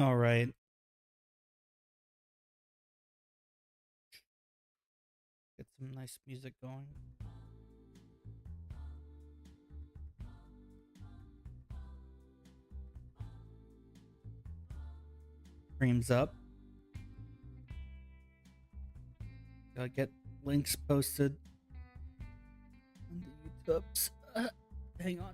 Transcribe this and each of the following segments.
All right. Get some nice music going. Streams up. Gotta get links posted on the YouTubes. Hang on.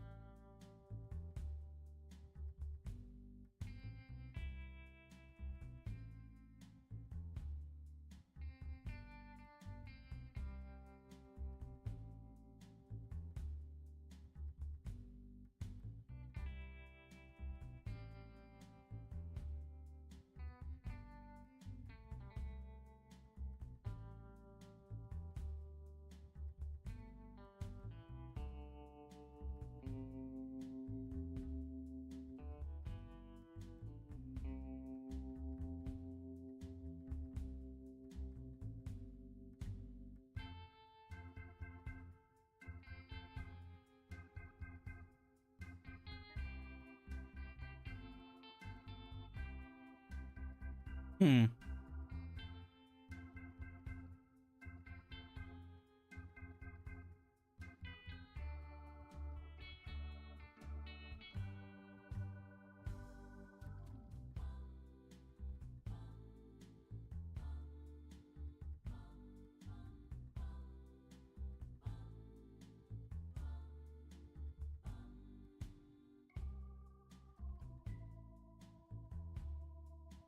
Hmm.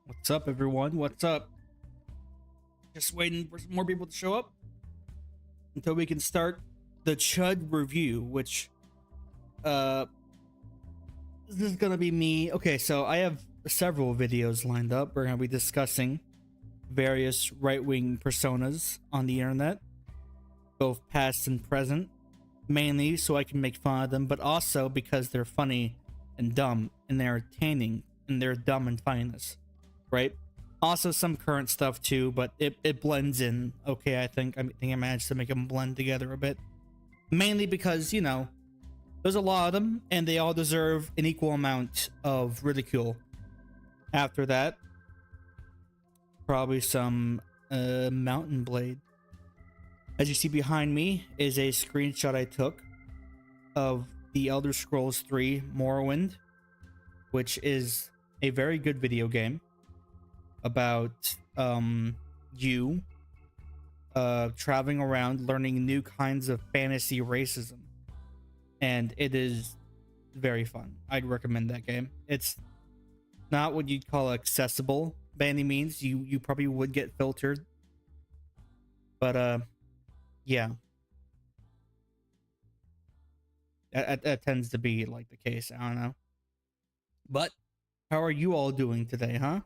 What's up, everyone? What's up? Just waiting for some more people to show up until we can start the Chud review, which uh this is gonna be me. Okay, so I have several videos lined up. We're gonna be discussing various right-wing personas on the internet, both past and present, mainly so I can make fun of them, but also because they're funny and dumb and they're entertaining and they're dumb and funniness, right? Also some current stuff too, but it blends in okay. I think I managed to make them blend together a bit, mainly because there's a lot of them and they all deserve an equal amount of ridicule. After that, probably some mountain blade. As you see behind me is a screenshot I took of the Elder Scrolls 3 Morrowind, which is a very good video game about you traveling around learning new kinds of fantasy racism, and it is very fun. I'd recommend that game. It's not what you'd call accessible by any means. You probably would get filtered, but yeah, that tends to be like the case. I don't know. But how are you all doing today, huh?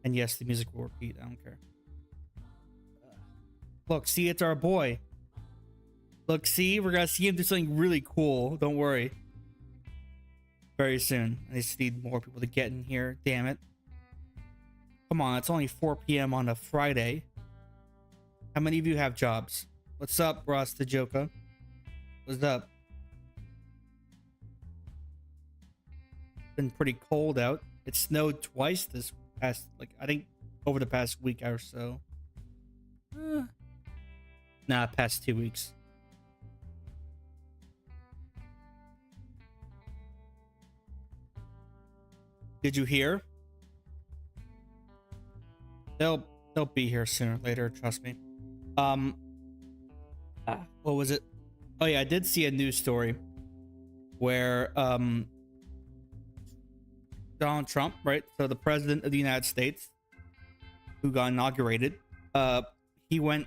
And yes, the music will repeat. I don't care. Look, see, it's our boy. Look, see, we're gonna see him do something really cool. Don't worry. Very soon. I just need more people to get in here. Damn it. Come on, it's only 4 p.m. on a Friday. How many of you have jobs? What's up, Ross the Joker? What's up? Been pretty cold out. It snowed twice this past, like, I think over the past week or so. Nah, past 2 weeks. Did you hear? They'll be here sooner or later, trust me. What was it? Oh yeah, I did see a news story where Donald Trump, right? So the president of the United States, who got inaugurated, he went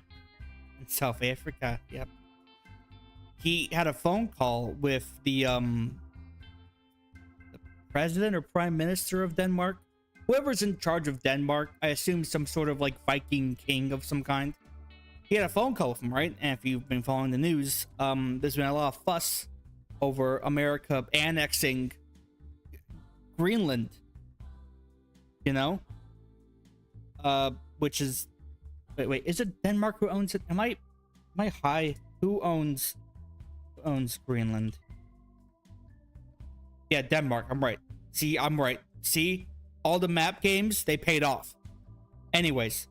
in South Africa. Yep. He had a phone call with the president or prime minister of Denmark, whoever's in charge of Denmark. I assume some sort of like Viking king of some kind. He had a phone call with him, right? And if you've been following the news, there's been a lot of fuss over America annexing Greenland. You know, which is wait, is it Denmark who owns it? Am I high? Who owns Greenland? Yeah, Denmark. I'm right. See, I'm right. See, all the map games, they paid off. Anyways,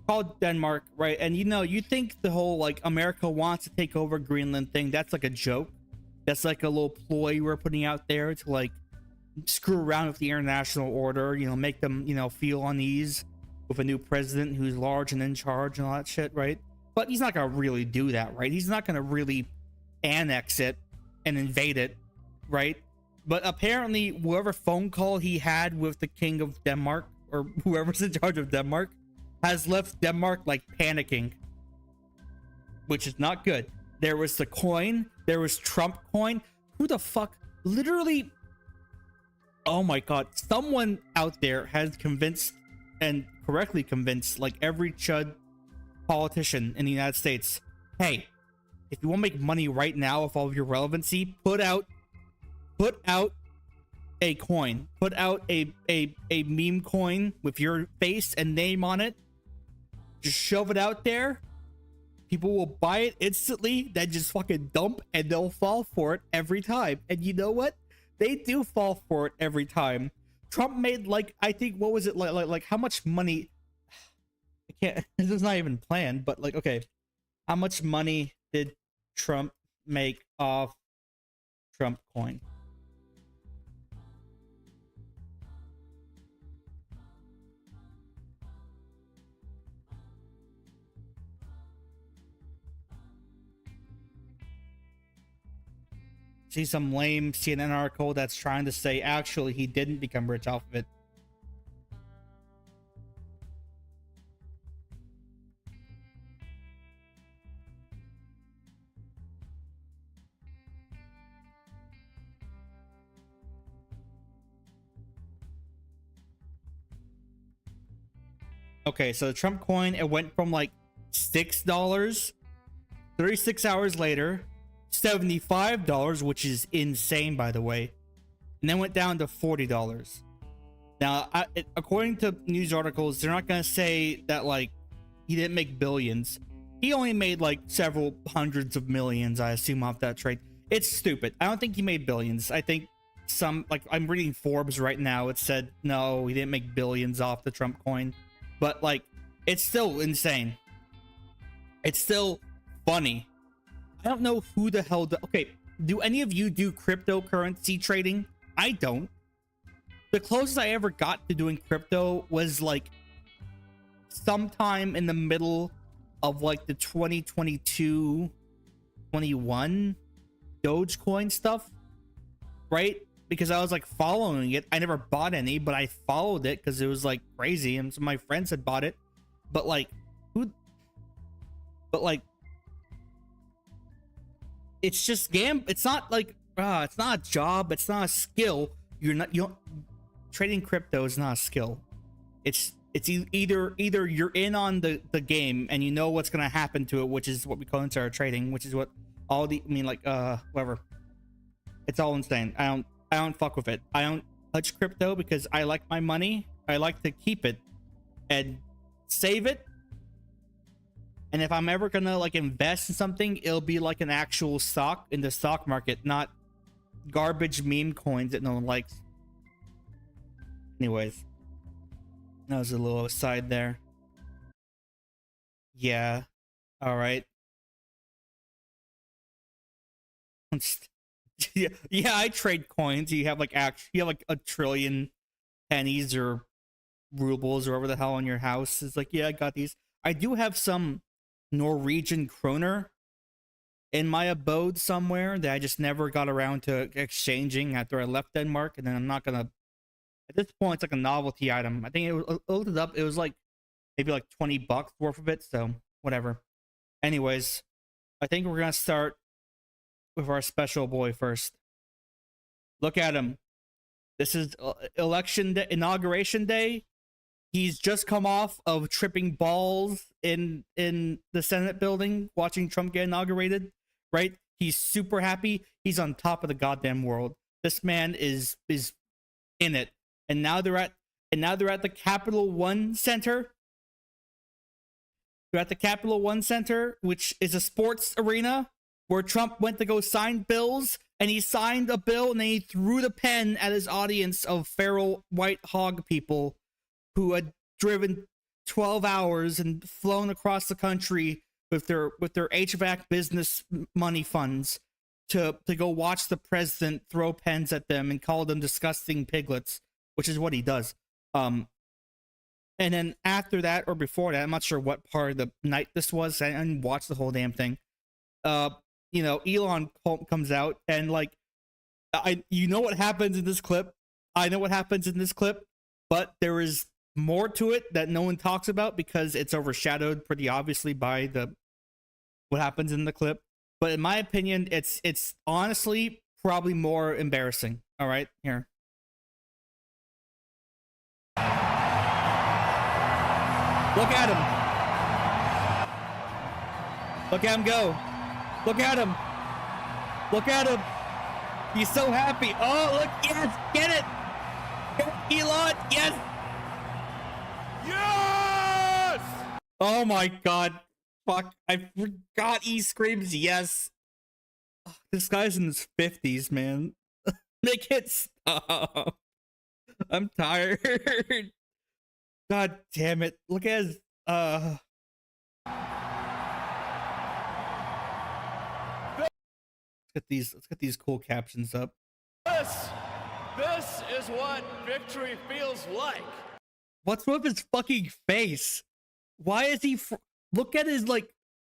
called Denmark, right? And you know, you think the whole like America wants to take over Greenland thing, that's like a joke. That's like a little ploy we're putting out there to like screw around with the international order, you know, make them, you know, feel unease with a new president who's large and in charge and all that shit, right? But he's not gonna really do that, right? He's not gonna really annex it and invade it, right? But apparently, whatever phone call he had with the king of Denmark or whoever's in charge of Denmark has left Denmark like panicking, which is not good. There was the coin, there was Trump coin. Who the fuck? Literally, oh my god, someone out there has convinced and correctly convinced like every chud politician in the United States, hey, if you want to make money right now with all of your relevancy, put out a coin, put out a meme coin with your face and name on it. Just shove it out there. People will buy it instantly, then just fucking dump, and they'll fall for it every time. And you know what? They do fall for it every time. Trump made like, I think, what was it like how much money? I can't. This is not even planned, but like, okay, how much money did Trump make off Trump coin? See some lame CNN article that's trying to say actually he didn't become rich off of it. Okay, so the Trump coin, it went from like $6 36 hours later, $75, which is insane, by the way, and then went down to $40. Now, according to news articles, they're not gonna say that like he didn't make billions. He only made like several hundreds of millions, I assume, off that trade. It's stupid. I don't think he made billions. I think some, like, I'm reading Forbes right now. It said no, he didn't make billions off the Trump coin, but like, it's still insane. It's still funny. I don't know who the hell okay, do any of you do cryptocurrency trading? I don't. The closest I ever got to doing crypto was like sometime in the middle of like the 2022 21 Dogecoin stuff, right? Because I was like following it. I never bought any, but I followed it because it was like crazy and some of my friends had bought it. But like, it's just it's not like it's not a job, it's not a skill. You don't, trading crypto is not a skill. It's either you're in on the game and you know what's gonna happen to it, which is what we call insider trading, which is what all the, I mean, like whatever. It's all insane. I don't fuck with it. I don't touch crypto because I like my money. I like to keep it and save it. And if I'm ever gonna like invest in something, it'll be like an actual stock in the stock market, not garbage meme coins that no one likes. Anyways, that was a little aside there. Yeah. All right. Yeah, I trade coins. You have like you have like a trillion pennies or rubles or whatever the hell on your house. It's like, yeah, I got these. I do have some Norwegian kroner in my abode somewhere that I just never got around to exchanging after I left Denmark, and then I'm not gonna. At this point, it's like a novelty item. I think I looked it up. It was like maybe like $20 worth of it. So whatever. Anyways, I think we're gonna start with our special boy first. Look at him. This is election day, inauguration day. He's just come off of tripping balls in the Senate building, watching Trump get inaugurated. Right? He's super happy. He's on top of the goddamn world. This man is in it. And now they're at the Capital One Center. They're at the Capital One Center, which is a sports arena where Trump went to go sign bills, and he signed a bill and then he threw the pen at his audience of feral white hog people who had driven 12 hours and flown across the country with their HVAC business money funds to go watch the president throw pens at them and call them disgusting piglets, which is what he does. And then after that, or before that, I'm not sure what part of the night this was. I didn't watch the whole damn thing. Elon comes out and like, you know what happens in this clip. I know what happens in this clip, but there is more to it that no one talks about because it's overshadowed pretty obviously by what happens in the clip. But in my opinion, it's honestly probably more embarrassing. All right, here. Look at him. Look at him go. Look at him. Look at him. He's so happy. Oh, look. Yes. Get it. Elon. Yes. Yes! Oh my God. Fuck. I forgot he screams yes. Oh, this guy's in his 50s, man. Make it stop. I'm tired. God damn it. Look at his let's get these cool captions up. This is what victory feels like. What's with his fucking face? Why is he look at his like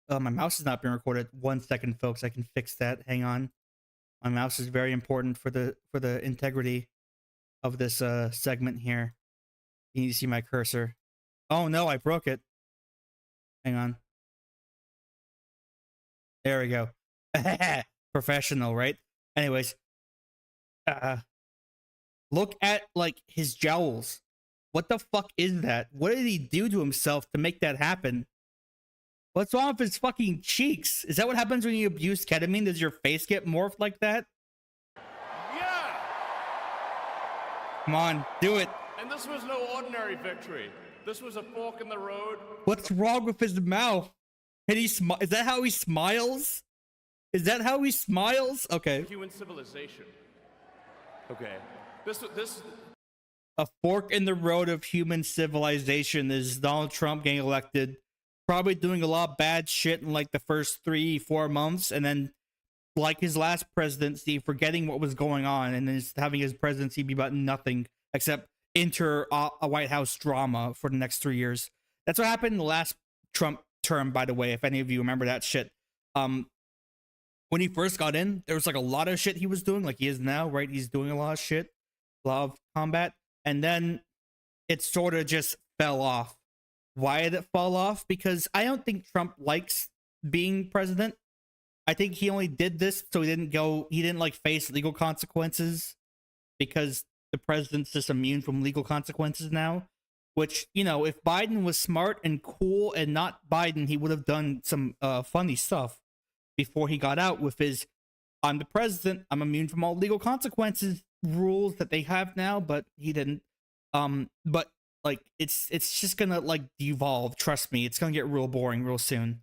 my mouse is not being recorded. 1 second, folks. I can fix that. Hang on. My mouse is very important for the integrity of this segment here. You need to see my cursor. Oh no, I broke it. Hang on. There we go. Professional, right? Anyways, look at like his jowls. What the fuck is that? What did he do to himself to make that happen? What's wrong with his fucking cheeks? Is that what happens when you abuse ketamine? Does your face get morphed like that? Yeah! Come on, do it. And this was no ordinary victory. This was a fork in the road. What's wrong with his mouth? Can he is that how he smiles? Is that how he smiles? Okay. Human civilization. Okay. This A fork in the road of human civilization is Donald Trump getting elected, probably doing a lot of bad shit in like the first 3-4 months, and then like his last presidency, forgetting what was going on and then just having his presidency be about nothing except enter a White House drama for the next 3 years. That's what happened in the last Trump term, by the way, if any of you remember that shit. When he first got in, there was like a lot of shit he was doing, like he is now, right? He's doing a lot of shit, a lot of combat, and then it sort of just fell off. Why did it fall off? Because I don't think Trump likes being president. I think he only did this so he didn't like face legal consequences, because the president's just immune from legal consequences now. Which, you know, if Biden was smart and cool and not Biden, he would have done some funny stuff before he got out with his "I'm the president, I'm immune from all legal consequences" rules that they have now, but he didn't. But like it's just gonna like devolve, trust me. It's gonna get real boring real soon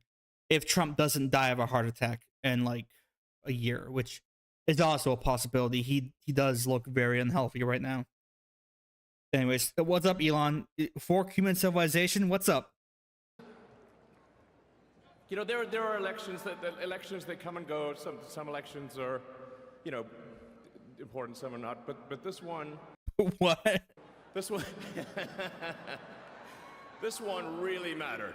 if Trump doesn't die of a heart attack in like a year, which is also a possibility. He does look very unhealthy right now. Anyways, what's up, Elon? For human civilization, what's up? You know, there are elections that come and go. Some elections are, you know, important, some are not. But this one. What? This one. This one really mattered.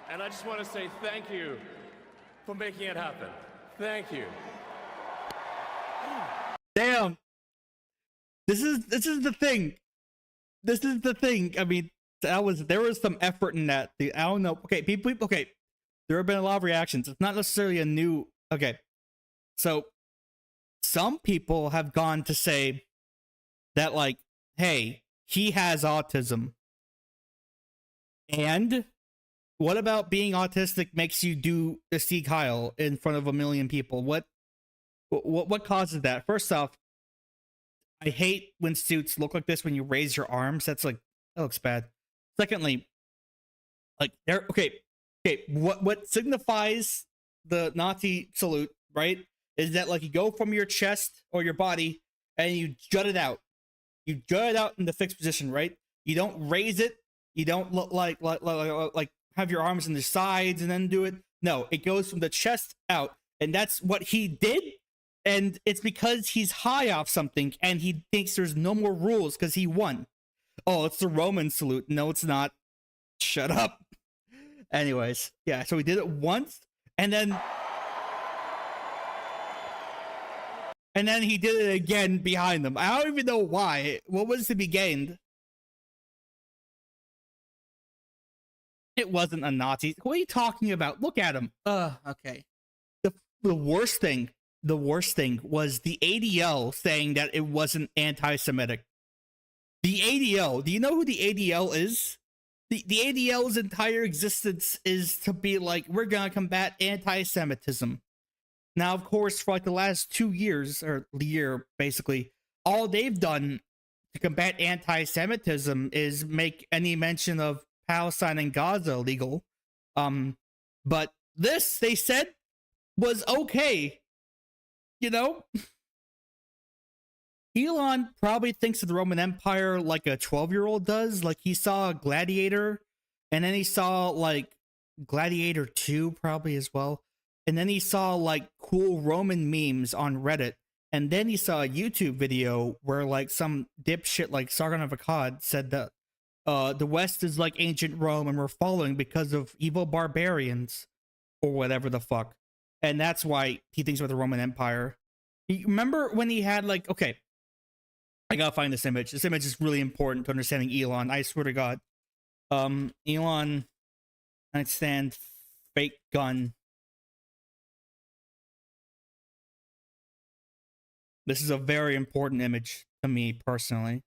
And I just want to say thank you for making it happen. Thank you. Damn. This is the thing. This is the thing. I mean, there was some effort in that. I don't know. Okay, people. Okay, there have been a lot of reactions. It's not necessarily a new. Okay, so some people have gone to say that, like, hey, he has autism, and what about being autistic makes you do the Sieg Heil in front of a million people? What causes that? First off, I hate when suits look like this when you raise your arms. That's like, that looks bad. Secondly, like, they're okay. What signifies the Nazi salute, right, is that like you go from your chest or your body and you jut it out. You jut it out in the fixed position, right? You don't raise it. You don't look like have your arms in the sides and then do it. No, it goes from the chest out, and that's what he did. And it's because he's high off something and he thinks there's no more rules because he won. Oh, it's the Roman salute. No, it's not. Shut up. Anyways, yeah, so he did it once, and then he did it again behind them. I don't even know why. What was to be gained? It wasn't a Nazi. What are you talking about? Look at him. Okay. The worst thing was the ADL saying that it wasn't anti-Semitic. The ADL. Do you know who the ADL is? The ADL's entire existence is to be like, we're gonna combat anti-Semitism. Now, of course, for like the last 2 years, or the year, basically, all they've done to combat anti-Semitism is make any mention of Palestine and Gaza illegal. But this, they said, was okay. You know? Elon probably thinks of the Roman Empire like a 12-year-old does. Like, he saw Gladiator, and then he saw, like, Gladiator 2 probably as well. And then he saw, like, cool Roman memes on Reddit. And then he saw a YouTube video where, like, some dipshit like Sargon of Akkad said that the West is like ancient Rome and we're following because of evil barbarians or whatever the fuck. And that's why he thinks about the Roman Empire. You remember when he had, like, okay, I gotta find this image. This image is really important to understanding Elon. I swear to God. Elon nightstand fake gun. This is a very important image to me personally.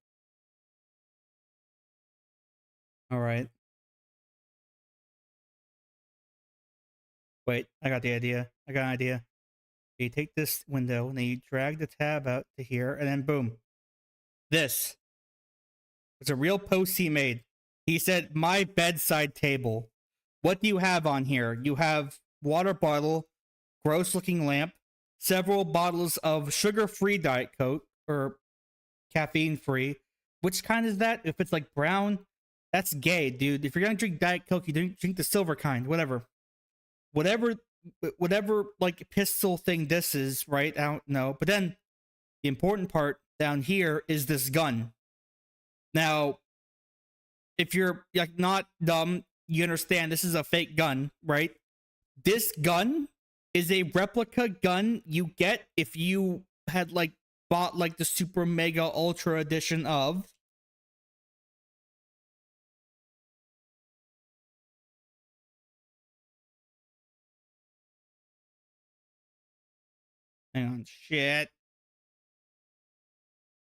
All right. Wait, I got the idea. I got an idea. You take this window and then you drag the tab out to here, and then boom. This. It's a real post he made. He said, "My bedside table. What do you have on here? You have water bottle, gross looking lamp, several bottles of sugar-free Diet Coke, or caffeine-free." Which kind is that? If it's like brown, that's gay, dude. If you're gonna drink Diet Coke, you drink the silver kind, whatever. Whatever, like, pistol thing this is, right? I don't know. But then, the important part down here is this gun. Now, if you're, like, not dumb, you understand this is a fake gun, right? This gun is a replica gun you get if you had, like, bought, like, the super mega ultra edition of hang on, shit.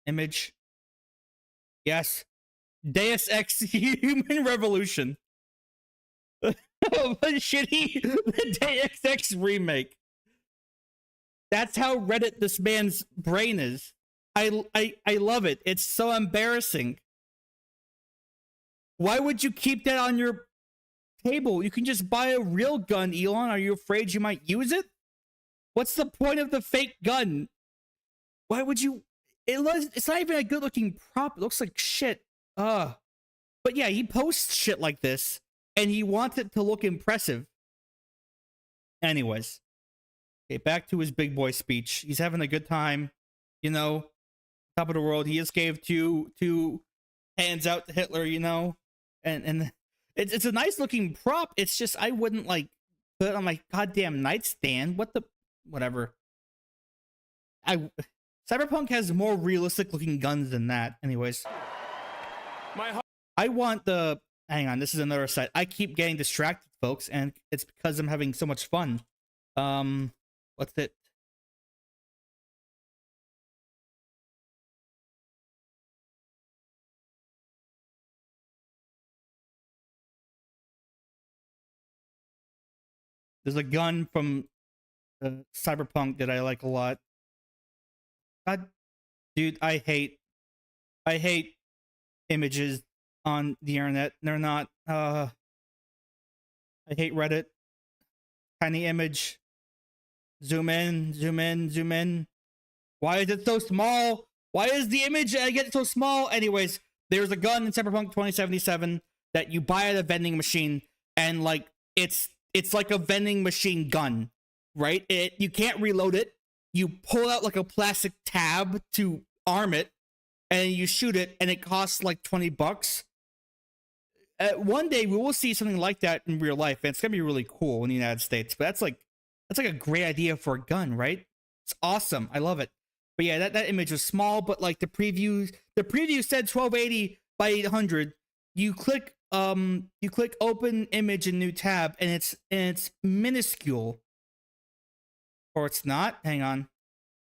Image. Yes. Deus Ex Human Revolution. Shitty the Deus Ex remake. That's how Reddit this man's brain is. I love it. It's so embarrassing. Why would you keep that on your table? You can just buy a real gun, Elon. Are you afraid you might use it? What's the point of the fake gun? Why would you? It's not even a good looking prop. It looks like shit. But yeah, he posts shit like this and he wants it to look impressive. Anyways, okay, back to his big boy speech. He's having a good time, you know, top of the world. He just gave two hands out to Hitler, you know, and it's a nice looking prop. It's just I wouldn't like put it on my goddamn nightstand. Whatever. Cyberpunk has more realistic looking guns than that. Anyways, I want the. Hang on, this is another site. I keep getting distracted, folks, and it's because I'm having so much fun. What's it? There's a gun from Cyberpunk that I like a lot. God, dude, I hate images on the internet. They're not. I hate Reddit. Tiny image. Zoom in, zoom in, zoom in. Why is it so small? Why is the image I get so small? Anyways, there's a gun in Cyberpunk 2077 that you buy at a vending machine, and like it's like a vending machine gun, right? You can't reload it. You pull out like a plastic tab to arm it, and you shoot it, and it costs like $20. One day we will see something like that in real life, and it's gonna be really cool in the United States. But that's like a great idea for a gun, right? It's awesome. I love it. But yeah, that image was small, but like the preview said 1280 by 800. You click open image in new tab, and it's minuscule. Or it's not. Hang on.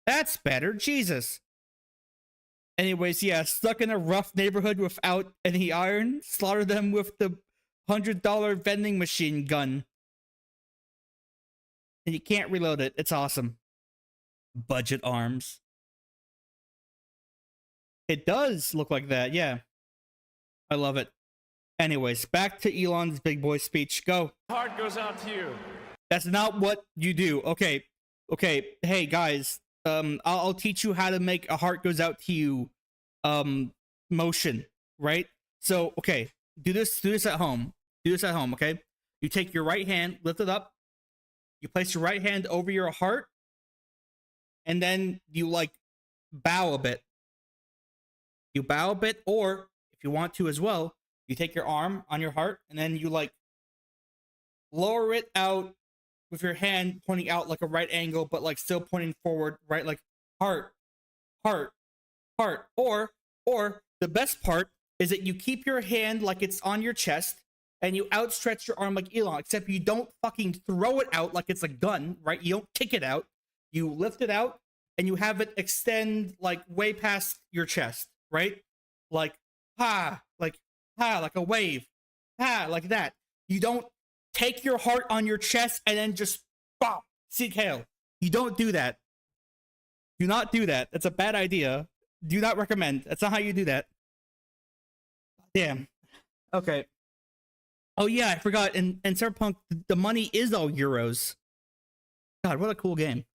That's better. Jesus. Anyways, yeah, stuck in a rough neighborhood without any iron, slaughter them with the $100 vending machine gun. And you can't reload it. It's awesome. Budget arms. It does look like that, yeah. I love it. Anyways, back to Elon's big boy speech. Go. Heart goes out to you. That's not what you do. Okay. Hey guys, I'll teach you how to make a heart goes out to you motion, right? So, okay, do this at home. Okay? You take your right hand, lift it up. You place your right hand over your heart, and then you like bow a bit. You bow a bit, or if you want to as well, you take your arm on your heart, and then you like lower it out with your hand pointing out like a right angle, but like still pointing forward, right? Like heart. Or the best part is that you keep your hand like it's on your chest, and you outstretch your arm like Elon, except you don't fucking throw it out like it's a gun, right? You don't kick it out. You lift it out, and you have it extend like way past your chest, right? Like like a wave, like that. You don't take your heart on your chest and then just bop, seek hail. You don't do that. Do not do that. That's a bad idea. Do not recommend. That's not how you do that. Damn. Okay. Oh yeah, I forgot. In Cyberpunk, the money is all euros. God, what a cool game.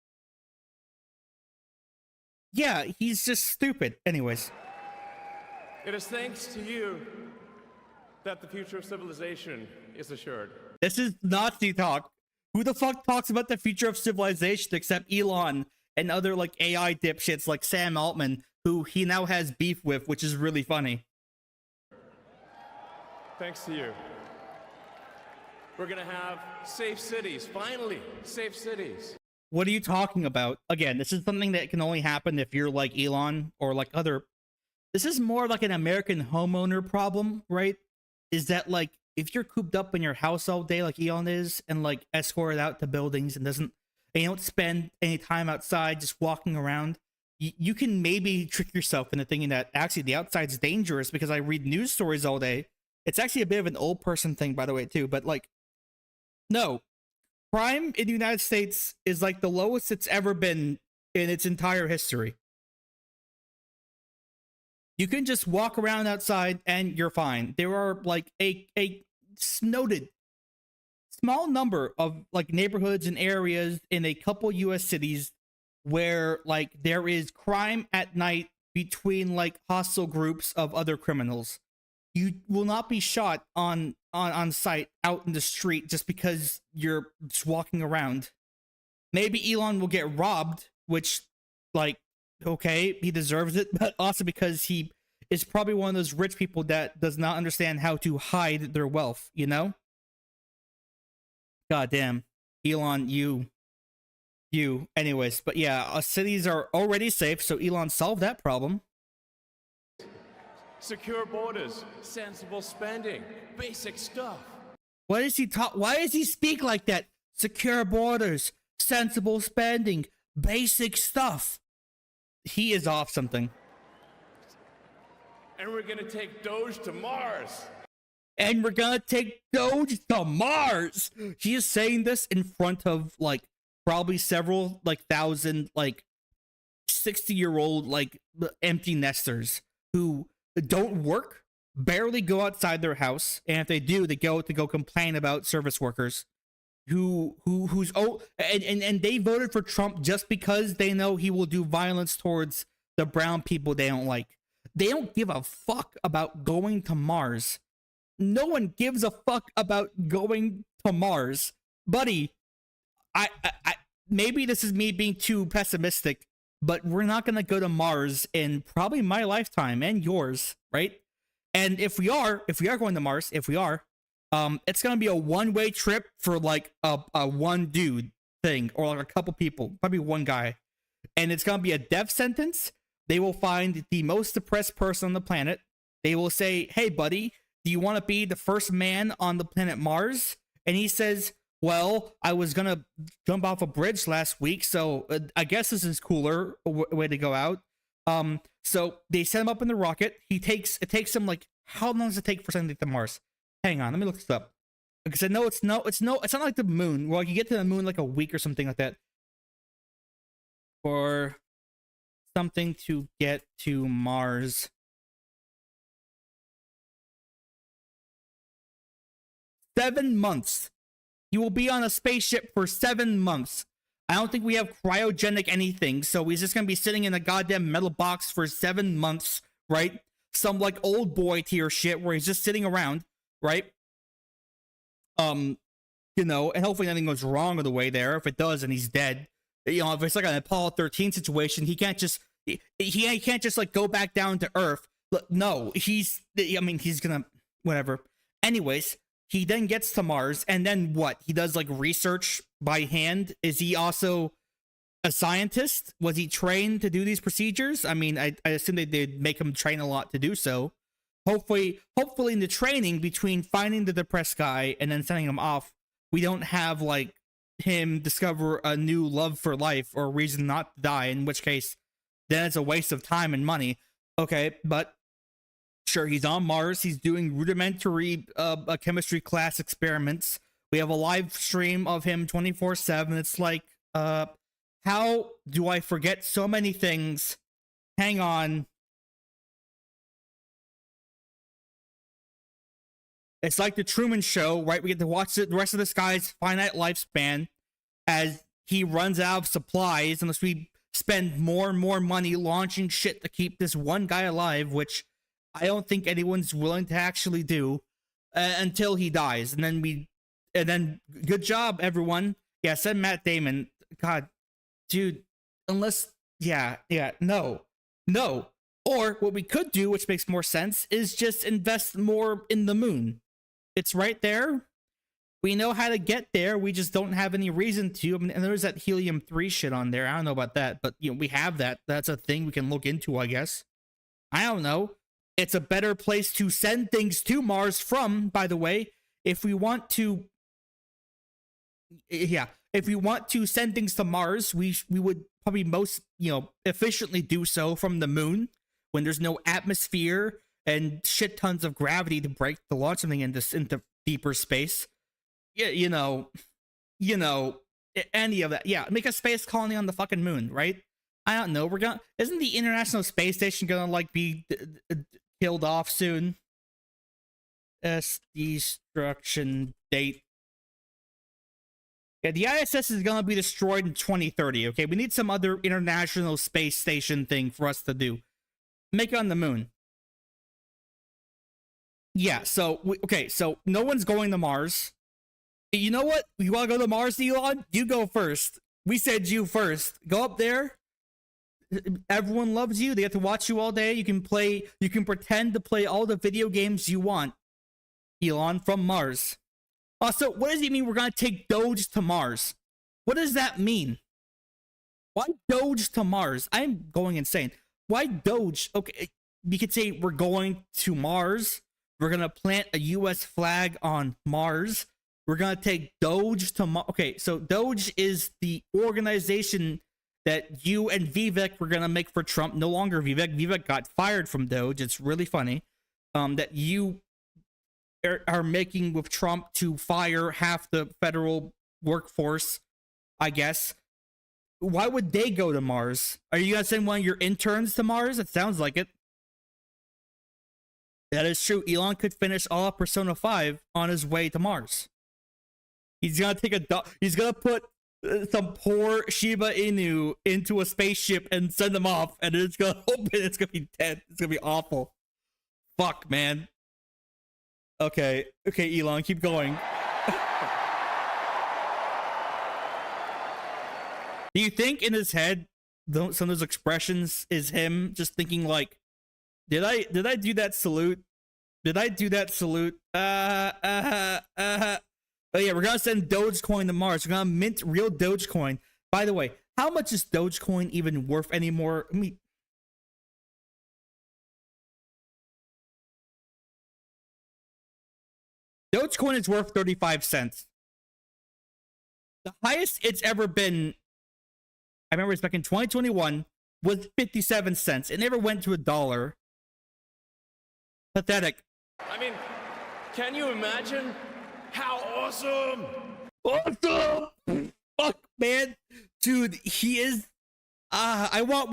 Yeah, he's just stupid. Anyways. It is thanks to you that the future of civilization is assured. This is Nazi talk. Who the fuck talks about the future of civilization except Elon and other like AI dipshits like Sam Altman, who he now has beef with, which is really funny. Thanks to you. We're gonna have safe cities, finally, safe cities. What are you talking about? Again, this is something that can only happen if you're like Elon or like other. This is more like an American homeowner problem, right? Is that like if you're cooped up in your house all day like Elon is, and like escorted out to buildings and you don't spend any time outside just walking around, you can maybe trick yourself into thinking that actually the outside's dangerous because I read news stories all day. It's actually a bit of an old person thing, by the way, too. But like, no, crime in the United States is like the lowest it's ever been in its entire history. You can just walk around outside and you're fine. There are like a noted small number of like neighborhoods and areas in a couple US cities where like there is crime at night between like hostile groups of other criminals. You will not be shot on site out in the street just because you're just walking around. Maybe Elon will get robbed, which like, okay, he deserves it, but also because he is probably one of those rich people that does not understand how to hide their wealth, you know? God damn. Elon, you. Anyways, but yeah, cities are already safe, so Elon solved that problem. Secure borders, sensible spending, basic stuff. Why does he speak like that? Secure borders, sensible spending, basic stuff. He is off something. And we're gonna take Doge to Mars. He is saying this in front of like probably several like thousand like 60-year-old like empty nesters who don't work, barely go outside their house, and if they do, they go complain about service workers. who's and they voted for Trump just because they know he will do violence towards the brown people they don't like. They don't give a fuck about going to Mars. No one gives a fuck about going to Mars, buddy. I maybe this is me being too pessimistic, but we're not gonna go to Mars in probably my lifetime and yours, right? And if we are going to Mars, it's gonna be a one-way trip for like a one dude thing, or like a couple people, probably one guy, and it's gonna be a death sentence. They will find the most depressed person on the planet. They will say, "Hey, buddy, do you want to be the first man on the planet Mars?" And he says, "Well, I was gonna jump off a bridge last week, so I guess this is cooler way to go out." So they set him up in the rocket. It takes him like, how long does it take for something to get to Mars? Hang on, let me look this up, because I know it's not like the moon. Well, you get to the moon like a week or something like that. For something to get to Mars, 7 months. You will be on a spaceship for 7 months. I don't think we have cryogenic anything, so he's just gonna be sitting in a goddamn metal box for 7 months, right? Some like old boy tier shit where he's just sitting around, right? You know, and hopefully nothing goes wrong on the way there. If it does, and he's dead. You know, if it's like an Apollo 13 situation, he can't just like go back down to Earth. No, he's gonna whatever. Anyways, he then gets to Mars, and then what? He does like research by hand. Is he also a scientist? Was he trained to do these procedures? I mean, I assume they'd make him train a lot to do so. Hopefully in the training between finding the depressed guy and then sending him off, we don't have like him discover a new love for life or a reason not to die, in which case then it's a waste of time and money. Okay, but sure, he's on Mars. He's doing rudimentary chemistry class experiments. We have a live stream of him 24/7. It's like, how do I forget so many things? Hang on. It's like the Truman Show, right? We get to watch the rest of this guy's finite lifespan as he runs out of supplies unless we spend more and more money launching shit to keep this one guy alive, which I don't think anyone's willing to actually do until he dies. And then good job, everyone. Yeah, send Matt Damon. God, dude, unless, no. Or what we could do, which makes more sense, is just invest more in the moon. It's right there. We know how to get there. We just don't have any reason to. I mean, and there's that helium-3 shit on there. I don't know about that, but you know, we have that. That's a thing we can look into, I guess. I don't know. It's a better place to send things to Mars from, by the way. If we want to send things to Mars, we would probably most, efficiently do so from the moon when there's no atmosphere and shit tons of gravity to launch something into deeper space. Yeah, any of that. Yeah, make a space colony on the fucking moon, right? I don't know. Isn't the International Space Station gonna like be killed off soon? Destruction date. Yeah, the ISS is gonna be destroyed in 2030. Okay, we need some other International Space Station thing for us to do. Make it on the moon. Yeah. So no one's going to Mars. You know what? You want to go to Mars, Elon? You go first. We said you first. Go up there. Everyone loves you. They have to watch you all day. You can pretend to play all the video games you want, Elon, from Mars. Also, what does it mean we're going to take Doge to Mars? What does that mean? Why Doge to Mars? I'm going insane. Why Doge? Okay, you could say we're going to Mars. We're going to plant a US flag on Mars. We're going to take Doge to Mars. Okay, so Doge is the organization that you and Vivek were going to make for Trump. No longer Vivek. Vivek got fired from Doge. It's really funny that you are making with Trump to fire half the federal workforce, I guess. Why would they go to Mars? Are you going to send one of your interns to Mars? It sounds like it. That is true. Elon could finish all of Persona 5 on his way to Mars. He's gonna take he's gonna put some poor Shiba Inu into a spaceship and send them off, and it's gonna open. It's gonna be dead. It's gonna be awful. Fuck, man. Okay, Elon, keep going. Do you think in his head, some of those expressions is him just thinking like, did I do that salute? Did I do that salute? Oh yeah, we're gonna send Dogecoin to Mars. We're gonna mint real Dogecoin. By the way, how much is Dogecoin even worth anymore? I mean, Dogecoin is worth 35 cents. The highest it's ever been, I remember it's back in 2021, was 57 cents. It never went to $1. Pathetic. I mean, can you imagine how awesome? Awesome! Fuck, man. Dude, he is... I want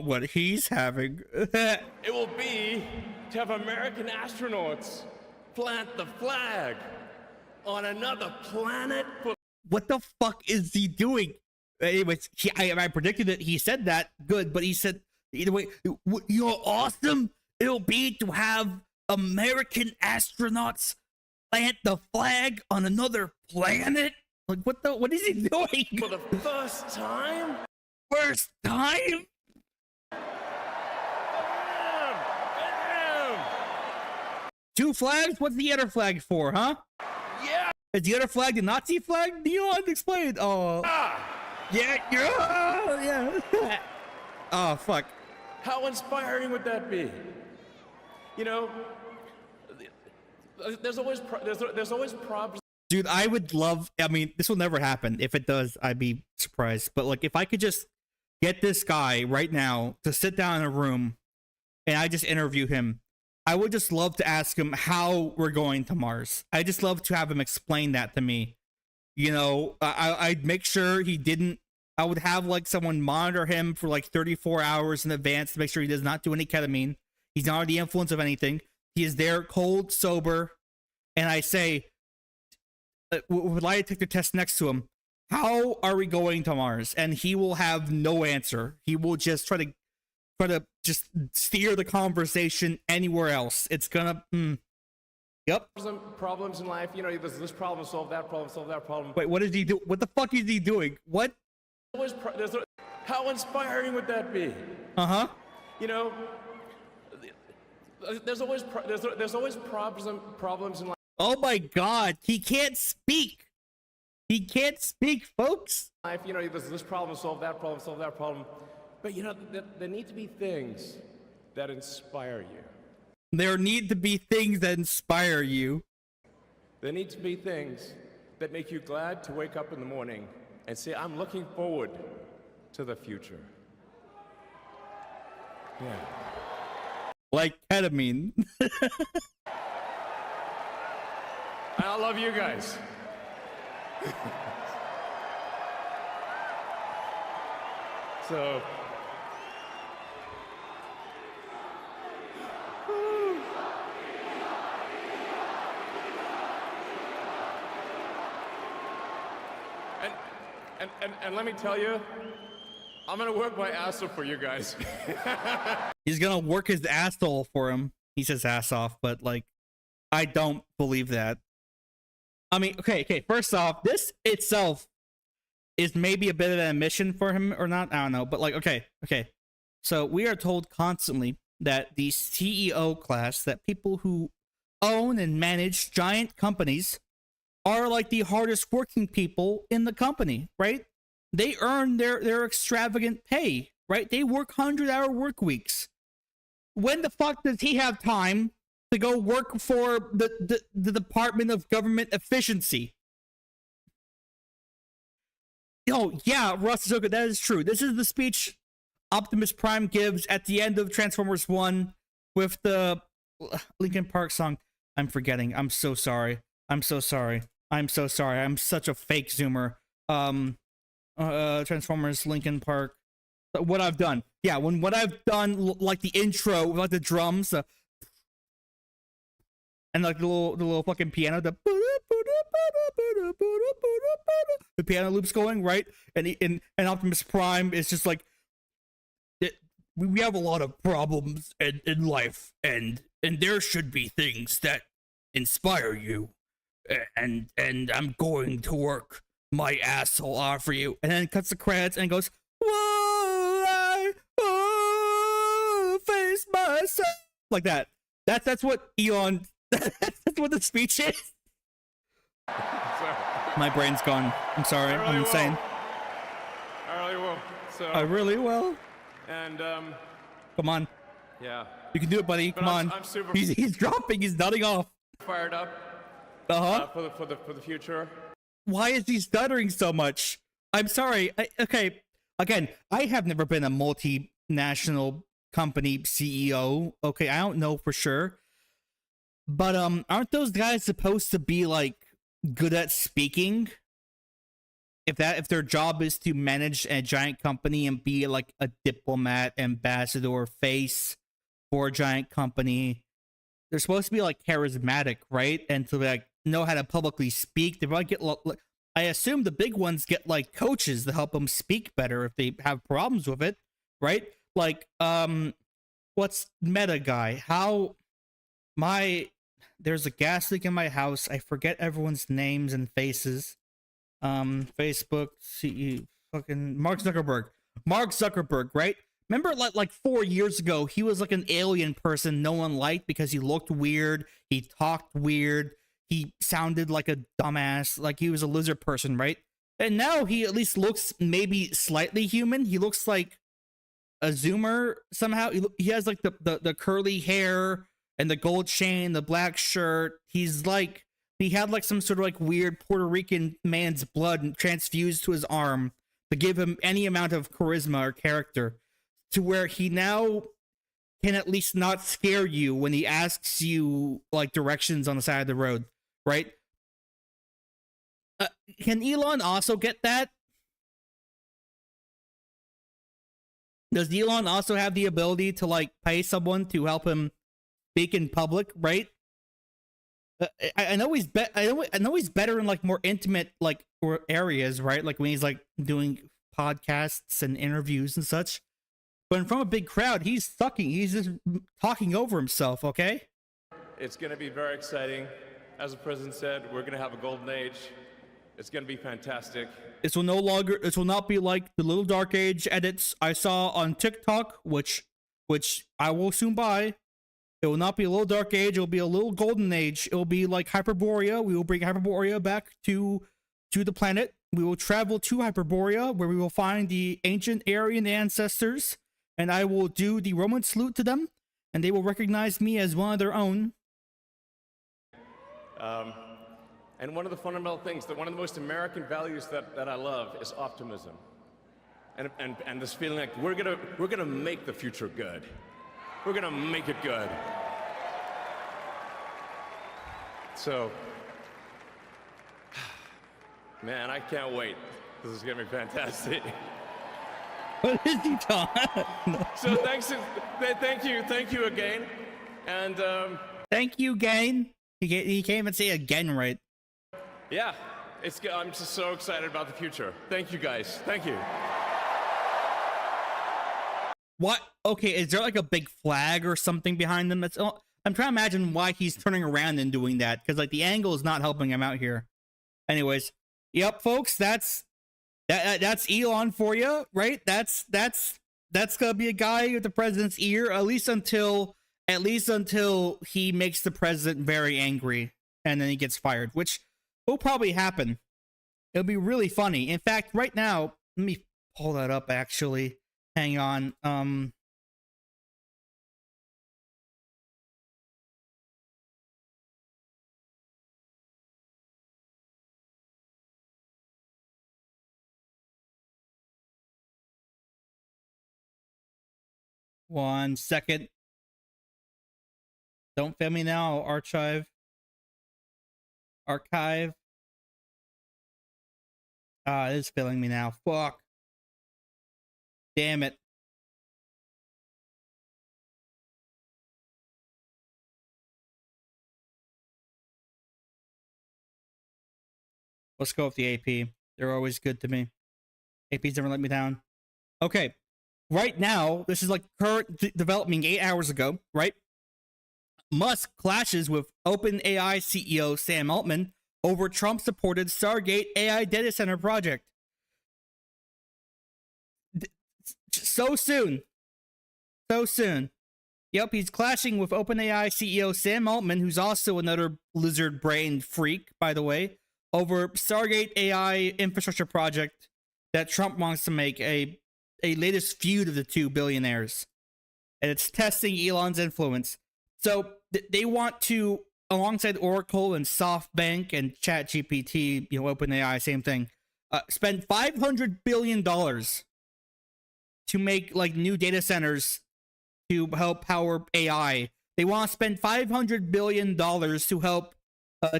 what he's having. It will be to have American astronauts plant the flag on another planet. What the fuck is he doing? Anyways, I predicted it. He said that. Good, but he said, either way, you're awesome. It'll be to have American astronauts plant the flag on another planet? Like, what is he doing? For the first time? First time? Bam! Two flags? What's the other flag for, huh? Yeah! Is the other flag the Nazi flag? You want to explain? Oh. Yeah. Oh, fuck. How inspiring would that be? You know, there's always problems. Dude, I would love, I mean, this will never happen. If it does, I'd be surprised. But like, if I could just get this guy right now to sit down in a room and I just interview him, I would just love to ask him how we're going to Mars. I just love to have him explain that to me. You know, I'd make sure he didn't, I would have like someone monitor him for like 34 hours in advance to make sure he does not do any ketamine. He's not under the influence of anything. He is there cold, sober. And I say, would I take the test next to him? How are we going to Mars? And he will have no answer. He will just try to just steer the conversation anywhere else. It's gonna, Yep. Problems in life, you know, there's this problem, solve that problem. Wait, what is he do? What the fuck is he doing? What? How inspiring would that be? Uh-huh. You know, there's always problems in life. Oh my God, he can't speak. He can't speak, folks. You know, there's this problem, solve that problem. But you know, there need to be things that inspire you. There need to be things that inspire you. There need to be things that make you glad to wake up in the morning and say, I'm looking forward to the future. Yeah. Like ketamine. I love you guys. So... And let me tell you, I'm gonna work my ass off for you guys. He's gonna work his asshole for him. He says ass off, but like, I don't believe that. I mean, okay. First off, this itself is maybe a bit of an admission for him or not. I don't know, but like, okay. So we are told constantly that the CEO class, that people who own and manage giant companies, are like the hardest working people in the company, right? They earn their extravagant pay, right? They work 100-hour work weeks. When the fuck does he have time to go work for the Department of Government Efficiency? Oh, yeah, Russ Azoka, that is true. This is the speech Optimus Prime gives at the end of Transformers 1 with the Linkin Park song. I'm forgetting. I'm so sorry. I'm such a fake zoomer. Transformers, Linkin Park. What I've done. Yeah, what I've done, like the intro, like the drums, and like the little fucking piano, The piano loop's going, right? And Optimus Prime is just like, we have a lot of problems in life, and there should be things that inspire you, and I'm going to work my asshole off for you. And then it cuts the credits and goes, whoa, I face myself, like that. That's what Elon. That's what the speech is. Sorry. My brain's gone. I'm sorry. I really I'm insane. I really will. So. I really will. And Come on. yeah. You can do it, buddy. Come on. I'm super He's dropping. He's nodding off. fired up for the future. Why is he stuttering so much? I'm sorry. Okay. Again, I have never been a multinational company CEO. Okay, I don't know for sure. But aren't those guys supposed to be like good at speaking? If their job is to manage a giant company and be like a diplomat, ambassador, face for a giant company, they're supposed to be like charismatic, right? And to like know how to publicly speak. They probably get I assume the big ones get like coaches to help them speak better if they have problems with it, right? Like what's Meta guy? There's a gas leak in my house. I forget everyone's names and faces. Facebook CEO, fucking Mark Zuckerberg, right? Remember like 4 years ago, he was like an alien person no one liked because he looked weird, he talked weird, he sounded like a dumbass, like he was a lizard person, right? And now he at least looks maybe slightly human. He looks like a Zoomer somehow. He has like the curly hair and the gold chain, the black shirt. He's like, he had like some sort of like weird Puerto Rican man's blood transfused to his arm to give him any amount of charisma or character, to where he now can at least not scare you when he asks you like directions on the side of the road, right? Can Elon also get that? Does Elon also have the ability to like pay someone to help him speak in public, right? I know he's I know he's better in like more intimate like areas, right? Like when he's like doing podcasts and interviews and such. But in front of a big crowd, he's sucking. He's just talking over himself. Okay. It's going to be very exciting. As the president said, we're going to have a golden age. It's going to be fantastic. This will not be like the little dark age edits I saw on TikTok, which I will soon buy. It will not be a little dark age. It will be a little golden age. It will be like Hyperborea. We will bring Hyperborea back to the planet. We will travel to Hyperborea, where we will find the ancient Aryan ancestors, and I will do the Roman salute to them, and they will recognize me as one of their own. And one of the fundamental things, that one of the most American values that I love is optimism, and this feeling like we're gonna make the future good. We're gonna make it good. So, man, I can't wait. This is gonna be fantastic. What is he talking? So thank you again, and thank you again. He can't even say again right. yeah, I'm just so excited about the future. Thank you guys. Thank you. What? Okay, is there like a big flag or something behind them? I'm trying to imagine why he's turning around and doing that, because like the angle is not helping him out here. Anyways, yep, folks, that's Elon for you, right? That's gonna be a guy with the president's ear, at least until he makes the president very angry and then he gets fired, which will probably happen. It'll be really funny. In fact, right now, let me pull that up actually. Hang on. 1 second. Don't fail me now. Archive. It is failing me now. Fuck. Damn it. Let's go with the AP. They're always good to me. AP's never let me down. Okay. Right now, this is like current developing 8 hours ago, right? Musk clashes with OpenAI CEO Sam Altman over Trump-supported Stargate AI data center project. So soon. So soon. Yep, he's clashing with OpenAI CEO Sam Altman, who's also another lizard brain freak, by the way, over Stargate AI infrastructure project that Trump wants to make a latest feud of the two billionaires. And it's testing Elon's influence. So they want to, alongside Oracle and SoftBank and ChatGPT, OpenAI, same thing, spend $500 billion to make like new data centers to help power AI. They want to spend $500 billion to help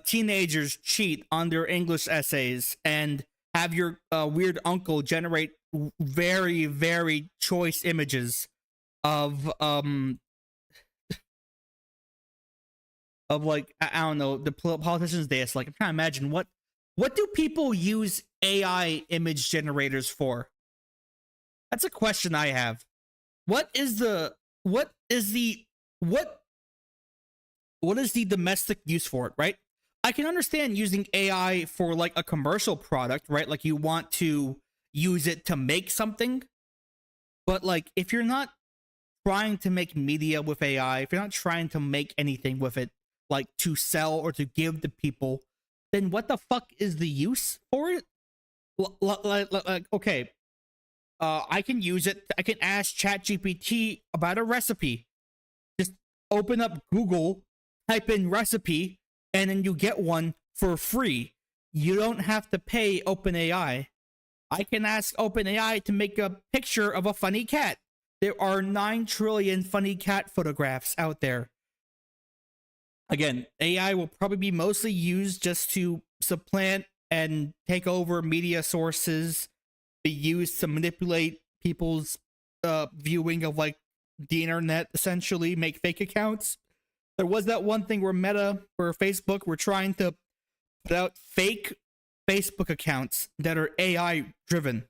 teenagers cheat on their English essays and have your weird uncle generate very, very choice images of like, I don't know, the politicians' dais. Like, I'm trying to imagine what do people use AI image generators for? That's a question I have. What is the domestic use for it, right? I can understand using AI for like a commercial product, right? Like you want to use it to make something. But like if you're not trying to make media with AI, if you're not trying to make anything with it, like to sell or to give to people, then what the fuck is the use for it? Like okay, I can use it. I can ask ChatGPT about a recipe. Just open up Google, type in recipe, and then you get one for free. You don't have to pay OpenAI. I can ask OpenAI to make a picture of a funny cat. There are 9 trillion funny cat photographs out there. Again, AI will probably be mostly used just to supplant and take over media sources, be used to manipulate people's viewing of like the internet, essentially make fake accounts. There was that one thing where Facebook were trying to put out fake Facebook accounts that are AI driven,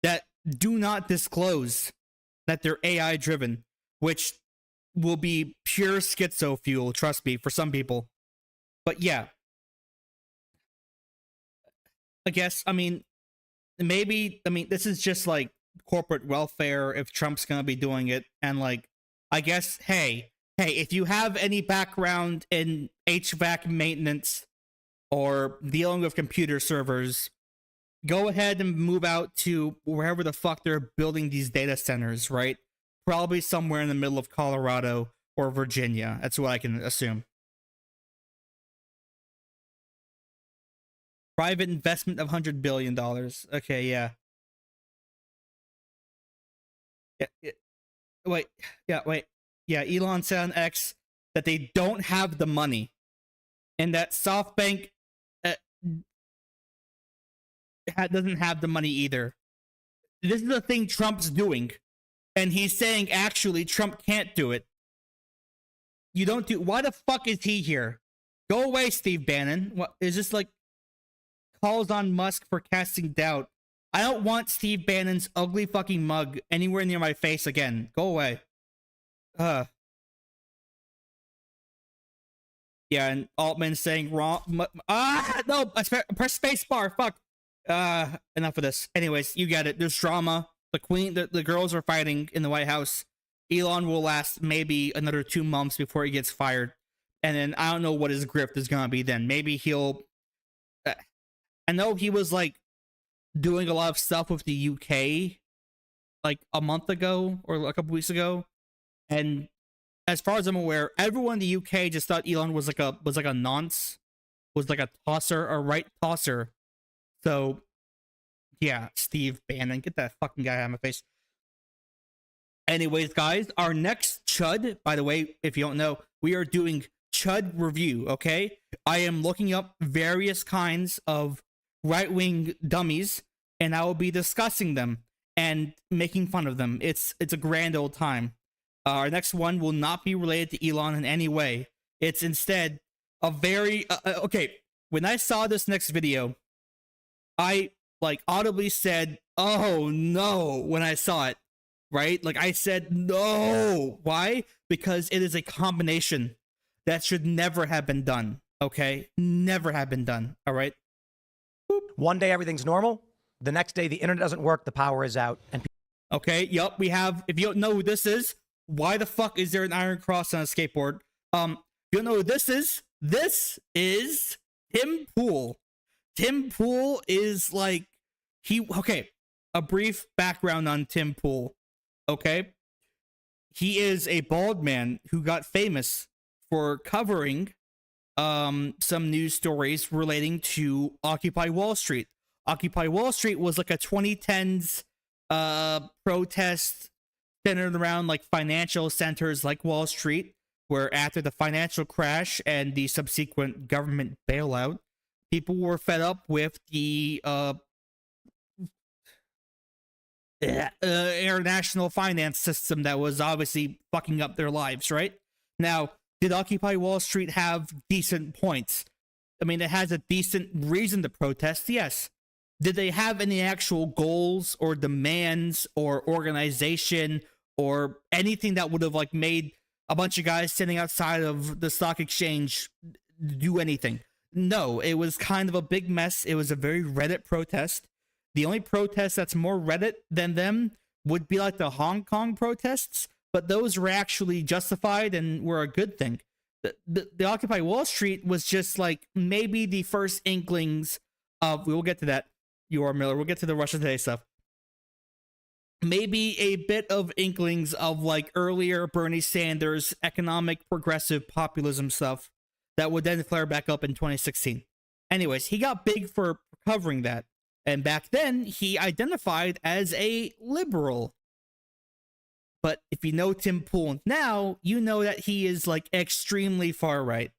that do not disclose that they're AI driven, which will be pure schizo fuel, trust me, for some people. But yeah, I guess, this is just like corporate welfare if Trump's gonna be doing it. And like, I guess, hey, if you have any background in HVAC maintenance or dealing with computer servers, go ahead and move out to wherever the fuck they're building these data centers, right? Probably somewhere in the middle of Colorado or Virginia. That's what I can assume. Private investment of $100 billion. Okay, yeah. Wait. Yeah, Elon said on X that they don't have the money. And that SoftBank doesn't have the money either. This is the thing Trump's doing. And he's saying, actually, Trump can't do it. You don't do... Why the fuck is he here? Go away, Steve Bannon. What is this like... calls on Musk for casting doubt. I don't want Steve Bannon's ugly fucking mug anywhere near my face again. Go away. Yeah, and Altman saying wrong. No, press space bar. Fuck. Enough of this. Anyways, you get it. There's drama. The girls are fighting in the White House. Elon will last maybe another 2 months before he gets fired. And then I don't know what his grift is gonna be then. Maybe he'll... I know he was like doing a lot of stuff with the UK like a month ago or a couple weeks ago, and as far as I'm aware, everyone in the UK just thought Elon was like a nonce, was like a tosser, a right tosser. So yeah, Steve Bannon, get that fucking guy out of my face. Anyways, guys, our next Chud, by the way, if you don't know, we are doing Chud review. Okay, I am looking up various kinds of right-wing dummies, and I will be discussing them and making fun of them. It's a grand old time. Our next one will not be related to Elon in any way. It's instead a very okay. When I saw this next video, I like audibly said, "Oh no," when I saw it, right? Like I said, "No." Why? Because it is a combination that should never have been done, okay? Never have been done, all right? One day everything's normal. The next day the internet doesn't work, the power is out, and Okay, yep, we have, if you don't know who this is, why the fuck is there an iron cross on a skateboard? If you don't know who this is Tim Pool. Tim Pool is like, okay, a brief background on Tim Pool, okay? He is a bald man who got famous for covering some news stories relating to Occupy Wall Street. Occupy Wall Street was like a 2010s protest centered around like financial centers like Wall Street, where after the financial crash and the subsequent government bailout, people were fed up with the international finance system that was obviously fucking up their lives, right? Now, did Occupy Wall Street have decent points? I mean, it has a decent reason to protest, yes. Did they have any actual goals or demands or organization or anything that would have like made a bunch of guys sitting outside of the stock exchange do anything? No, it was kind of a big mess. It was a very Reddit protest. The only protest that's more Reddit than them would be like the Hong Kong protests, but those were actually justified and were a good thing. The Occupy Wall Street was just like maybe the first inklings of, we will get to that, Miller, we'll get to the Russia Today stuff. Maybe a bit of inklings of like earlier Bernie Sanders economic progressive populism stuff that would then flare back up in 2016. Anyways, he got big for covering that. And back then, he identified as a liberal. But if you know Tim Pool now, you know that he is like extremely far right.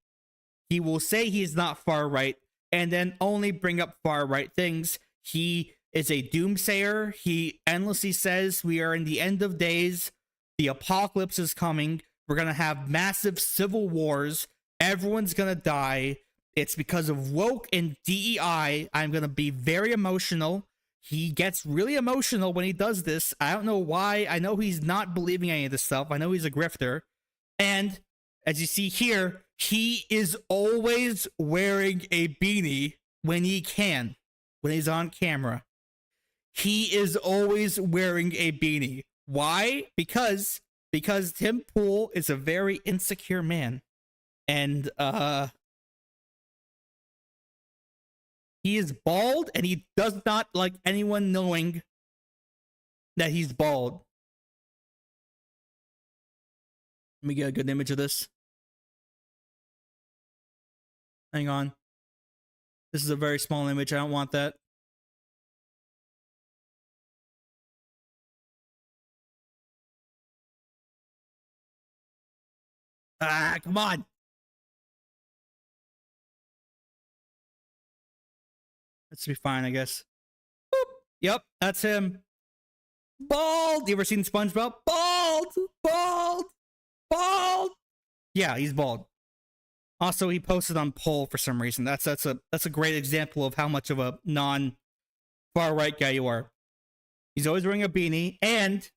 He will say he's not far right and then only bring up far right things. He is a doomsayer. He endlessly says we are in the end of days. The apocalypse is coming. We're going to have massive civil wars. Everyone's going to die. It's because of woke and DEI. I'm going to be very emotional. He gets really emotional when he does this. I don't know why. I know he's not believing any of this stuff. I know he's a grifter. And as you see here, he is always wearing a beanie when he can, when he's on camera. He is always wearing a beanie. Why? Because Tim Pool is a very insecure man. And he is bald, and he does not like anyone knowing that he's bald. Let me get a good image of this. Hang on. This is a very small image. I don't want that. Ah, come on. Let's be fine, I guess. Boop. Yep, that's him. Bald. You ever seen SpongeBob? Bald. Bald. Bald. Yeah, he's bald. Also, he posted on Poll for some reason. That's a great example of how much of a non-far right guy you are. He's always wearing a beanie, and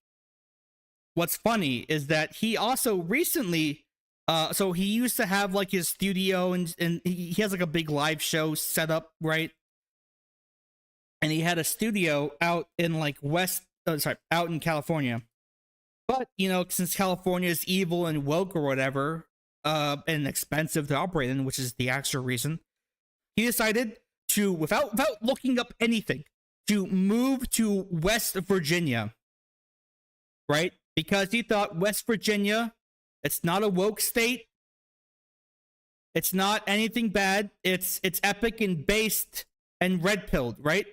what's funny is that he also recently, so he used to have like his studio, and he has like a big live show set up, right? And he had a studio out in like out in California. But, you know, since California is evil and woke or whatever, and expensive to operate in, which is the actual reason, he decided to, without looking up anything, to move to West Virginia, right? Because he thought West Virginia, it's not a woke state. It's not anything bad. It's epic and based and red-pilled, right?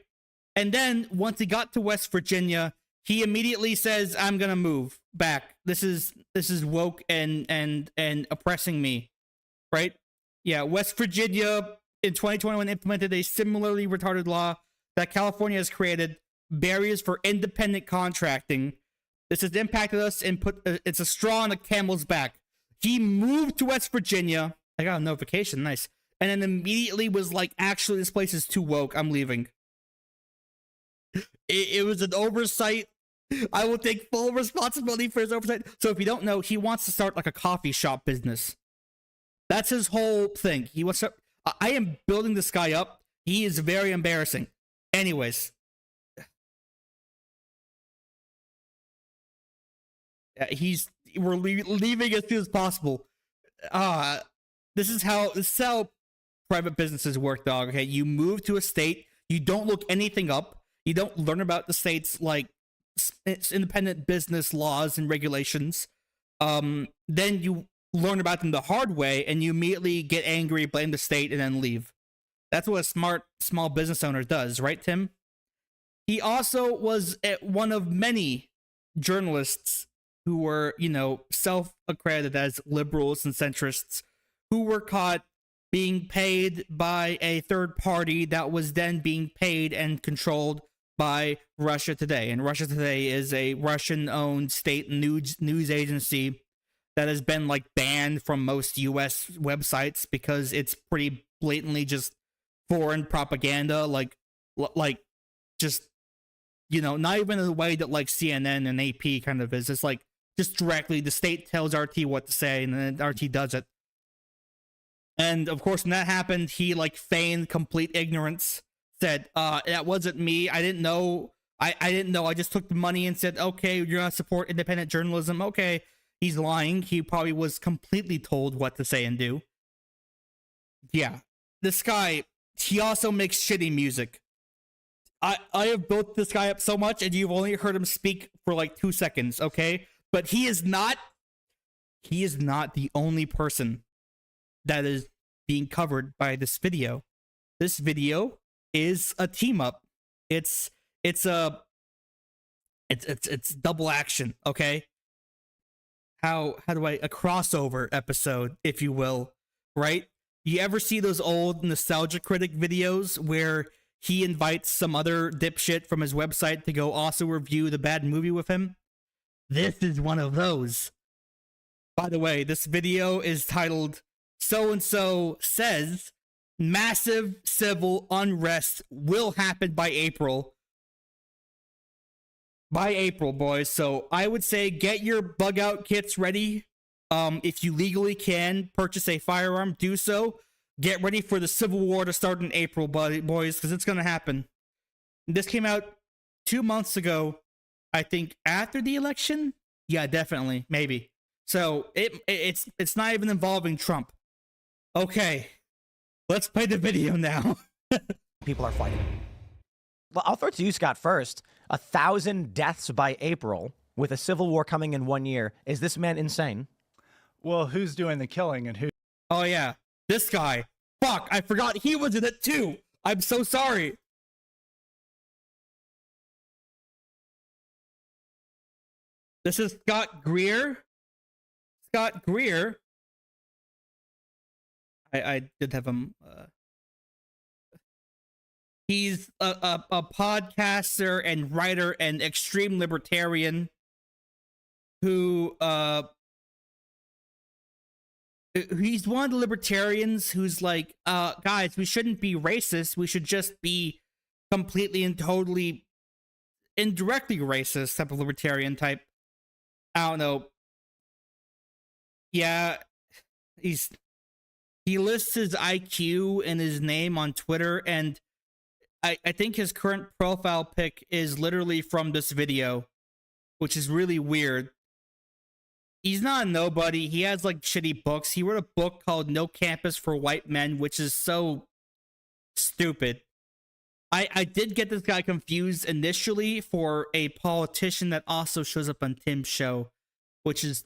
And then once he got to West Virginia, he immediately says, "I'm gonna move back. This is woke and oppressing me," right? Yeah, West Virginia in 2021 implemented a similarly retarded law that California has created, barriers for independent contracting. This has impacted us and put it's a straw on a camel's back. He moved to West Virginia. I got a notification, nice, and then immediately was like, "Actually, this place is too woke. I'm leaving." It was an oversight. I will take full responsibility for his oversight. So if you don't know, he wants to start like a coffee shop business. That's his whole thing. He wants to. I am building this guy up. He is very embarrassing. Anyways. We're leaving as soon as possible. This is how private businesses work, dog. Okay, you move to a state, you don't look anything up, you don't learn about the state's like its independent business laws and regulations. Then you learn about them the hard way, and you immediately get angry, blame the state, and then leave. That's what a smart small business owner does, right, Tim? He also was one of many journalists who were, self-accredited as liberals and centrists, who were caught being paid by a third party that was then being paid and controlled by Russia Today. And Russia Today is a Russian-owned state news agency that has been like banned from most US websites because it's pretty blatantly just foreign propaganda, just, not even in the way that like CNN and AP kind of is. It's like just directly the state tells RT what to say and then RT does it. And of course, when that happened, he like feigned complete ignorance, said, that wasn't me. I didn't know. I didn't know. I just took the money and said, okay, you're going to support independent journalism. Okay. He's lying. He probably was completely told what to say and do. Yeah. This guy, he also makes shitty music. I have built this guy up so much, and you've only heard him speak for like 2 seconds, okay? But he is not the only person that is being covered by this video. This video is a team up. It's double action, okay? How do a crossover episode, if you will, right? You ever see those old Nostalgia Critic videos where he invites some other dipshit from his website to go also review the bad movie with him? This is one of those. By the way, this video is titled So-and-so Says Massive Civil Unrest Will Happen by April. By April, boys. So I would say get your bug out kits ready. If you legally can purchase a firearm, do so. Get ready for the Civil War to start in April, boys, because it's going to happen. This came out 2 months ago, I think, after the election. Yeah, definitely, maybe. So it's not even involving Trump. Okay, let's play the video now. People are fighting. Well, I'll throw it to you, Scott, first. 1,000 deaths by April with a civil war coming in 1 year. Is this man insane? Well, who's doing the killing and who? Oh, yeah. This guy. Fuck, I forgot he was in it too. I'm so sorry. This is Scott Greer. Scott Greer. I did have him. He's a podcaster and writer and extreme libertarian who he's one of the libertarians who's like, guys, we shouldn't be racist. We should just be completely and totally indirectly racist type of libertarian type. I don't know. Yeah, he lists his IQ and his name on Twitter, and I think his current profile pic is literally from this video, which is really weird. He's not a nobody. He has like shitty books. He wrote a book called No Campus for White Men, which is so stupid. I did get this guy confused initially for a politician that also shows up on Tim's show, which is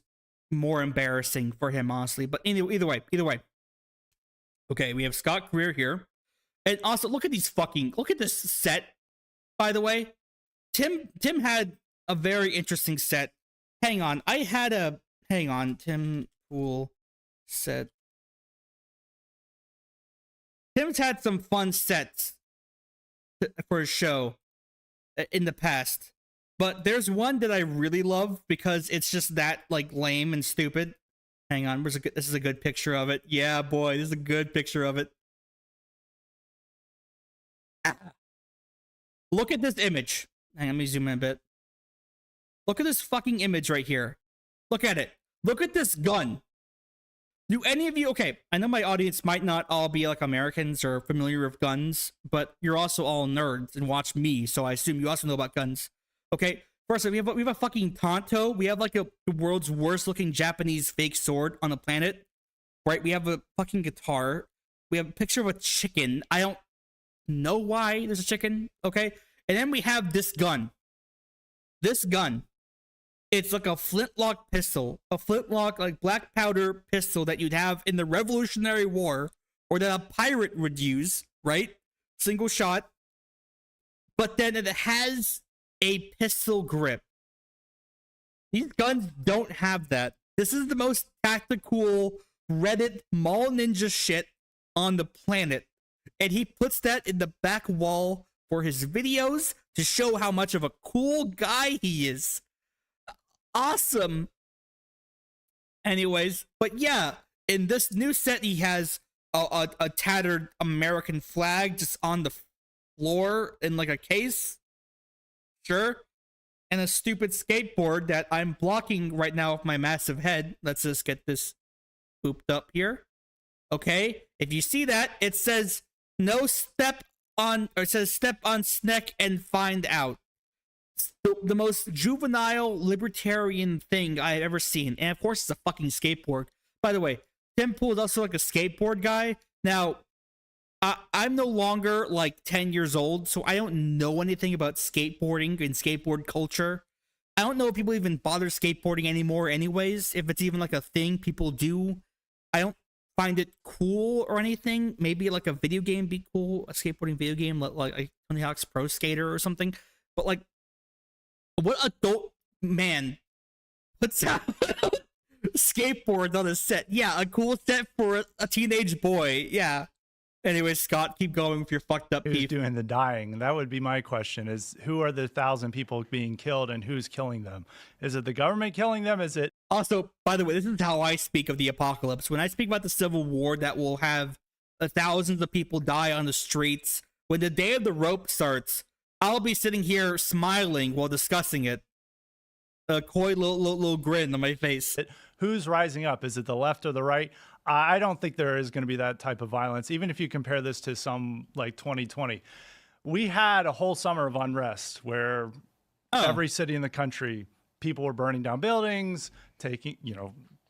more embarrassing for him, honestly. But anyway, either way. Okay, we have Scott Greer here. And also, look at this set, by the way. Tim had a very interesting set. Hang on, Tim Pool set. Tim's had some fun sets for his show in the past. But there's one that I really love because it's just that, like, lame and stupid. Hang on, this is a good picture of it. Yeah, boy, this is a good picture of it. Look at this image. Hang on, let me zoom in a bit. Look at this fucking image right here. Look at it. Look at this gun. Do any of you, okay, I know my audience might not all be like Americans or familiar with guns, but you're also all nerds and watch me, so I assume you also know about guns. Okay, first, we have a fucking Tonto. We have like the world's worst looking Japanese fake sword on the planet, right? We have a fucking guitar. We have a picture of a chicken. I don't know why there's a chicken, okay? And then we have this gun. This gun. It's like a flintlock pistol, a flintlock like black powder pistol that you'd have in the Revolutionary War, or that a pirate would use, right? Single shot. But then it has a pistol grip. These guns don't have that. This is the most tactical Reddit mall ninja shit on the planet. And he puts that in the back wall for his videos to show how much of a cool guy he is. Awesome. Anyways, but yeah, in this new set, he has a tattered American flag just on the floor in like a case. Sure. And a stupid skateboard that I'm blocking right now with my massive head. Let's just get this pooped up here. Okay. If you see that, it says no step on, or it says step on Sneck and find out. The most juvenile libertarian thing I've ever seen. And of course, it's a fucking skateboard. By the way, Tim Pool is also like a skateboard guy. Now, I'm no longer like 10 years old, so I don't know anything about skateboarding and skateboard culture. I don't know if people even bother skateboarding anymore anyways, if it's even like a thing people do. I don't find it cool or anything. Maybe like a video game be cool, a skateboarding video game like Tony Hawk's Pro Skater or something. But like, what adult man puts out skateboards on a set? Yeah, a cool set for a teenage boy. Yeah. Anyway, Scott, keep going with your fucked up Who's beef. doing the dying? That would be my question, is who are the 1,000 people being killed and who's killing them? Is it the government killing them? Is it... Also, by the way, this is how I speak of the apocalypse. When I speak about the Civil War that will have thousands of people die on the streets, when the day of the rope starts, I'll be sitting here smiling while discussing it. A coy little grin on my face. Who's rising up? Is it the left or the right? I don't think there is going to be that type of violence, even if you compare this to some like 2020. We had a whole summer of unrest where every city in the country, people were burning down buildings, taking,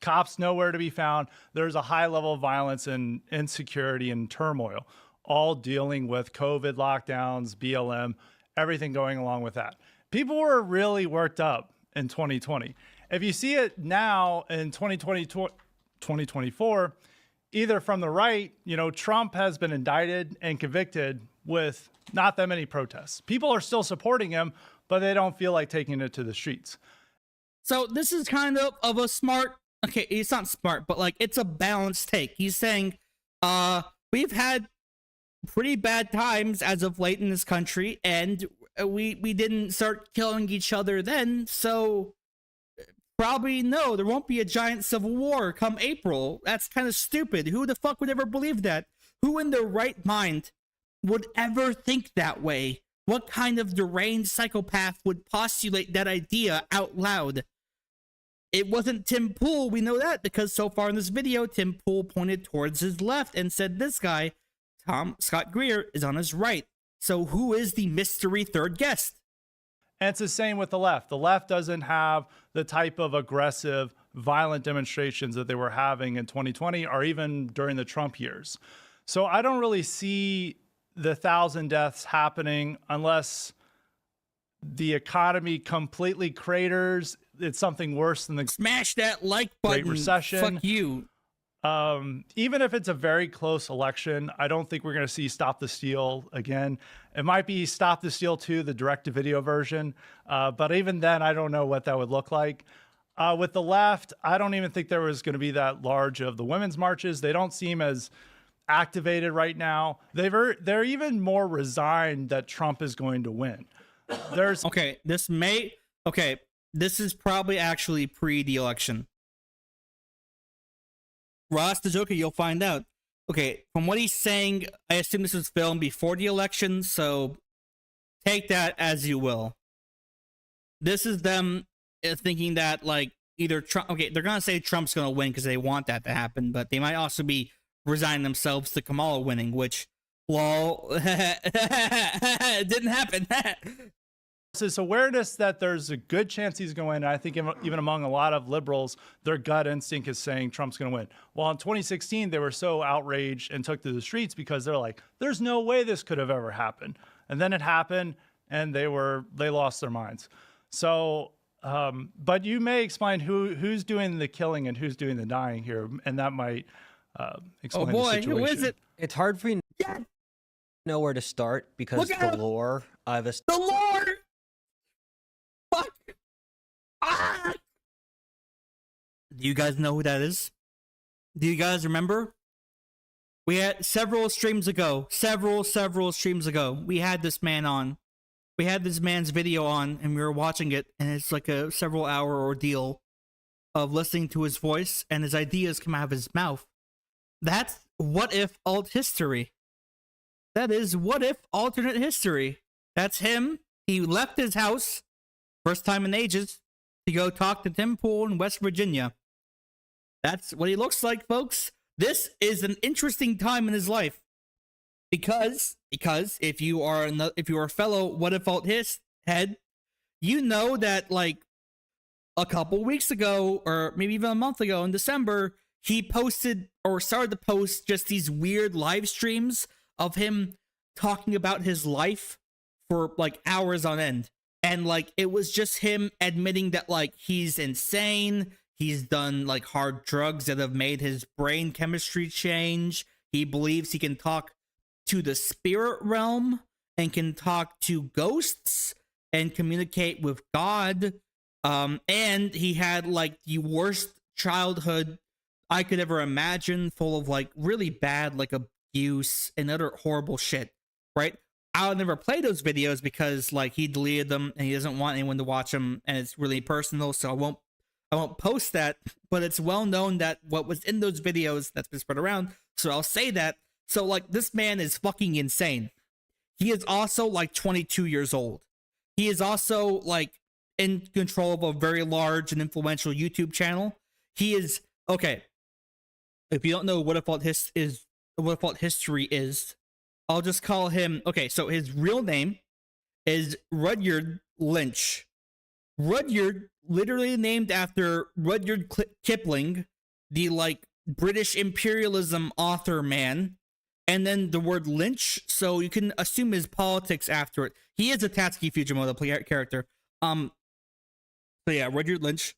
cops nowhere to be found. There's a high level of violence and insecurity and turmoil, all dealing with COVID lockdowns, BLM, everything going along with that. People were really worked up in 2020. If you see it now in 2024, either from the right, Trump has been indicted and convicted with not that many protests. People are still supporting him, but they don't feel like taking it to the streets. So this is kind of a smart, okay, it's not smart, but like it's a balanced take. He's saying, we've had pretty bad times as of late in this country, and we didn't start killing each other then, so probably no, there won't be a giant civil war come April. That's kind of stupid. Who the fuck would ever believe that? Who in their right mind would ever think that way? What kind of deranged psychopath would postulate that idea out loud? It wasn't Tim Pool, we know that, because so far in this video, Tim Pool pointed towards his left and said this guy, Scott Greer, is on his right. So who is the mystery third guest? And it's the same with the left. The left doesn't have the type of aggressive, violent demonstrations that they were having in 2020 or even during the Trump years. So I don't really see the 1,000 deaths happening unless the economy completely craters. It's something worse than the Smash that like button. Great Recession. Fuck you. Even if it's a very close election, I don't think we're going to see Stop the Steal again. It might be Stop the Steal 2, the direct-to-video version. But even then, I don't know what that would look like. With the left, I don't even think there was going to be that large of the women's marches. They don't seem as activated right now. They're even more resigned that Trump is going to win. This is probably actually pre the election. Ross the Joker, you'll find out. Okay, from what he's saying, I assume this was filmed before the election, so take that as you will. This is them thinking that like either Trump. Okay, they're gonna say Trump's gonna win because they want that to happen, but they might also be resigning themselves to Kamala winning, which, lol, didn't happen. It's this awareness that there's a good chance he's going to win. I think even among a lot of liberals, their gut instinct is saying Trump's going to win. Well, in 2016, they were so outraged and took to the streets because they're like, there's no way this could have ever happened. And then it happened, and they lost their minds. So, but you may explain who's doing the killing and who's doing the dying here, and that might explain the situation. Who is it? It's hard for you to know where to start because the lore of this. The Lord. Fuck. Ah! Do you guys know who that is? Do you guys remember? We had several streams ago, we had this man on. We had this man's video on, and we were watching it, and it's like a several-hour ordeal of listening to his voice, and his ideas come out of his mouth. That's what if alt history. That is what if alternate history. That's him. He left his house, first time in ages, to go talk to Tim Pool in West Virginia. That's what he looks like, folks. This is an interesting time in his life. Because if you are a fellow what if alt head, you know that like a couple weeks ago, or maybe even a month ago in December, he posted or started to post just these weird live streams of him talking about his life for like hours on end. And like it was just him admitting that like he's insane. He's done like hard drugs that have made his brain chemistry change. He believes he can talk to the spirit realm and can talk to ghosts and communicate with God. And he had like the worst childhood I could ever imagine, full of like really bad like abuse and other horrible shit, right? I'll never play those videos because like he deleted them and he doesn't want anyone to watch them, and it's really personal, so I won't post that. But it's well known that what was in those videos that's been spread around, so I'll say that. So like this man is fucking insane. He is also like 22 years old. He is also like in control of a very large and influential YouTube channel. He is okay. If you don't know what default history is, I'll just call him. Okay, so his real name is Rudyard Lynch. Rudyard, literally named after Rudyard Kipling, the like British imperialism author man, and then the word Lynch, so you can assume his politics after it. He is a Tatsuki Fujimoto character. So yeah, Rudyard Lynch.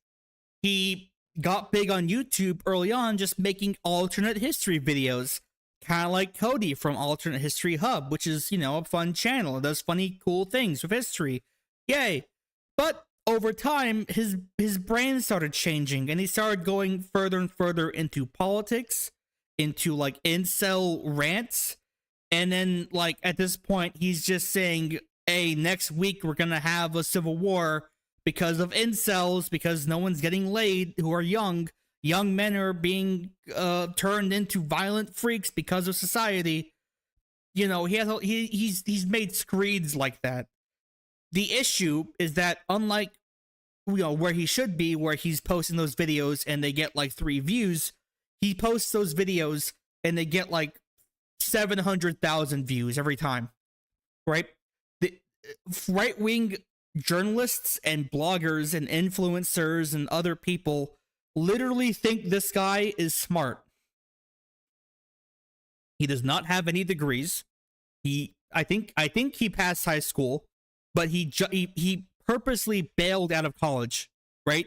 He got big on YouTube early on, just making alternate history videos, kind of like Cody from Alternate History Hub, which is, you know, a fun channel. It does funny, cool things with history. Yay. But over time, his brain started changing, and he started going further and further into politics, into like incel rants. And then like at this point, he's just saying, hey, next week we're gonna have a civil war because of incels, because no one's getting laid who are young. Young men are being turned into violent freaks because of society. You know, he's made screeds like that. The issue is that unlike, you know, where he should be, where he's posting those videos and they get like 3 views, he posts those videos and they get like 700,000 views every time, right? The right-wing journalists and bloggers and influencers and other people literally think this guy is smart. He does not have any degrees. I think he passed high school, but he purposely bailed out of college, right?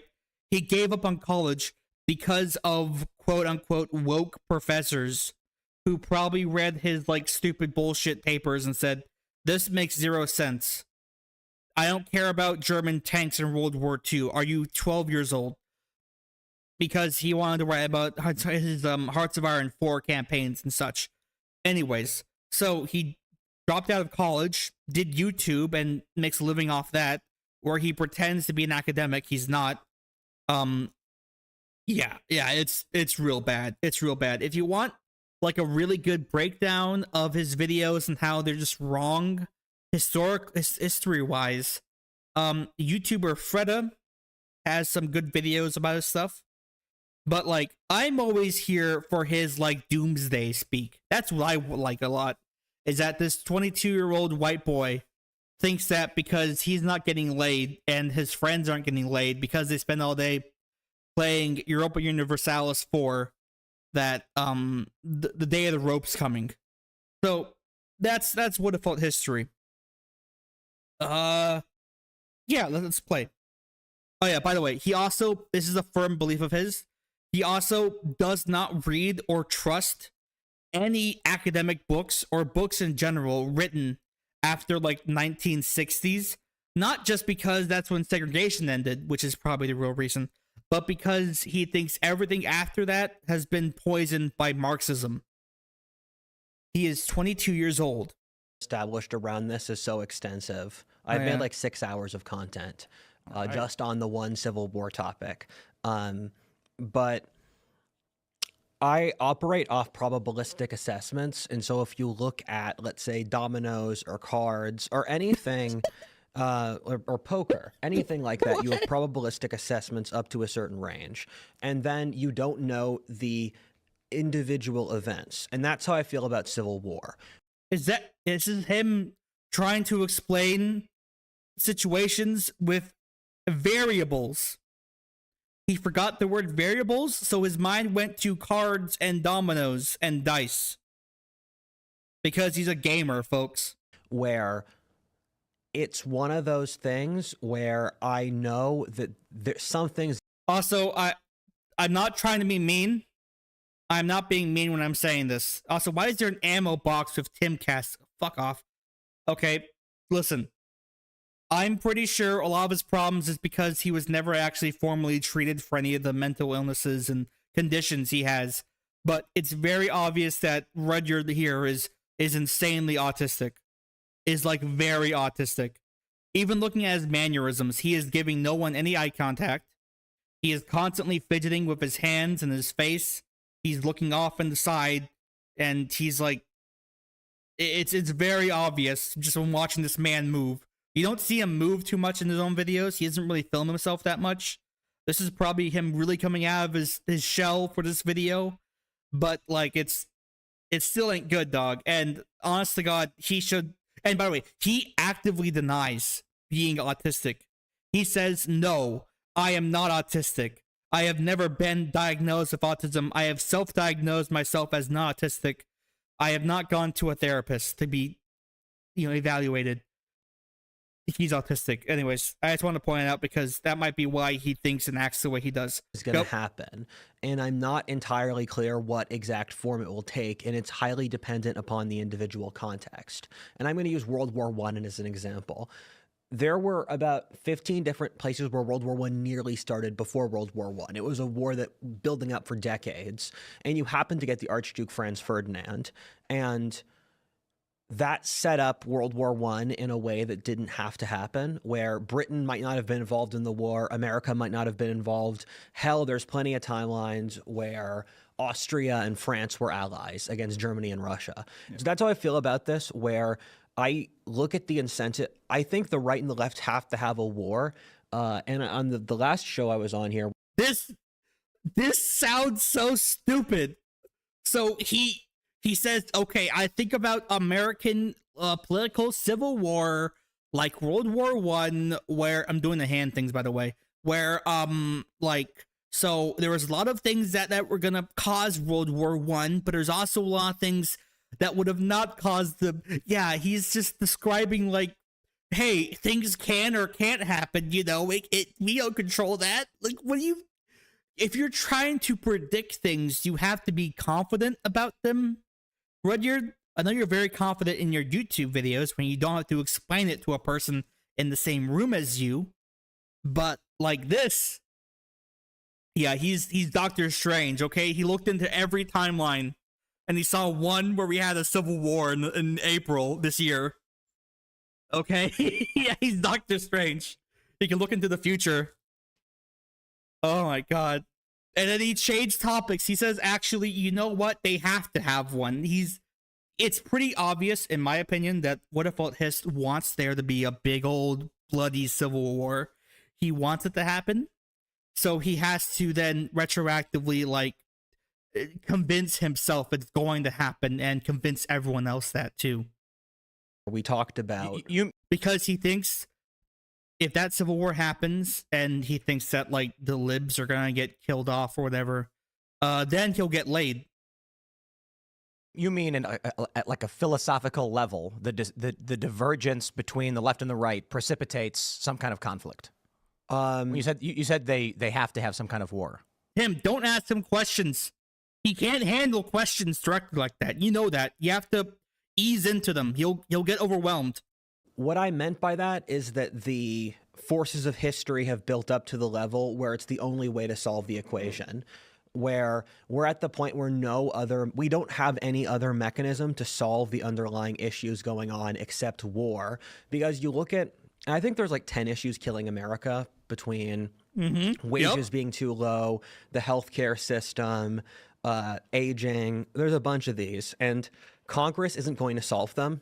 He gave up on college because of quote unquote woke professors who probably read his like stupid bullshit papers and said, this makes 0 sense. I don't care about German tanks in World War II. Are you 12 years old? Because he wanted to write about his Hearts of Iron 4 campaigns and such. Anyways, so he dropped out of college, did YouTube, and makes a living off that, where he pretends to be an academic. He's not. Yeah, it's real bad. It's real bad. If you want like a really good breakdown of his videos and how they're just wrong, history wise, YouTuber Freda has some good videos about his stuff. But like, I'm always here for his like doomsday speak. That's what I like a lot. Is that this 22-year-old white boy thinks that because he's not getting laid and his friends aren't getting laid because they spend all day playing Europa Universalis 4, that the day of the rope's coming. So that's what default history. Yeah, let's play. Oh yeah, by the way, he also, this is a firm belief of his, he also does not read or trust any academic books or books in general written after like 1960s, not just because that's when segregation ended, which is probably the real reason, but because he thinks everything after that has been poisoned by Marxism. He is 22 years old. Established around this is so extensive. I've made like 6 hours of content just on the one Civil War topic. But I operate off probabilistic assessments. And so if you look at, let's say, dominoes or cards or anything, or poker, anything like that, you have probabilistic assessments up to a certain range. And then you don't know the individual events. And that's how I feel about Civil War. This is him trying to explain situations with variables. He forgot the word variables, so his mind went to cards and dominoes and dice. Because he's a gamer, folks. Where it's one of those things where I know that there's some things. Also, I'm not trying to be mean. I'm not being mean when I'm saying this. Also, why is there an ammo box with Timcast? Fuck off. Okay, listen. I'm pretty sure a lot of his problems is because he was never actually formally treated for any of the mental illnesses and conditions he has. But it's very obvious that Rudyard here is insanely autistic. Is like very autistic. Even looking at his mannerisms, he is giving no one any eye contact. He is constantly fidgeting with his hands and his face. He's looking off in the side, and he's like, it's very obvious just when watching this man move. You don't see him move too much in his own videos. He doesn't really film himself that much. This is probably him really coming out of his shell for this video. But like, it's still ain't good, dog. And honest to God, he should. And by the way, he actively denies being autistic. He says, no, I am not autistic. I have never been diagnosed with autism. I have self-diagnosed myself as not autistic. I have not gone to a therapist to be, evaluated. He's autistic. Anyways, I just want to point it out because that might be why he thinks and acts the way he does. Is going to happen. And I'm not entirely clear what exact form it will take, and it's highly dependent upon the individual context. And I'm going to use World War I as an example. There were about 15 different places where World War I nearly started before World War I. It was a war that building up for decades. And you happen to get the Archduke Franz Ferdinand, and that set up World War I in a way that didn't have to happen, where Britain might not have been involved in the war, America might not have been involved. Hell, there's plenty of timelines where Austria and France were allies against Germany and Russia. Yeah. So that's how I feel about this, where I look at the incentive. I think the right and the left have to have a war. And on the last show I was on here, this sounds so stupid. So he says, okay, I think about American political civil war, like World War I, where I'm doing the hand things, by the way, where so there was a lot of things that were gonna cause World War I, but there's also a lot of things that would have not caused them. Yeah, he's just describing like, hey, things can or can't happen, we don't control that. Like, if you're trying to predict things, you have to be confident about them. Rudyard, I know you're very confident in your YouTube videos when you don't have to explain it to a person in the same room as you, but like this, yeah, he's Doctor Strange, okay? He looked into every timeline, and he saw one where we had a civil war in April this year, okay? Yeah, he's Doctor Strange. He can look into the future. Oh my God. And then he changed topics. He says, actually, you know what? They have to have one. He's it's pretty obvious, in my opinion, that What If Alt Hist wants there to be a big old bloody civil war. He wants it to happen, so he has to then retroactively like convince himself it's going to happen and convince everyone else that too. We talked about Because he thinks if that civil war happens and he thinks that like the libs are gonna get killed off or whatever, then he'll get laid. You mean at like a philosophical level, the divergence between the left and the right precipitates some kind of conflict? You said they have to have some kind of war. Tim, don't ask him questions. He can't handle questions directly like that. You know that. You have to ease into them. He'll get overwhelmed. What I meant by that is that the forces of history have built up to the level where it's the only way to solve the equation, where we're at the point where we don't have any other mechanism to solve the underlying issues going on except war. Because you look at, I think there's like 10 issues killing America between wages being too low, the healthcare system, aging. There's a bunch of these, and Congress isn't going to solve them.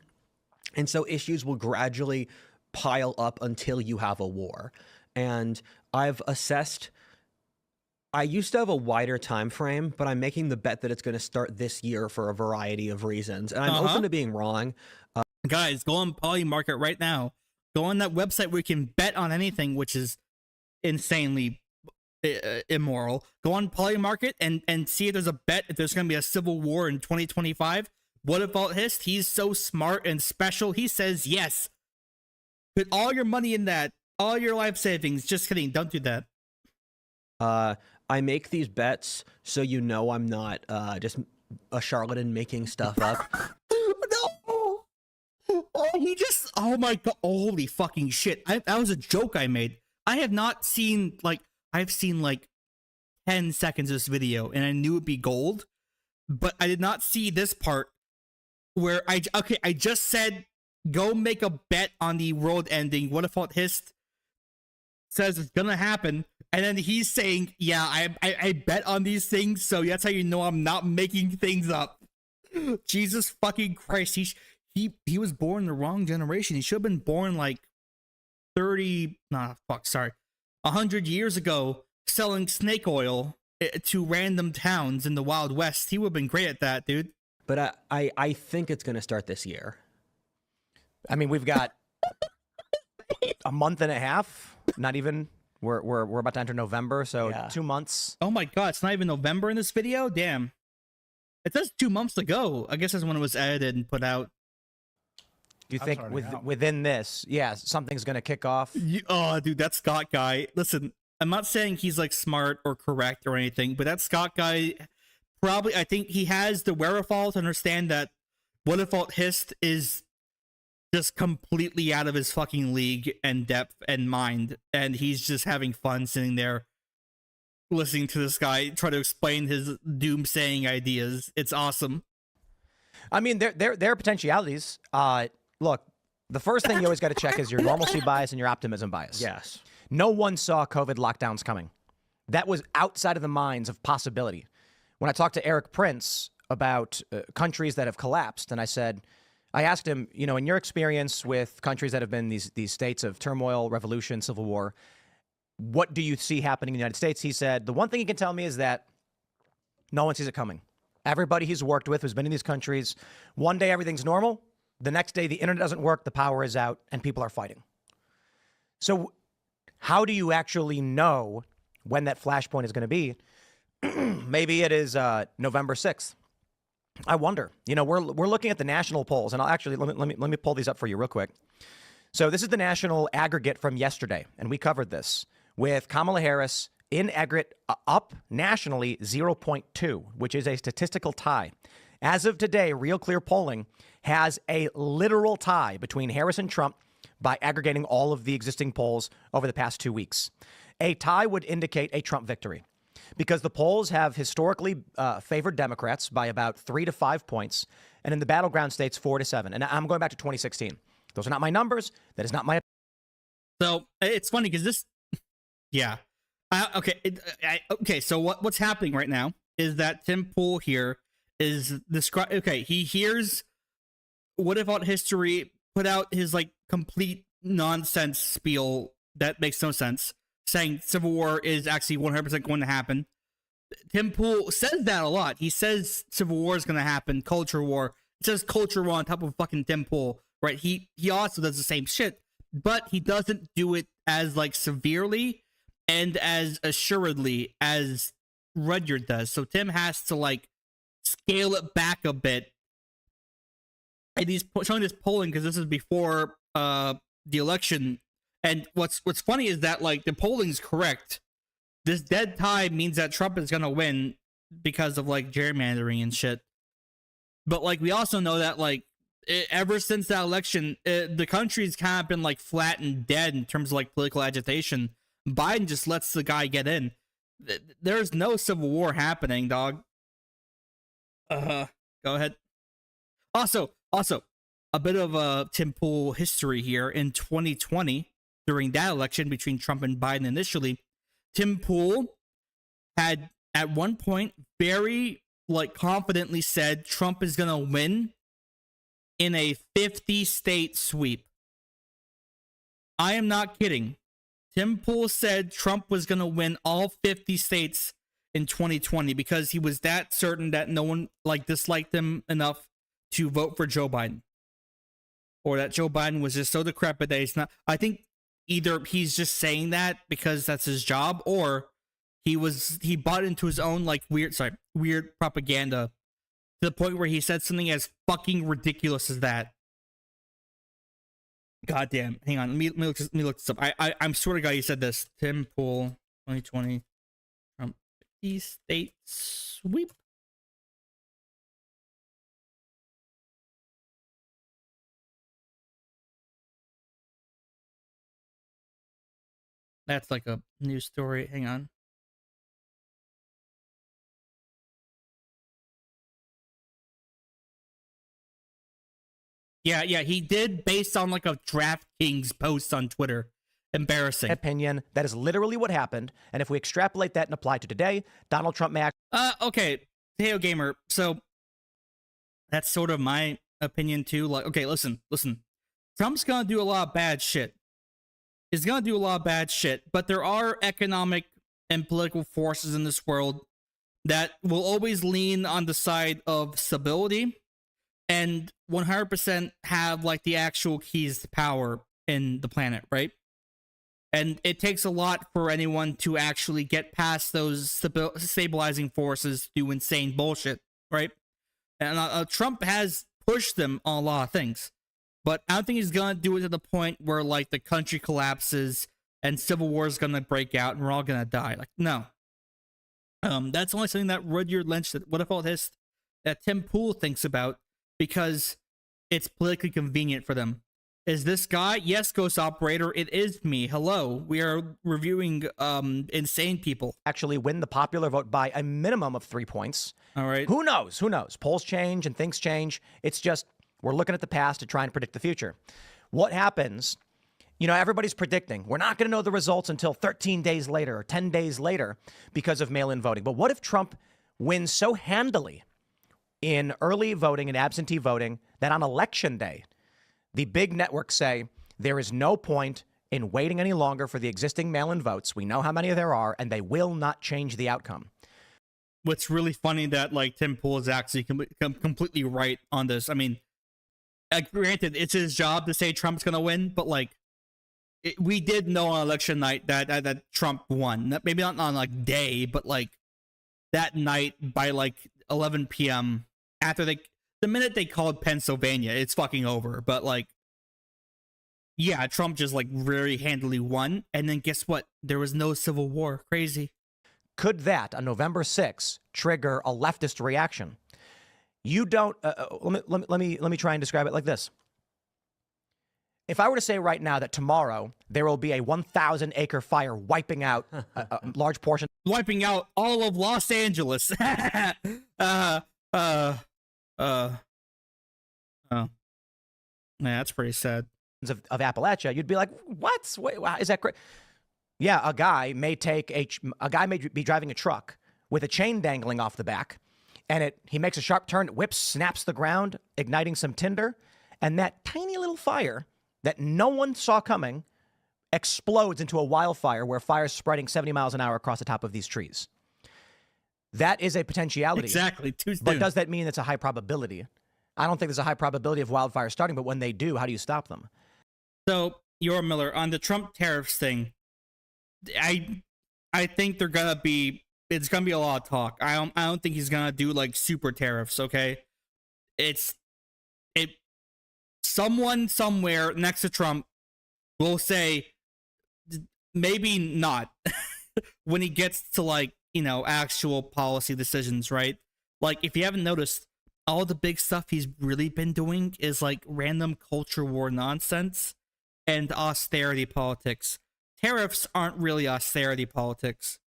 And so issues will gradually pile up until you have a war. And I've assessed, I used to have a wider time frame, but I'm making the bet that it's going to start this year for a variety of reasons. And I'm open to being wrong. Guys, go on Polymarket right now. Go on that website where you can bet on anything, which is insanely immoral. Go on Polymarket and see if there's a bet if there's going to be a civil war in 2025. What If Alt Hist? He's so smart and special. He says yes. Put all your money in that. All your life savings. Just kidding. Don't do that. I make these bets so you know I'm not just a charlatan making stuff up. No! Oh my god. Holy fucking shit. That was a joke I made. I have not seen, I've seen 10 seconds of this video and I knew it'd be gold, but I did not see this part where I just said, go make a bet on the world ending. What If Alt Hist says it's gonna happen, and then he's saying, yeah, I bet on these things, so that's how you know I'm not making things up. Jesus fucking Christ, he was born in the wrong generation. He should have been born 100 years ago, selling snake oil to random towns in the Wild West. He would have been great at that, dude. But I think it's going to start this year. I mean, we've got a month and a half. Not even. We're about to enter November, so 2 months. Oh my god, it's not even November in this video? Damn. It says 2 months ago. I guess that's when it was edited and put out. Do you think within this, something's going to kick off? Oh, dude, that Scott guy. Listen, I'm not saying he's smart or correct or anything, but that Scott guy probably, I think he has the wherewithal to understand that What If Alt Hist is just completely out of his fucking league and depth and mind, and he's just having fun sitting there listening to this guy try to explain his doomsaying ideas. It's awesome. I mean, there are potentialities. Look, the first thing you always got to check is your normalcy bias and your optimism bias. Yes. No one saw COVID lockdowns coming. That was outside of the minds of possibility. When I talked to Eric Prince about countries that have collapsed, and I asked him, in your experience with countries that have been these states of turmoil, revolution, civil war, what do you see happening in the United States? He said, the one thing he can tell me is that no one sees it coming. Everybody he's worked with who's been in these countries, one day everything's normal. The next day the internet doesn't work, the power is out, and people are fighting. So how do you actually know when that flashpoint is going to be? Maybe it is November 6th. I wonder. We're looking at the national polls, and I'll actually let me pull these up for you real quick. So this is the national aggregate from yesterday, and we covered this with Kamala Harris in aggregate up nationally 0.2, which is a statistical tie. As of today, Real Clear Polling has a literal tie between Harris and Trump by aggregating all of the existing polls over the past 2 weeks. A tie would indicate a Trump victory, because the polls have historically favored Democrats by about 3 to 5 points, and in the battleground states 4 to 7. And I'm going back to 2016. Those are not my numbers. That is not my. So it's funny because this, yeah, okay. So what's happening right now is that Tim Pool here is describing. Okay, he hears What If Alt History put out his like complete nonsense spiel that makes no sense, saying civil war is actually 100% going to happen. Tim Pool says that a lot. He says civil war is going to happen, culture war. It says culture war on top of fucking Tim Pool, right? He also does the same shit, but he doesn't do it as like severely and as assuredly as Rudyard does. So Tim has to like scale it back a bit. And he's showing this polling because this is before the election. And what's funny is that like the polling's correct. This dead tie means that Trump is gonna win because of like gerrymandering and shit. But like we also know that like ever since that election, the country's kind of been like flat and dead in terms of like political agitation. Biden just lets the guy get in. There's no civil war happening, dog. Go ahead. Also, a bit of Tim Pool history here. In 2020, during that election between Trump and Biden initially, Tim Pool had at one point very like confidently said Trump is gonna win in a 50-state sweep. I am not kidding. Tim Pool said Trump was gonna win all 50 states in 2020 because he was that certain that no one like disliked him enough to vote for Joe Biden, or that Joe Biden was just so decrepit that he's not. I think either he's just saying that because that's his job, or he bought into his own like weird propaganda to the point where he said something as fucking ridiculous as that. Goddamn, hang on, let me look this up. I'm swear to God he said this. Tim Pool 2020 Trump 50 state sweep. That's like a news story. Hang on. Yeah, he did based on like a DraftKings post on Twitter. Embarrassing. Opinion. That is literally what happened. And if we extrapolate that and apply to today, Donald Trump may okay. Teo Gamer. So that's sort of my opinion too. Like, okay, listen. Trump's gonna do a lot of bad shit. He's gonna do a lot of bad shit, but there are economic and political forces in this world that will always lean on the side of stability and 100% have like the actual keys to power in the planet, right? And it takes a lot for anyone to actually get past those stabilizing forces to do insane bullshit, right? And Trump has pushed them on a lot of things, but I don't think he's gonna do it to the point where like the country collapses and civil war is gonna break out and we're all gonna die. Like, no. That's only something that Rudyard Lynch, what if all this, that Tim Pool thinks about because it's politically convenient for them. Is this guy? Yes, Ghost Operator, it is me. Hello. We are reviewing insane people. actually win the popular vote by a minimum of 3 points. All right. Who knows? Who knows? Polls change and things change. It's just we're looking at the past to try and predict the future. What happens? You know, everybody's predicting we're not going to know the results until 13 days later or 10 days later because of mail-in voting. But what if Trump wins so handily in early voting and absentee voting that on election day, the big networks say there is no point in waiting any longer for the existing mail-in votes. We know how many there are, and they will not change the outcome. What's really funny that like Tim Pool is actually completely right on this. I mean, granted, it's his job to say Trump's gonna win, but like we did know on election night that Trump won. Maybe not on like day, but like that night by like 11 p.m. after the minute they called Pennsylvania, it's fucking over. But like, yeah, Trump just like very handily won. And then guess what? There was no civil war. Crazy. Could that on November 6th trigger a leftist reaction? You don't. Let me try and describe it like this. If I were to say right now that tomorrow there will be a 1,000-acre fire wiping out a large portion, Wiping out all of Los Angeles. Oh. Yeah, that's pretty sad. of Appalachia, you'd be like, "What? Wait, wow, is that great?" Yeah, a guy may be driving a truck with a chain dangling off the back, and he makes a sharp turn, whips, snaps the ground, igniting some tinder, And that tiny little fire that no one saw coming explodes into a wildfire where fire's spreading 70 miles an hour across the top of these trees. That is a potentiality. Exactly. Too soon. But does that mean it's a high probability? I don't think there's a high probability of wildfires starting, but when they do, how do you stop them? So, Yor Miller, on the Trump tariffs thing, I think it's gonna be a lot of talk. I don't think he's gonna do like super tariffs, okay? Someone somewhere next to Trump will say maybe not when he gets to like, actual policy decisions, right? Like, if you haven't noticed, all the big stuff he's really been doing is like random culture war nonsense and austerity politics. Tariffs aren't really austerity politics.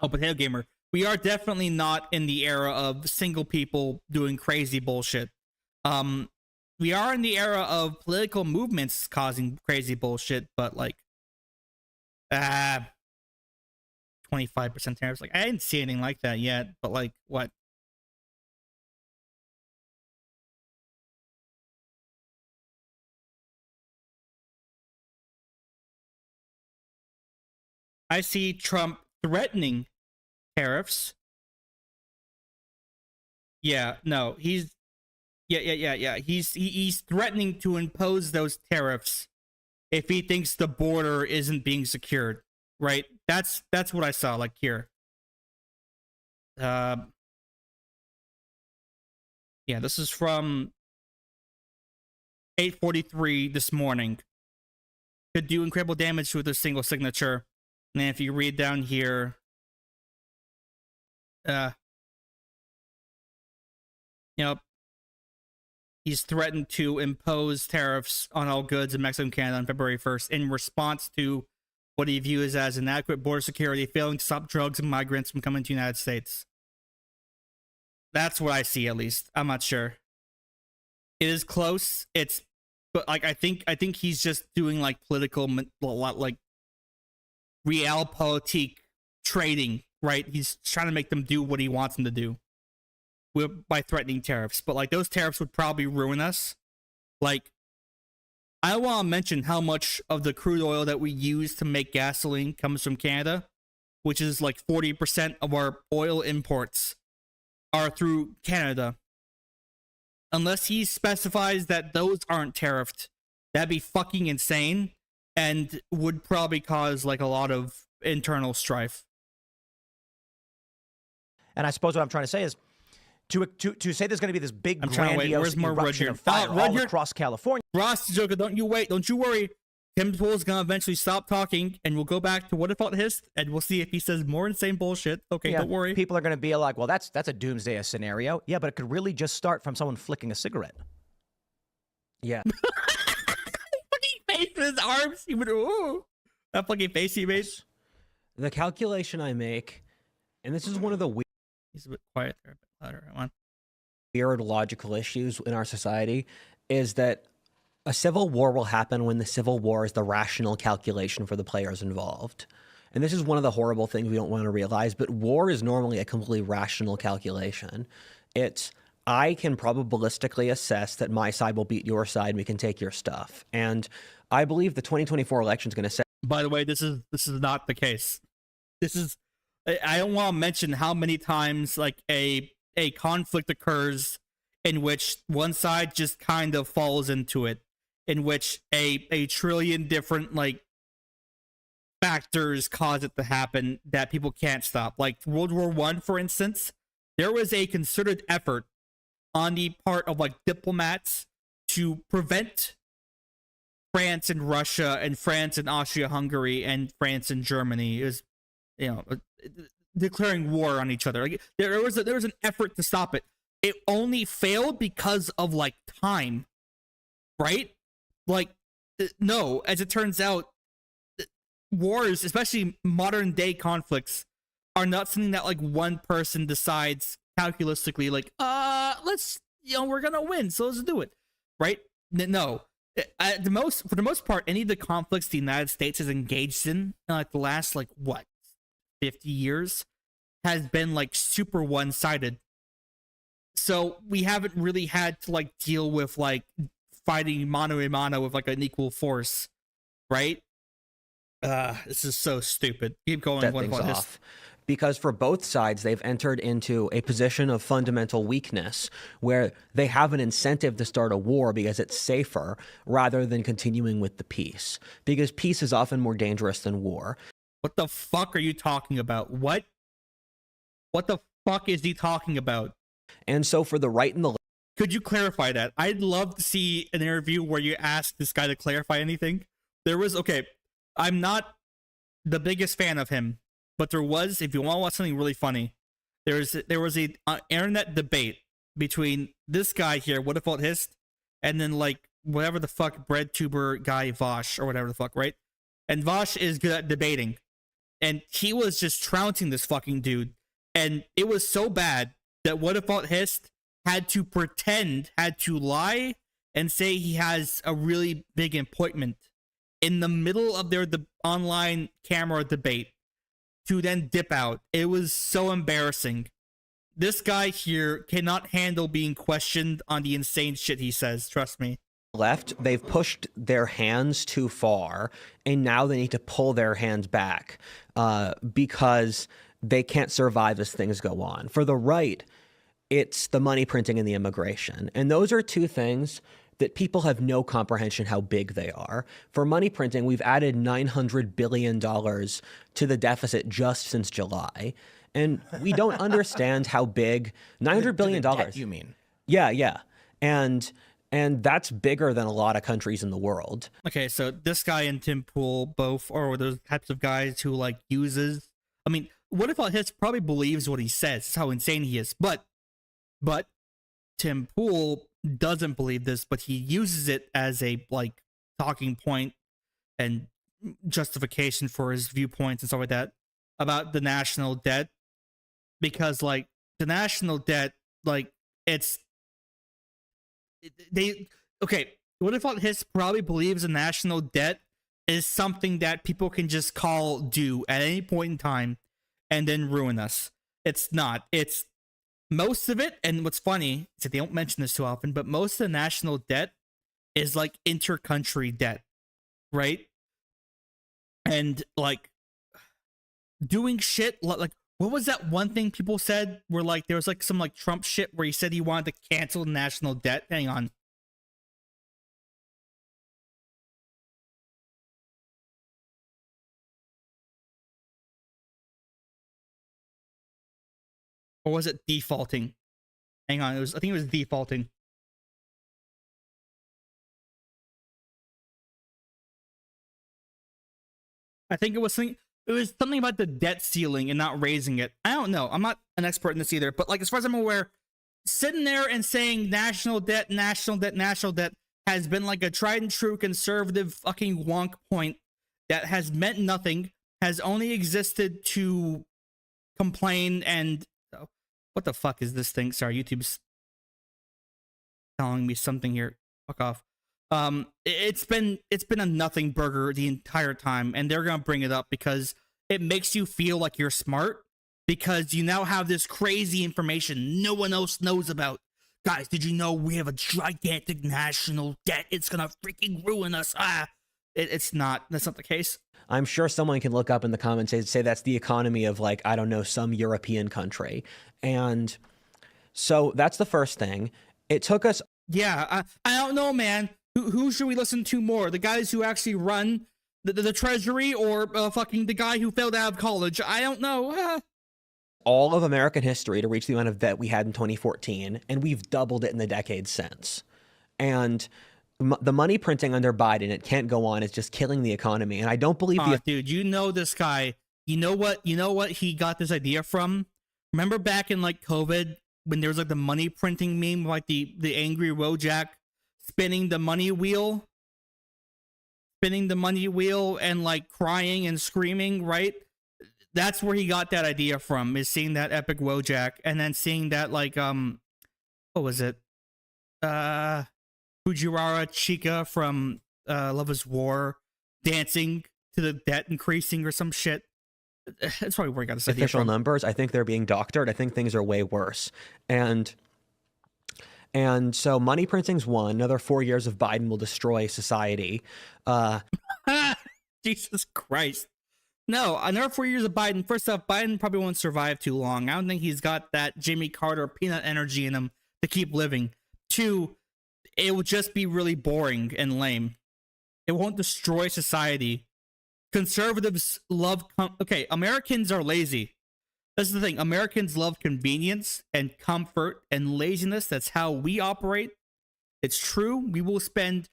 Oh, Potato Gamer, we are definitely not in the era of single people doing crazy bullshit. We are in the era of political movements causing crazy bullshit, but like 25% tariffs. Like, I didn't see anything like that yet, but like, what? I see Trump threatening tariffs. Yeah, no, he's He's threatening to impose those tariffs if he thinks the border isn't being secured. Right? That's what I saw. Like here. Yeah, this is from 8:43 this morning. Could do incredible damage with a single signature. And if you read down here, he's threatened to impose tariffs on all goods in Mexico and Canada on February 1st in response to what he views as inadequate border security, failing to stop drugs and migrants from coming to the United States. That's what I see, at least. I'm not sure. It is close. But like I think he's just doing like political, like realpolitik trading, right? He's trying to make them do what he wants them to do by threatening tariffs. But like those tariffs would probably ruin us. Like, I want to mention how much of the crude oil that we use to make gasoline comes from Canada, which is like 40% of our oil imports are through Canada. Unless he specifies that those aren't tariffed, that'd be fucking insane and would probably cause like a lot of internal strife. And I suppose what I'm trying to say is to say there's going to be this big grandiose eruption of fire all across California. Ross Joker, don't you worry. Tim Pool's gonna eventually stop talking, and we'll go back to what if it hissed, and we'll see if he says more insane bullshit. Okay, don't worry. People are gonna be like, well, that's a doomsday scenario. Yeah, but it could really just start from someone flicking a cigarette. Yeah. Fucking face with his arms. He would, ooh. That fucking face he made. The calculation I make, and this is one of the He's a bit quiet there, a bit louder. Come on. Weird logical issues in our society is that a civil war will happen when the civil war is the rational calculation for the players involved. And this is one of the horrible things we don't want to realize, but war is normally a completely rational calculation. It's, I can probabilistically assess that my side will beat your side and we can take your stuff. And I believe the 2024 election is going to set. By the way, this is not the case. I don't want to mention how many times like a conflict occurs in which one side just kind of falls into it, in which a trillion different like factors cause it to happen that people can't stop. Like World War I, for instance, there was a concerted effort on the part of like diplomats to prevent France and Russia and France and Austria-Hungary and France and Germany is, declaring war on each other. Like there was an effort to stop it. It only failed because of like time, right? Like no, as it turns out, wars, especially modern day conflicts, are not something that like one person decides calculistically. Like, let's we're gonna win, so let's do it, right? No. For the most part, any of the conflicts the United States has engaged in like the last 50 years has been like super one-sided. So we haven't really had to like deal with like fighting mano a mano with like an equal force, right? This is so stupid. Keep going. Set What things about this? off. Because for both sides, they've entered into a position of fundamental weakness where they have an incentive to start a war because it's safer rather than continuing with the peace. Because peace is often more dangerous than war. What the fuck are you talking about? What the fuck is he talking about? And so for the right and the left, Could you clarify that? I'd love to see an interview where you ask this guy to clarify anything. Okay, I'm not the biggest fan of him, but there was, if you want to watch something really funny, there was a internet debate between this guy here, What If Alt Hist, and then like whatever the fuck bread tuber guy Vosh or whatever the fuck, right? And Vosh is good at debating, and he was just trouncing this fucking dude, and it was so bad that What If Alt Hist had to lie and say he has a really big appointment in the middle of the online camera debate to then dip out. It was so embarrassing. This guy here cannot handle being questioned on the insane shit he says. Trust me. they've pushed their hands too far, and now they need to pull their hands back because they can't survive as things go on. For the right, it's the money printing and the immigration. And those are two things that people have no comprehension how big they are. For money printing, we've added $900 billion to the deficit just since July. And we don't understand how big $900 billion. Debt, you mean? Yeah. And that's bigger than a lot of countries in the world. Okay, so this guy and Tim Pool both are those types of guys who like uses. I mean, What If Alt Hist probably believes what he says. That's how insane he is. But Tim Pool doesn't believe this, but he uses it as a like talking point and justification for his viewpoints and stuff like that about the national debt, because like the national debt, like What If Alt Hist probably believes the national debt is something that people can just call due at any point in time and then ruin us. It's not. It's most of it, and what's funny is that they don't mention this too often, but most of the national debt is like inter-country debt, right? And like doing shit like what was that one thing people said where like there was like some like Trump shit where he said he wanted to cancel national debt. Hang on. Or was it defaulting? Hang on, I think it was defaulting. I think it was something about the debt ceiling and not raising it. I don't know. I'm not an expert in this either, but like as far as I'm aware, sitting there and saying national debt has been like a tried and true conservative fucking wonk point that has meant nothing, has only existed to complain and what the fuck is this thing? Sorry, YouTube's telling me something here. Fuck off. It's been a nothing burger the entire time, and they're gonna bring it up because it makes you feel like you're smart because you now have this crazy information no one else knows about. Guys, did you know we have a gigantic national debt? It's gonna freaking ruin us. It's not. That's not the case. I'm sure someone can look up in the comments and say that's the economy of like, I don't know, some European country. And so that's the first thing. It took us. Yeah, I don't know, man. Who should we listen to more? The guys who actually run the treasury or fucking the guy who failed out of college? I don't know. All of American history to reach the amount of debt we had in 2014, and we've doubled it in the decades since. And the money printing under Biden, it can't go on. It's just killing the economy. And I don't believe dude, you know this guy. You know what he got this idea from? Remember back in like COVID when there was like the money printing meme, like the angry Wojak spinning the money wheel and like crying and screaming, right? That's where he got that idea from, is seeing that epic Wojak and then seeing that like what was it? Fujiwara Chica from Love is War dancing to the debt increasing or some shit. That's probably where he got this idea official from. numbers. I think they're being doctored. I think things are way worse. And And so money printing's one. Another 4 years of Biden will destroy society. Jesus Christ. No, another 4 years of Biden. First off, Biden probably won't survive too long. I don't think he's got that Jimmy Carter peanut energy in him to keep living. Two, it will just be really boring and lame. It won't destroy society. Conservatives love... okay, Americans are lazy. That's the thing. Americans love convenience and comfort and laziness. That's how we operate. It's true. We will spend...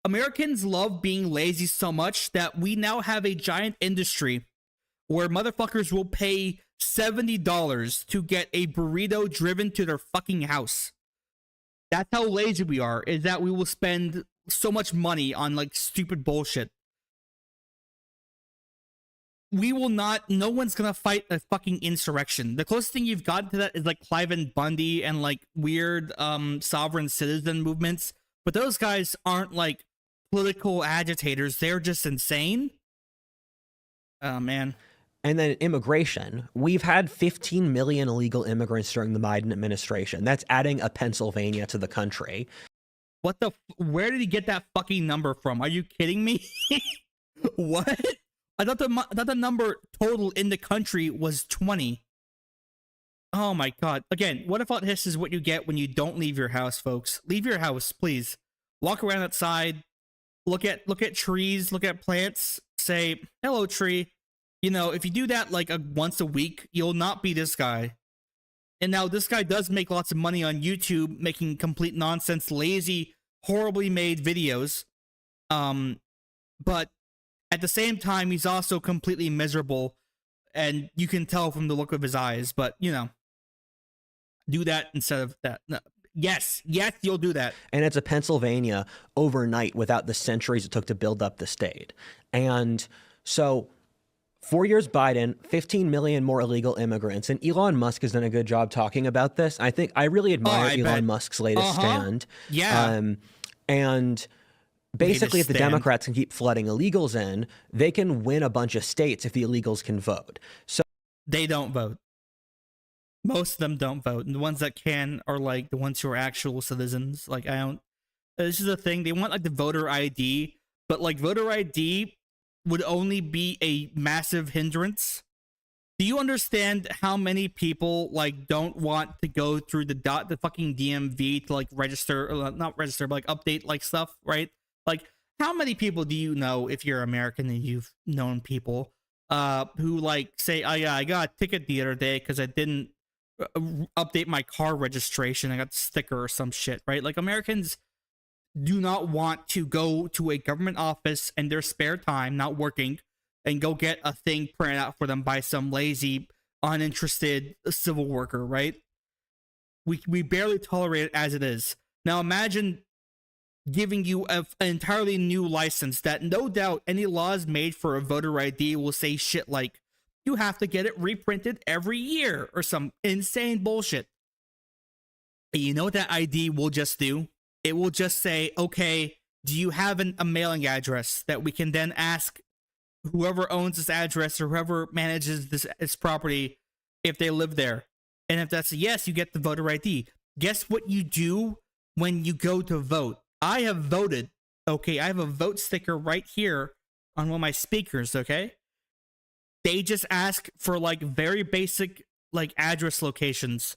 Americans love being lazy so much that we now have a giant industry where motherfuckers will pay $70 to get a burrito driven to their fucking house. That's how lazy we are, is that we will spend so much money on like stupid bullshit. We will not, no one's gonna fight a fucking insurrection. The closest thing you've gotten to that is like Cliven Bundy and like weird sovereign citizen movements. But those guys aren't like political agitators. They're just insane. Oh, man. And then immigration. We've had 15 million illegal immigrants during the Biden administration. That's adding a Pennsylvania to the country. What the? Where did he get that fucking number from? Are you kidding me? What? I thought the number total in the country was 20. Oh my god. Again, what if this is what you get when you don't leave your house, folks? Leave your house, please. Walk around outside. Look at trees, look at plants, say, hello, tree. You know, if you do that like once a week, you'll not be this guy. And now this guy does make lots of money on YouTube, making complete nonsense, lazy, horribly made videos. But at the same time, he's also completely miserable, and you can tell from the look of his eyes. But, you know, do that instead of that. No. Yes, you'll do that. And it's a Pennsylvania overnight without the centuries it took to build up the state. And so 4 years Biden, 15 million more illegal immigrants. And Elon Musk has done a good job talking about this. I think I really admire Elon Musk's latest stand. Yeah. And basically, if the Democrats can keep flooding illegals in, they can win a bunch of states if the illegals can vote. So they don't vote. Most of them don't vote. And the ones that can are like the ones who are actual citizens. Like, I don't... This is the thing. They want like the voter ID, but like voter ID would only be a massive hindrance. Do you understand how many people like don't want to go through the fucking DMV to like register, or not register, but like update like stuff, right? Like, how many people do you know, if you're American and you've known people who like say, oh yeah, I got a ticket the other day because I didn't update my car registration, I got the sticker or some shit, right? Like, Americans do not want to go to a government office in their spare time, not working, and go get a thing printed out for them by some lazy, uninterested civil worker, right? We barely tolerate it as it is. Now imagine giving you an entirely new license that no doubt any laws made for a voter ID will say shit like, you have to get it reprinted every year or some insane bullshit. And you know what that ID will just do? It will just say, okay, do you have a mailing address that we can then ask whoever owns this address or whoever manages this property if they live there? And if that's a yes, you get the voter ID. Guess what you do when you go to vote? I have voted. Okay, I have a vote sticker right here on one of my speakers, okay? They just ask for like very basic like address locations.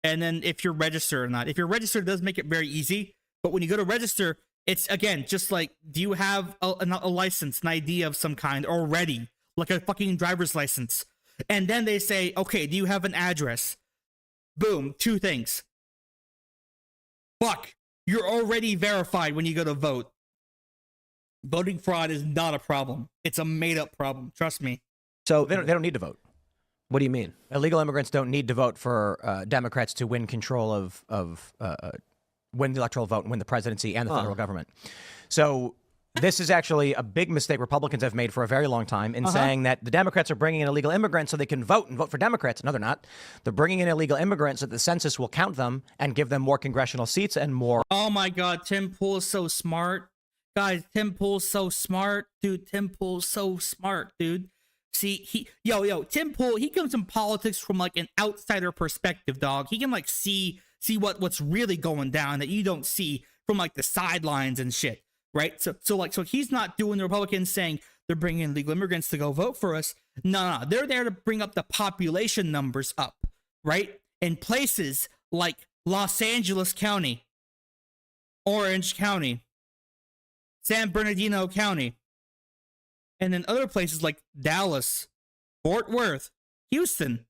And then if you're registered or not. If you're registered, it does make it very easy. But when you go to register, it's again just like, do you have a license, an ID of some kind already? Like a fucking driver's license. And then they say, okay, do you have an address? Boom, 2 things. Fuck, you're already verified when you go to vote. Voting fraud is not a problem. It's a made-up problem. Trust me. So they don't need to vote. What do you mean? Illegal immigrants don't need to vote for Democrats to win control of win the electoral vote and win the presidency and the federal government. So this is actually a big mistake Republicans have made for a very long time in saying that the Democrats are bringing in illegal immigrants so they can vote and vote for Democrats. No, they're not. They're bringing in illegal immigrants so that the census will count them and give them more congressional seats and more. Oh my God, Tim Pool is so smart. Guys, Tim Pool's so smart. Dude, Tim Pool's so smart, dude. See, Tim Pool, he comes from politics from like an outsider perspective, dog. He can like see see what's really going down that you don't see from like the sidelines and shit, right? So he's not doing the Republicans saying they're bringing in legal immigrants to go vote for us. No, they're there to bring up the population numbers up, right? In places like Los Angeles County, Orange County, San Bernardino County, and then other places like Dallas, Fort Worth, Houston.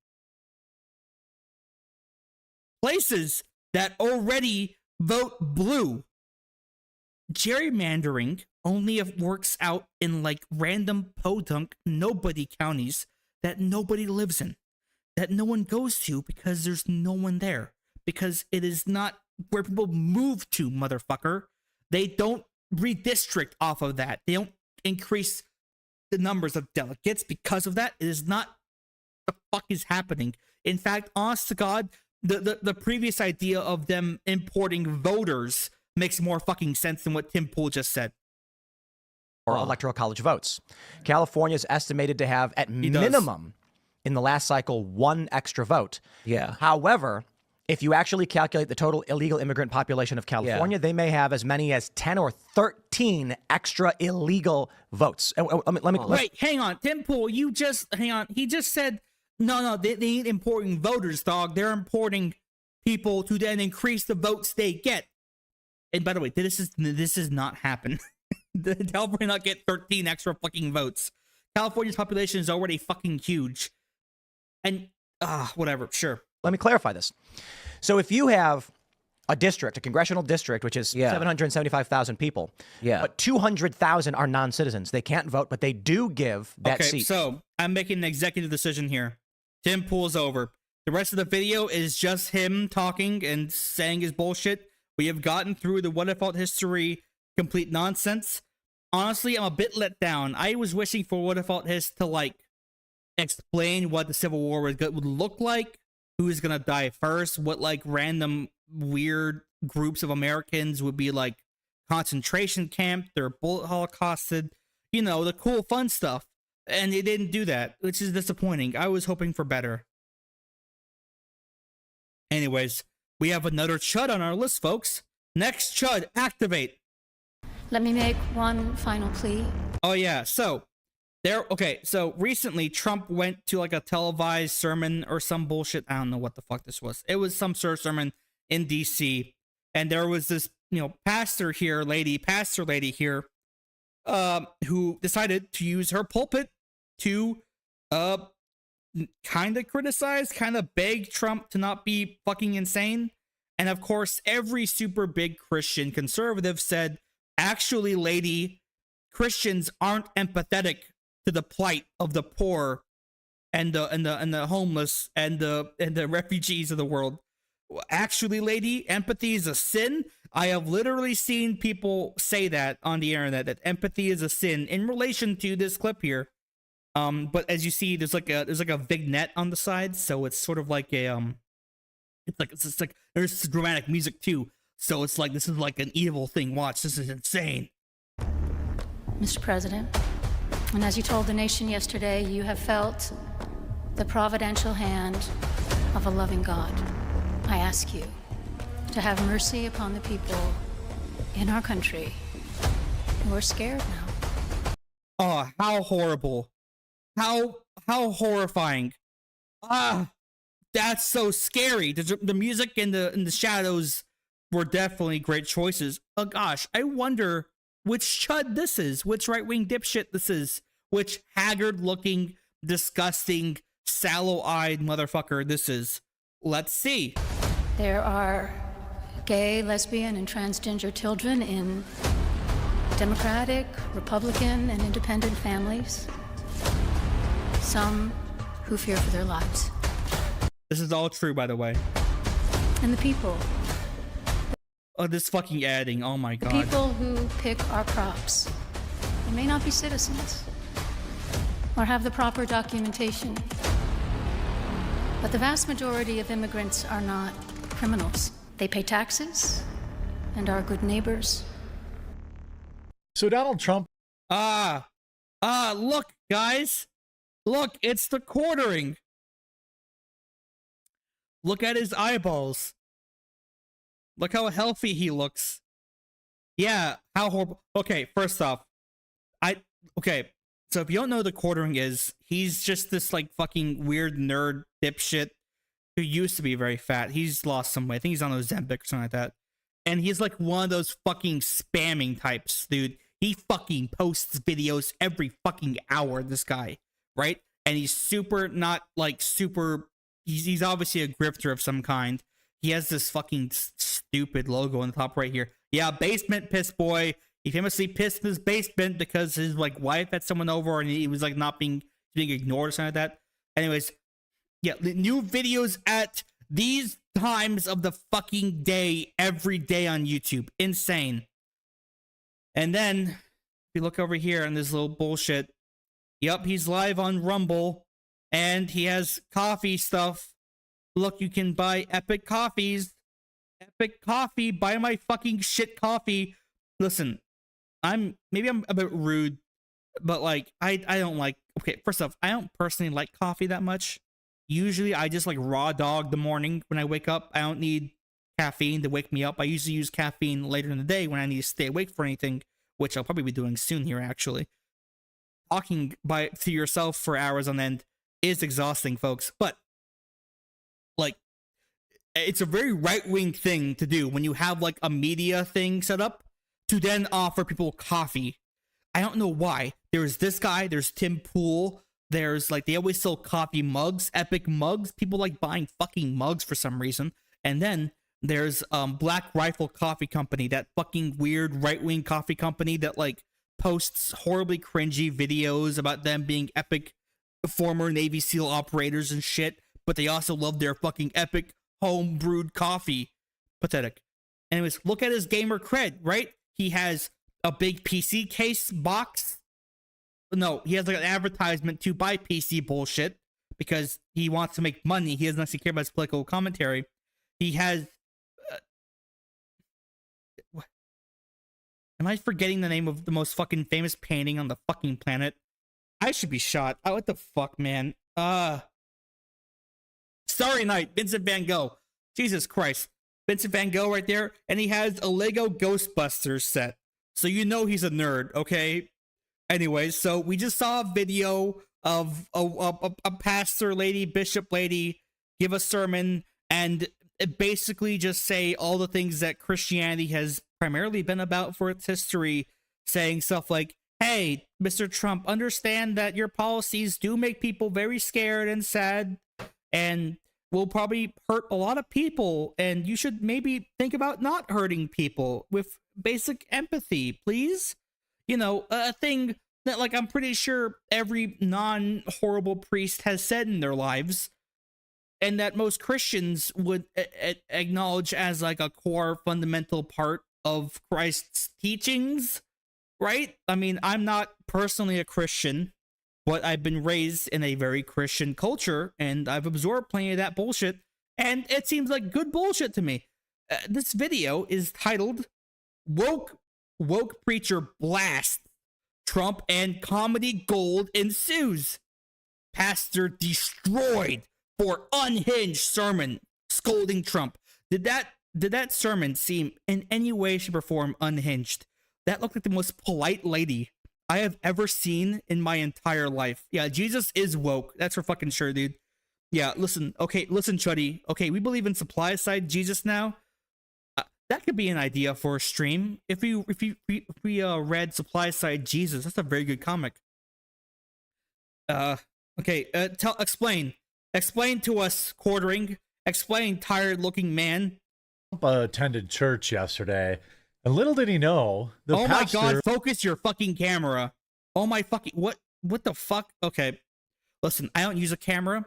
Places that already vote blue. Gerrymandering only works out in like random podunk nobody counties that nobody lives in, that no one goes to because there's no one there, because it is not where people move to, motherfucker. They don't redistrict off of that. They don't increase the numbers of delegates because of that. It is not the fuck is happening. In fact, honest to God, the previous idea of them importing voters makes more fucking sense than what Tim Pool just said. Or electoral college votes. California is estimated to have, at minimum, in the last cycle, 1 extra vote. Yeah. However, if you actually calculate the total illegal immigrant population of California, they may have as many as 10 or 13 extra illegal votes. Wait, hang on. Tim Pool, hang on. He just said, no, they ain't importing voters, dog. They're importing people to then increase the votes they get. And by the way, this is not happen. California not get 13 extra fucking votes. California's population is already fucking huge. And, whatever, sure. Let me clarify this. So if you have a district, a congressional district, which is 775,000 people, but 200,000 are non-citizens. They can't vote, but they do give that seat. So I'm making an executive decision here. Tim Pool's over. The rest of the video is just him talking and saying his bullshit. We have gotten through the what if alt history complete nonsense. Honestly, I'm a bit let down. I was wishing for what if alt his to like explain what the Civil War would look like, who's gonna die first, what like random weird groups of Americans would be like concentration camped or bullet holocausted, you know, the cool fun stuff. And they didn't do that, which is disappointing. I was hoping for better. Anyways, we have another Chud on our list, folks. Next Chud, activate. Let me make one final plea. Oh yeah, so recently Trump went to like a televised sermon or some bullshit. I don't know what the fuck this was. It was some sort of sermon in DC, and there was this, you know, pastor lady here, who decided to use her pulpit to kind of criticize, kind of beg Trump to not be fucking insane. And of course, every super big Christian conservative said, actually, lady, Christians aren't empathetic to the plight of the poor and the homeless and the refugees of the world. Actually, lady, empathy is a sin. I have literally seen people say that on the internet, that empathy is a sin in relation to this clip here. But as you see, there's like a vignette on the side, so it's sort of like a it's like there's dramatic music too. So it's like this is like an evil thing. Watch, this is insane. Mr. President, and as you told the nation yesterday, you have felt the providential hand of a loving God. I ask you to have mercy upon the people in our country who are scared now. Oh, how horrible. How horrifying. That's so scary. The music and the shadows were definitely great choices. Oh gosh, I wonder which Chud this is, which right-wing dipshit this is, which haggard-looking, disgusting, sallow-eyed motherfucker this is. Let's see. There are gay, lesbian, and transgender children in Democratic, Republican, and independent families. Some who fear for their lives. This is all true, by the way. And the people. Oh, this fucking adding. Oh my god. People who pick our crops. They may not be citizens or have the proper documentation. But the vast majority of immigrants are not criminals. They pay taxes and are good neighbors. So Donald Trump. Look, guys. Look, it's the quartering. Look at his eyeballs. Look how healthy he looks. Yeah, how horrible. Okay, first off, okay. So if you don't know who the Quartering is, he's just this like fucking weird nerd dipshit who used to be very fat. He's lost some weight. I think he's on Ozempic or something like that. And he's like one of those fucking spamming types, dude. He fucking posts videos every fucking hour, this guy, right? And he's super not like super. He's obviously a grifter of some kind. He has this fucking stupid logo on the top right here. Yeah, basement piss boy. He famously pissed in his basement because his like wife had someone over and he was like not being ignored or something like that. Anyways, yeah, new videos at these times of the fucking day every day on YouTube. Insane. And then if you look over here on this little bullshit, yep, he's live on Rumble and he has coffee stuff. Look, you can buy epic coffees. Epic coffee, buy my fucking shit coffee. Listen, maybe I'm a bit rude, but like I don't like, okay, first off, I don't personally like coffee that much. Usually I just like raw dog the morning when I wake up. I don't need caffeine to wake me up. I usually use caffeine later in the day when I need to stay awake for anything, which I'll probably be doing soon here actually. Talking to yourself for hours on end is exhausting, folks, but like it's a very right-wing thing to do when you have like a media thing set up to then offer people coffee. I don't know why. There's this guy, there's Tim Pool, there's like, they always sell coffee mugs, epic mugs. People like buying fucking mugs for some reason. And then there's Black Rifle Coffee Company, that fucking weird right-wing coffee company that like posts horribly cringy videos about them being epic former Navy SEAL operators and shit, but they also love their fucking epic home brewed coffee. Pathetic. Anyways, look at his gamer cred, right? He has a big PC case box. No, he has like an advertisement to buy PC bullshit because he wants to make money. He doesn't actually care about his political commentary. He has am I forgetting the name of the most fucking famous painting on the fucking planet? I should be shot. Oh, what the fuck, man? Starry Night, Vincent Van Gogh. Jesus Christ. Vincent Van Gogh right there. And he has a Lego Ghostbusters set. So you know he's a nerd, okay? Anyway, so we just saw a video of a pastor lady, bishop lady, give a sermon and basically just say all the things that Christianity has primarily been about for its history, saying stuff like, hey, Mr. Trump, understand that your policies do make people very scared and sad and will probably hurt a lot of people, and you should maybe think about not hurting people with basic empathy, please. You know, a thing that, like, I'm pretty sure every non-horrible priest has said in their lives, and that most Christians would acknowledge as, like, a core fundamental part of Christ's teachings, right? I mean, I'm not personally a Christian, but I've been raised in a very Christian culture, and I've absorbed plenty of that bullshit, and it seems like good bullshit to me. This video is titled Woke Preacher Blast Trump and Comedy Gold Ensues. Pastor destroyed for unhinged sermon scolding Trump. Did that sermon seem in any way, shape, or form unhinged? That looked like the most polite lady I have ever seen in my entire life. Yeah, Jesus is woke. That's for fucking sure, dude. Yeah, listen, Chuddy. Okay, we believe in supply side Jesus now. That could be an idea for a stream. If we read Supply Side Jesus, that's a very good comic. Okay, explain to us, Quartering. Explain, tired-looking man. Attended church yesterday, and little did he know the pastor... my god, focus your fucking camera. Oh my fucking... What the fuck? Okay, listen, I don't use a camera,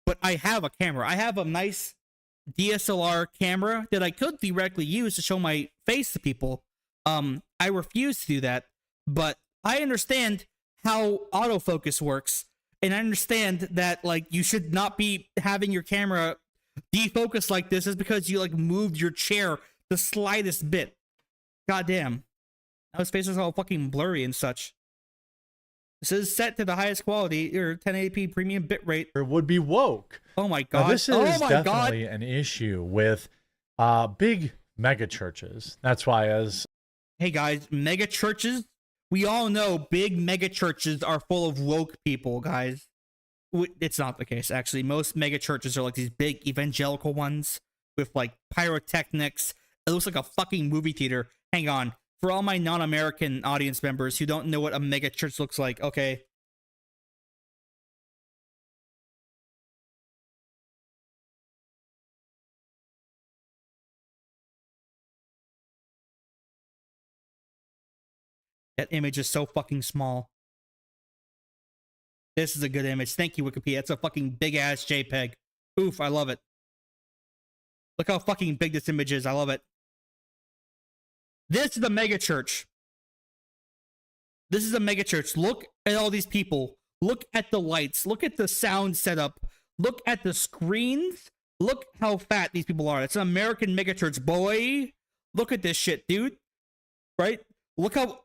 but I have a camera. I have a nice DSLR camera that I could theoretically use to show my face to people. I refuse to do that, but I understand how autofocus works, and I understand that, like, you should not be having your camera defocus like this is because you, like, moved your chair the slightest bit. Goddamn. Now his face is all fucking blurry and such. This is set to the highest quality, or 1080p premium bitrate. Would be woke. Oh my god. Now, this is definitely an issue with big mega churches. That's why, as Hey guys, mega churches. We all know big mega churches are full of woke people, guys. It's not the case, actually. Most mega churches are like these big evangelical ones with like pyrotechnics. It looks like a fucking movie theater. Hang on. For all my non-American audience members who don't know what a mega church looks like, okay. That image is so fucking small. This is a good image. Thank you, Wikipedia. That's a fucking big ass JPEG. Oof, I love it. Look how fucking big this image is. I love it. This is a mega church. This is a mega church. Look at all these people. Look at the lights. Look at the sound setup. Look at the screens. Look how fat these people are. It's an American mega church, boy. Look at this shit, dude. Right? Look how,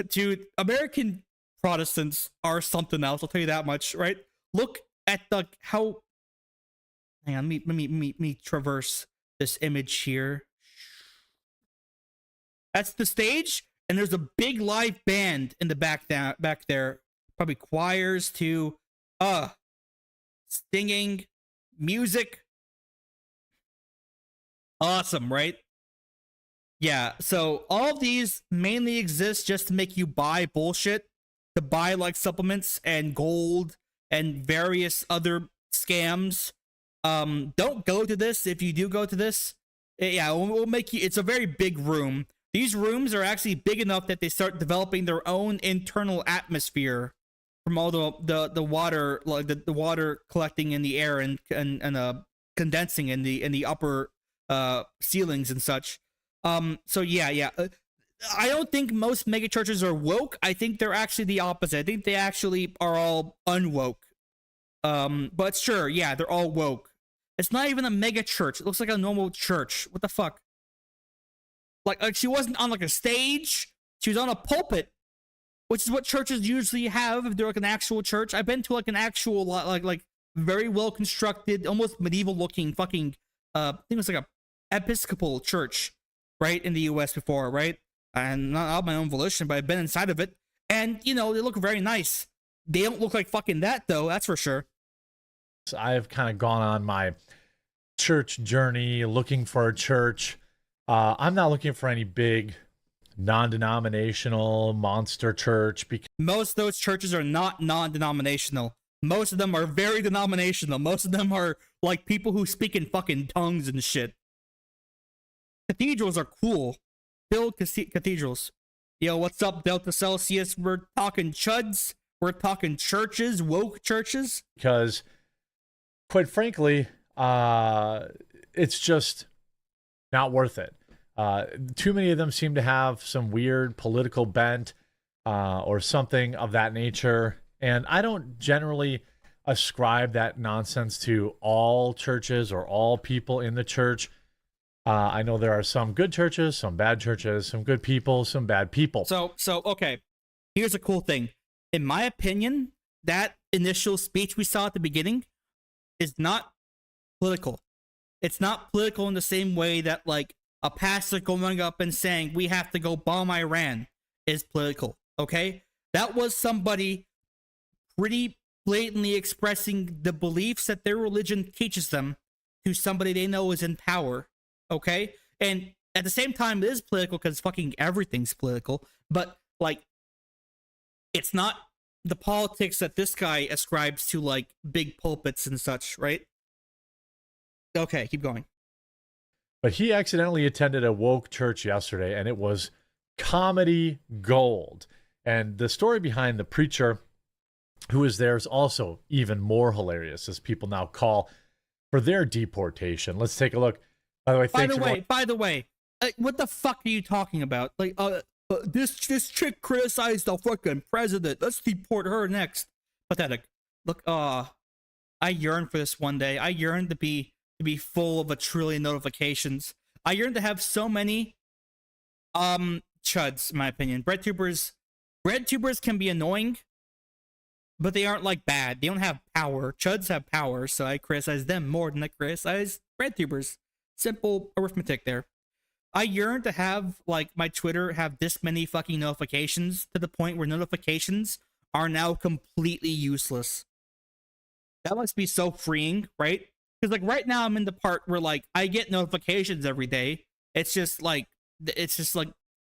dude, American Protestants are something else. I'll tell you that much, right? Look at the, how, hang on, let me traverse this image here. That's the stage, and there's a big live band in the back there. Probably choirs too. Singing, music. Awesome, right? Yeah, so all of these mainly exist just to make you buy bullshit, to buy like supplements and gold and various other scams. Don't go to this. If you do go to this, yeah, we'll make you, it's a very big room. These rooms are actually big enough that they start developing their own internal atmosphere from all the water, like the water collecting in the air and condensing in the upper ceilings and such. So yeah. I don't think most mega churches are woke. I think they're actually the opposite. I think they actually are all unwoke. But sure, yeah, they're all woke. It's not even a mega church. It looks like a normal church. What the fuck? Like she wasn't on like a stage. She was on a pulpit, which is what churches usually have if they're like an actual church. I've been to like an actual like very well constructed, almost medieval looking fucking I think it was like a Episcopal church, right, in the US before, right? And not of my own volition, but I've been inside of it. And you know, they look very nice. They don't look like fucking that though, that's for sure. I've kind of gone on my church journey looking for a church. I'm not looking for any big non-denominational monster church because most of those churches are not non-denominational. Most of them are very denominational. Most of them are like people who speak in fucking tongues and shit. Cathedrals are cool. Build cathedrals. Yo, what's up, Delta Celsius? We're talking chuds. We're talking churches, woke churches. because quite frankly, it's just not worth it. Too many of them seem to have some weird political bent or something of that nature. And I don't generally ascribe that nonsense to all churches or all people in the church. I know there are some good churches, some bad churches, some good people, some bad people. So okay. Here's a cool thing. In my opinion, that initial speech we saw at the beginning is not political. It's not political in the same way that like a pastor going up and saying we have to go bomb Iran is political, okay? That was somebody pretty blatantly expressing the beliefs that their religion teaches them to somebody they know is in power, okay? And at the same time, it is political because fucking everything's political, but like, it's not the politics that this guy ascribes to like big pulpits and such, right? Okay, keep going. But he accidentally attended a woke church yesterday, and it was comedy gold. And the story behind the preacher who was there is also even more hilarious, as people now call for their deportation. Let's take a look. By the way, by the way, what the fuck are you talking about? Like, this chick criticized the fucking president. Let's deport her next. Pathetic. Look, I yearn for this one day. I yearn to be full of a trillion notifications. I yearn to have so many chuds, in my opinion. Bread tubers can be annoying, but they aren't like bad. They don't have power. Chuds have power, so I criticize them more than I criticize bread tubers. Simple arithmetic there. I yearn to have like my Twitter have this many fucking notifications to the point where notifications are now completely useless. That must be so freeing, right? Because like right now I'm in the part where like I get notifications every day. It's just like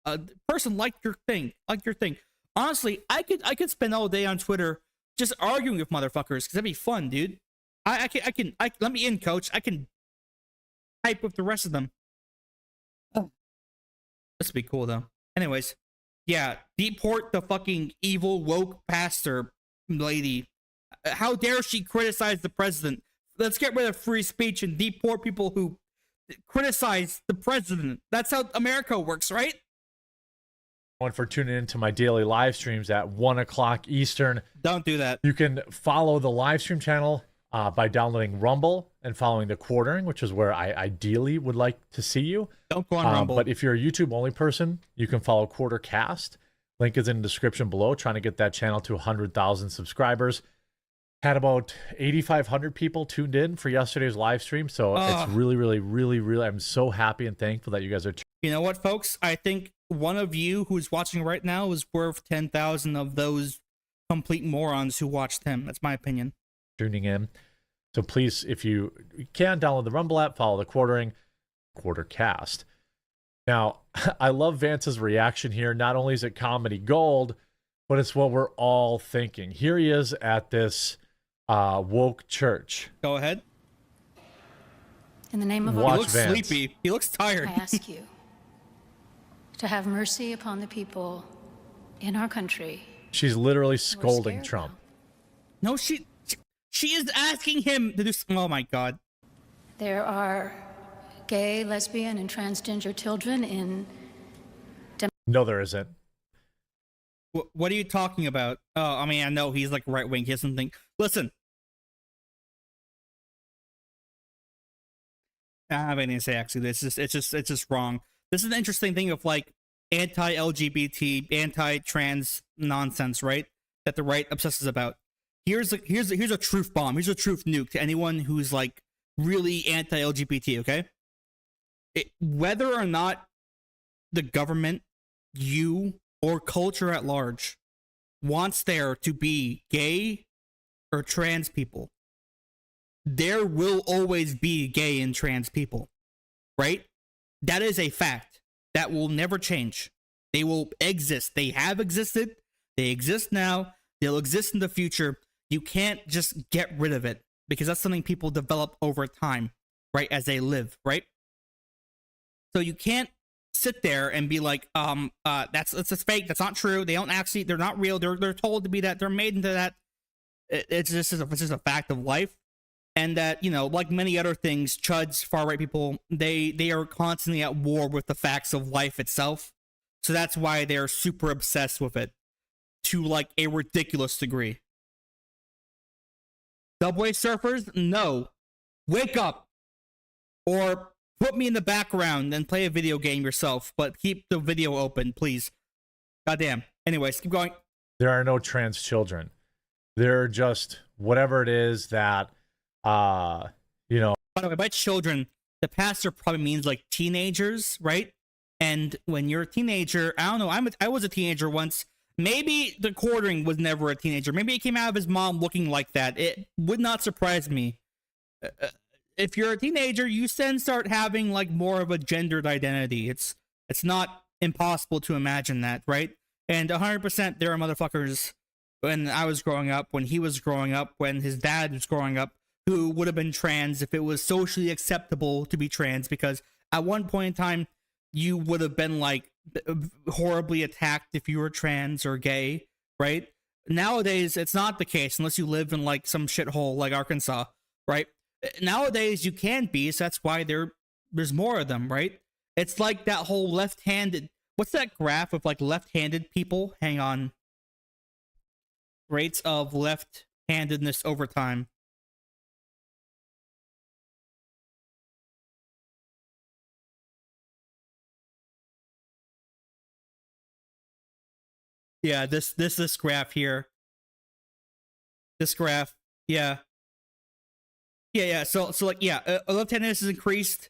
a person like your thing, Honestly, I could spend all day on Twitter just arguing with motherfuckers because that'd be fun, dude. I can let me in, coach. I can type with the rest of them. Oh, this would be cool though. Anyways, yeah, deport the fucking evil woke pastor lady. How dare she criticize the president? Let's get rid of free speech and deport people who criticize the president. That's how America works, right? For tuning into my daily live streams at 1 o'clock Eastern. Don't do that. You can follow the live stream channel by downloading Rumble and following the quartering, which is where I ideally would like to see you. Don't go on Rumble. But if you're a YouTube only person, you can follow Quartercast. Link is in the description below. Trying to get that channel to 100,000 subscribers. Had about 8,500 people tuned in for yesterday's live stream. So it's really, I'm so happy and thankful that you guys are. You know what, folks? I think one of you who's watching right now is worth 10,000 of those complete morons who watched him. That's my opinion. Tuning in. So please, if you can, download the Rumble app, follow the Quartercast. Now, I love Vance's reaction here. Not only is it comedy gold, but it's what we're all thinking. Here he is at this woke church. Go ahead. In the name of He our looks sleepy. He looks tired. I ask you to have mercy upon the people in our country. She's literally We're scolding scared Trump. now. No, she is asking him to do. Oh my God. There are gay, lesbian, and transgender children in. No, there isn't. What are you talking about? Oh, I mean, I know he's like right wing. He has something. Listen. I don't have anything to say. Actually, it's just wrong. This is an interesting thing of like anti-LGBT, anti-trans nonsense, right? That the right obsesses about. Here's a truth bomb. Here's a truth nuke to anyone who's like really anti-LGBT. Okay, whether or not the government, you, or culture at large wants there to be gay or trans people, there will always be gay and trans people, right? That is a fact that will never change. They will exist. They have existed. They exist now. They'll exist in the future. You can't just get rid of it because that's something people develop over time, right? As they live, right? So you can't sit there and be like, that's fake. That's not true. They don't actually. They're not real. They're told to be that. They're made into that. It's just a fact of life. And that, you know, like many other things, Chuds, far-right people, they are constantly at war with the facts of life itself. So that's why they're super obsessed with it to like a ridiculous degree. Subway surfers, no. Wake up. Or put me in the background and play a video game yourself, but keep the video open, please. Goddamn. Anyways, keep going. There are no trans children. They're just whatever it is that you know. By the way, by children, the pastor probably means like teenagers, right? And when you're a teenager, I don't know, I was a teenager once. Maybe the quartering was never a teenager. Maybe it came out of his mom looking like that. It would not surprise me. If you're a teenager, you then start having like more of a gendered identity. It's not impossible to imagine that, right? And 100% there are motherfuckers when I was growing up, when he was growing up, when his dad was growing up, who would have been trans if it was socially acceptable to be trans, because at one point in time, you would have been like horribly attacked if you were trans or gay, right? Nowadays, it's not the case unless you live in like some shithole like Arkansas, right? Nowadays, you can be, so that's why there's more of them, right? It's like that whole left-handed, what's that graph of like left-handed people? Hang on. Rates of left-handedness over time. Yeah, this graph here. This graph, yeah. So like, yeah, left-handedness has increased.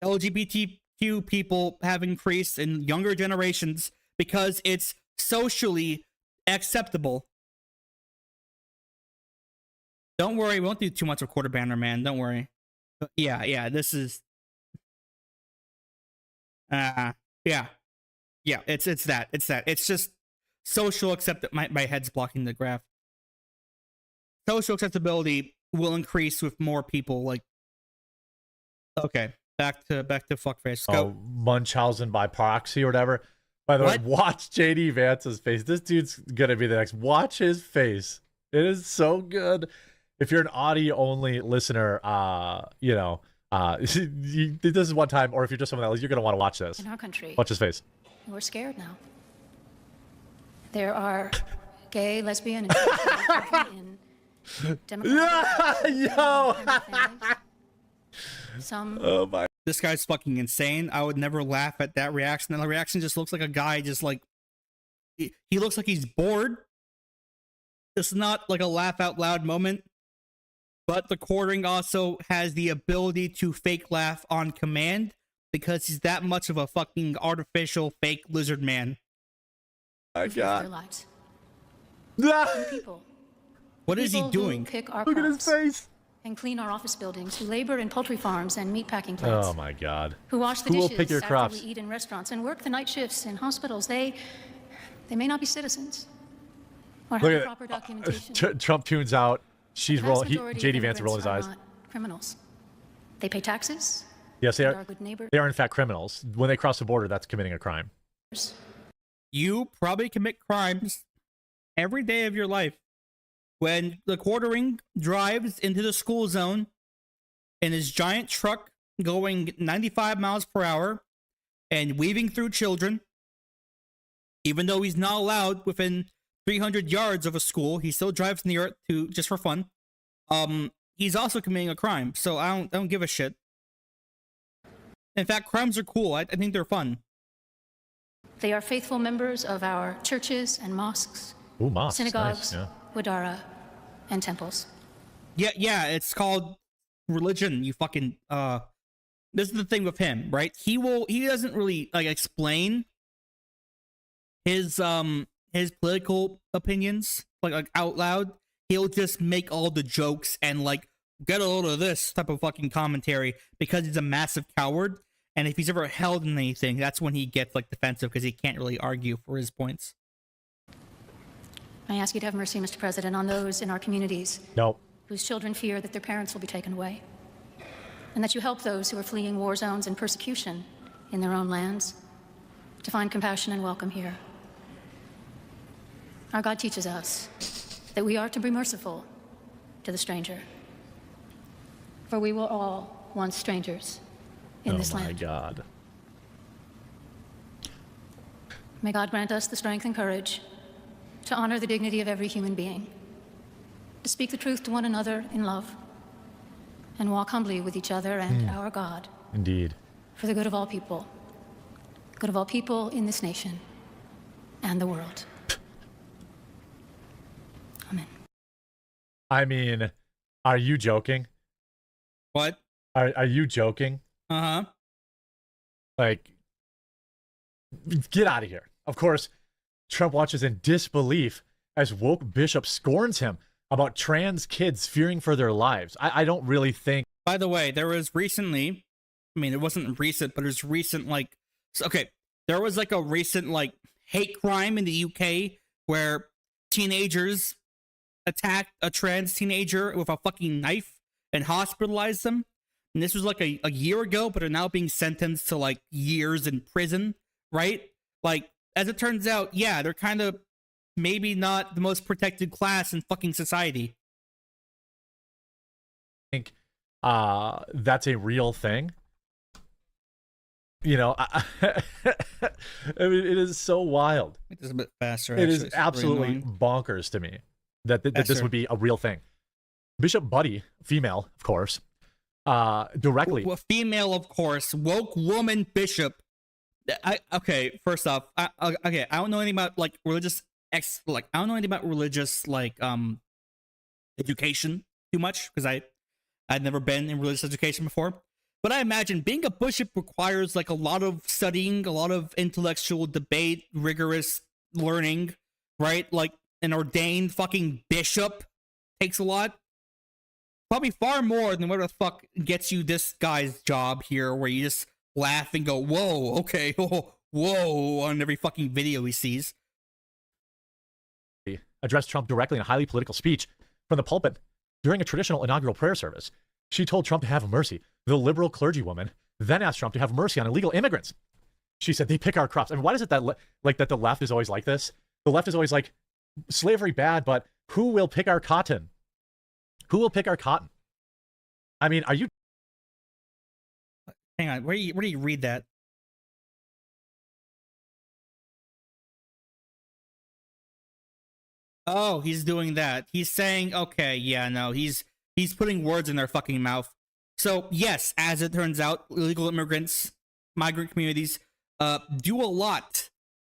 LGBTQ LGBTQ people have increased in younger generations because it's socially acceptable. Don't worry, we won't do too much of quarter banner, man. Don't worry. But yeah, this is yeah. It's that. It's just social accept my head's blocking the graph. Social acceptability will increase with more people. Like, okay, back to fuckface. Go. Munchausen by proxy or whatever. By the way, watch JD Vance's face. This dude's gonna be the next. Watch his face. It is so good. If you're an audio only listener, this is one time, or if you're just someone else, you're gonna want to watch this. In our country, watch his face. We're scared now. There are gay, lesbian, and in some. Oh my! This guy's fucking insane. I would never laugh at that reaction. And the reaction just looks like a guy just like he looks like he's bored. It's not like a laugh out loud moment. But the quartering also has the ability to fake laugh on command because he's that much of a fucking artificial fake lizard man. My God. Their lives. People. What is he doing? Pick our Look at his face. And clean our office buildings, who labor in poultry farms and meatpacking plants. Oh my God. Who wash the Who will dishes pick your after crops? we eat in restaurants and work the night shifts in hospitals. They may not be citizens or have Look proper documentation. Trump tunes out. She's The vast rolling. majority of JD Vance rolling his eyes. immigrants are not criminals. They pay taxes. Yes, they and are. Good neighbors. They are in fact criminals. When they cross the border, that's committing a crime. You probably commit crimes every day of your life. When the quartering drives into the school zone in his giant truck going 95 miles per hour and weaving through children, even though he's not allowed within 300 yards of a school, he still drives near it to just for fun. He's also committing a crime, so I don't give a shit. In fact, crimes are cool. I think they're fun. They are faithful members of our churches and mosques, Ooh, mosques. synagogues, Nice, wadara, and temples. Yeah, it's called religion. You fucking this is the thing with him, right? He doesn't really like explain his political opinions like out loud. He'll just make all the jokes and like get a load of this type of fucking commentary because he's a massive coward. And if he's ever held in anything, that's when he gets like defensive because he can't really argue for his points. I ask you to have mercy, Mr. President, on those in our communities Nope. whose children fear that their parents will be taken away, and that you help those who are fleeing war zones and persecution in their own lands to find compassion and welcome here. Our God teaches us that we are to be merciful to the stranger, for we were all once strangers in this land. Oh my God. May God grant us the strength and courage to honor the dignity of every human being, to speak the truth to one another in love, and walk humbly with each other and our God Indeed. for the good of all people in this nation and the world. Amen. I mean, are you joking? What? Are you joking? Uh-huh. Like, get out of here. Of course, Trump watches in disbelief as woke bishop scorns him about trans kids fearing for their lives. I don't really think. By the way, there was recently, I mean, it wasn't recent, but it was recent, like, okay, there was like a recent, like, hate crime in the UK where teenagers attacked a trans teenager with a fucking knife and hospitalized them. And this was like a year ago, but are now being sentenced to like years in prison, right? Like, as it turns out, yeah, they're kind of maybe not the most protected class in fucking society. I think that's a real thing. You know, I mean, it is so wild. Make this a bit faster. It actually. is It's absolutely really annoying. bonkers to me that this would be a real thing. Bishop Buddy, female, of course, directly. Well, female, of course, woke woman bishop. Okay, first off, okay, I don't know anything about like religious I don't know anything about religious like education too much because I'd never been in religious education before. But I imagine being a bishop requires like a lot of studying, a lot of intellectual debate, rigorous learning, right? Like an ordained fucking bishop takes a lot. Probably far more than what the fuck gets you this guy's job here, where you just laugh and go, whoa, okay, oh, whoa, on every fucking video he sees. Addressed Trump directly in a highly political speech from the pulpit during a traditional inaugural prayer service. She told Trump to have mercy. The liberal clergywoman then asked Trump to have mercy on illegal immigrants. She said, they pick our crops. I mean, why is it that that the left is always like this? The left is always like, slavery bad, but who will pick our cotton? Who will pick our cotton? I mean, are you... Hang on, where do you read that? Oh, he's doing that. He's saying, okay, yeah, no, he's putting words in their fucking mouth. So, yes, as it turns out, illegal immigrants, migrant communities, do a lot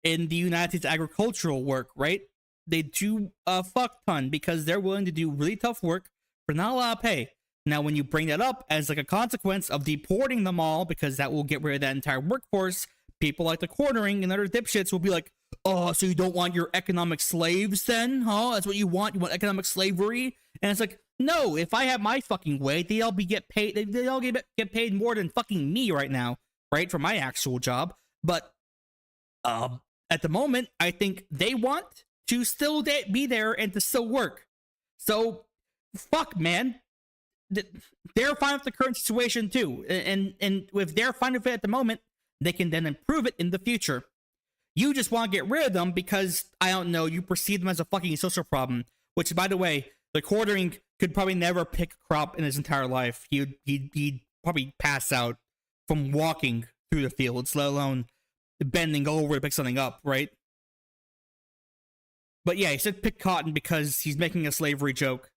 in the United States agricultural work, right? They do a fuck ton because they're willing to do really tough work for not a lot of pay. Now, when you bring that up as like a consequence of deporting them all, because that will get rid of that entire workforce, people like the cornering and other dipshits will be like, oh, so you don't want your economic slaves then, huh? That's what you want? You want economic slavery? And it's like, no, if I have my fucking way, they all get paid more than fucking me right now, right? For my actual job. But at the moment, I think they want to still be there and to still work. So, fuck, man. They're fine with the current situation too. And if they're fine with it at the moment, they can then improve it in the future. You just want to get rid of them because, I don't know, you perceive them as a fucking social problem. Which, by the way, the quartering could probably never pick a crop in his entire life. He'd probably pass out from walking through the fields, let alone bending over to pick something up, right? But yeah, he said pick cotton because he's making a slavery joke.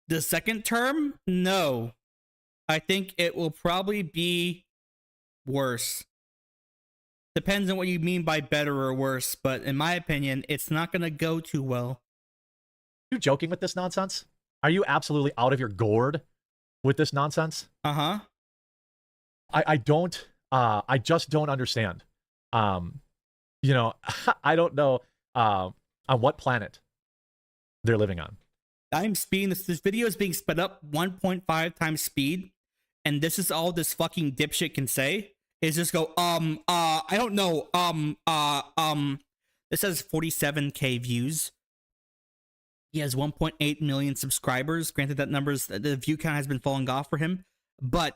The second term? No. I think it will probably be worse. Depends on what you mean by better or worse, but in my opinion, it's not going to go too well. Are you joking with this nonsense? Are you absolutely out of your gourd with this nonsense? Uh-huh. I just don't understand. You know, I don't know on what planet they're living on. I'm speeding this video is being sped up 1.5 times speed, and this is all this fucking dipshit can say is just go I don't know this has 47k views. He has 1.8 million subscribers. Granted, that the view count has been falling off for him, but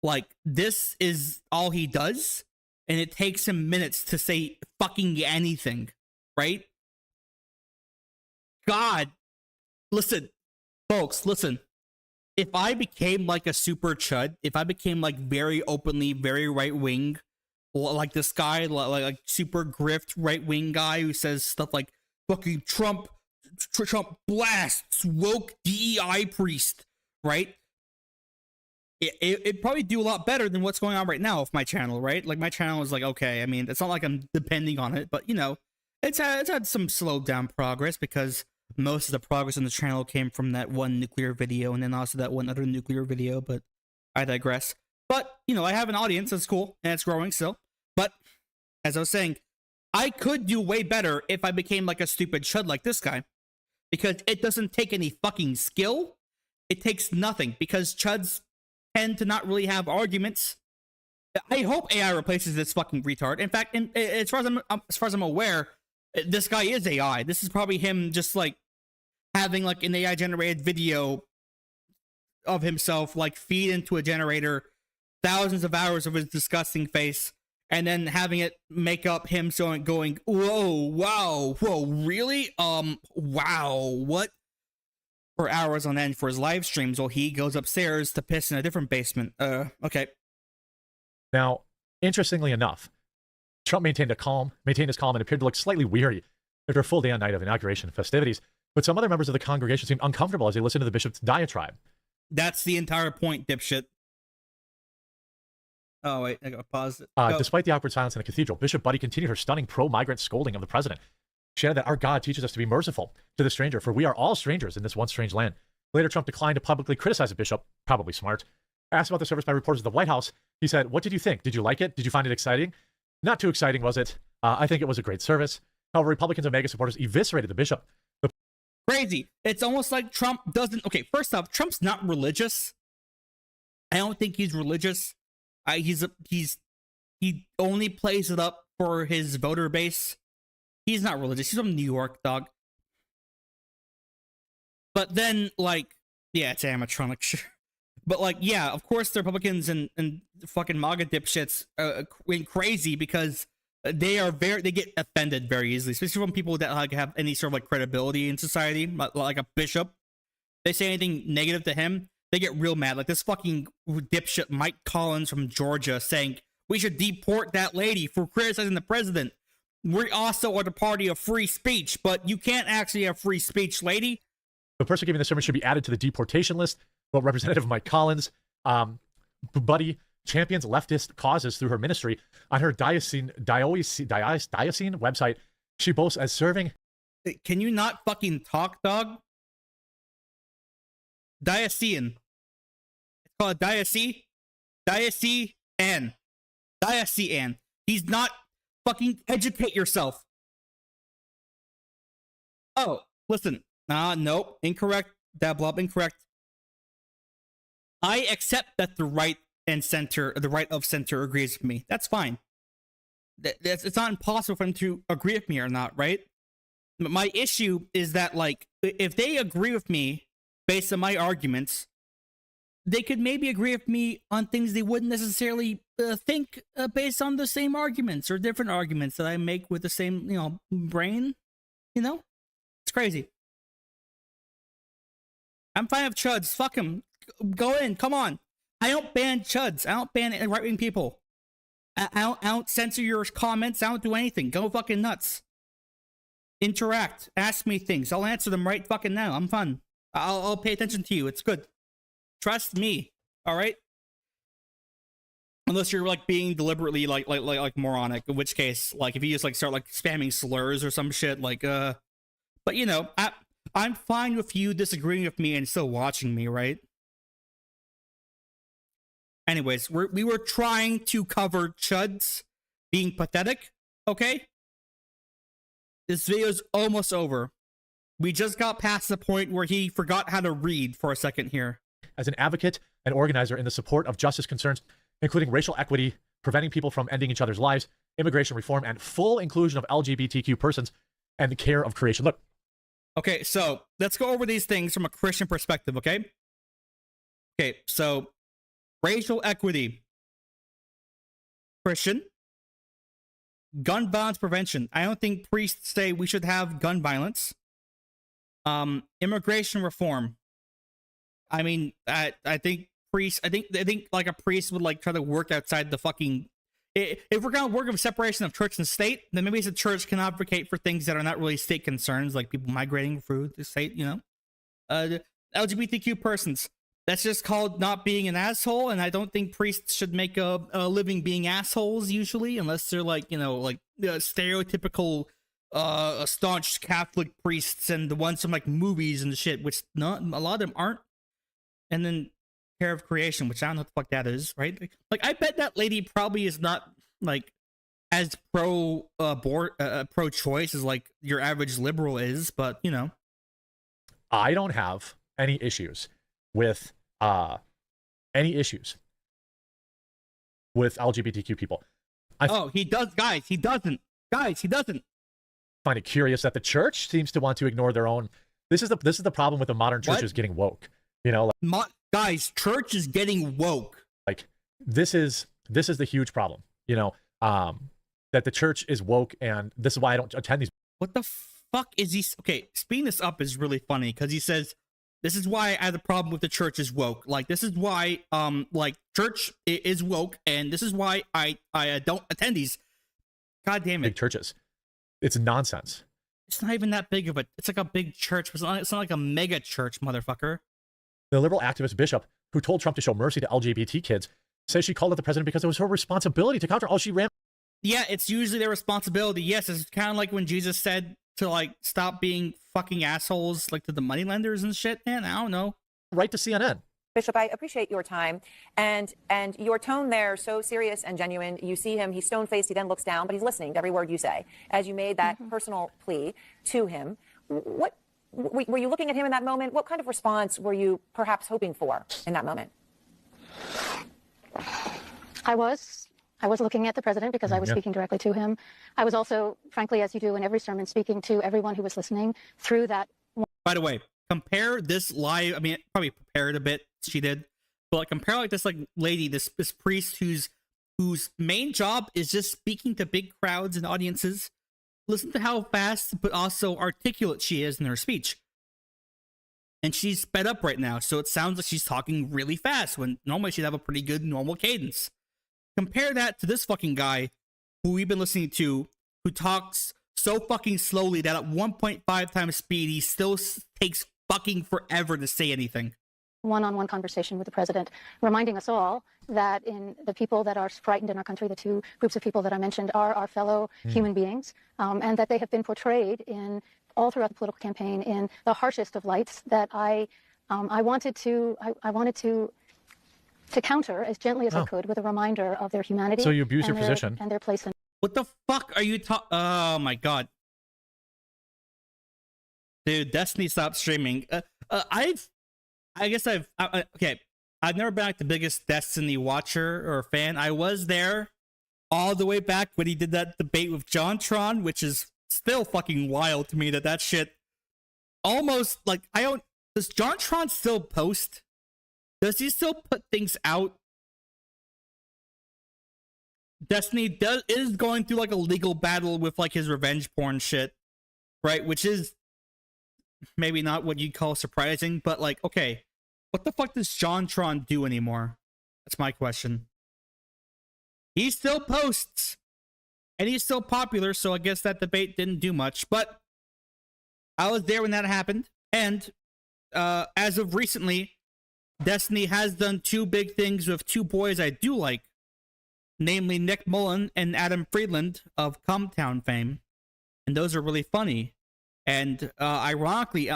like this is all he does, and it takes him minutes to say fucking anything, right? God. Listen, folks, listen. If I became like a super chud, if I became like very openly, very right wing, like this guy, like super grift right wing guy who says stuff like fucking Trump blasts woke DEI priest, right? It'd probably do a lot better than what's going on right now with my channel, right? Like my channel is like, okay, I mean, it's not like I'm depending on it, but you know, it's had some slowed down progress because most of the progress on the channel came from that one nuclear video and then also that one other nuclear video, but I digress. But, you know, I have an audience that's cool and it's growing still. But, as I was saying, I could do way better if I became like a stupid chud like this guy. Because it doesn't take any fucking skill. It takes nothing because chuds tend to not really have arguments. I hope AI replaces this fucking retard. In fact, as far as I'm aware, this guy is AI. This is probably him just like having like an AI generated video of himself like feed into a generator thousands of hours of his disgusting face and then having it make up him going, whoa, wow, whoa, really? Wow, what? For hours on end for his live streams while he goes upstairs to piss in a different basement. Okay. Now, interestingly enough, Trump maintained his calm and appeared to look slightly weary after a full day and night of inauguration festivities. But some other members of the congregation seemed uncomfortable as they listened to the bishop's diatribe. That's the entire point, dipshit. Oh, wait, I gotta pause it. Despite the awkward silence in the cathedral, Bishop Buddy continued her stunning pro-migrant scolding of the president. She added that our God teaches us to be merciful to the stranger, for we are all strangers in this one strange land. Later, Trump declined to publicly criticize the bishop, probably smart, Asked about the service by reporters at the White House, he said, "What did you think? Did you like it? Did you find it exciting?" "Not too exciting, was it? I think it was a great service." However, Republicans and MAGA supporters eviscerated the bishop. Crazy. It's almost like Trump doesn't. Okay, first off, Trump's not religious. I don't think he's religious. He only plays it up for his voter base. He's not religious. He's from New York, dog. But then, like, yeah, it's animatronic, sure. But like, yeah, of course, the Republicans and fucking MAGA dipshits went crazy because they get offended very easily, especially from people that like have any sort of like credibility in society, like a bishop. They say anything negative to him, they get real mad. Like this fucking dipshit Mike Collins from Georgia saying we should deport that lady for criticizing the president. We also are the party of free speech, but you can't actually have free speech, lady. The person giving the sermon should be added to the deportation list. Well, Representative Mike Collins, Buddy champions leftist causes through her ministry. On her diocesan website, she boasts as serving. Can you not fucking talk, dog? Diocesan. It's called diocese. Diocesan. He's not fucking educate yourself. Oh, listen. Nope. Incorrect. Dablop, incorrect. I accept that the right of center agrees with me. That's fine. It's not impossible for them to agree with me or not, right? But my issue is that, like, if they agree with me based on my arguments, they could maybe agree with me on things they wouldn't necessarily think based on the same arguments or different arguments that I make with the same, brain. It's crazy. I'm fine with chuds. Fuck him. Go in. Come on. I don't ban chuds. I don't ban right-wing people. I don't censor your comments. I don't do anything. Go fucking nuts. Interact. Ask me things. I'll answer them right fucking now. I'm fun. I'll pay attention to you. It's good. Trust me. All right. Unless you're like being deliberately like moronic, in which case, like if you just like start like spamming slurs or some shit, like but I'm fine with you disagreeing with me and still watching me, right? Anyways, we were trying to cover chuds being pathetic, okay? This video's almost over. We just got past the point where he forgot how to read for a second here. As an advocate and organizer in the support of justice concerns, including racial equity, preventing people from ending each other's lives, immigration reform, and full inclusion of LGBTQ persons, and the care of creation. Look. Okay, so let's go over these things from a Christian perspective, okay? Okay, so racial equity. Christian. Gun violence prevention. I don't think priests say we should have gun violence. Immigration reform. I mean, I think priests, I think like a priest would like try to work outside the fucking, if we're going to work on separation of church and state, then maybe the church can advocate for things that are not really state concerns, like people migrating through the state, LGBTQ persons. That's just called not being an asshole, and I don't think priests should make a living being assholes usually, unless they're like, stereotypical staunch Catholic priests and the ones from like movies and shit, which not a lot of them aren't. And then care of creation, which I don't know what the fuck that is, right? Like I bet that lady probably is not like as pro-choice as like your average liberal is, but I don't have any issues with LGBTQ people. He does, guys. He doesn't. He doesn't. Find it curious that the church seems to want to ignore their own. This is the problem with the modern church is getting woke. Guys, church is getting woke. Like this is the huge problem. That the church is woke, and this is why I don't attend these. What the fuck is he? Okay, speeding this up is really funny because he says, this is why I have a problem with the church is woke. Like, this is why, church is woke, and this is why I don't attend these. God damn it. Big churches. It's nonsense. It's not even that big of a, it's like a big church, but it's not like a mega church, motherfucker. The liberal activist bishop who told Trump to show mercy to LGBT kids says she called out the president because it was her responsibility to counter all she ran. Yeah, it's usually their responsibility. Yes, it's kind of like when Jesus said to like stop being fucking assholes like to the moneylenders and shit. Man, I don't know. Right to CNN. Bishop, I appreciate your time and your tone there, so serious and genuine. You see him, he's stone-faced, he then looks down, but he's listening to every word you say. As you made that personal plea to him, what were you looking at him in that moment? What kind of response were you perhaps hoping for in that moment? I was looking at the president because I was speaking directly to him. I was also, frankly, as you do in every sermon, speaking to everyone who was listening through that. By the way, compare this live. I mean, probably prepared a bit. She did, but like compare like this lady, this priest whose main job is just speaking to big crowds and audiences. Listen to how fast but also articulate she is in her speech. And she's sped up right now, so it sounds like she's talking really fast when normally she'd have a pretty good normal cadence. Compare that to this fucking guy who we've been listening to, who talks so fucking slowly that at 1.5 times speed, he still takes fucking forever to say anything. One-on-one conversation with the president, reminding us all that in the people that are frightened in our country, the two groups of people that I mentioned are our fellow human beings, and that they have been portrayed in all throughout the political campaign in the harshest of lights that I wanted to counter as gently as I could with a reminder of their humanity. So you abuse your position and their place in. What the fuck are you talking? Oh my god, dude! Destiny stopped streaming. Okay. I've never been like the biggest Destiny watcher or fan. I was there all the way back when he did that debate with JonTron, which is still fucking wild to me that shit almost like does JonTron still post? Does he still put things out? Destiny is going through like a legal battle with like his revenge porn shit, right? Which is maybe not what you'd call surprising, but like, okay, what the fuck does JonTron do anymore? That's my question. He still posts, and he's still popular, so I guess that debate didn't do much, but I was there when that happened, and as of recently, Destiny has done two big things with two boys I do like, namely Nick Mullen and Adam Friedland of Cumtown fame, and those are really funny. And unironically,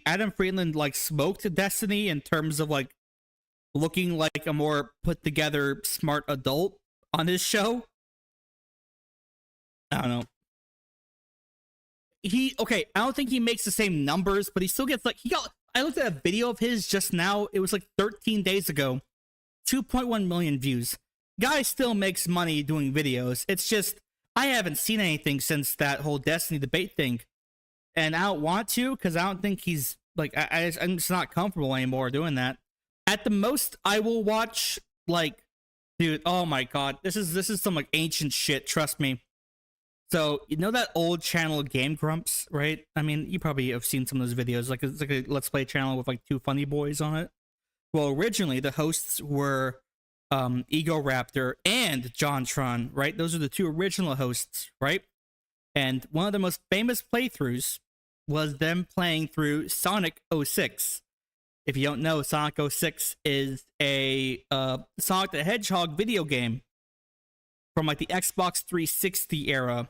Adam Friedland like smoked Destiny in terms of like looking like a more put together smart adult on his show. I don't know. I don't think he makes the same numbers, but he still gets like I looked at a video of his just now. It was like 13 days ago. 2.1 million views. Guy still makes money doing videos. It's just I haven't seen anything since that whole Destiny debate thing, and I don't want to because I don't think he's like I'm just not comfortable anymore doing that. At the most, I will watch like, dude. Oh my god, this is some like ancient shit. Trust me. So you know that old channel Game Grumps, right? I mean, you probably have seen some of those videos. Like it's like a Let's Play channel with like two funny boys on it. Well, originally the hosts were Ego Raptor and JonTron, right? Those are the two original hosts, right? And one of the most famous playthroughs was them playing through Sonic 06. If you don't know, Sonic 06 is a Sonic the Hedgehog video game from like the Xbox 360 era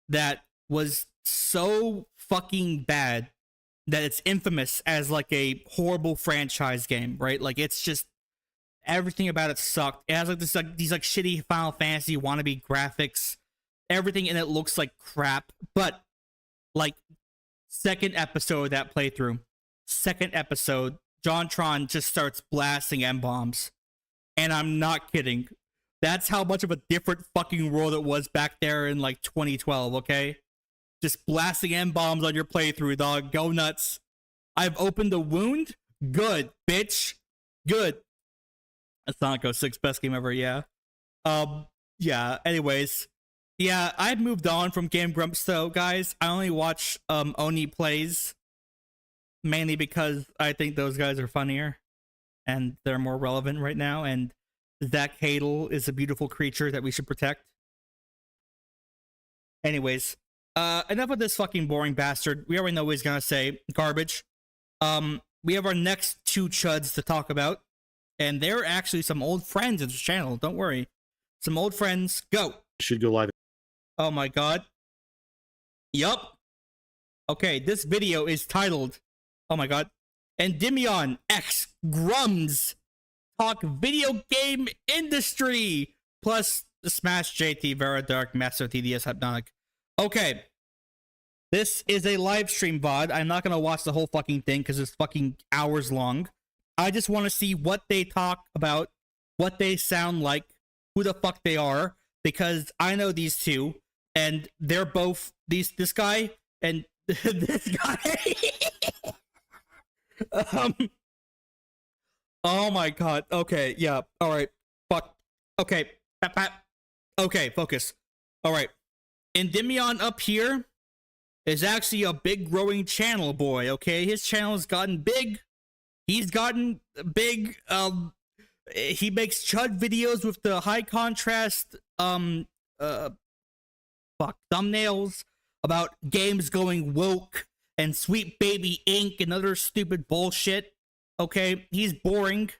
that was so fucking bad that it's infamous as like a horrible franchise game, right? Like it's just everything about it sucked. It has like this like these like shitty Final Fantasy wannabe graphics. Everything in it looks like crap. But like second episode of that playthrough, JonTron just starts blasting M-bombs. And I'm not kidding. That's how much of a different fucking world it was back there in like 2012, okay? Just blasting M-bombs on your playthrough, dog. Go nuts. I've opened a wound. Good, bitch. Good. That's Sonic 06, best game ever, yeah. Yeah, anyways. Yeah, I've moved on from Game Grumps though, guys. I only watch Oni Plays. Mainly because I think those guys are funnier. And they're more relevant right now. And Zach Hadel is a beautiful creature that we should protect. Anyways. Enough of this fucking boring bastard. We already know what he's gonna say. Garbage. We have our next two chuds to talk about. And they're actually some old friends in this channel. Don't worry. Some old friends. Go. Should go live. Oh my god. Yup. Okay, this video is titled. Oh my god. Endymion X Grums talk video game industry plus the Smash JT Vera Dark Master TDS Hypnotic. Okay. This is a live stream VOD. I'm not gonna watch the whole fucking thing because it's fucking hours long. I just want to see what they talk about, what they sound like, who the fuck they are, because I know these two, and they're both this guy and this guy. Oh my god. Okay, yeah. All right. Fuck. Okay. Okay, focus. All right. Endymion up here is actually a big growing channel boy, okay? His channel has gotten big. He's gotten big. He makes Chud videos with the high contrast thumbnails about games going woke and Sweet Baby Inc. and other stupid bullshit. Okay, he's boring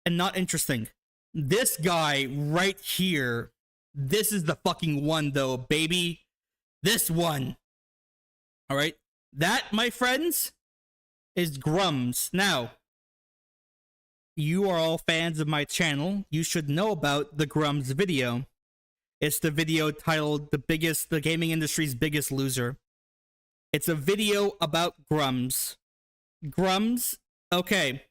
and not interesting. This guy right here, this is the fucking one though, baby. This one. All right, that, my friends, is Grums. Now, you are all fans of my channel. You should know about the Grums video. It's the video titled the gaming industry's biggest loser. It's a video about Grums. Grums, okay.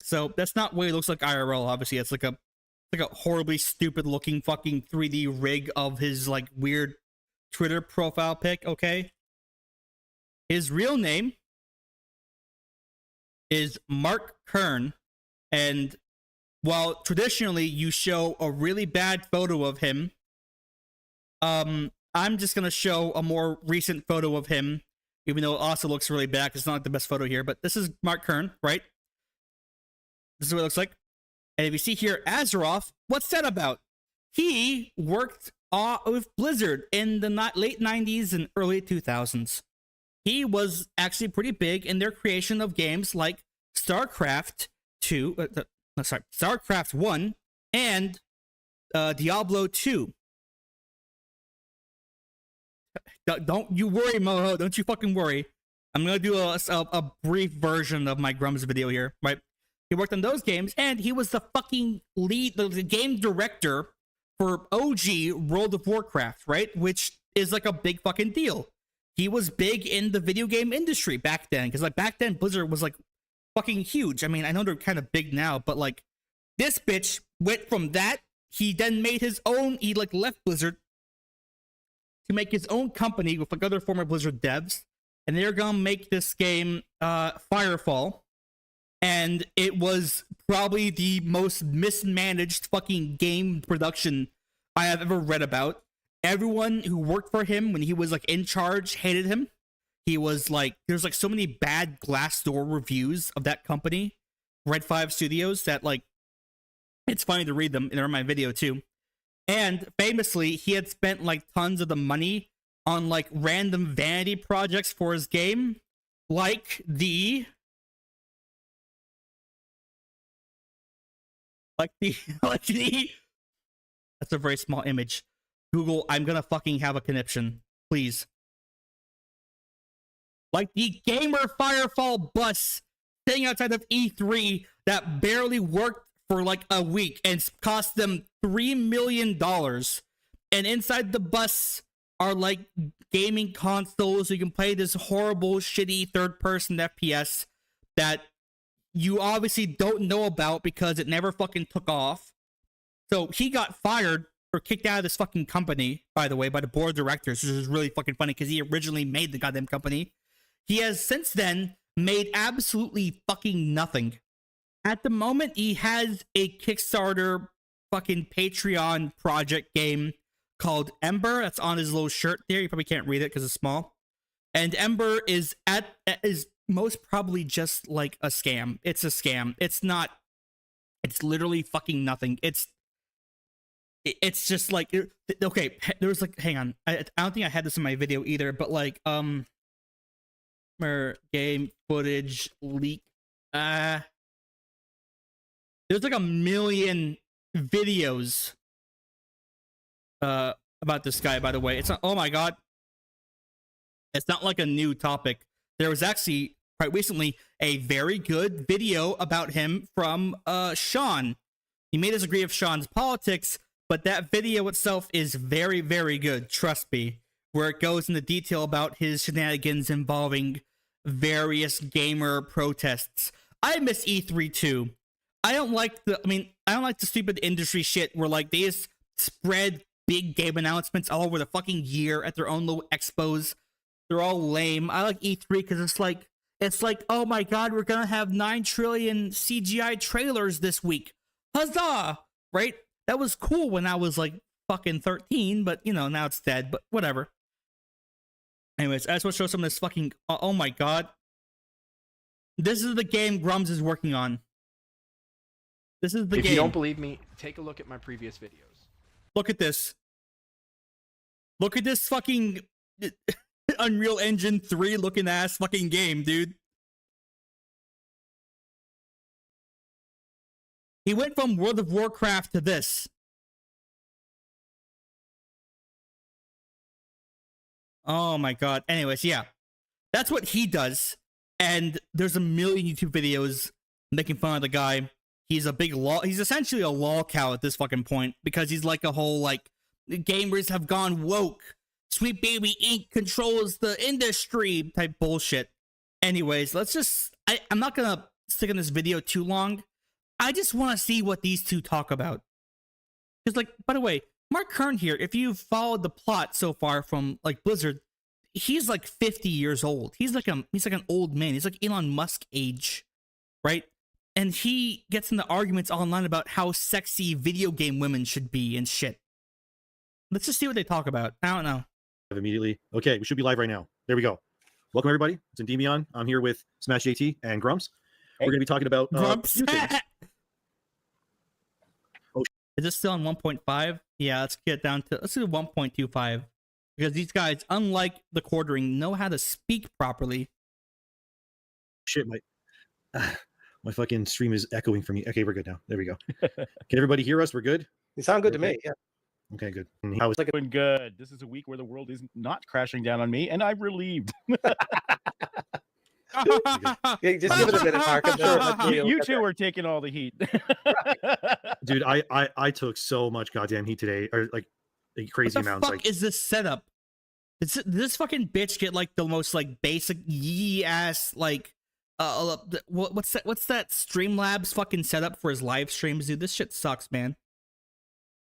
So that's not what it looks like IRL, obviously. It's like a horribly stupid looking fucking 3D rig of his like weird Twitter profile pic, okay? His real name is Mark Kern, and while traditionally you show a really bad photo of him, I'm just gonna show a more recent photo of him, even though it also looks really bad because it's not the best photo here. But this is Mark Kern, right? This is what it looks like. And if you see here, Azeroth, what's that about? He worked with Blizzard in the late 90s and early 2000s. He was actually pretty big in their creation of games like StarCraft 1 and Diablo 2. Don't you worry, Moho. Don't you fucking worry. I'm gonna do a brief version of my Grums video here, right? He worked on those games, and he was the fucking lead, the game director for OG World of Warcraft, right? Which is like a big fucking deal. He was big in the video game industry back then, because like back then Blizzard was like fucking huge. I mean, I know they're kind of big now, but like this bitch went from that. He then made his own. He like left Blizzard to make his own company with like other former Blizzard devs, and they're gonna make this game Firefall. And it was probably the most mismanaged fucking game production I have ever read about. Everyone who worked for him when he was like in charge hated him. He was like, there's like so many bad Glassdoor reviews of that company, Red 5 Studios, that like, it's funny to read them, and they're in my video too. And famously, he had spent like tons of the money on like random vanity projects for his game, like the that's a very small image. Google, I'm gonna fucking have a conniption, please. Like the Gamer Firefall bus sitting outside of E3 that barely worked for like a week and cost them $3 million. And inside the bus are like gaming consoles. So you can play this horrible, shitty third-person FPS that you obviously don't know about because it never fucking took off. So he got fired or kicked out of this fucking company, by the way, by the board of directors, which is really fucking funny because he originally made the goddamn company. He has since then made absolutely fucking nothing. At the moment, he has a Kickstarter fucking Patreon project game called Ember. That's on his little shirt there. You probably can't read it because it's small. And Ember is most probably just like a scam. It's a scam. It's not. It's literally fucking nothing. It's just like, okay, there's like, hang on. I don't think I had this in my video either, but like, game footage leak. There's like a million videos about this guy, by the way. It's not, oh my god. It's not like a new topic. There was actually quite recently a very good video about him from Sean. He may disagree with Sean's politics, but that video itself is very, very good, trust me, where it goes into detail about his shenanigans involving various gamer protests. I miss E3 too. I don't like the stupid industry shit where like they just spread big game announcements all over the fucking year at their own little expos. They're all lame. I like E3 because it's like, oh my god, we're gonna have 9 trillion CGI trailers this week. Huzzah! Right? That was cool when I was like fucking 13, but you know, now it's dead, but whatever. Anyways, I just want to show some of this fucking, oh my god. This is the game Grums is working on. This is the game. If you don't believe me, take a look at my previous videos. Look at this. Look at this fucking Unreal Engine 3 looking ass fucking game, dude. He went from World of Warcraft to this. Oh my god. Anyways, yeah. That's what he does. And there's a million YouTube videos making fun of the guy. He's a big he's essentially a lol cow at this fucking point because he's like a whole like gamers have gone woke. Sweet Baby Inc. controls the industry type bullshit. Anyways, let's just I'm not gonna stick in this video too long. I just want to see what these two talk about. Because like, by the way, Mark Kern here, if you've followed the plot so far from like Blizzard, he's like 50 years old. He's like an old man. He's like Elon Musk age, right? And he gets into arguments online about how sexy video game women should be and shit. Let's just see what they talk about. I don't know. Immediately. Okay, we should be live right now. There we go. Welcome everybody. It's Endymion. I'm here with Smash JT and Grumps. We're going to be talking about Grumps. Oh, is this still on 1.5? Yeah, let's get down to let's do 1.25 because these guys, unlike the quartering, know how to speak properly. shit, my fucking stream is echoing for me. Okay, we're good now. There we go. Can everybody hear us? We're good? You sound good to me. Yeah. Okay, good. How was doing good. This is a week where the world is not crashing down on me, and I'm relieved. Yeah, just give it a minute, Mark. I'm sure you two are taking all the heat. Dude, I took so much goddamn heat today, or like crazy what the amounts. Fuck like, is this setup? Did this fucking bitch get like the most like basic yee ass like what's that Streamlabs fucking setup for his live streams, dude? This shit sucks, man.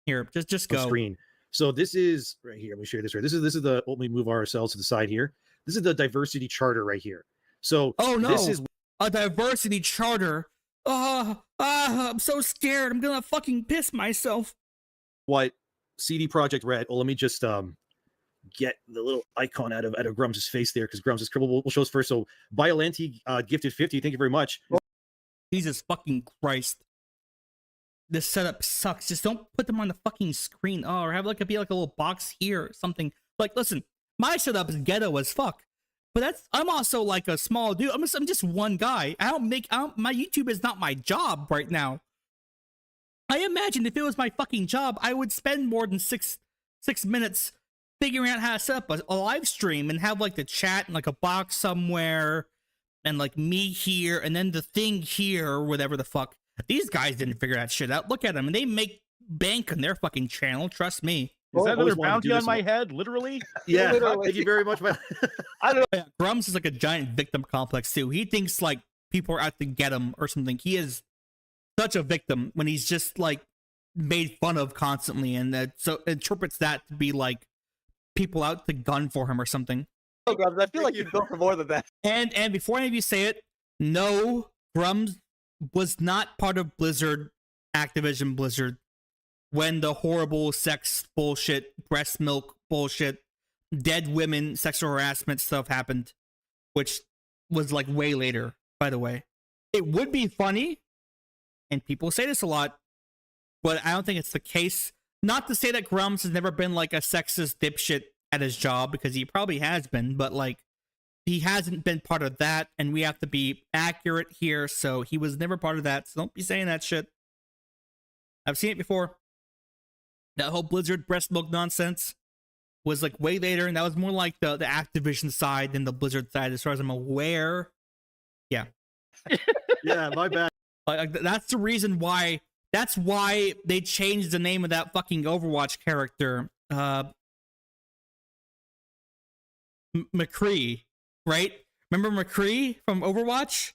Here, just go. Screen. So this is right here. Let me show you this right. This is the. Let me move ourselves to the side here. This is the diversity charter right here. So oh no, this is a diversity charter. I'm so scared. I'm gonna fucking piss myself. What CD Projekt Red. Well, let me just get the little icon out of Grums' face there because Grums is we'll show us first. So Biolanti gifted 50. Thank you very much. Jesus fucking Christ. This setup sucks. Just don't put them on the fucking screen. Oh, or have like be like a little box here or something. Like, listen, my setup is ghetto as fuck. But I'm also like a small dude. I'm just one guy. My YouTube is not my job right now. I imagine if it was my fucking job, I would spend more than six minutes figuring out how to set up a live stream and have like the chat and like a box somewhere and like me here and then the thing here or whatever the fuck. These guys didn't figure that shit out. Look at them, and they make bank on their fucking channel. Trust me. Is that another bounty on my head? Literally? Yeah. Literally. Thank you very much. I don't know. Grums is like a giant victim complex too. He thinks like people are out to get him or something. He is such a victim when he's just like made fun of constantly, and so interprets that to be like people out to gun for him or something. Oh, Grums, I feel like you've built for more than that. And before any of you say it, no, Grums was not part of Blizzard, Activision Blizzard, when the horrible sex bullshit, breast milk bullshit, dead women, sexual harassment stuff happened, which was like way later, by the way. It would be funny, and people say this a lot, but I don't think it's the case. Not to say that Grums has never been like a sexist dipshit at his job, because he probably has been, but like, he hasn't been part of that, and we have to be accurate here, so he was never part of that, so don't be saying that shit. I've seen it before. That whole Blizzard breast milk nonsense was like way later, and that was more like the Activision side than the Blizzard side, as far as I'm aware. Yeah. Yeah, my bad. Like that's the reason why. That's why they changed the name of that fucking Overwatch character, McCree, right? Remember McCree from Overwatch?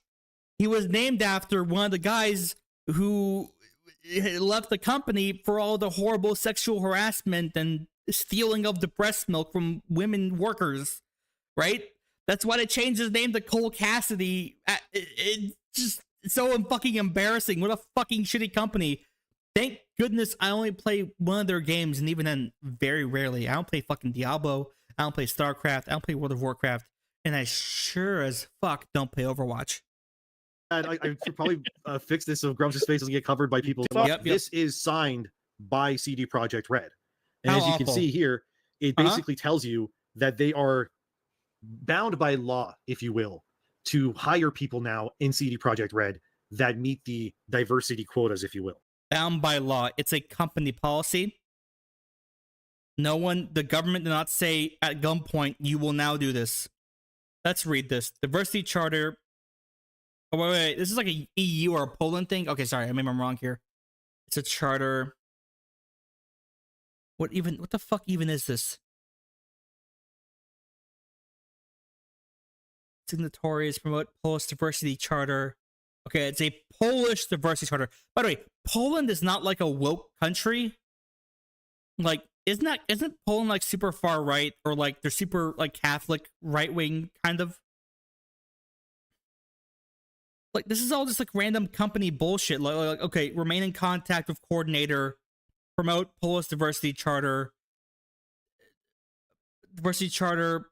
He was named after one of the guys who left the company for all the horrible sexual harassment and stealing of the breast milk from women workers, right? That's why they changed his name to Cole Cassidy. It's just so fucking embarrassing. What a fucking shitty company. Thank goodness I only play one of their games, and even then, very rarely. I don't play fucking Diablo. I don't play StarCraft. I don't play World of Warcraft. And I sure as fuck don't play Overwatch. I should probably fix this so Grumps' face doesn't get covered by people. Yep. This is signed by CD Projekt Red. And How as you can awful. see here, it basically tells you that they are bound by law, if you will, to hire people now in CD Projekt Red that meet the diversity quotas, if you will. Bound by law. It's a company policy. No one, the government did not say at gunpoint, you will now do this. Let's read this. Diversity Charter. Oh, wait. This is like a EU or a Poland thing? Okay, sorry. Maybe I'm wrong here. It's a charter. What the fuck even is this? Signatories promote Polish diversity charter. Okay, it's a Polish diversity charter. By the way, Poland is not like a woke country. Like, isn't Poland like super far right, or like they're super like Catholic right wing kind of? Like, this is all just like random company bullshit. Like okay, remain in contact with coordinator, promote Polish diversity charter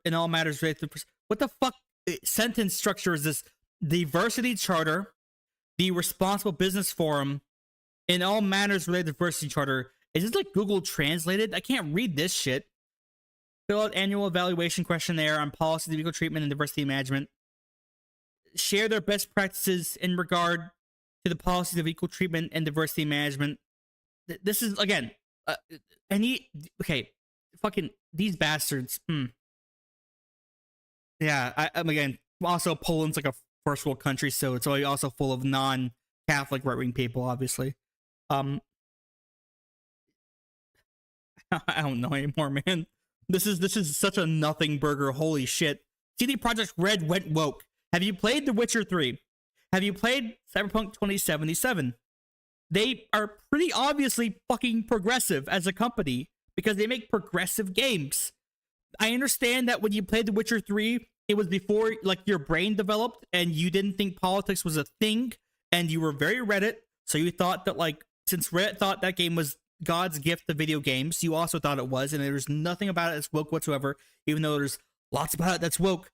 in all matters related to what the fuck sentence structure is this? Diversity charter, the responsible business forum, in all matters related to diversity charter. Is this like Google translated? I can't read this shit. Fill out annual evaluation questionnaire on policies of equal treatment and diversity management. Share their best practices in regard to the policies of equal treatment and diversity management. This is again, fucking these bastards. Yeah, I'm again. Also, Poland's like a first world country, so it's also full of non-Catholic right-wing people, obviously. I don't know anymore, man. This is such a nothing burger. Holy shit. CD Projekt Red went woke. Have you played The Witcher 3? Have you played Cyberpunk 2077? They are pretty obviously fucking progressive as a company because they make progressive games. I understand that when you played The Witcher 3, it was before like your brain developed and you didn't think politics was a thing and you were very Reddit. So you thought that like, since Reddit thought that game was God's gift to video games, you also thought it was, and there's nothing about it that's woke whatsoever, even though there's lots about it that's woke.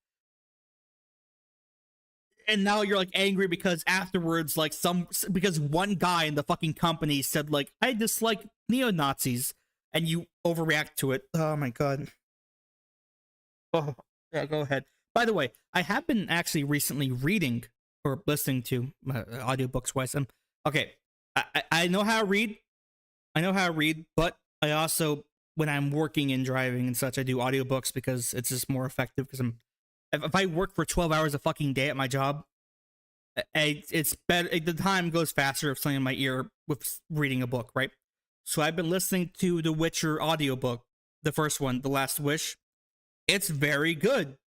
And now you're like angry because afterwards, like because one guy in the fucking company said like, I dislike neo-Nazis, and you overreact to it. Oh my god. Oh yeah, go ahead. By the way, I have been actually recently reading or listening to audiobooks wise. Okay. I know how to read. But I also, when I'm working and driving and such, I do audiobooks because it's just more effective. Because if I work for 12 hours a fucking day at my job, it's better. The time goes faster if something in my ear with reading a book, right? So I've been listening to the Witcher audiobook, the first one, The Last Wish. It's very good.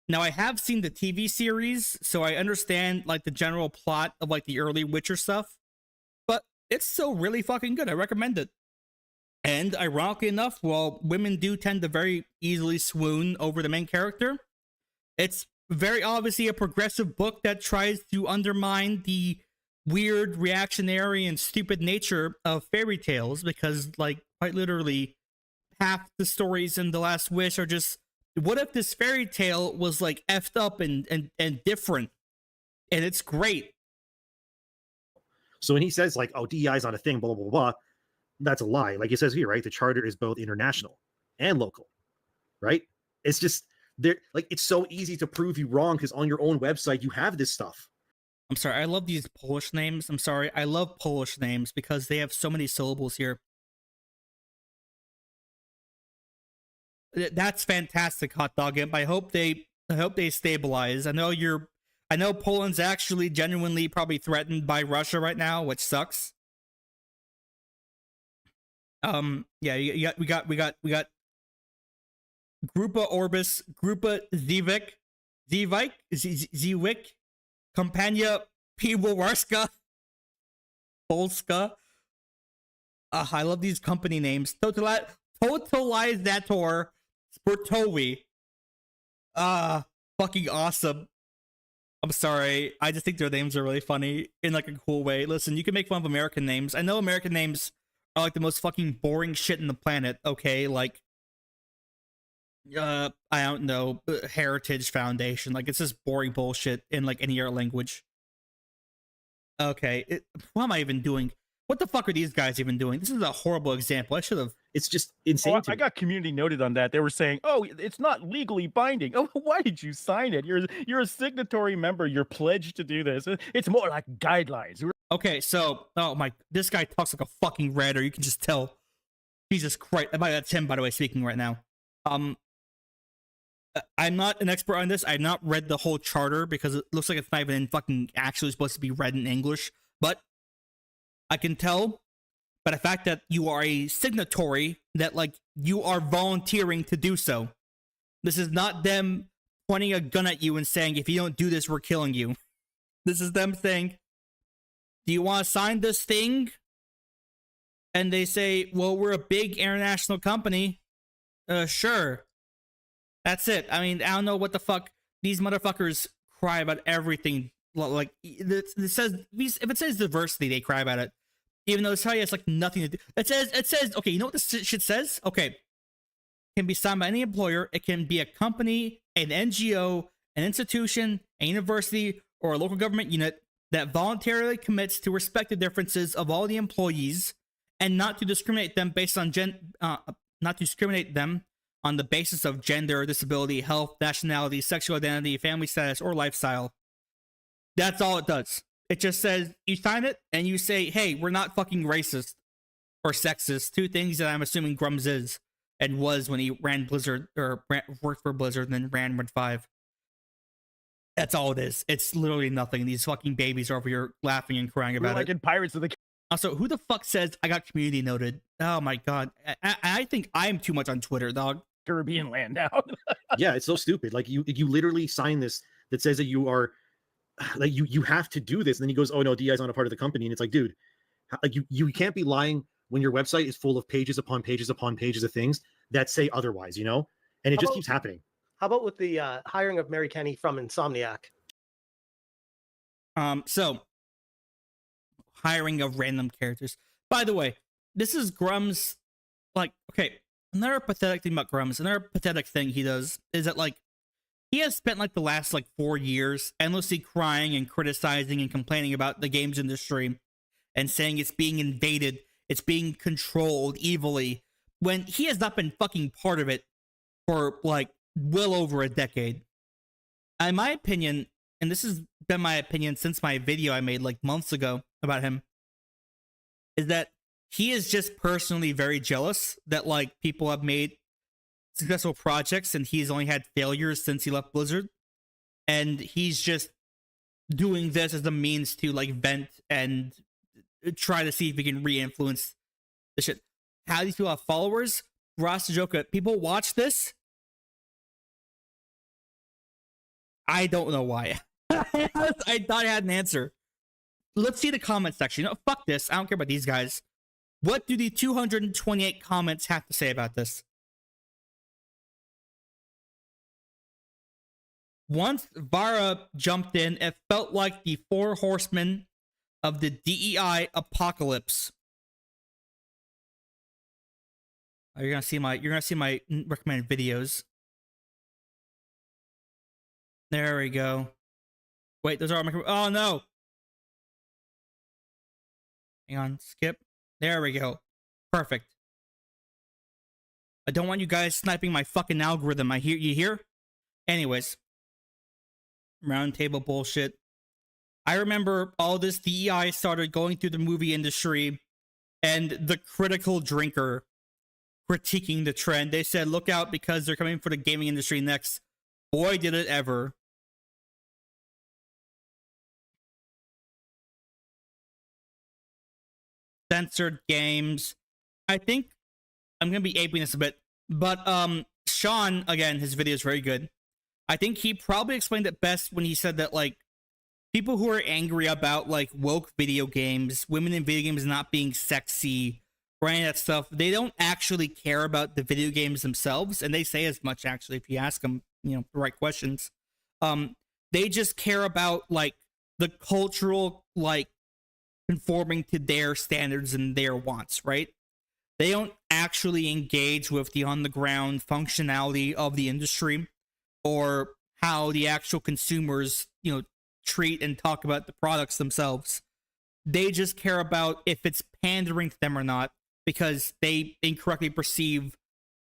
Now I have seen the TV series, so I understand like the general plot of like the early Witcher stuff. But it's still really fucking good. I recommend it. And ironically enough, while women do tend to very easily swoon over the main character, it's very obviously a progressive book that tries to undermine the weird, reactionary, and stupid nature of fairy tales, because, like, quite literally, half the stories in The Last Wish are just, what if this fairy tale was, like, effed up and different? And it's great. So when he says, like, oh, DEI is not a thing, blah, blah, blah, blah, that's a lie. Like it says here, right? The charter is both international and local, right? It's just, there, like, it's so easy to prove you wrong because on your own website, you have this stuff. I'm sorry, I love these Polish names. I'm sorry, I love Polish names because they have so many syllables here. That's fantastic, Hot Dog Imp. I hope they stabilize. I know I know Poland's actually genuinely probably threatened by Russia right now, which sucks. Yeah, we got Grupa Orbis, Grupa Zwick, Kompania Piwowarska, Polska. I love these company names. Totalizator Sportowi. Fucking awesome. I'm sorry. I just think their names are really funny in like a cool way. Listen, you can make fun of American names. I know American names are like the most fucking boring shit in the planet, okay? Like, I don't know, Heritage Foundation. Like, it's just boring bullshit in like any other language. Okay, what am I even doing? What the fuck are these guys even doing? This is a horrible example. I should have. It's just insane. I got community noted on that. They were saying, "Oh, it's not legally binding." Oh, why did you sign it? You're a signatory member. You're pledged to do this. It's more like guidelines. Okay, so this guy talks like a fucking Redder. You can just tell. Jesus Christ, that's him, by the way, speaking right now. I'm not an expert on this. I've not read the whole charter because it looks like it's not even fucking actually supposed to be read in English. But I can tell by the fact that you are a signatory that like you are volunteering to do so. This is not them pointing a gun at you and saying, if you don't do this, we're killing you. This is them saying, do you want to sign this thing? And they say, well, we're a big international company. Sure. That's it. I mean, I don't know what the fuck these motherfuckers cry about everything. Like, it says, if it says diversity, they cry about it. Even though it's probably has like nothing to do. It says, okay, you know what this shit says? Okay. It can be signed by any employer. It can be a company, an NGO, an institution, a university, or a local government unit that voluntarily commits to respect the differences of all the employees and not to discriminate them based on on the basis of gender, disability, health, nationality, sexual identity, family status, or lifestyle. That's all it does. It just says, you sign it, and you say, hey, we're not fucking racist or sexist. Two things that I'm assuming Grums is and was when he ran Blizzard, or worked for Blizzard and then ran Red 5. That's all it is. It's literally nothing. These fucking babies are over here laughing and crying about like it. in Pirates of the Also, who the fuck says I got community noted? Oh my god. I think I'm too much on Twitter, dog. Caribbean land now. Yeah, it's so stupid. Like you literally sign this that says that you are like you have to do this, and then he goes, oh no, DI's not a part of the company, and it's like, dude, like you can't be lying when your website is full of pages upon pages upon pages of things that say otherwise, you know? And it just keeps happening. How about with the hiring of Mary Kenny from Insomniac? So hiring of random characters. By the way, this is Grum's, like, okay, another pathetic thing about Grum's, another pathetic thing he does is that, like, he has spent, like, the last, like, 4 years endlessly crying and criticizing and complaining about the games industry and saying it's being invaded, it's being controlled evilly, when he has not been fucking part of it for, like, well over a decade. In my opinion, and this has been my opinion since my video I made, like, months ago about him, is that he is just personally very jealous that, like, people have made successful projects and he's only had failures since he left Blizzard, and he's just doing this as a means to, like, vent and try to see if he can re-influence the shit. How these people have followers? Ross Joka, people watch this. I don't know why. I thought I had an answer. Let's see the comment section. No, fuck this. I don't care about these guys. What do the 228 comments have to say about this? Once Vara jumped in, it felt like the 4 horsemen of the DEI apocalypse. You're gonna see my recommended videos. There we go. Wait, those are all my. Oh no! Hang on, skip. There we go. Perfect. I don't want you guys sniping my fucking algorithm. You hear? Anyways. Roundtable bullshit. I remember all this DEI started going through the movie industry and the critical drinker critiquing the trend. They said, look out because they're coming for the gaming industry next. Boy, did it ever. censored games. I think I'm gonna be aping this a bit, but Sean, again, his video is very good. I think he probably explained it best when he said that, like, people who are angry about, like, woke video games, women in video games not being sexy, or any of that stuff, they don't actually care about the video games themselves, and they say as much, actually, if you ask them, you know, the right questions. They just care about, like, the cultural, like, conforming to their standards and their wants, right? They don't actually engage with the on-the-ground functionality of the industry or how the actual consumers, you know, treat and talk about the products themselves. They just care about if it's pandering to them or not, because they incorrectly perceive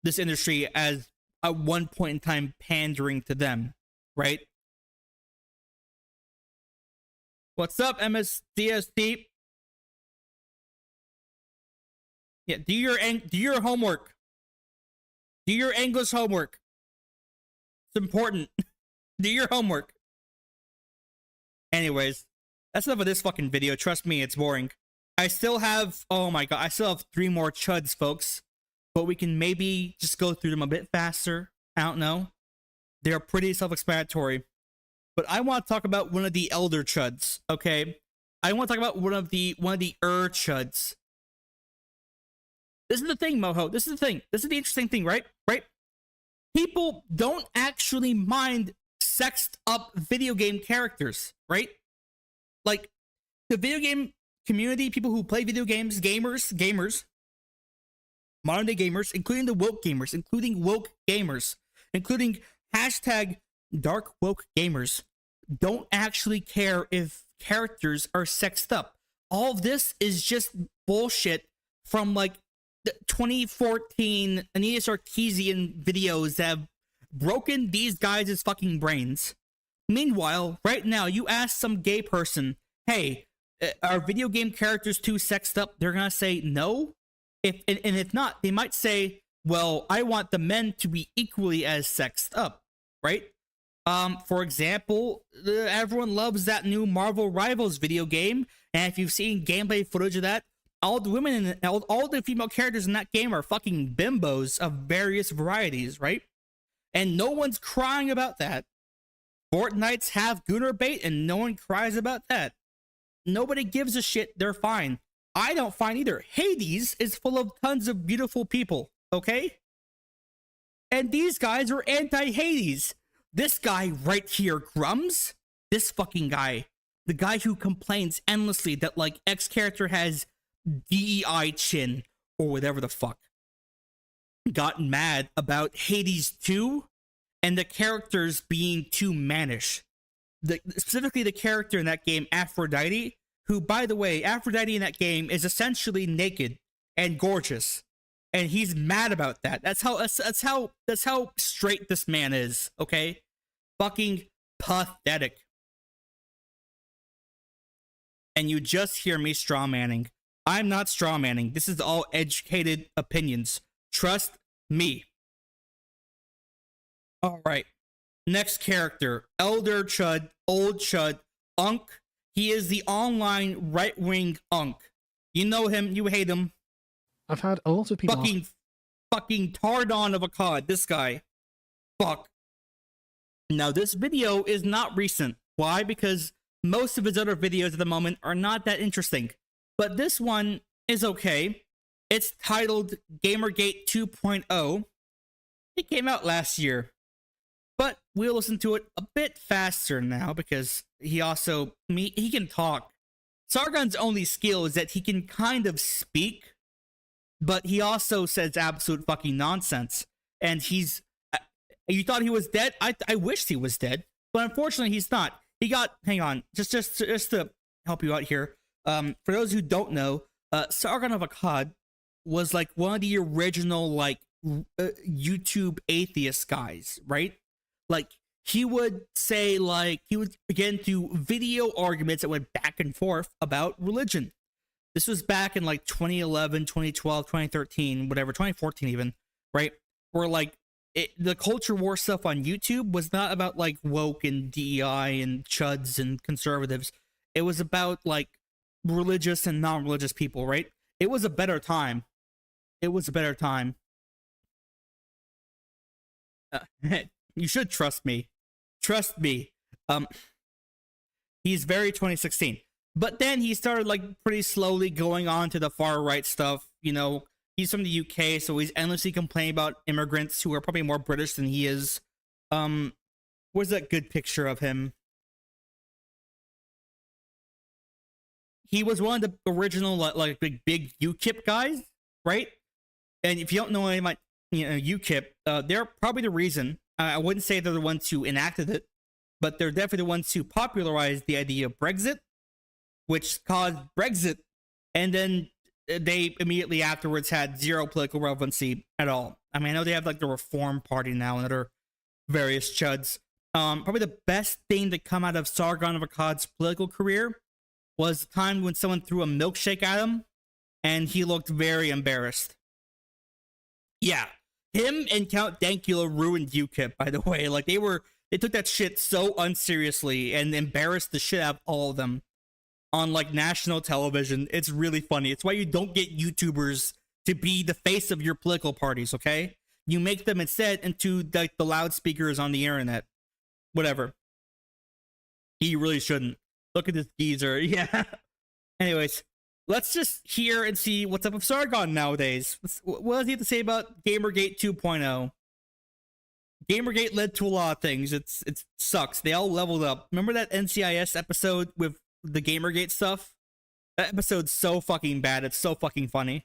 this industry as at one point in time pandering to them, right? What's up, MSDST? Yeah, do your homework. Do your English homework. It's important. Do your homework. Anyways, that's enough of this fucking video. Trust me, it's boring. I still have, oh my god, I still have 3 more chuds, folks. But we can maybe just go through them a bit faster. I don't know. They're pretty self-explanatory. But I want to talk about one of the elder chuds, okay? I want to talk about one of the chuds. This is the thing, Moho. This is the thing. This is the interesting thing, right? Right? People don't actually mind sexed up video game characters, right? Like, the video game community, people who play video games, gamers, modern day gamers, including the woke gamers, including hashtag dark woke gamers, don't actually care if characters are sexed up. All of this is just bullshit from, like, the 2014 Anita Sarkeesian videos that have broken these guys' fucking brains. Meanwhile, right now, you ask some gay person, hey, are video game characters too sexed up? They're gonna say no. If not, they might say, well, I want the men to be equally as sexed up, right? For example, everyone loves that new Marvel Rivals video game, and if you've seen gameplay footage of that, all the women and all the female characters in that game are fucking bimbos of various varieties, right? And no one's crying about that. Fortnites have Gooner bait, and no one cries about that. Nobody gives a shit. They're fine. I don't find either. Hades is full of tons of beautiful people, okay? And these guys are anti-Hades. This guy right here, Grums, this fucking guy, the guy who complains endlessly that, like, X character has DEI chin or whatever the fuck, got mad about Hades 2 and the characters being too mannish. Specifically the character in that game, Aphrodite, who, by the way, Aphrodite in that game is essentially naked and gorgeous, and he's mad about that. That's how straight this man is, okay? Fucking pathetic. And you just hear me strawmanning. I'm not strawmanning. This is all educated opinions. Trust me. All right. Next character, Elder Chud, Old Chud, Unk. He is the online right-wing Unk. You know him, you hate him. I've had a lot of people Fucking tardon of a cod, this guy. Fuck. Now, this video is not recent. Why? Because most of his other videos at the moment are not that interesting. But this one is okay. It's titled Gamergate 2.0. It came out last year. But we'll listen to it a bit faster now because he can talk. Sargon's only skill is that he can kind of speak, but he also says absolute fucking nonsense. And you thought he was dead? I wished he was dead, but unfortunately he's not. He got, hang on, just to help you out here. For those who don't know, Sargon of Akkad was like one of the original like YouTube atheist guys, right? Like he would say he would get into video arguments that went back and forth about religion. This was back in like 2011, 2012, 2013, whatever, 2014 even, right? Where like the culture war stuff on YouTube was not about like woke and DEI and chuds and conservatives. It was about like religious and non-religious people, right? it was a better time. It was a better time. You should trust me. Trust me. He's very 2016. But then he started like pretty slowly going on to the far right stuff. You know, he's from the UK, so he's endlessly complaining about immigrants who are probably more British than he is. Where's that good picture of him? He was one of the original like big UKIP guys, right? And if you don't know anything about UKIP, they're probably the reason. I wouldn't say they're the ones who enacted it, but they're definitely the ones who popularized the idea of Brexit, which caused Brexit, and then they immediately afterwards had zero political relevancy at all. I mean, I know they have like the Reform Party now and other various chuds. Probably the best thing to come out of Sargon of Akkad's political career was the time when someone threw a milkshake at him, and he looked very embarrassed. Yeah, him and Count Dankula ruined UKIP, by the way. Like, they took that shit so unseriously and embarrassed the shit out of all of them on, like, national television. It's really funny. It's why you don't get YouTubers to be the face of your political parties, okay? You make them instead into, like, the loudspeakers on the internet. Whatever. You really shouldn't. Look at this geezer. Yeah. Anyways, let's just hear and see what's up with Sargon nowadays. What does he have to say about Gamergate 2.0? Gamergate led to a lot of things. It sucks. They all leveled up. Remember that NCIS episode with the Gamergate stuff? That episode's so fucking bad. It's so fucking funny.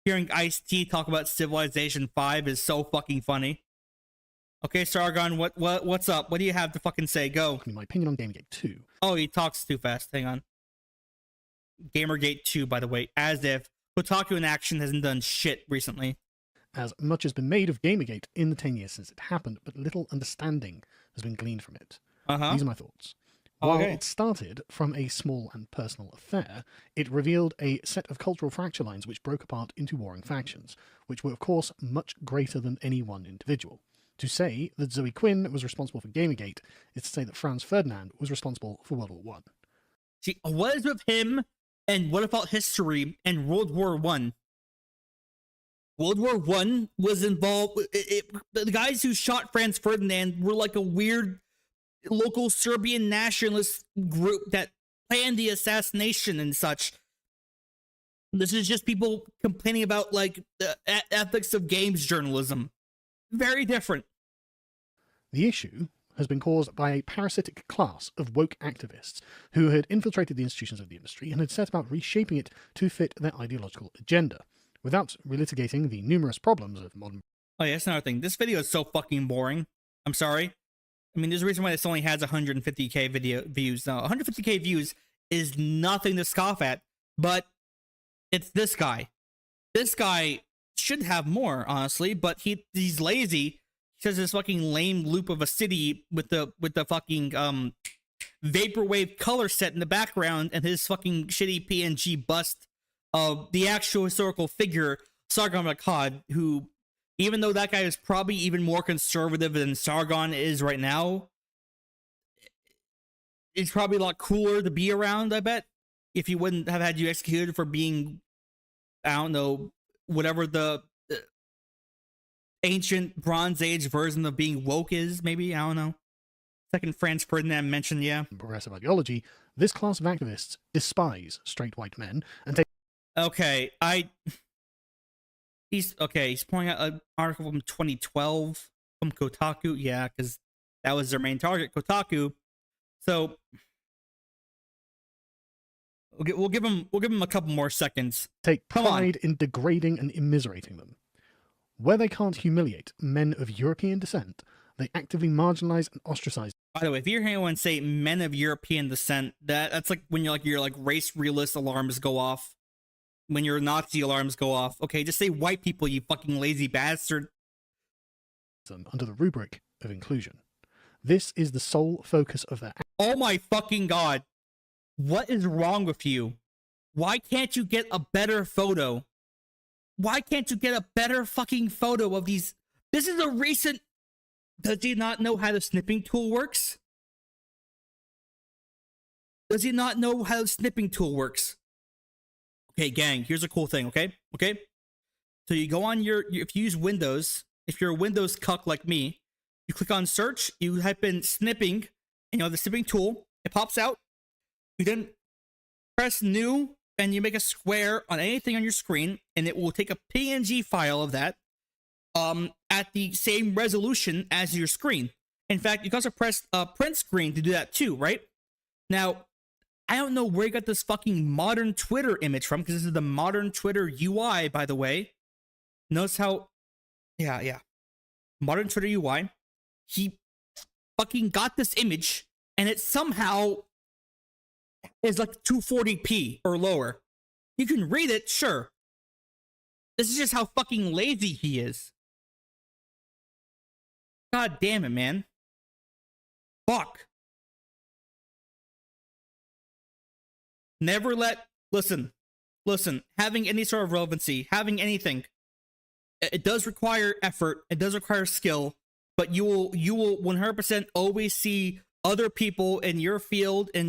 Hearing Ice-T talk about Civilization 5 is so fucking funny. Okay, Sargon, what's up? What do you have to fucking say? Go. My opinion on Gamergate 2. Oh, he talks too fast. Hang on. Gamergate 2, by the way, as if Kotaku in Action hasn't done shit recently. As much has been made of Gamergate in the 10 years since it happened, but little understanding has been gleaned from it. These are my thoughts. While it started from a small and personal affair, it revealed a set of cultural fracture lines which broke apart into warring factions, which were of course much greater than any one individual. To say that Zoe Quinn was responsible for Gamergate is to say that Franz Ferdinand was responsible for World War I. See, what is with him and what about history and World War I? World War I was involved. The guys who shot Franz Ferdinand were like a weird local Serbian nationalist group that planned the assassination and such. This is just people complaining about like the ethics of games journalism. Very different. The issue has been caused by a parasitic class of woke activists who had infiltrated the institutions of the industry and had set about reshaping it to fit their ideological agenda, without relitigating the numerous problems of modern... Oh yeah, that's another thing. This video is so fucking boring. I'm sorry. I mean, there's a reason why this only has 150k video views. Now, 150k views is nothing to scoff at, but it's this guy. This guy should have more, honestly, but he's lazy. He says this fucking lame loop of a city with the fucking vaporwave color set in the background and his fucking shitty PNG bust of the actual historical figure Sargon of Akkad, who, even though that guy is probably even more conservative than Sargon is right now, it's probably a lot cooler to be around, I bet, if he wouldn't have had you executed for being, I don't know, whatever the ancient Bronze Age version of being woke is, maybe. I don't know. Second Franz Ferdinand mentioned, yeah. Progressive ideology, this class of activists despise straight white men and take... Okay, he's pointing out an article from 2012 from Kotaku, yeah, because that was their main target, Kotaku. So we'll give him a couple more seconds. Take pride in degrading and immiserating them. Where they can't humiliate men of European descent, they actively marginalize and ostracize. By the way, if you hear anyone say men of European descent, that's like when your race realist alarms go off. When your Nazi alarms go off. Okay, just say white people, you fucking lazy bastard. Under the rubric of inclusion. This is the sole focus of their... Oh my fucking god. What is wrong with you? Why can't you get a better photo? Why can't you get a better fucking photo of these? This is a recent... Does he not know how the snipping tool works? Does he not know how the snipping tool works? Okay, gang, here's a cool thing, okay? Okay? So you go on if you use Windows, if you're a Windows cuck like me, you click on search, you type in snipping, and the snipping tool, it pops out. You then press new, and you make a square on anything on your screen, and it will take a PNG file of that at the same resolution as your screen. In fact, you can also press print screen to do that too, right? Now, I don't know where you got this fucking modern Twitter image from, because this is the modern Twitter UI, by the way. Notice how, yeah. Modern Twitter UI. He fucking got this image, and it somehow is like 240p or lower. You can read it, sure. This is just how fucking lazy he is. God damn it, man. Fuck. Never listen, having any sort of relevancy, having anything, it does require effort, it does require skill, but you will 100% always see other people in your field, in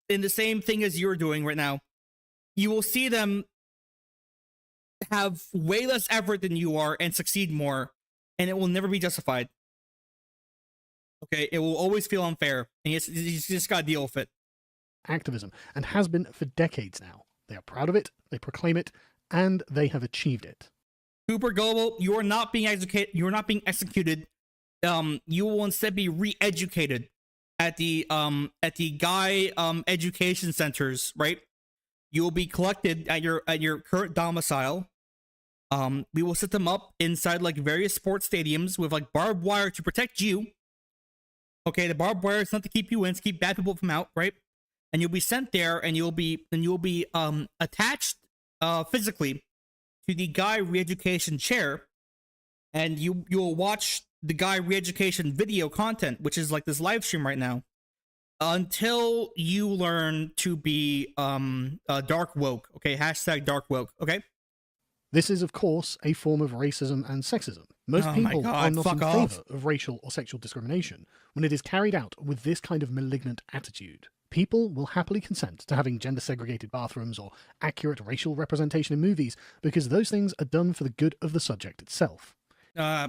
the same thing as you're doing right now. You will see them have way less effort than you are and succeed more, and it will never be justified. Okay, it will always feel unfair, and you just gotta deal with it. Activism, and has been for decades now. They are proud of it, they proclaim it, and they have achieved it. Cooper Global, you are not being executed. You are not being executed. You will instead be re-educated at the Guy education centers, right? You will be collected at your current domicile. We will set them up inside like various sports stadiums with like barbed wire to protect you. Okay, the barbed wire is not to keep you in, it's to keep bad people from out, right? And you'll be sent there, and you'll be attached physically to the Guy re-education chair, and you'll watch the Guy re-education video content, which is like this live stream right now, until you learn to be dark woke. Okay, hashtag dark woke. Okay. This is, of course, a form of racism and sexism. Most people are not in favor of racial or sexual discrimination when it is carried out with this kind of malignant attitude. People will happily consent to having gender-segregated bathrooms or accurate racial representation in movies because those things are done for the good of the subject itself.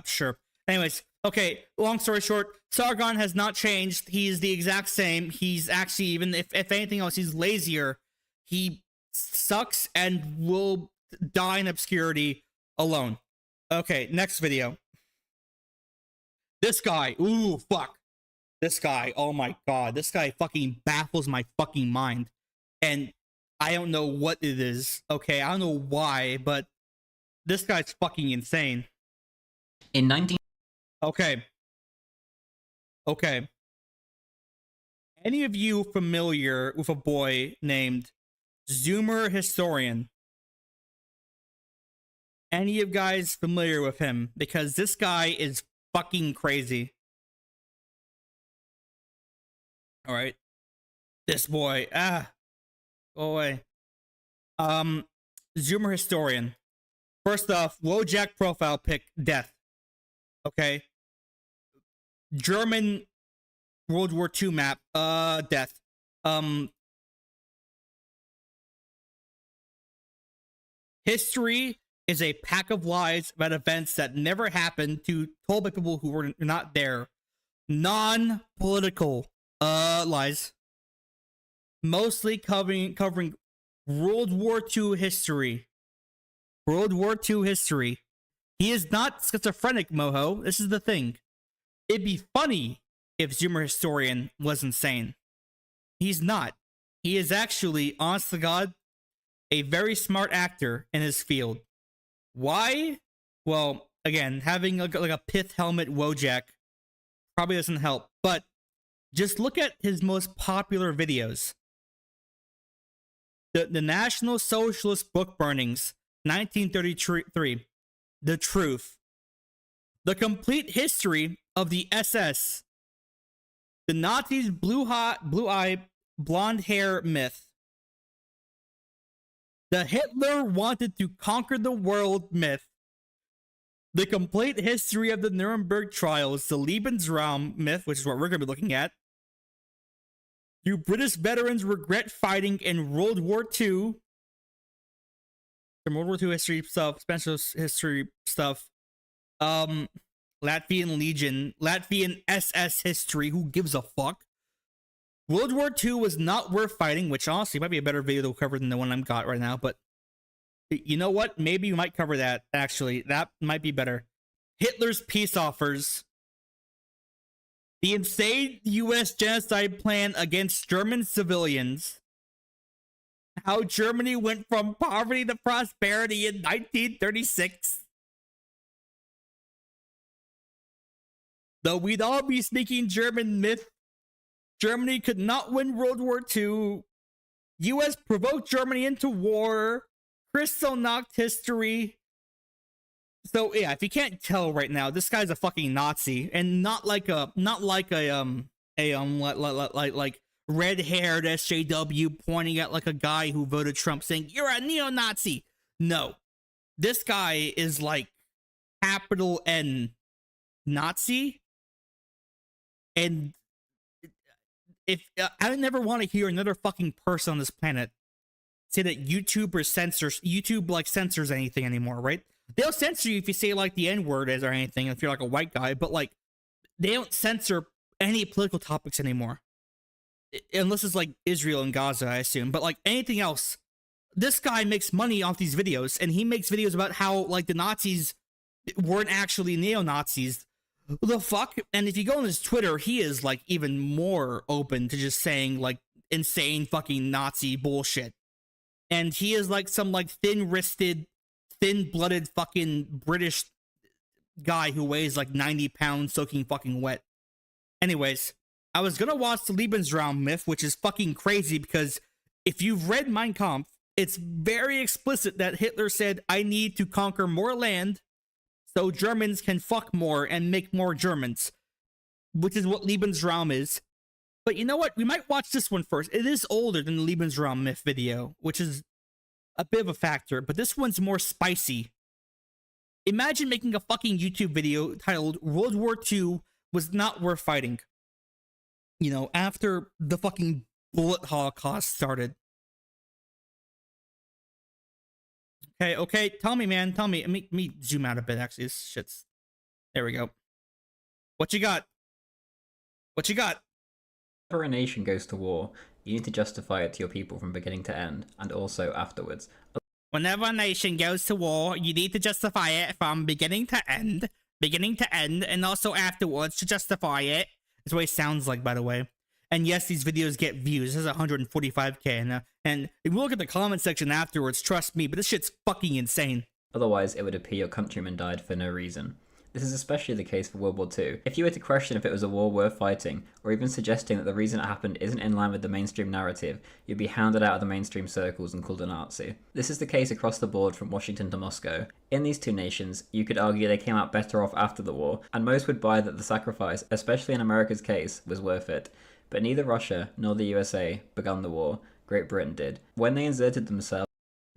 Sure. Anyways, okay, long story short, Sargon has not changed. He's the exact same. He's actually, even if anything else, he's lazier. He sucks and will die in obscurity alone. Okay, next video. This guy, ooh, fuck. This guy, oh my god, this guy fucking baffles my fucking mind. And I don't know what it is, okay? I don't know why, but this guy's fucking insane. In 19... Okay. Any of you familiar with a boy named Zoomer Historian? Any of you guys familiar with him? Because this guy is fucking crazy. Alright. This boy. Go away. Zoomer Historian. First off, Wojak profile pic, death. Okay. German World War II map, death. History is a pack of lies about events that never happened told by people who were not there. Non-political lies. Mostly covering World War II history. World War II history. He is not schizophrenic, Moho. This is the thing. It'd be funny if Zoomer Historian was insane. He's not. He is actually, honest to God, a very smart actor in his field. Why? Well, again, having like a pith helmet Wojak probably doesn't help. But just look at his most popular videos. The National Socialist Book Burnings, 1933. The Truth. The Complete History of the SS. The Nazis' blue-eye, blonde hair myth. The Hitler wanted to conquer the world myth. The Complete History of the Nuremberg Trials, the Lebensraum myth, which is what we're going to be looking at. Do British veterans regret fighting in World War II? some World War II history stuff, special history stuff. Latvian Legion, Latvian SS history. Who gives a fuck? World War II was not worth fighting, which honestly might be a better video to cover than the one I've got right now. But you know what? Maybe we might cover that. Actually, that might be better. Hitler's peace offers. The insane U.S. genocide plan against German civilians. How Germany went from poverty to prosperity in 1936. Though we'd all be speaking German myth, Germany could not win World War II. U.S. provoked Germany into war. Kristallnacht history. So yeah, if you can't tell right now, this guy's a fucking Nazi, and not like red-haired SJW pointing at like a guy who voted Trump saying you're a neo-Nazi. No, this guy is like capital N Nazi, and if I never want to hear another fucking person on this planet say that YouTube censors anything anymore, right? They'll censor you if you say like the N-word or anything, if you're like a white guy, but like they don't censor any political topics anymore. Unless it's like Israel and Gaza, I assume. But like anything else, this guy makes money off these videos, and he makes videos about how like the Nazis weren't actually neo-Nazis. The fuck? And if you go on his Twitter, he is like even more open to just saying like insane fucking Nazi bullshit. And he is like some like thin-wristed, thin-blooded fucking British guy who weighs like 90 pounds soaking fucking wet. Anyways, I was gonna watch the Lebensraum myth, which is fucking crazy because if you've read Mein Kampf, it's very explicit that Hitler said, I need to conquer more land so Germans can fuck more and make more Germans, which is what Lebensraum is. But you know what? We might watch this one first. It is older than the Lebensraum myth video, which is a bit of a factor, but this one's more spicy. Imagine making a fucking YouTube video titled World War II was not worth fighting. You know, after the fucking bullet holocaust started. Okay, tell me, man, tell me. Let me zoom out a bit, actually. This shit's... There we go. What you got? What you got? Whenever a nation goes to war, you need to justify it to your people from beginning to end, and also afterwards. Whenever a nation goes to war, you need to justify it from beginning to end, and also afterwards to justify it. That's what it sounds like, by the way. And yes, these videos get views. This is 145k, and if you look at the comment section afterwards, trust me, but this shit's fucking insane. Otherwise, it would appear your countrymen died for no reason. This is especially the case for World War II. If you were to question if it was a war worth fighting, or even suggesting that the reason it happened isn't in line with the mainstream narrative, you'd be hounded out of the mainstream circles and called a Nazi. This is the case across the board from Washington to Moscow. In these two nations, you could argue they came out better off after the war, and most would buy that the sacrifice, especially in America's case, was worth it. But neither Russia nor the USA began the war. Great Britain did. When they inserted themselves...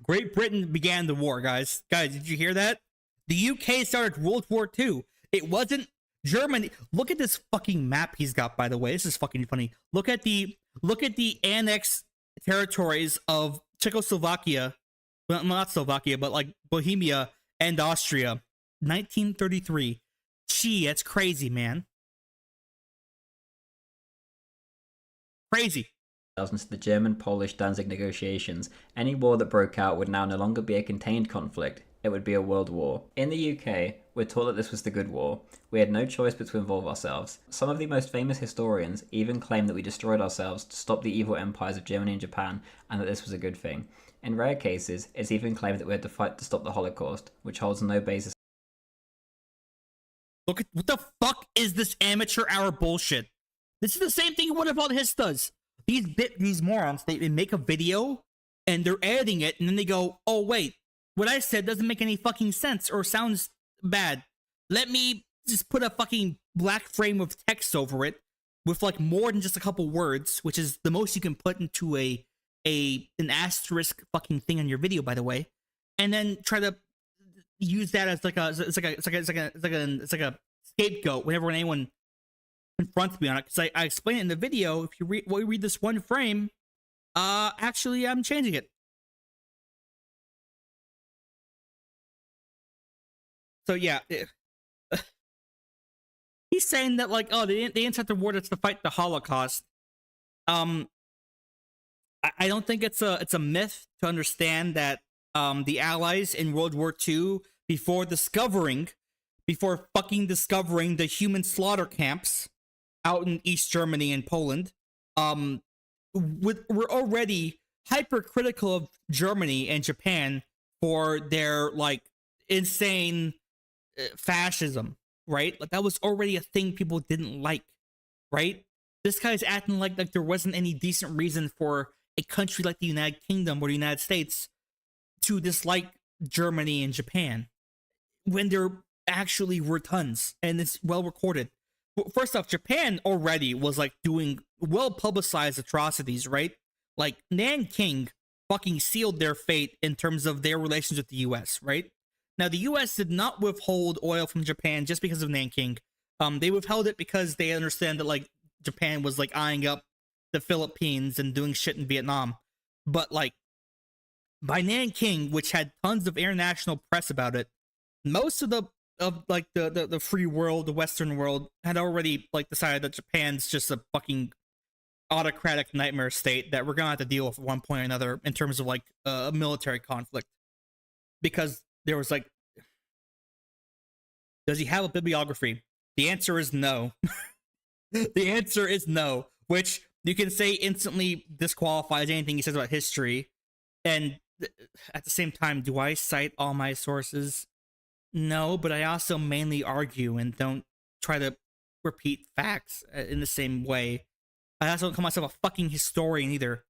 Great Britain began the war, guys. Guys, did you hear that? The UK started World War II. It wasn't Germany. Look at this fucking map he's got, by the way. This is fucking funny. Look at the annexed territories of Czechoslovakia. Well, not Slovakia, but like Bohemia and Austria. 1933. Gee, that's crazy, man. Crazy. To the German-Polish Danzig negotiations, any war that broke out would now no longer be a contained conflict. It would be a world war. In the UK, we're taught that this was the good war. We had no choice but to involve ourselves. Some of the most famous historians even claim that we destroyed ourselves to stop the evil empires of Germany and Japan, and that this was a good thing. In rare cases, it's even claimed that we had to fight to stop the Holocaust, which holds no basis. Look at what the fuck is this amateur hour bullshit? This is the same thing What About His does. These morons, they make a video and they're editing it, and then they go, oh wait, what I said doesn't make any fucking sense or sounds bad. Let me just put a fucking black frame of text over it with like more than just a couple words, which is the most you can put into an asterisk fucking thing on your video, by the way, and then try to use that as like a scapegoat whenever anyone confronts me on it. Because I explain it in the video. If you read this one frame, actually I'm changing it. So yeah, he's saying that like, oh, they didn't set the war to fight the Holocaust. I don't think it's a myth to understand that the Allies in World War II, before fucking discovering the human slaughter camps out in East Germany and Poland, were already hypercritical of Germany and Japan for their like insane fascism, right? Like that was already a thing people didn't like, right? This guy's acting like there wasn't any decent reason for a country like the United Kingdom or the United States to dislike Germany and Japan when there actually were tons, and it's well recorded. First off, Japan already was like doing well publicized atrocities, right? Like Nanking fucking sealed their fate in terms of their relations with the US, right? Now the US did not withhold oil from Japan just because of Nanking. They withheld it because they understand that like Japan was like eyeing up the Philippines and doing shit in Vietnam. But like by Nanking, which had tons of international press about it, most of the free world, the Western world, had already like decided that Japan's just a fucking autocratic nightmare state that we're gonna have to deal with at one point or another in terms of like a military conflict. Because there was like, does he have a bibliography? The answer is no. The answer is no, which you can say instantly disqualifies anything he says about history. And at the same time, do I cite all my sources? No, but I also mainly argue and don't try to repeat facts in the same way. I also don't call myself a fucking historian either.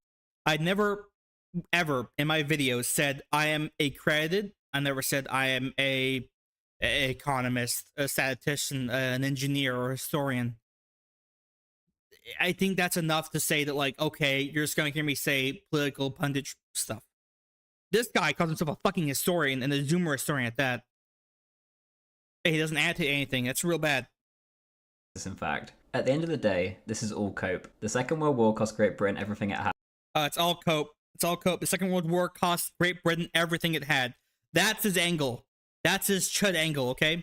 I never, ever in my videos said I am accredited. I never said I am a economist, a statistician, an engineer, or a historian. I think that's enough to say that, like, okay, you're just going to hear me say political pundit stuff. This guy calls himself a fucking historian, and a Zoomer historian at that. He doesn't add to anything. That's real bad. In fact, at the end of the day, this is all cope. The Second World War cost Great Britain everything it had. It's all cope. It's all cope. The Second World War cost Great Britain everything it had. That's his angle. That's his Chud angle, okay?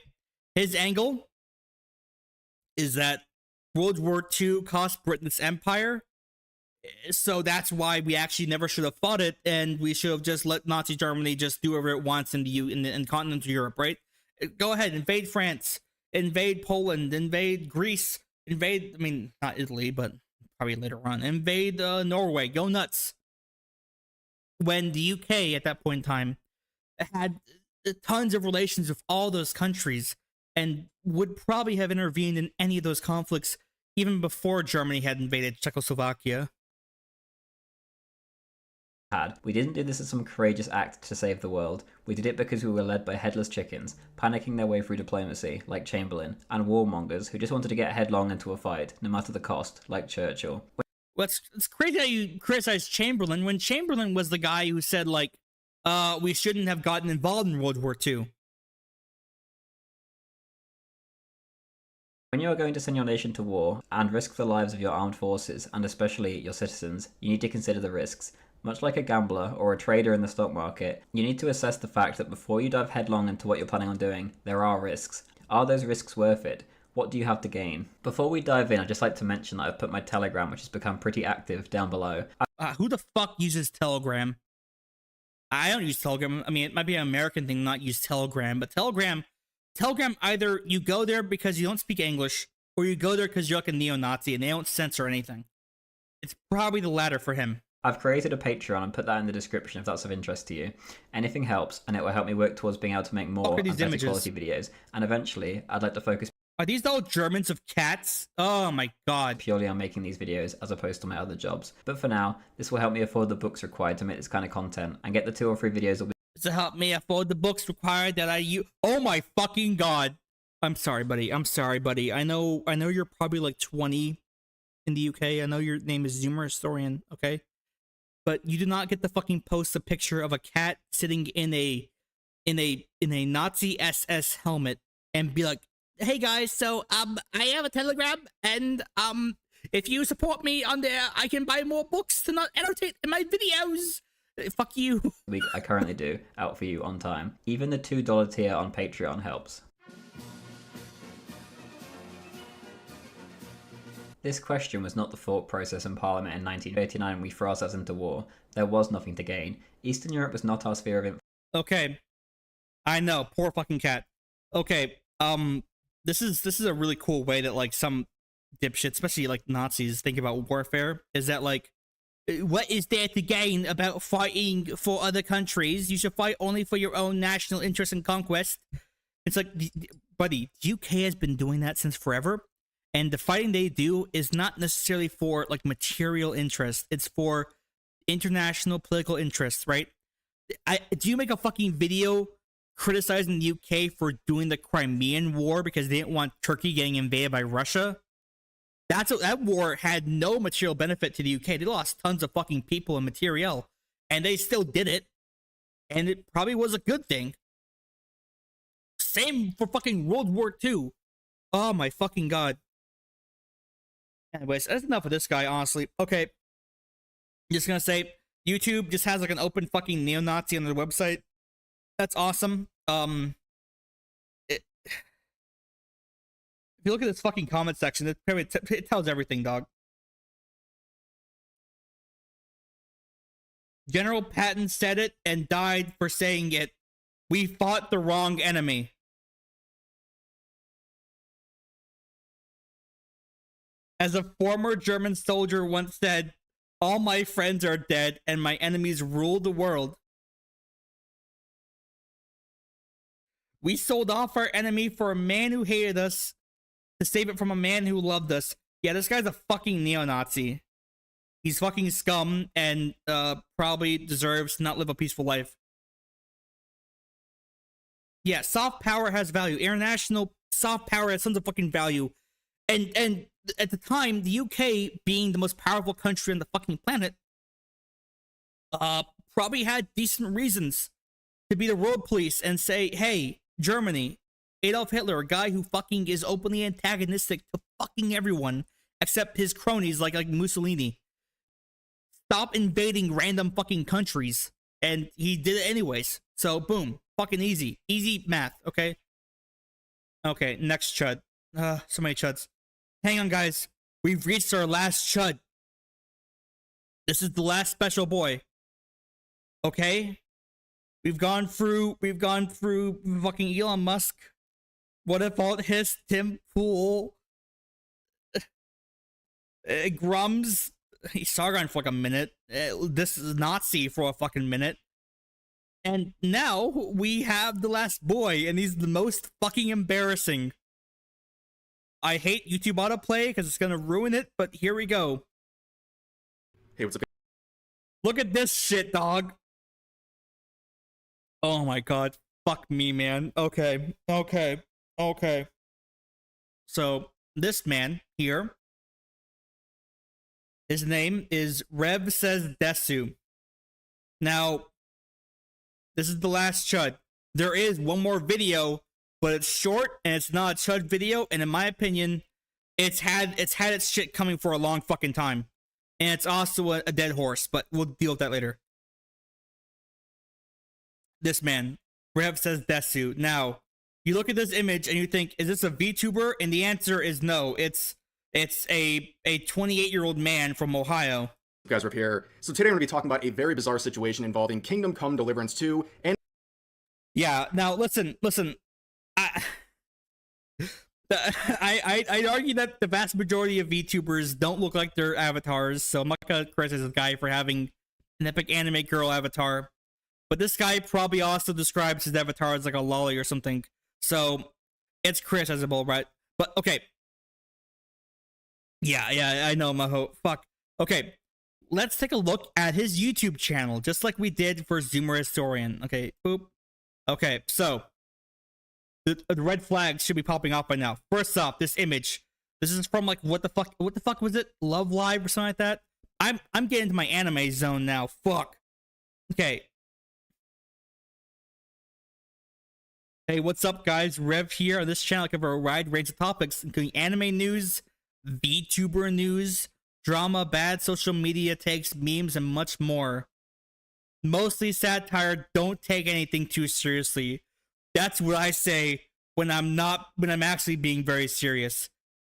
His angle is that World War II cost Britain its empire, so that's why we actually never should have fought it, and we should have just let Nazi Germany just do whatever it wants in continental Europe, right? Go ahead, invade France, invade Poland, invade Greece, invade, I mean, not Italy, but probably later on, invade Norway, go nuts. When the UK at that point in time had tons of relations with all those countries and would probably have intervened in any of those conflicts even before Germany had invaded Czechoslovakia. We didn't do this as some courageous act to save the world. We did it because we were led by headless chickens, panicking their way through diplomacy, like Chamberlain, and warmongers who just wanted to get headlong into a fight, no matter the cost, like Churchill. Well, it's crazy how you criticize Chamberlain when Chamberlain was the guy who said, like, we shouldn't have gotten involved in World War II. When you are going to send your nation to war, and risk the lives of your armed forces, and especially your citizens, you need to consider the risks. Much like a gambler or a trader in the stock market, you need to assess the fact that before you dive headlong into what you're planning on doing, there are risks. Are those risks worth it? What do you have to gain? Before we dive in, I'd just like to mention that I've put my Telegram, which has become pretty active, down below. Who the fuck uses Telegram? I don't use Telegram. I mean, it might be an American thing not use Telegram, but Telegram, either you go there because you don't speak English, or you go there because you're like a neo-Nazi and they don't censor anything. It's probably the latter for him. I've created a Patreon and put that in the description if that's of interest to you. Anything helps, and it will help me work towards being able to make more and better quality videos. And eventually, I'd like to focus... Are these all Germans of cats? Oh my god. ...purely on making these videos as opposed to my other jobs. But for now, this will help me afford the books required to make this kind of content, and get the 2 or 3 videos will be... To help me afford the books required that I use... Oh my fucking god. I'm sorry, buddy. I know you're probably like 20 in the UK. I know your name is Zoomer Historian, okay? But you do not get to fucking post a picture of a cat sitting in a Nazi SS helmet and be like, hey guys, so I have a Telegram, and if you support me on there, I can buy more books to not annotate in my videos. Fuck you. I currently do out for you on time. Even the $2 tier on Patreon helps. This question was not the thought process in Parliament in 1939 when we threw ourselves into war. There was nothing to gain. Eastern Europe was not our sphere of influence. Okay. I know, poor fucking cat. Okay, this is a really cool way that like some dipshits, especially like Nazis, think about warfare, is that like, what is there to gain about fighting for other countries? You should fight only for your own national interest and conquest. It's like, buddy, the UK has been doing that since forever, and the fighting they do is not necessarily for like material interest. It's for international political interests, right? Do you make a fucking video criticizing the UK for doing the Crimean War because they didn't want Turkey getting invaded by Russia? That war had no material benefit to the UK. They lost tons of fucking people and materiel, and they still did it, and it probably was a good thing. Same for fucking World War II. Oh my fucking god. Anyways, that's enough of this guy, honestly. Okay. Just gonna say, YouTube just has like an open fucking neo-Nazi on their website. That's awesome. If you look at this fucking comment section, it tells everything, dog. General Patton said it and died for saying it. We fought the wrong enemy. As a former German soldier once said, all my friends are dead and my enemies rule the world. We sold off our enemy for a man who hated us to save it from a man who loved us. Yeah, this guy's a fucking neo-Nazi. He's fucking scum and probably deserves to not live a peaceful life. Yeah, soft power has value. International soft power has tons of fucking value. And at the time, the UK, being the most powerful country on the fucking planet, probably had decent reasons to be the world police and say, hey, Germany, Adolf Hitler, a guy who fucking is openly antagonistic to fucking everyone except his cronies like Mussolini. Stop invading random fucking countries. And he did it anyways. So, boom. Fucking easy. Easy math, okay? Okay, next Chud. So many Chuds. Hang on, guys. We've reached our last Chud. This is the last special boy. Okay? We've gone through fucking Elon Musk. What if all his Tim Pool? Grums. Sargon for like a minute. This is Nazi for a fucking minute. And now we have the last boy, and he's the most fucking embarrassing. I hate YouTube autoplay because it's gonna ruin it, but here we go. Hey, what's up? Look at this shit, dog. Oh my god. Fuck me, man. Okay. So, this man here, his name is Rev Says Desu. Now, this is the last Chud. There is one more video, but it's short and it's not a Chud video, and in my opinion, it's had its shit coming for a long fucking time. And it's also a dead horse, but we'll deal with that later. This man, Rev Says Desu. Now, you look at this image and you think, is this a VTuber? And the answer is no. It's a 28-year-old man from Ohio. You guys are up here. So today I'm going to be talking about a very bizarre situation involving Kingdom Come Deliverance 2 and... Yeah, now listen. I'd argue that the vast majority of VTubers don't look like their avatars, so I'm not gonna criticize this guy for having an epic anime girl avatar. But this guy probably also describes his avatar as like a lolly or something, so it's criticizable, right? But okay. Yeah, I know, Maho. Fuck. Okay, let's take a look at his YouTube channel, just like we did for Zoomer Historian. Okay, boop. Okay, so the red flags should be popping off by now. First off, this image. This is from like what the fuck was it? Love Live or something like that? I'm getting into my anime zone now. Fuck. Okay. Hey, what's up, guys? Rev here on this channel. I cover a wide range of topics, including anime news, VTuber news, drama, bad social media takes, memes, and much more. Mostly satire. Don't take anything too seriously. That's what I say when I'm actually being very serious.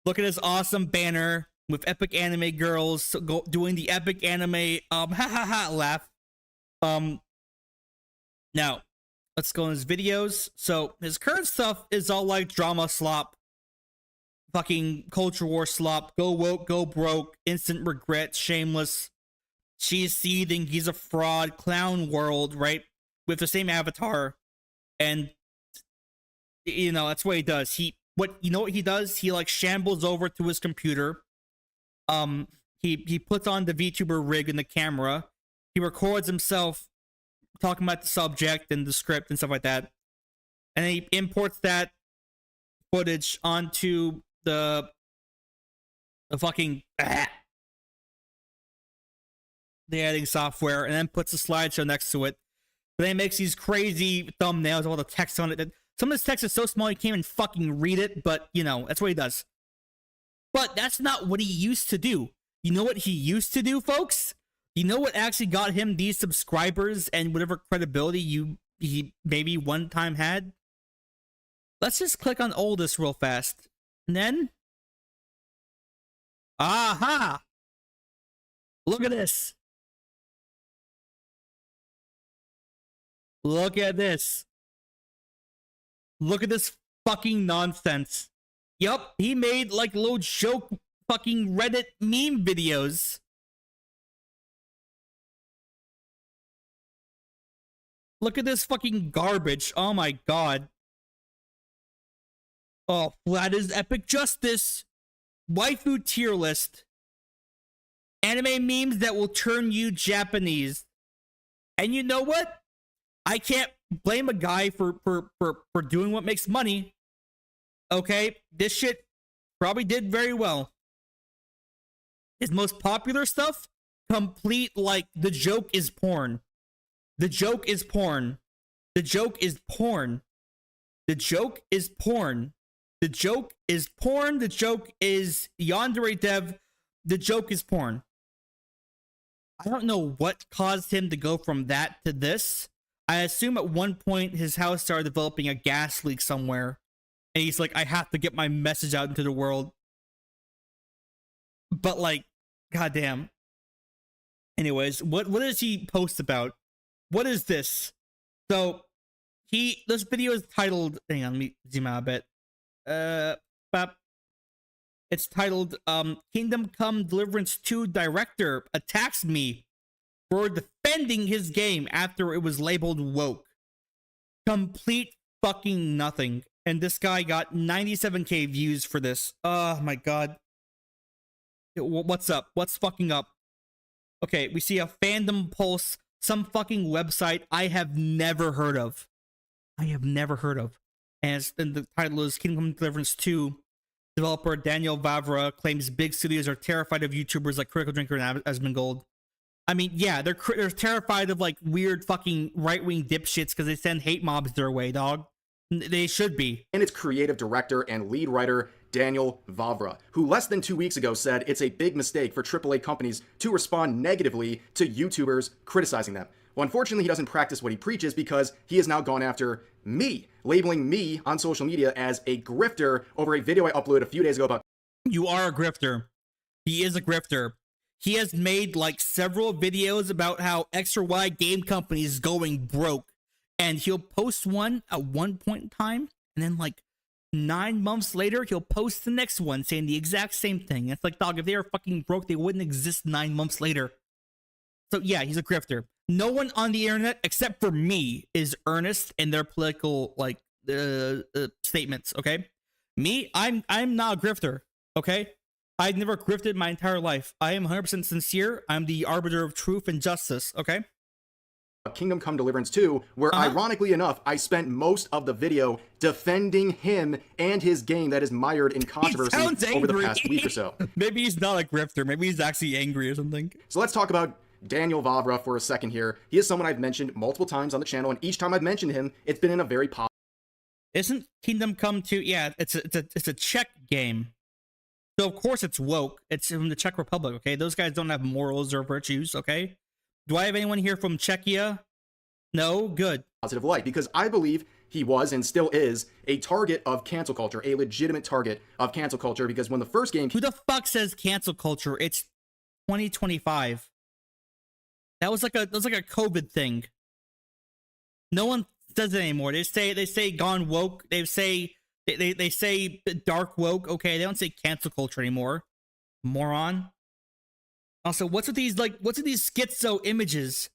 Look at this awesome banner with epic anime girls doing the epic anime ha ha ha laugh. Now let's go in his videos. So his current stuff is all like drama slop, fucking culture war slop, go woke, go broke, instant regret, shameless, she's seething, he's a fraud, clown world, right? With the same avatar. And you know, that's what he does. What he does? He like shambles over to his computer. He puts on the VTuber rig in the camera. He records himself talking about the subject and the script and stuff like that. And then he imports that footage onto the fucking the editing software, and then puts a slideshow next to it. But then he makes these crazy thumbnails with all the text on it. That some of this text is so small you can't even fucking read it, but you know, that's what he does. But that's not what he used to do. You know what he used to do, folks? You know what actually got him these subscribers and whatever credibility he maybe one time had? Let's just click on oldest real fast. And then... aha! Look at this. Look at this. Look at this fucking nonsense. Yup, he made like little joke fucking Reddit meme videos. Look at this fucking garbage. Oh my god. Oh, that is epic justice. Waifu tier list. Anime memes that will turn you Japanese. And you know what? I can't blame a guy for doing what makes money. Okay, this shit probably did very well. His most popular stuff, complete like the joke is porn. The joke is porn. The joke is porn. The joke is porn. The joke is porn. The joke is yandere dev. The joke is porn. I don't know what caused him to go from that to this. I assume at one point his house started developing a gas leak somewhere. And he's like, I have to get my message out into the world. But like, goddamn. Anyways, what does he post about? What is this? So this video is titled, hang on, let me zoom out a bit. It's titled Kingdom Come Deliverance 2 director attacks me for defending his game after it was labeled woke. Complete fucking nothing. And this guy got 97k views for this. Oh my god. What's up? What's fucking up? Okay, we see a fandom pulse, some fucking website I have never heard of. I have never heard of. And the title is Kingdom Come Deliverance 2. Developer Daniel Vavra claims big studios are terrified of YouTubers like Critical Drinker and Asmongold. I mean, yeah, they're terrified of like weird fucking right-wing dipshits because they send hate mobs their way, dog. They should be. And its creative director and lead writer, Daniel Vavra, who less than 2 weeks ago said it's a big mistake for AAA companies to respond negatively to YouTubers criticizing them. Well, unfortunately, he doesn't practice what he preaches because he has now gone after me, labeling me on social media as a grifter over a video I uploaded a few days ago about... You are a grifter. He is a grifter. He has made like several videos about how X or Y game companies going broke. And he'll post one at one point in time, and then like 9 months later, he'll post the next one saying the exact same thing. It's like, dog, if they were fucking broke, they wouldn't exist 9 months later. So yeah, he's a grifter. No one on the internet, except for me, is earnest in their political like statements. Okay, me, I'm not a grifter. Okay, I've never grifted my entire life. I am 100% sincere. I'm the arbiter of truth and justice. Okay. Kingdom Come Deliverance 2, where ironically enough, I spent most of the video defending him and his game that is mired in controversy over the past week or so. Maybe he's not a grifter. Maybe he's actually angry or something. So let's talk about Daniel Vavra for a second here. He is someone I've mentioned multiple times on the channel, and each time I've mentioned him, it's been in a very positive... Isn't Kingdom Come 2? Yeah, it's a Czech game. So of course it's woke. It's from the Czech Republic, okay? Those guys don't have morals or virtues, okay? Do I have anyone here from Czechia? No? Good. Positive light, because I believe he was and still is a target of cancel culture, a legitimate target of cancel culture, because when the first game... Who the fuck says cancel culture? It's 2025. That was like a COVID thing. No one says it anymore. They say gone woke. They say dark woke. Okay, they don't say cancel culture anymore. Moron. Also, what's with these schizo images?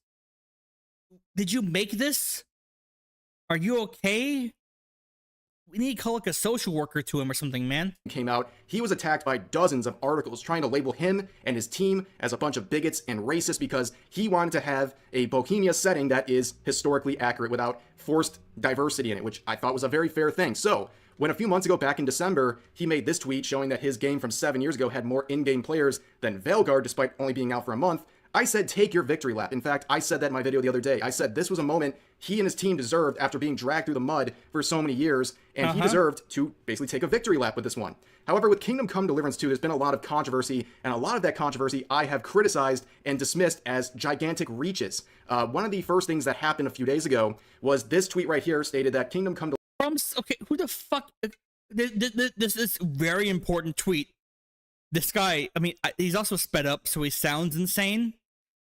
Did you make this? Are you okay? We need to call like a social worker to him or something, man. Came out, he was attacked by dozens of articles trying to label him and his team as a bunch of bigots and racist because he wanted to have a Bohemia setting that is historically accurate without forced diversity in it, which I thought was a very fair thing. So when a few months ago, back in December, he made this tweet showing that his game from 7 years ago had more in-game players than Veilguard, despite only being out for a month, I said, take your victory lap. In fact, I said that in my video the other day. I said this was a moment he and his team deserved after being dragged through the mud for so many years, and he deserved to basically take a victory lap with this one. However, with Kingdom Come Deliverance 2, there's been a lot of controversy, and a lot of that controversy I have criticized and dismissed as gigantic reaches. One of the first things that happened a few days ago was this tweet right here stated that Kingdom Come Deliverance... Okay, who the fuck... This is very important tweet. This guy, I mean, he's also sped up, so he sounds insane,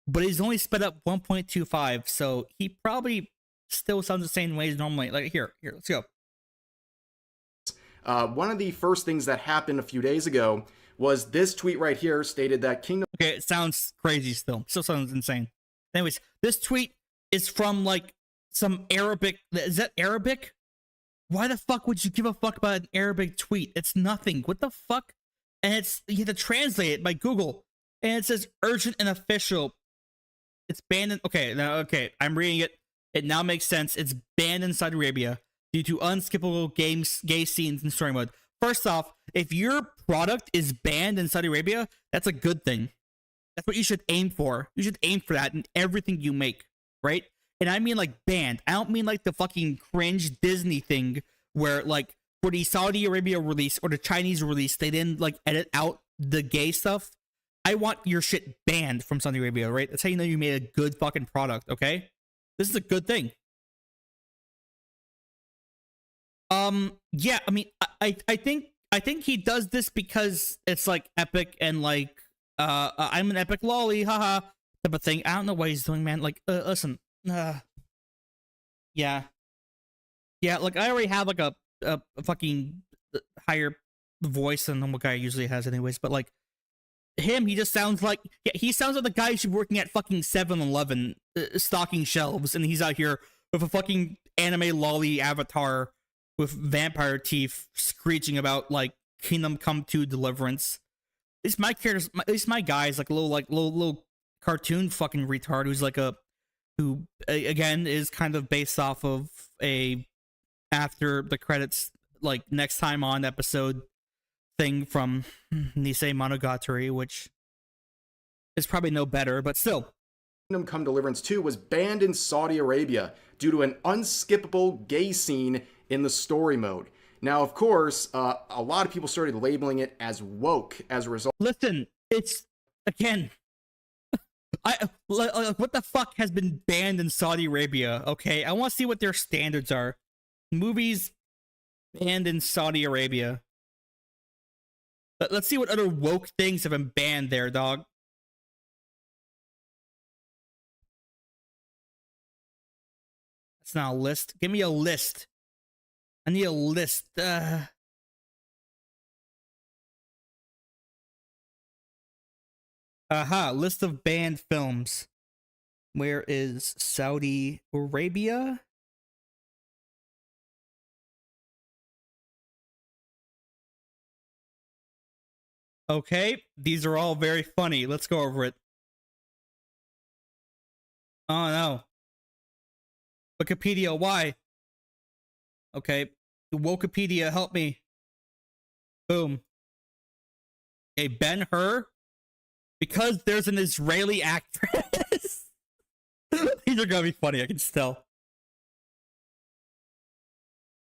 but he's only sped up 1.25, so he probably still sounds the same way as normally. Like, here, let's go. One of the first things that happened a few days ago was this tweet right here stated that Kingdom... Okay, it sounds crazy still sounds insane. Anyways, this tweet is from, like, some Arabic... Is that Arabic? Why the fuck would you give a fuck about an Arabic tweet? It's nothing. What the fuck? And you have to translate it by Google. And it says urgent and official. It's banned in... Okay, I'm reading it. It now makes sense. It's banned in Saudi Arabia due to unskippable gay scenes in story mode. First off, if your product is banned in Saudi Arabia, that's a good thing. That's what you should aim for. You should aim for that in everything you make, right? And I mean like banned. I don't mean like the fucking cringe Disney thing where like for the Saudi Arabia release or the Chinese release, they didn't like edit out the gay stuff. I want your shit banned from Saudi Arabia, right? That's how you know you made a good fucking product, okay? This is a good thing. Yeah, I mean, I think he does this because it's like epic and like I'm an epic lolly, haha, type of thing. I don't know what he's doing, man. Like, listen, yeah, like I already have like a fucking higher voice than what guy usually has, anyways. But like him, he just sounds like he sounds like the guy who's working at fucking 7-Eleven stocking shelves, and he's out here with a fucking anime lolly avatar with vampire teeth screeching about like Kingdom Come 2 Deliverance. At least my guy's like a little cartoon fucking retard who's like who again is kind of based off of a after the credits like next time on episode thing from Nisei Monogatari, which is probably no better, but still. Kingdom Come Deliverance 2 was banned in Saudi Arabia due to an unskippable gay scene in the story mode. Now, of course, a lot of people started labeling it as woke as a result. Listen, it's, again, what the fuck has been banned in Saudi Arabia, okay? I want to see what their standards are. Movies banned in Saudi Arabia. Let's see what other woke things have been banned there, dog. That's not a list. Give me a list. I need a list. List of banned films. Where is Saudi Arabia? Okay, these are all very funny. Let's go over it. Oh no. Wikipedia, why? Okay, Wikipedia, help me. Boom. Okay, Ben-Hur. Because there's an Israeli actress. These are gonna be funny, I can just tell.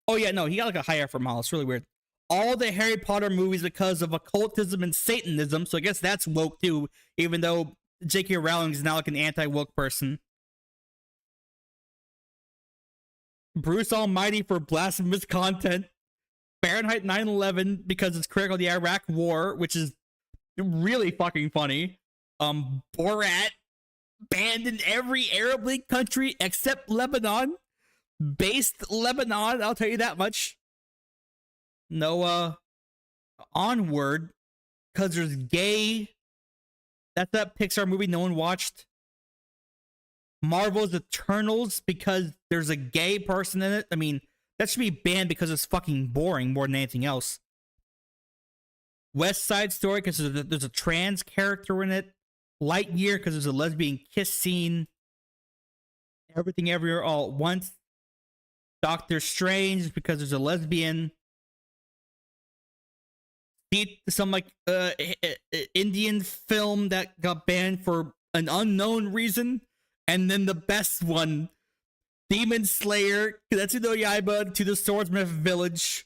Oh yeah, no, he got like a higher from Mall. It's really weird. All the Harry Potter movies because of occultism and Satanism, so I guess that's woke too, even though J.K. Rowling is now like an anti-woke person. Bruce Almighty for blasphemous content. Fahrenheit 9/11 because it's critical of the Iraq War, which is really fucking funny. Borat banned in every Arab League country except Lebanon. Based Lebanon, I'll tell you that much. No, Onward, because there's gay. That's that Pixar movie no one watched. Marvel's Eternals because there's a gay person in it. I mean, that should be banned because it's fucking boring more than anything else. West Side Story because there's a trans character in it. Lightyear because there's a lesbian kiss scene. Everything Everywhere All at Once. Doctor Strange because there's a lesbian. Some like Indian film that got banned for an unknown reason. And then the best one, Demon Slayer, Kimetsu no Yaiba to the Swordsmith Village,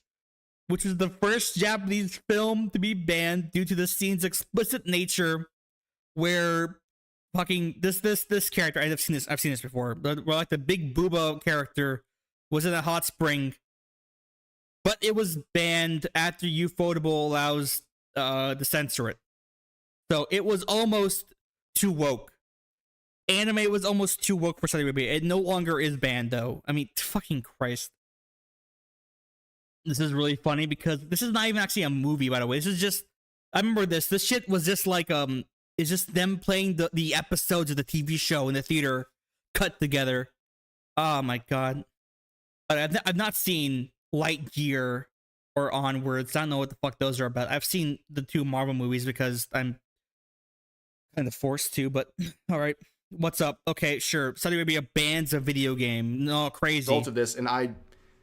which was the first Japanese film to be banned due to the scene's explicit nature, where fucking this character, I've seen this before, where like the big booba character was in a hot spring, but it was banned after Ufotable allows to censor it. So it was almost too woke. Anime was almost too woke for Saudi Arabia. It no longer is banned, though. I mean, fucking Christ. This is really funny because this is not even actually a movie, by the way. This is just, I remember this. This shit was just like, it's just them playing the episodes of the TV show in the theater cut together. Oh my God. But I've not seen Lightyear or Onwards. I don't know what the fuck those are about. I've seen the two Marvel movies because I'm kind of forced to, but all right. What's up? Okay, sure. Saudi Arabia bans a video game. No, crazy. Result of this, and I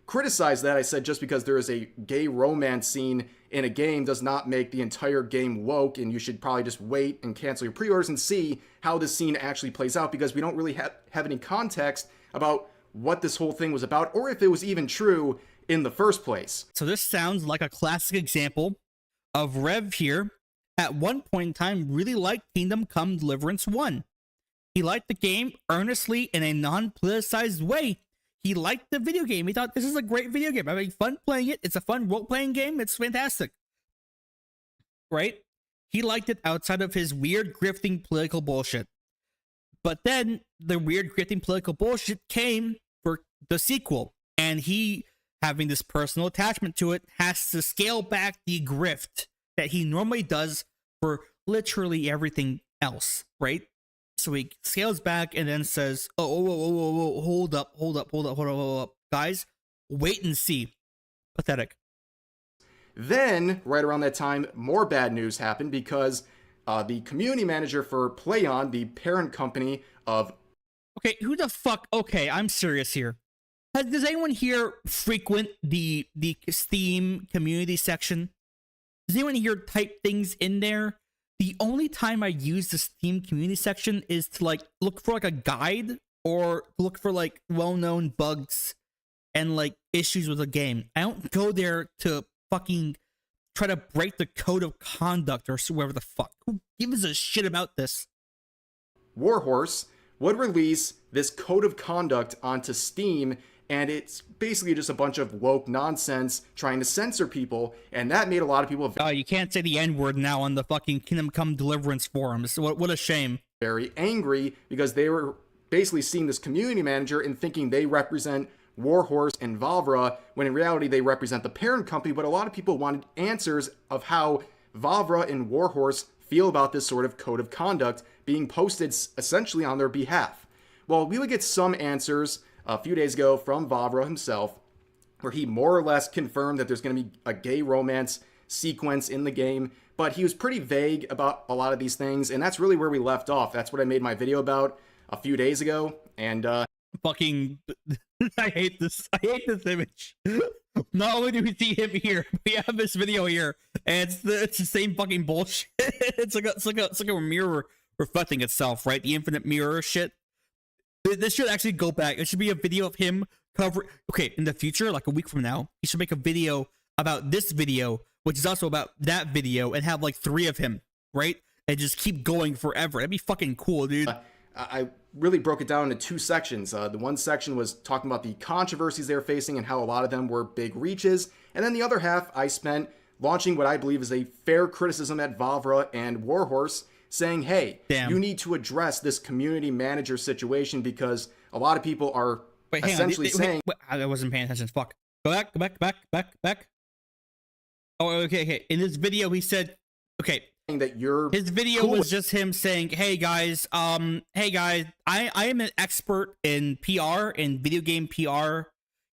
criticized that. I said just because there is a gay romance scene in a game does not make the entire game woke, and you should probably just wait and cancel your pre-orders and see how this scene actually plays out, because we don't really have any context about what this whole thing was about, or if it was even true in the first place. So this sounds like a classic example of Rev here, at one point in time, really liked Kingdom Come Deliverance 1. He liked the game earnestly in a non-politicized way. He liked the video game. He thought, this is a great video game. I'm having fun playing it. It's a fun role-playing game. It's fantastic. Right? He liked it outside of his weird, grifting political bullshit. But then the weird, grifting political bullshit came for the sequel. And he, having this personal attachment to it, has to scale back the grift that he normally does for literally everything else. Right? So he scales back and then says, oh, hold up. Guys, wait and see. Pathetic. Then, right around that time, more bad news happened because the community manager for PlayOn, the parent company of... Okay, who the fuck... Okay, I'm serious here. Does anyone here frequent the Steam community section? Does anyone here type things in there? The only time I use the Steam community section is to like look for like a guide or look for like well-known bugs and like issues with a game. I don't go there to fucking try to break the code of conduct or whatever the fuck. Who gives a shit about this? Warhorse would release this code of conduct onto Steam, and it's basically just a bunch of woke nonsense trying to censor people, and that made a lot of people... you can't say the N-word now on the fucking Kingdom Come Deliverance forums. What a shame. Very angry because they were basically seeing this community manager and thinking they represent Warhorse and Vavra, when in reality they represent the parent company, but a lot of people wanted answers of how Vavra and Warhorse feel about this sort of code of conduct being posted essentially on their behalf. Well, we would get some answers a few days ago from Vavra himself, where he more or less confirmed that there's going to be a gay romance sequence in the game, but he was pretty vague about a lot of these things, and that's really where we left off. That's what I made my video about a few days ago, and fucking I hate this image. Not only do we see him here, we have this video here, and it's the same fucking bullshit. It's like a mirror reflecting itself, right? The infinite mirror shit. This should actually go back. It should be a video of him covering... Okay, in the future, like a week from now, he should make a video about this video, which is also about that video, and have like 3 of him, right? And just keep going forever. That'd be fucking cool, dude. I really broke it down into two sections. The one section was talking about the controversies they were facing and how a lot of them were big reaches. And then the other half I spent launching what I believe is a fair criticism at Vavra and Warhorse, saying, hey, you need to address this community manager situation because a lot of people are essentially saying... Wait, I wasn't paying attention. Fuck. Go back. Oh, okay. In this video, he said, okay, that his video was just him saying, hey guys, I am an expert in PR, in video game PR.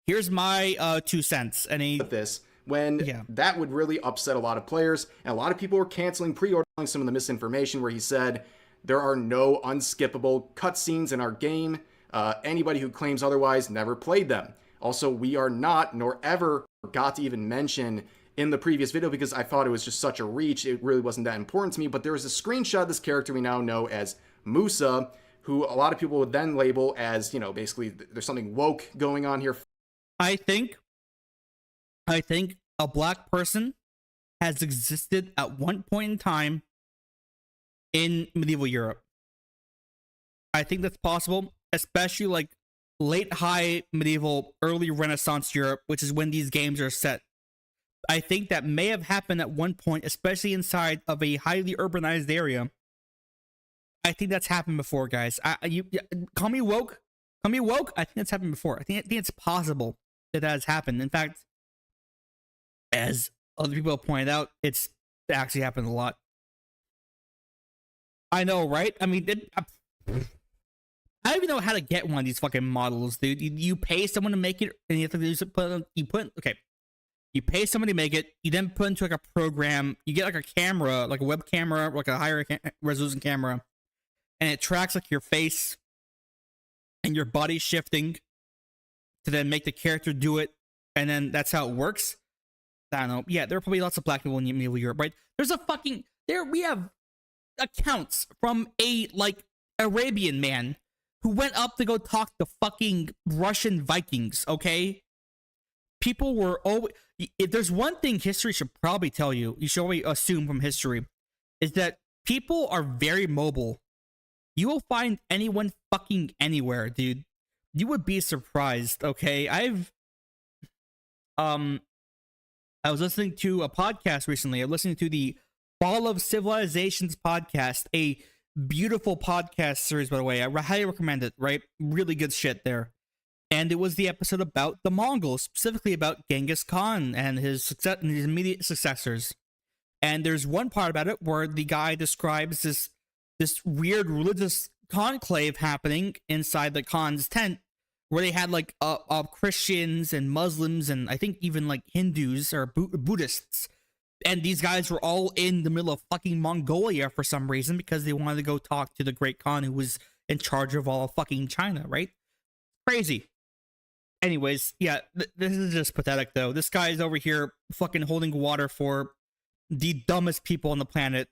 Here's my 2 cents. And he this when that would really upset a lot of players, and a lot of people were canceling pre-ordering some of the misinformation where he said there are no unskippable cutscenes in our game. Anybody who claims otherwise never played them. Also, we are not, nor ever got to even mention in the previous video because I thought it was just such a reach. It really wasn't that important to me, but there was a screenshot of this character we now know as Musa, who a lot of people would then label as, you know, basically there's something woke going on here. I think a black person has existed at one point in time in medieval Europe. I think that's possible, especially like late high medieval, early Renaissance Europe, which is when these games are set. I think that may have happened at one point, especially inside of a highly urbanized area. I think that's happened before, guys. Call me woke. I think that's happened before. I think it's possible that has happened. In fact, as other people have pointed out, it's actually happened a lot. I know, right? I mean, I don't even know how to get one of these fucking models, dude. You pay someone to make it, and you have to you pay somebody to make it. You then put into like a program. You get like a camera, like a web camera, like a higher resolution camera, and it tracks like your face and your body shifting to then make the character do it, and then that's how it works. I don't know. Yeah, there are probably lots of black people in medieval Europe, right? We have accounts from a like Arabian man who went up to go talk to fucking Russian Vikings, okay? People were always... If there's one thing history should probably tell you, you should always assume from history, is that people are very mobile. You will find anyone fucking anywhere, dude. You would be surprised, okay? I was listening to a podcast recently. I was listening to the Fall of Civilizations podcast, a beautiful podcast series, by the way. I highly recommend it, right? Really good shit there. And it was the episode about the Mongols, specifically about Genghis Khan and his immediate successors. And there's one part about it where the guy describes this weird religious conclave happening inside the Khan's tent, where they had like Christians and Muslims and I think even like Hindus or Buddhists. And these guys were all in the middle of fucking Mongolia for some reason because they wanted to go talk to the great Khan who was in charge of all of fucking China, right? Crazy. Anyways, yeah, this is just pathetic though. This guy is over here fucking holding water for the dumbest people on the planet.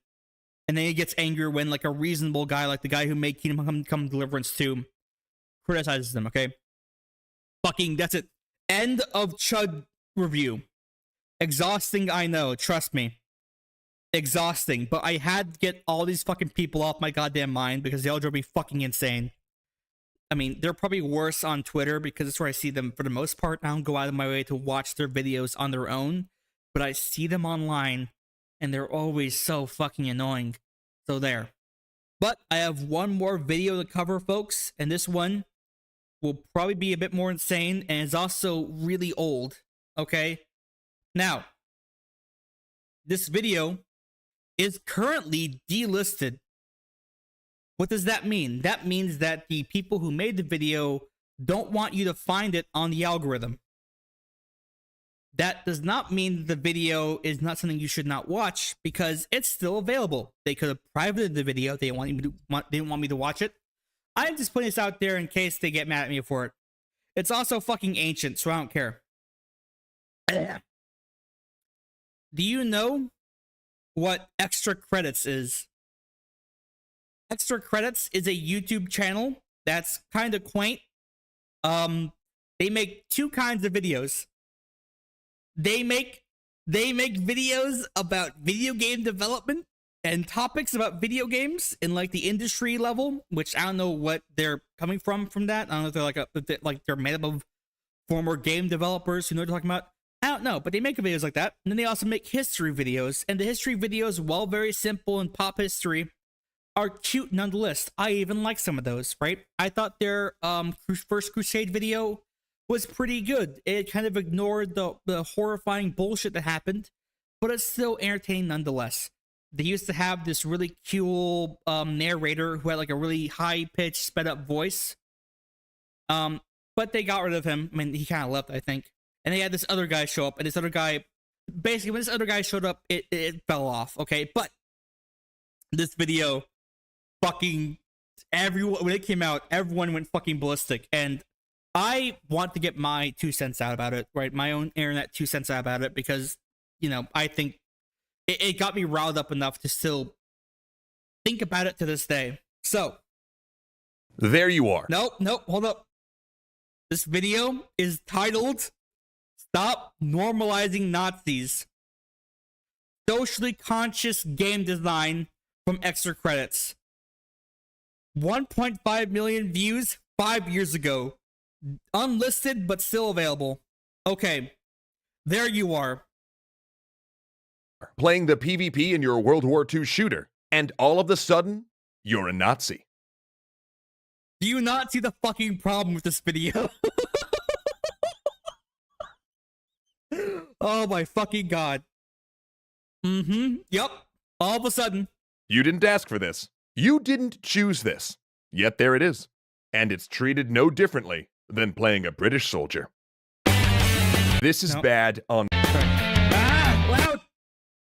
And then he gets angry when like a reasonable guy, like the guy who made Kingdom Come Deliverance 2, criticizes them, okay? Fucking, that's it. End of Chud review. Exhausting, I know. Trust me. Exhausting. But I had to get all these fucking people off my goddamn mind because they all drove me fucking insane. I mean, they're probably worse on Twitter because it's where I see them for the most part. I don't go out of my way to watch their videos on their own. But I see them online and they're always so fucking annoying. So there. But I have one more video to cover, folks. And this one will probably be a bit more insane and is also really old. Okay? Now, this video is currently delisted. What does that mean? That means that the people who made the video don't want you to find it on the algorithm. That does not mean the video is not something you should not watch because it's still available. They could have privated the video. They didn't want me to watch it. I'm just putting this out there in case they get mad at me for it. It's also fucking ancient, so I don't care. Do you know what Extra Credits is? Extra Credits is a YouTube channel that's kind of quaint. They make two kinds of videos. They make videos about video game development, and topics about video games in like the industry level, which I don't know what they're coming from that. I don't know if they're like they're made up of former game developers who know what they're talking about. I don't know, but they make videos like that. And then they also make history videos, and the history videos, while very simple and pop history, are cute nonetheless. I even like some of those, right? I thought their first Crusade video was pretty good. It kind of ignored the horrifying bullshit that happened, but it's still entertaining nonetheless. They used to have this really cool narrator who had like a really high-pitched, sped-up voice. But they got rid of him. I mean, he kind of left, I think. And they had this other guy show up, and this other guy, basically, when this other guy showed up, it fell off, okay? But this video, fucking everyone, when it came out, everyone went fucking ballistic. And I want to get my 2 cents out about it, right? My own internet 2 cents out about it, because, you know, I think it got me riled up enough to still think about it to this day. So. There you are. Nope, hold up. This video is titled, Stop Normalizing Nazis. Socially Conscious Game Design from Extra Credits. 1.5 million views 5 years ago. Unlisted, but still available. Okay, there you are. Playing the PvP in your World War II shooter, and all of a sudden, you're a Nazi. Do you not see the fucking problem with this video? Oh my fucking god. Yep. All of a sudden. You didn't ask for this. You didn't choose this. Yet there it is. And it's treated no differently than playing a British soldier. This is bad on... Loud!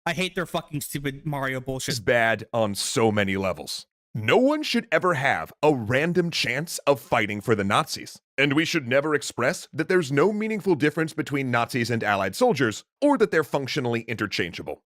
I hate their fucking stupid Mario bullshit. This is bad on so many levels. No one should ever have a random chance of fighting for the Nazis. And we should never express that there's no meaningful difference between Nazis and Allied soldiers, or that they're functionally interchangeable.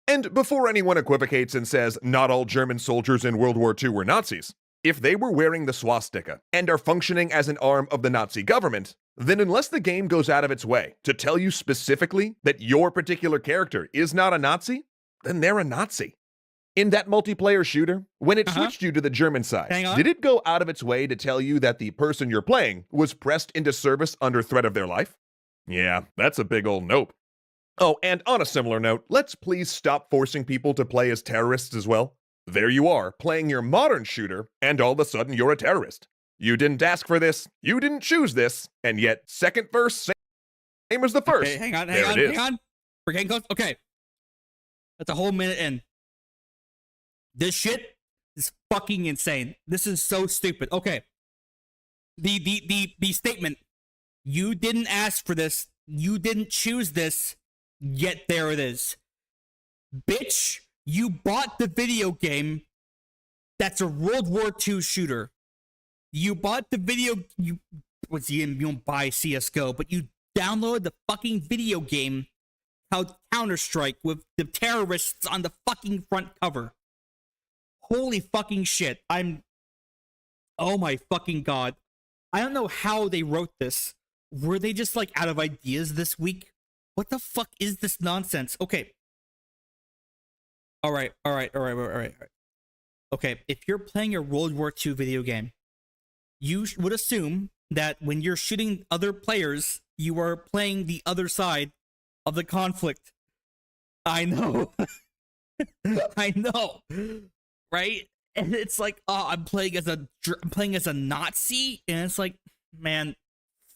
And before anyone equivocates and says not all German soldiers in World War II were Nazis, if they were wearing the swastika and are functioning as an arm of the Nazi government, then unless the game goes out of its way to tell you specifically that your particular character is not a Nazi, then they're a Nazi. In that multiplayer shooter, when it switched you to the German side, did it go out of its way to tell you that the person you're playing was pressed into service under threat of their life? Yeah, that's a big old nope. Oh, and on a similar note, let's please stop forcing people to play as terrorists as well. There you are, playing your modern shooter, and all of a sudden you're a terrorist. You didn't ask for this, you didn't choose this, and yet second verse, same as the first. Okay, hang on. We're getting close. Okay. That's a whole minute in. This shit is fucking insane. This is so stupid. Okay. The statement, you didn't ask for this, you didn't choose this, yet there it is. Bitch, you bought the video game that's a World War II shooter. You bought the video, you don't buy CSGO, but you downloaded the fucking video game called Counter-Strike with the terrorists on the fucking front cover. Holy fucking shit. Oh my fucking god. I don't know how they wrote this. Were they just like out of ideas this week? What the fuck is this nonsense? Okay. All right. Okay, if you're playing a World War II video game, you would assume that when you're shooting other players, you are playing the other side of the conflict. I know. I know. Right? And it's like, oh, I'm playing as a Nazi, and it's like, man,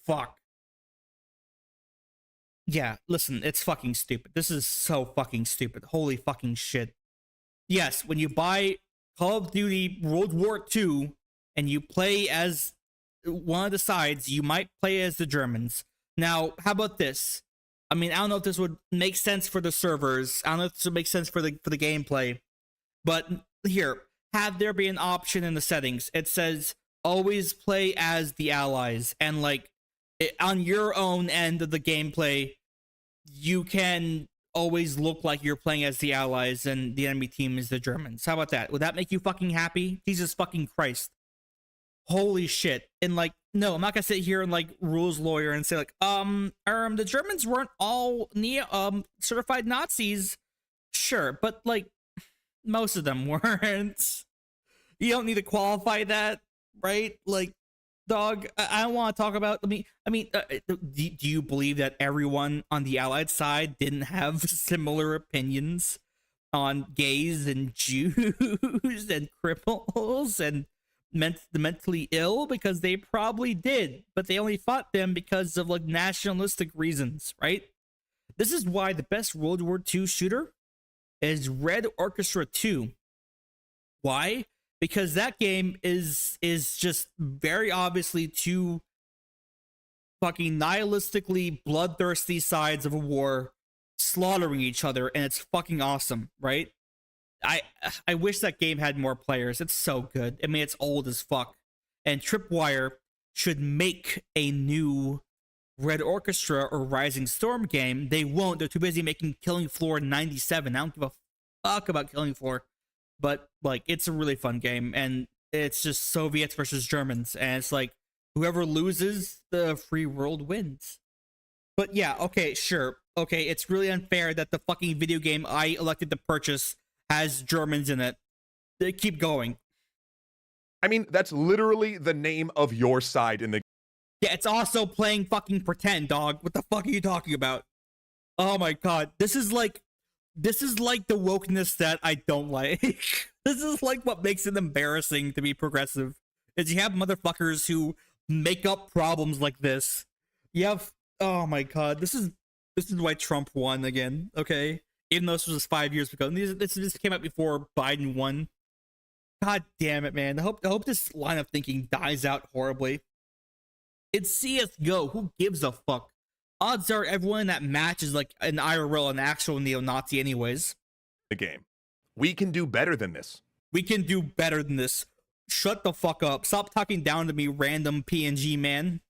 fuck. Yeah, listen, it's fucking stupid. This is so fucking stupid. Holy fucking shit. Yes, when you buy Call of Duty World War II and you play as one of the sides, you might play as the Germans. Now, how about this? I mean, I don't know if this would make sense for the servers. I don't know if this would make sense for the gameplay. But here, have there be an option in the settings. It says always play as the Allies, and like on your own end of the gameplay, you can always look like you're playing as the Allies and the enemy team is the Germans. How about that? Would that make you fucking happy? Jesus fucking Christ. Holy shit. And like, no, I'm not gonna sit here and like rules lawyer and say like, the Germans weren't all certified Nazis. Sure, but like, Most of them weren't. You don't need to qualify that, right? Like, dog, I don't want to talk about. Do you believe that everyone on the Allied side didn't have similar opinions on gays and Jews and cripples and the mentally ill? Because they probably did, but they only fought them because of like nationalistic reasons, right? This is why the best World War II shooter is Red Orchestra 2. Why? Because that game is just very obviously two fucking nihilistically bloodthirsty sides of a war slaughtering each other, and it's fucking awesome, right? I wish that game had more players. It's so good. I mean, it's old as fuck. And Tripwire should make a new Red Orchestra or Rising Storm game. They won't. They're too busy making Killing Floor 97. I don't give a fuck about Killing Floor. But, like, it's a really fun game, and it's just Soviets versus Germans, and it's like, whoever loses, the free world wins. But yeah, okay, sure. Okay, it's really unfair that the fucking video game I elected to purchase has Germans in it. They keep going. I mean, that's literally the name of your side in the... Yeah, it's also playing fucking pretend, dog. What the fuck are you talking about? Oh my god, this is like the wokeness that I don't like. This is like what makes it embarrassing to be progressive. Is you have motherfuckers who make up problems like this. You have, oh my god, this is why Trump won again, okay? Even though this was 5 years ago. This came out before Biden won. God damn it, man. I hope this line of thinking dies out horribly. It's CSGO. Who gives a fuck? Odds are everyone in that match is like an IRL, an actual neo-Nazi anyways. The game. We can do better than this. We can do better than this. Shut the fuck up. Stop talking down to me, random PNG man.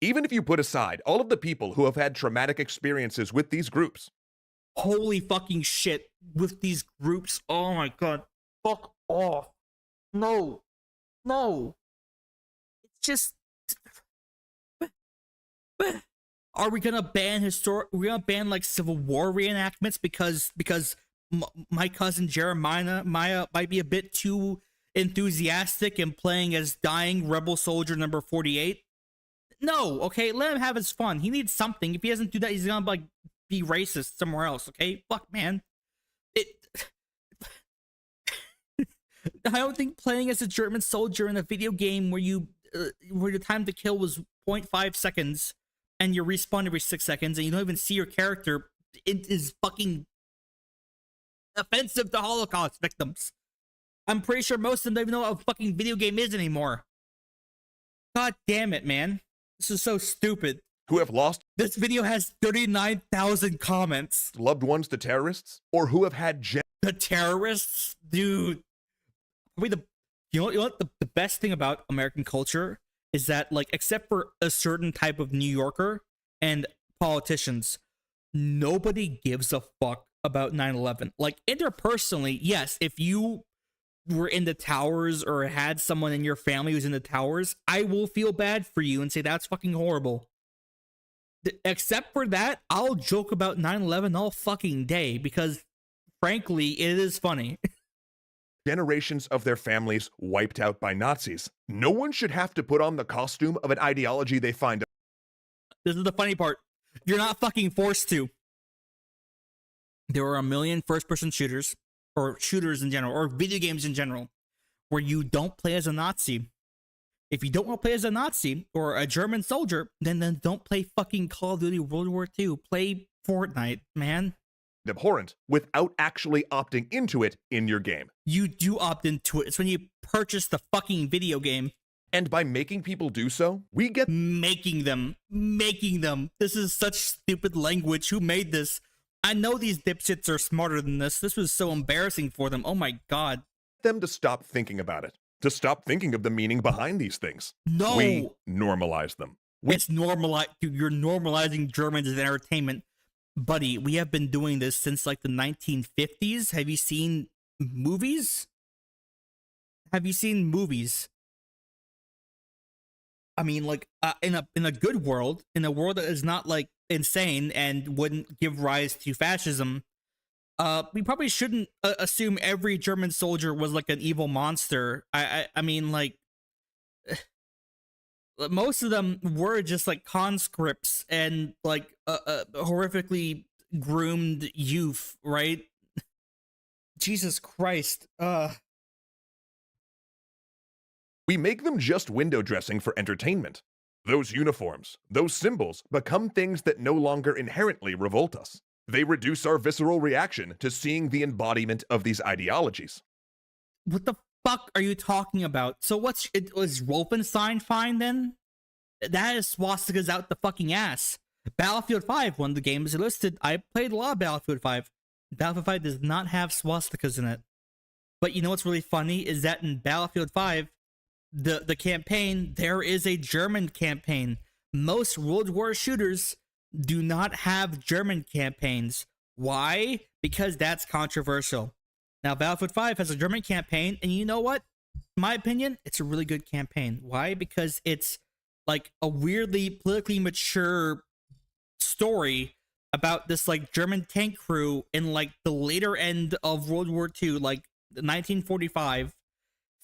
Even if you put aside all of the people who have had traumatic experiences with these groups. Holy fucking shit. With these groups. Oh my god. Fuck off. No. No. It's just... Are we gonna ban we're gonna ban like Civil War reenactments because my cousin Jeremiah might be a bit too enthusiastic in playing as dying rebel soldier number 48? No, okay, let him have his fun. He needs something. If he doesn't do that, he's gonna like be racist somewhere else. Okay, fuck, man. I don't think playing as a German soldier in a video game where your time to kill was 0.5 seconds and you respawn every 6 seconds and you don't even see your character, it is fucking offensive to Holocaust victims. I'm pretty sure most of them don't even know what a fucking video game is anymore. God damn it, man. This is so stupid. Who have lost... This video has 39,000 comments. Loved ones to terrorists? Or who have had... The terrorists? Dude. You know what the best thing about American culture is that, like, except for a certain type of New Yorker and politicians, nobody gives a fuck about 9/11. Like, interpersonally, yes, if you were in the towers or had someone in your family who's in the towers, I will feel bad for you and say that's fucking horrible. Except for that, I'll joke about 9/11 all fucking day because, frankly, it is funny. Generations of their families wiped out by Nazis. No one should have to put on the costume of an ideology they find... This is the funny part. You're not fucking forced to. There are a million first-person shooters, or shooters in general, or video games in general, where you don't play as a Nazi. If you don't want to play as a Nazi or a German soldier, then don't play fucking Call of Duty World War II. Play Fortnite, man. Abhorrent without actually opting into it in your game. You do opt into it. It's when you purchase the fucking video game. And by making people do so, we get... Making them. This is such stupid language. Who made this? I know these dipshits are smarter than this. This was so embarrassing for them. Oh my god. Them to stop thinking about it. To stop thinking of the meaning behind these things. No. We normalize them. It's normalized. You're normalizing Germans as entertainment. Buddy, we have been doing this since like the 1950s. Have you seen movies? I mean, like, in a good world, in a world that is not like insane and wouldn't give rise to fascism, we probably shouldn't assume every German soldier was like an evil monster. I mean, like, most of them were just like conscripts and like horrifically groomed youth, right? Jesus Christ. We make them just window dressing for entertainment. Those uniforms, those symbols, become things that no longer inherently revolt us. They reduce our visceral reaction to seeing the embodiment of these ideologies. What the fuck are you talking about? So was Wolfenstein fine then? That is swastikas out the fucking ass. Battlefield 5, one of the games listed. I played a lot of Battlefield 5. Battlefield 5 does not have swastikas in it. But you know what's really funny is that in Battlefield 5, the campaign, there is a German campaign. Most World War shooters do not have German campaigns. Why? Because that's controversial. Now, Battlefield 5 has a German campaign, and you know what? In my opinion, it's a really good campaign. Why? Because it's like a weirdly politically mature story about this like German tank crew in like the later end of World War II, like 1945,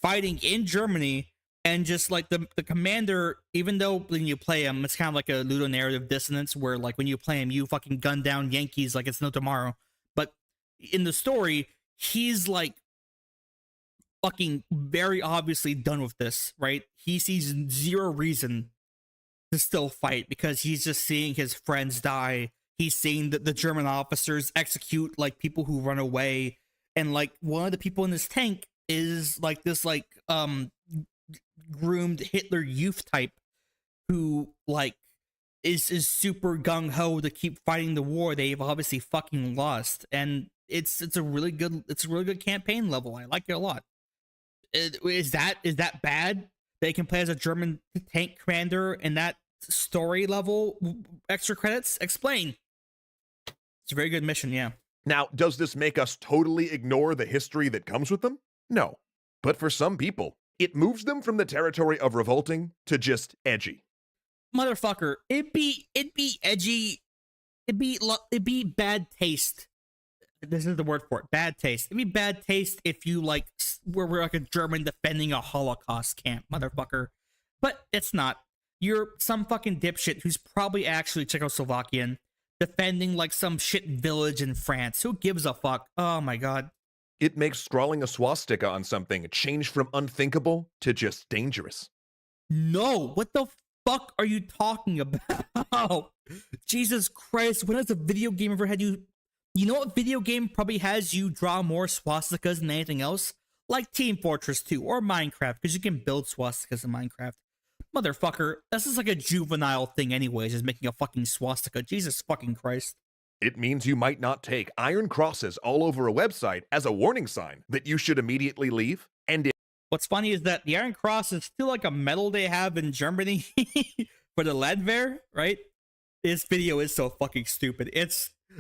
fighting in Germany. And just like the commander, even though when you play him, it's kind of like a ludonarrative dissonance where like when you play him, you fucking gun down Yankees like it's no tomorrow. But in the story, he's like fucking very obviously done with this, right? He sees zero reason to still fight because he's just seeing his friends die. He's seeing the German officers execute like people who run away. And like one of the people in this tank is like this like groomed Hitler youth type who like is super gung-ho to keep fighting the war they've obviously fucking lost. And it's a really good campaign level. I like it a lot. Is that bad? They can play as a German tank commander in that story level extra credits? Explain. It's a very good mission, yeah. Now, does this make us totally ignore the history that comes with them? No. But for some people, it moves them from the territory of revolting to just edgy. Motherfucker, it'd be edgy. It'd be bad taste. This is the word for it. Bad taste. It'd be bad taste if you like were like a German defending a Holocaust camp, motherfucker. But it's not. You're some fucking dipshit who's probably actually Czechoslovakian defending like some shit village in France. Who gives a fuck? Oh my god. It makes scrawling a swastika on something change from unthinkable to just dangerous. No, what the fuck are you talking about? Jesus Christ, when has a video game ever had you... You know what video game probably has you draw more swastikas than anything else? Like Team Fortress 2 or Minecraft, because you can build swastikas in Minecraft. Motherfucker, this is like a juvenile thing anyways, is making a fucking swastika. Jesus fucking Christ. It means you might not take iron crosses all over a website as a warning sign that you should immediately leave. And what's funny is that the Iron Cross is still like a medal they have in Germany for the Landwehr, right? This video is so fucking stupid.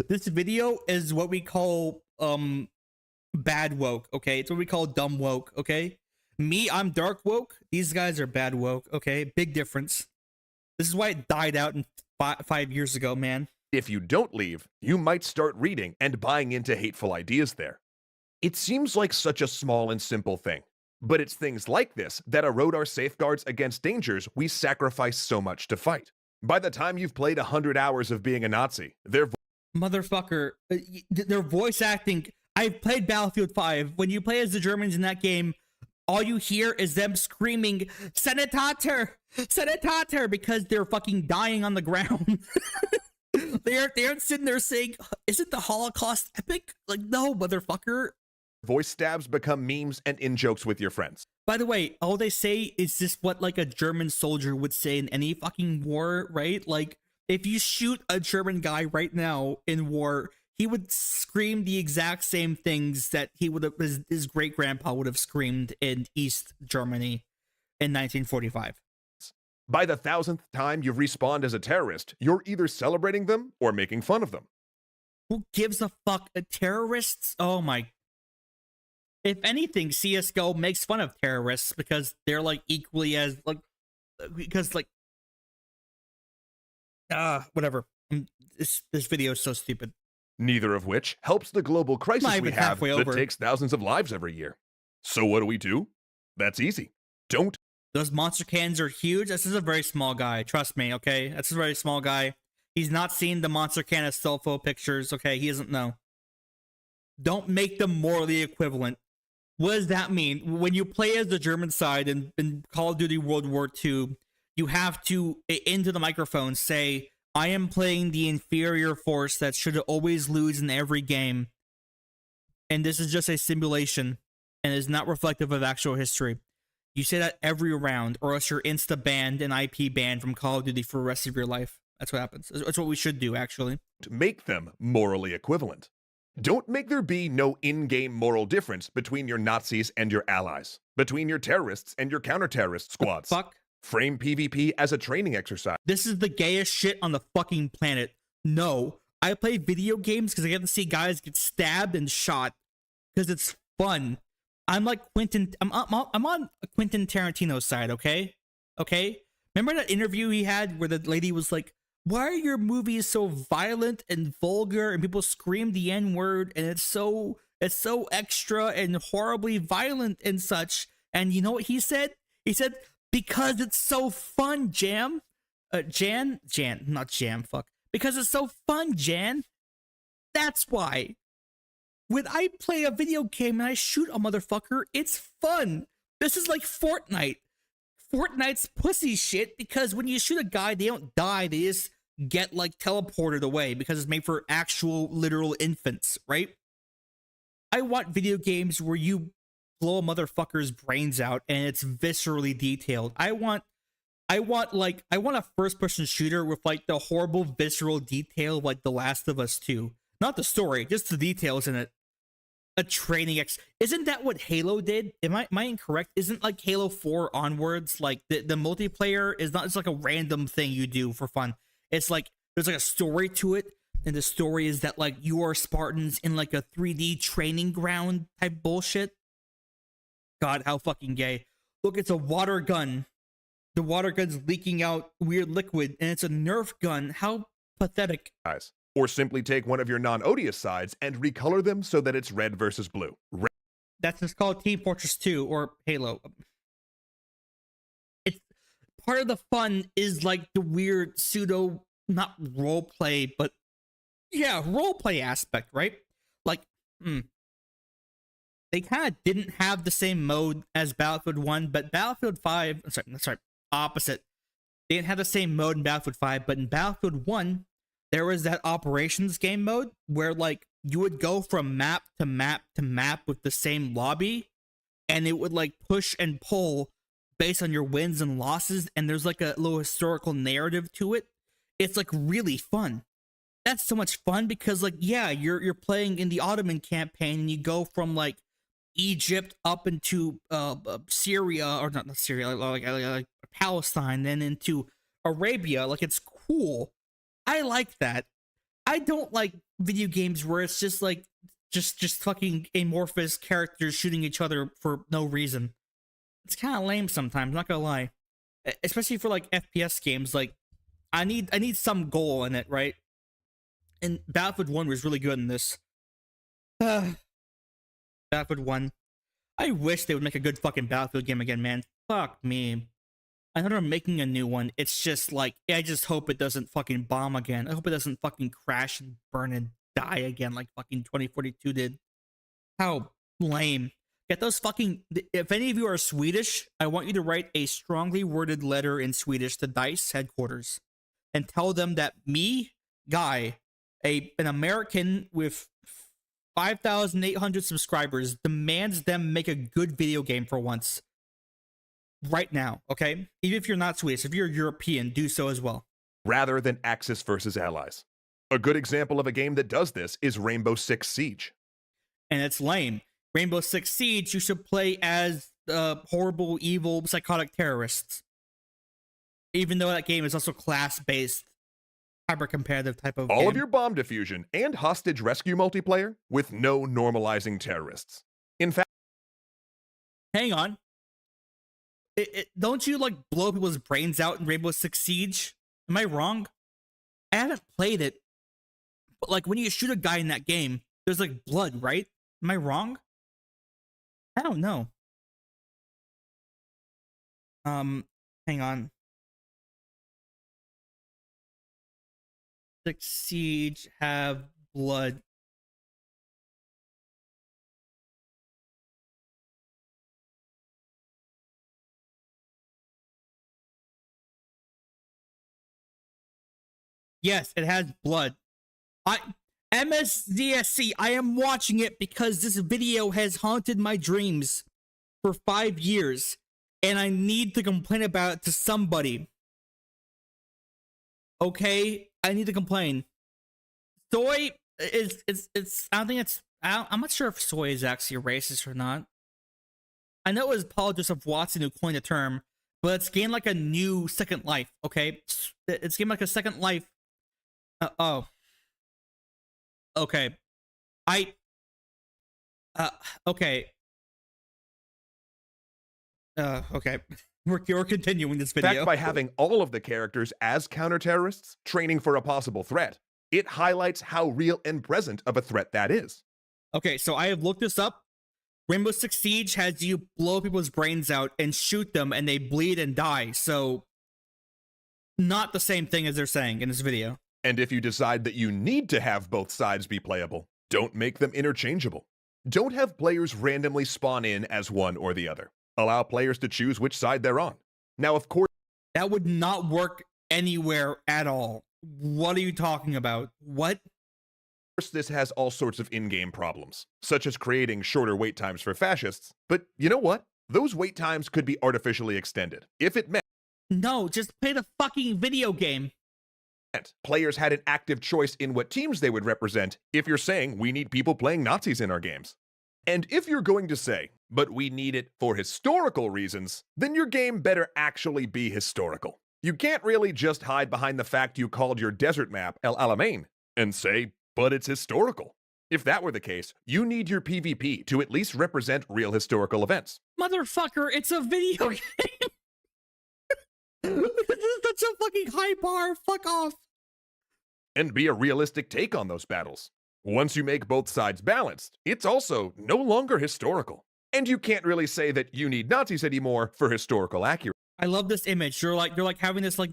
This video is what we call bad woke, okay? It's what we call dumb woke, okay? Me, I'm dark woke. These guys are bad woke, okay? Big difference. This is why it died out in 5 years ago, man. If you don't leave, you might start reading and buying into hateful ideas there. It seems like such a small and simple thing, but it's things like this that erode our safeguards against dangers we sacrifice so much to fight. By the time you've played 100 hours of being a Nazi, motherfucker, their voice acting... I've played Battlefield 5. When you play as the Germans in that game, all you hear is them screaming, Senator! Senator! Because they're fucking dying on the ground. They aren't sitting there saying, isn't the Holocaust epic? Like, no, motherfucker. Voice stabs become memes and in-jokes with your friends. By the way, all they say is just what like a German soldier would say in any fucking war, right? Like, if you shoot a German guy right now in war, he would scream the exact same things that he would have, his great-grandpa would have screamed in East Germany in 1945. By the 1000th time you've respawned as a terrorist, you're either celebrating them or making fun of them. Who gives a fuck? Terrorists? Oh my. If anything, CSGO makes fun of terrorists because they're like equally as like, because like, whatever. This video is so stupid. neither of which helps the global crisis Not we even have halfway that over. takes thousands of lives every year. So what do? That's easy. Don't. Those monster cannons are huge. This is a very small guy. Trust me, okay? That's a very small guy. He's not seen the monster cannon Stelfo pictures, okay? He doesn't know. Don't make them morally equivalent. What does that mean? When you play as the German side in Call of Duty World War II, you have to, into the microphone, say, I am playing the inferior force that should always lose in every game. And this is just a simulation and is not reflective of actual history. You say that every round, or else you're insta-banned and IP banned from Call of Duty for the rest of your life. That's what happens. That's what we should do, actually. Make them morally equivalent. Don't make there be no in-game moral difference between your Nazis and your allies, between your terrorists and your counter-terrorist squads. Fuck. Frame PvP as a training exercise. This is the gayest shit on the fucking planet. No, I play video games because I get to see guys get stabbed and shot because it's fun. I'm like Quentin. I'm on Quentin Tarantino's side. Okay. Remember that interview he had where the lady was like, "Why are your movies so violent and vulgar and people scream the N-word and it's so extra and horribly violent and such?" And you know what he said? He said, "Because it's so fun, Jan, not Jam, fuck. Because it's so fun, Jan. That's why. When I play a video game and I shoot a motherfucker, it's fun. This is like Fortnite. Fortnite's pussy shit because when you shoot a guy, they don't die. They just get like teleported away because it's made for actual literal infants, right? I want video games where you blow a motherfucker's brains out and it's viscerally detailed. I want a first-person shooter with like the horrible visceral detail of like The Last of Us 2. Not the story, just the details in it. A training isn't that what Halo did? Am I incorrect? Isn't like Halo 4 onwards like the multiplayer is not, it's like a random thing you do for fun. It's like there's like a story to it, and the story is that like you are Spartans in like a 3D training ground type bullshit. God, how fucking gay. Look, it's a water gun. The water gun's leaking out weird liquid, and it's a Nerf gun. How pathetic. Or simply take one of your non-odious sides and recolor them so that it's red versus blue. That's just called Team Fortress 2 or Halo. It's part of the fun is like the weird pseudo, not role play, but yeah, role play aspect, right? Like, they kind of didn't have the same mode as Battlefield 1, but Battlefield 5, sorry, opposite. They didn't have the same mode in Battlefield 5, but in Battlefield 1, there was that operations game mode where like you would go from map to map to map with the same lobby, and it would like push and pull based on your wins and losses, and there's like a little historical narrative to it. It's like really fun. That's so much fun because like, yeah, you're playing in the Ottoman campaign and you go from like Egypt up into Syria, or not Syria, like Palestine, then into Arabia. Like, it's cool. I like that. I don't like video games where it's just like just fucking amorphous characters shooting each other for no reason. It's kind of lame sometimes, not gonna lie. Especially for like FPS games, like I need some goal in it, right? And Battlefield 1 was really good in this. Battlefield 1. I wish they would make a good fucking Battlefield game again, man. Fuck me. I know they're making a new one. It's just like, I just hope it doesn't fucking bomb again. I hope it doesn't fucking crash and burn and die again like fucking 2042 did. How lame. Get those fucking... If any of you are Swedish, I want you to write a strongly worded letter in Swedish to DICE headquarters and tell them that me, Guy, an American with 5,800 subscribers, demands them make a good video game for once. Right now, okay? Even if you're not Swedish, if you're European, do so as well. Rather than Axis versus Allies. A good example of a game that does this is Rainbow Six Siege. And it's lame. Rainbow Six Siege, you should play as horrible, evil, psychotic terrorists. Even though that game is also class-based, hyper-competitive type of game. All of your bomb diffusion and hostage rescue multiplayer with no normalizing terrorists. In fact... Hang on. Don't you, like, blow people's brains out in Rainbow Six Siege? Am I wrong? I haven't played it, But like when you shoot a guy in that game, there's like blood, right? Am I wrong? I don't know. Hang on. Six Siege have blood. Yes, it has blood. MSDSC, I am watching it because this video has haunted my dreams for 5 years, and I need to complain about it to somebody. Okay, I need to complain. Soy is I don't think it's I'm not sure if soy is actually racist or not. I know it was apologist of Watson who coined the term, but it's gained like a new second life. Okay, it's gained like a second life. Oh. Okay. Okay. Okay. We're continuing this video. In fact, by having all of the characters as counter-terrorists training for a possible threat, it highlights how real and present of a threat that is. Okay, so I have looked this up. Rainbow Six Siege has you blow people's brains out and shoot them and they bleed and die. So not the same thing as they're saying in this video. And if you decide that you need to have both sides be playable, don't make them interchangeable. Don't have players randomly spawn in as one or the other. Allow players to choose which side they're on. Now, of course, that would not work anywhere at all. What are you talking about? What? Of course, this has all sorts of in-game problems, such as creating shorter wait times for fascists. But you know what? Those wait times could be artificially extended if it meant. No, just play the fucking video game. Players had an active choice in what teams they would represent if you're saying we need people playing Nazis in our games. And if you're going to say, but we need it for historical reasons, then your game better actually be historical. You can't really just hide behind the fact you called your desert map El Alamein and say, but it's historical. If that were the case, you need your PvP to at least represent real historical events. Motherfucker, it's a video game. This is such a fucking high bar. Fuck off. And be a realistic take on those battles. Once you make both sides balanced, it's also no longer historical. And you can't really say that you need Nazis anymore for historical accuracy. I love this image. You're like having this like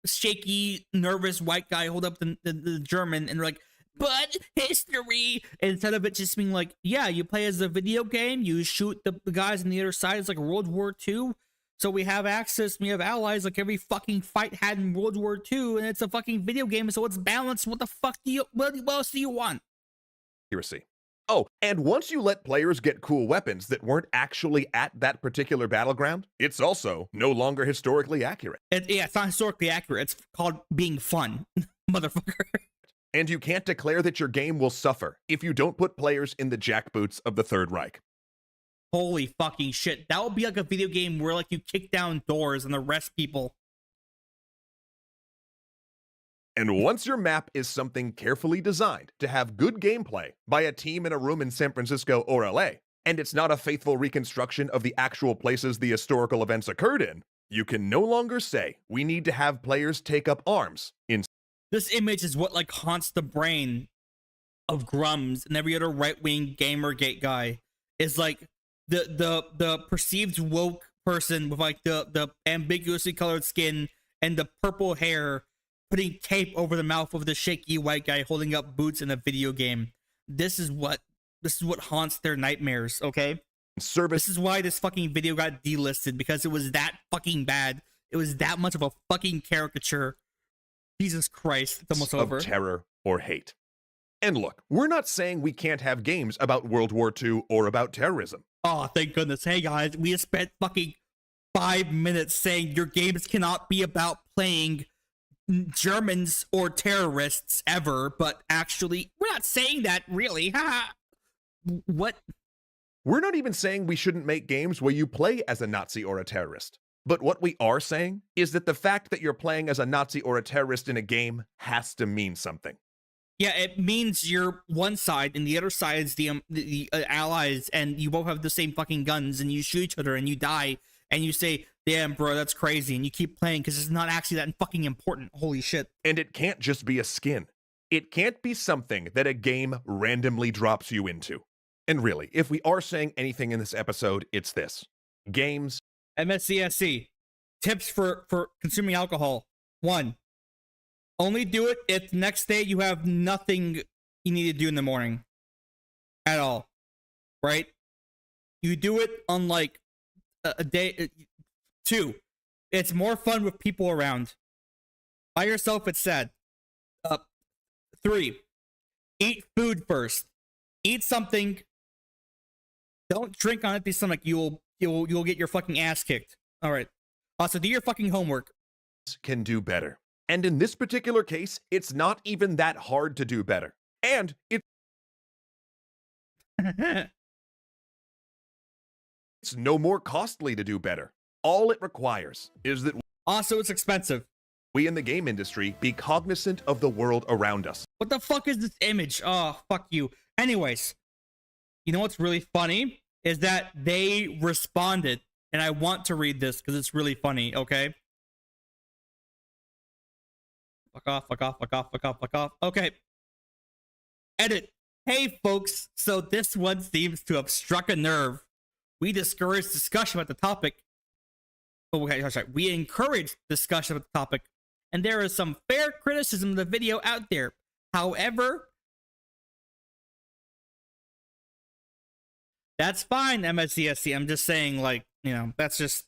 shaky, nervous white guy hold up the German and they're like, but history, instead of it just being like, yeah, you play as a video game, you shoot the guys on the other side. It's like World War II. So we have access, we have allies like every fucking fight had in World War II, and it's a fucking video game, so it's balanced. What the fuck what else do you want? Accuracy. Oh, and once you let players get cool weapons that weren't actually at that particular battleground, it's also no longer historically accurate. Yeah, it's not historically accurate. It's called being fun, motherfucker. And you can't declare that your game will suffer if you don't put players in the jackboots of the Third Reich. Holy fucking shit. That would be like a video game where like you kick down doors and arrest people. And once your map is something carefully designed to have good gameplay by a team in a room in San Francisco or LA, and it's not a faithful reconstruction of the actual places the historical events occurred in, you can no longer say we need to have players take up arms in. This image is what like haunts the brain of Grums and every other right-wing Gamergate guy. Is like the perceived woke person with like the ambiguously colored skin and the purple hair putting tape over the mouth of the shaky white guy holding up boots in a video game. This is what haunts their nightmares, okay? This is why this fucking video got delisted, because it was that fucking bad. It was that much of a fucking caricature. Jesus Christ, it's almost over. Of terror or hate. And look, we're not saying we can't have games about World War II or about terrorism. Oh, thank goodness. Hey guys, we have spent fucking 5 minutes saying your games cannot be about playing Germans or terrorists ever, but actually, we're not saying that really. What? We're not even saying we shouldn't make games where you play as a Nazi or a terrorist. But what we are saying is that the fact that you're playing as a Nazi or a terrorist in a game has to mean something. Yeah, it means you're one side and the other side is the allies, and you both have the same fucking guns, and you shoot each other and you die, and you say, damn, bro, that's crazy, and you keep playing because it's not actually that fucking important. Holy shit. And it can't just be a skin. It can't be something that a game randomly drops you into. And really, if we are saying anything in this episode, it's this. Games. MSCSC. Tips for consuming alcohol. 1. Only do it if the next day you have nothing you need to do in the morning. At all. Right? You do it on like a day. 2. It's more fun with people around. By yourself, it's sad. 3. Eat food first. Eat something. Don't drink on empty stomach. You'll get your fucking ass kicked. All right. Also, do your fucking homework. Can do better. And in this particular case, it's not even that hard to do better. And it's no more costly to do better. All it requires is that also it's expensive. We in the game industry be cognizant of the world around us. What the fuck is this image? Oh, fuck you. Anyways, you know what's really funny is that they responded, and I want to read this because it's really funny, okay? Fuck off, fuck off, fuck off, fuck off, fuck off. Okay. Edit. Hey, folks. So this one seems to have struck a nerve. We discourage discussion about the topic. Oh, okay, sorry. We encourage discussion about the topic. And there is some fair criticism of the video out there. However, that's fine, MSCSC. I'm just saying, like, you know, that's just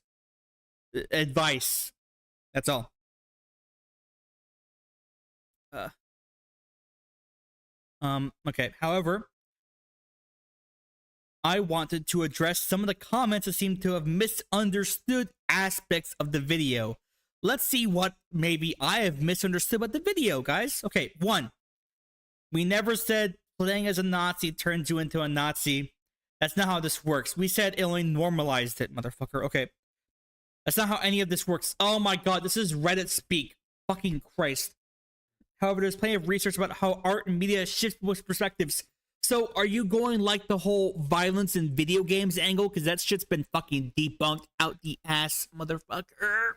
advice. That's all. Okay. However, I wanted to address some of the comments that seem to have misunderstood aspects of the video. Let's see what maybe I have misunderstood about the video, guys. Okay, 1. We never said playing as a Nazi turns you into a Nazi. That's not how this works. We said it only normalized it, motherfucker. Okay. That's not how any of this works. Oh my god, this is Reddit speak. Fucking Christ. However, there's plenty of research about how art and media shift with perspectives. So, are you going like the whole violence in video games angle? Because that shit's been fucking debunked out the ass, motherfucker.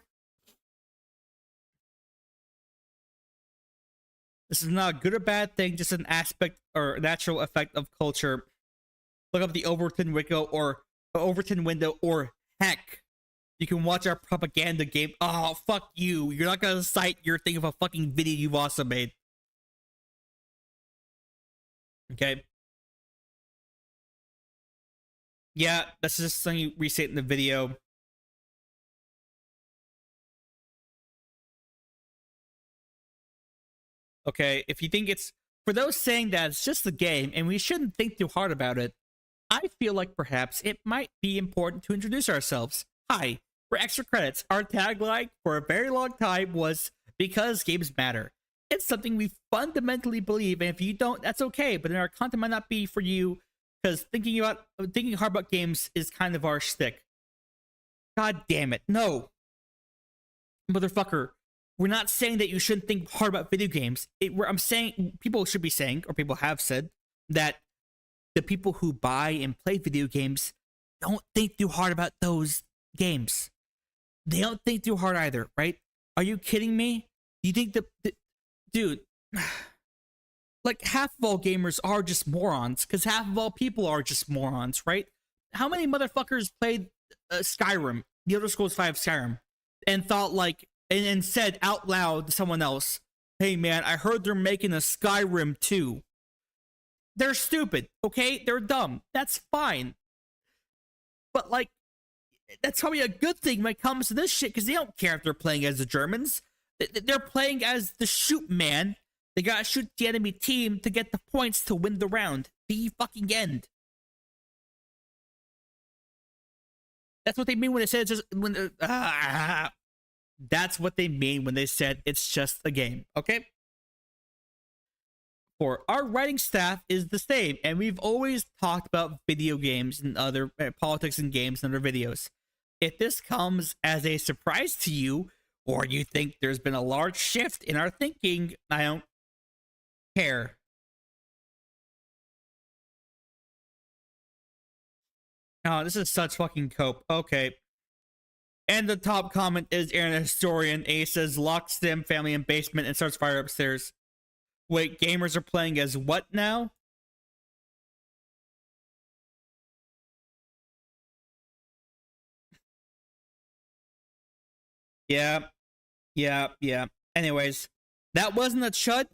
This is not a good or bad thing, just an aspect or natural effect of culture. Look up the Overton window, or heck, you can watch our propaganda game. Oh, fuck you. You're not gonna cite your thing of a fucking video you've also made. Okay. Yeah, that's just something you restate in the video. Okay, if you think it's... For those saying that it's just a game and we shouldn't think too hard about it, I feel like perhaps it might be important to introduce ourselves. Hi, for extra credits, our tagline for a very long time was, because games matter. It's something we fundamentally believe, and if you don't, that's okay, but then our content might not be for you, because thinking hard about games is kind of our shtick. God damn it, no. Motherfucker. We're not saying that you shouldn't think hard about video games. I'm saying, people should be saying, or people have said, that the people who buy and play video games don't think too hard about those games. They don't think too hard either, right? Are you kidding me? You think dude, like half of all gamers are just morons, because half of all people are just morons, right? How many motherfuckers played Skyrim, the Elder Scrolls 5 Skyrim, and thought like, and said out loud to someone else, hey man, I heard they're making a Skyrim 2. They're stupid, okay? They're dumb. That's fine. But like, that's probably a good thing when it comes to this shit, because they don't care if they're playing as the Germans. They're playing as the shoot man. They gotta shoot the enemy team to get the points to win the round. The fucking end. That's what they mean when they say it's just that's what they mean when they said it's just a game, okay? For our writing staff is the same, and we've always talked about video games and other politics and games in other videos. If this comes as a surprise to you, or you think there's been a large shift in our thinking, I don't care. Oh, this is such fucking cope. Okay. And the top comment is Aaron, a historian. A says, lock Stim family in basement and starts fire upstairs. Wait, gamers are playing as what now? Yeah. Anyways, that wasn't a chud.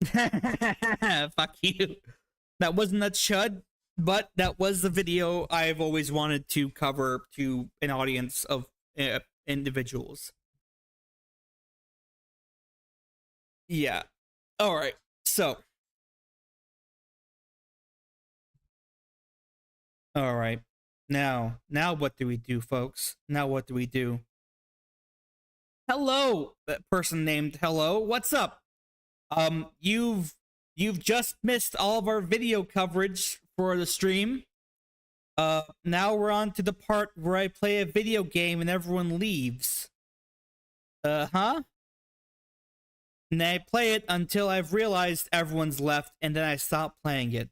Fuck you. That wasn't a chud, but that was the video I've always wanted to cover to an audience of individuals. Yeah. All right. So. All right. Now what do we do, folks? Now what do we do? Hello, that person named Hello. What's up? You've just missed all of our video coverage for the stream. Now we're on to the part where I play a video game and everyone leaves. Huh? And I play it until I've realized everyone's left, and then I stop playing it.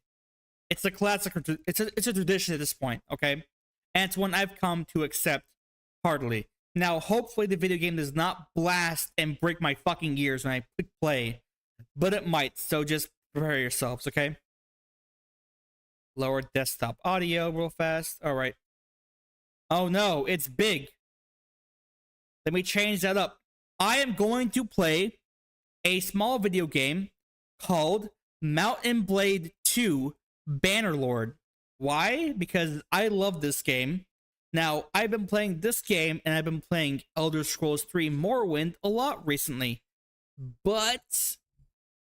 It's a classic. It's a tradition at this point, okay? And it's one I've come to accept heartily. Now, hopefully, the video game does not blast and break my fucking ears when I click play, but it might. So just prepare yourselves, okay? Lower desktop audio real fast. All right. Oh no, it's big. Let me change that up. I am going to play a small video game called Mount and Blade 2 Bannerlord. Why? Because I love this game. Now, I've been playing this game and I've been playing Elder Scrolls 3 Morrowind a lot recently. But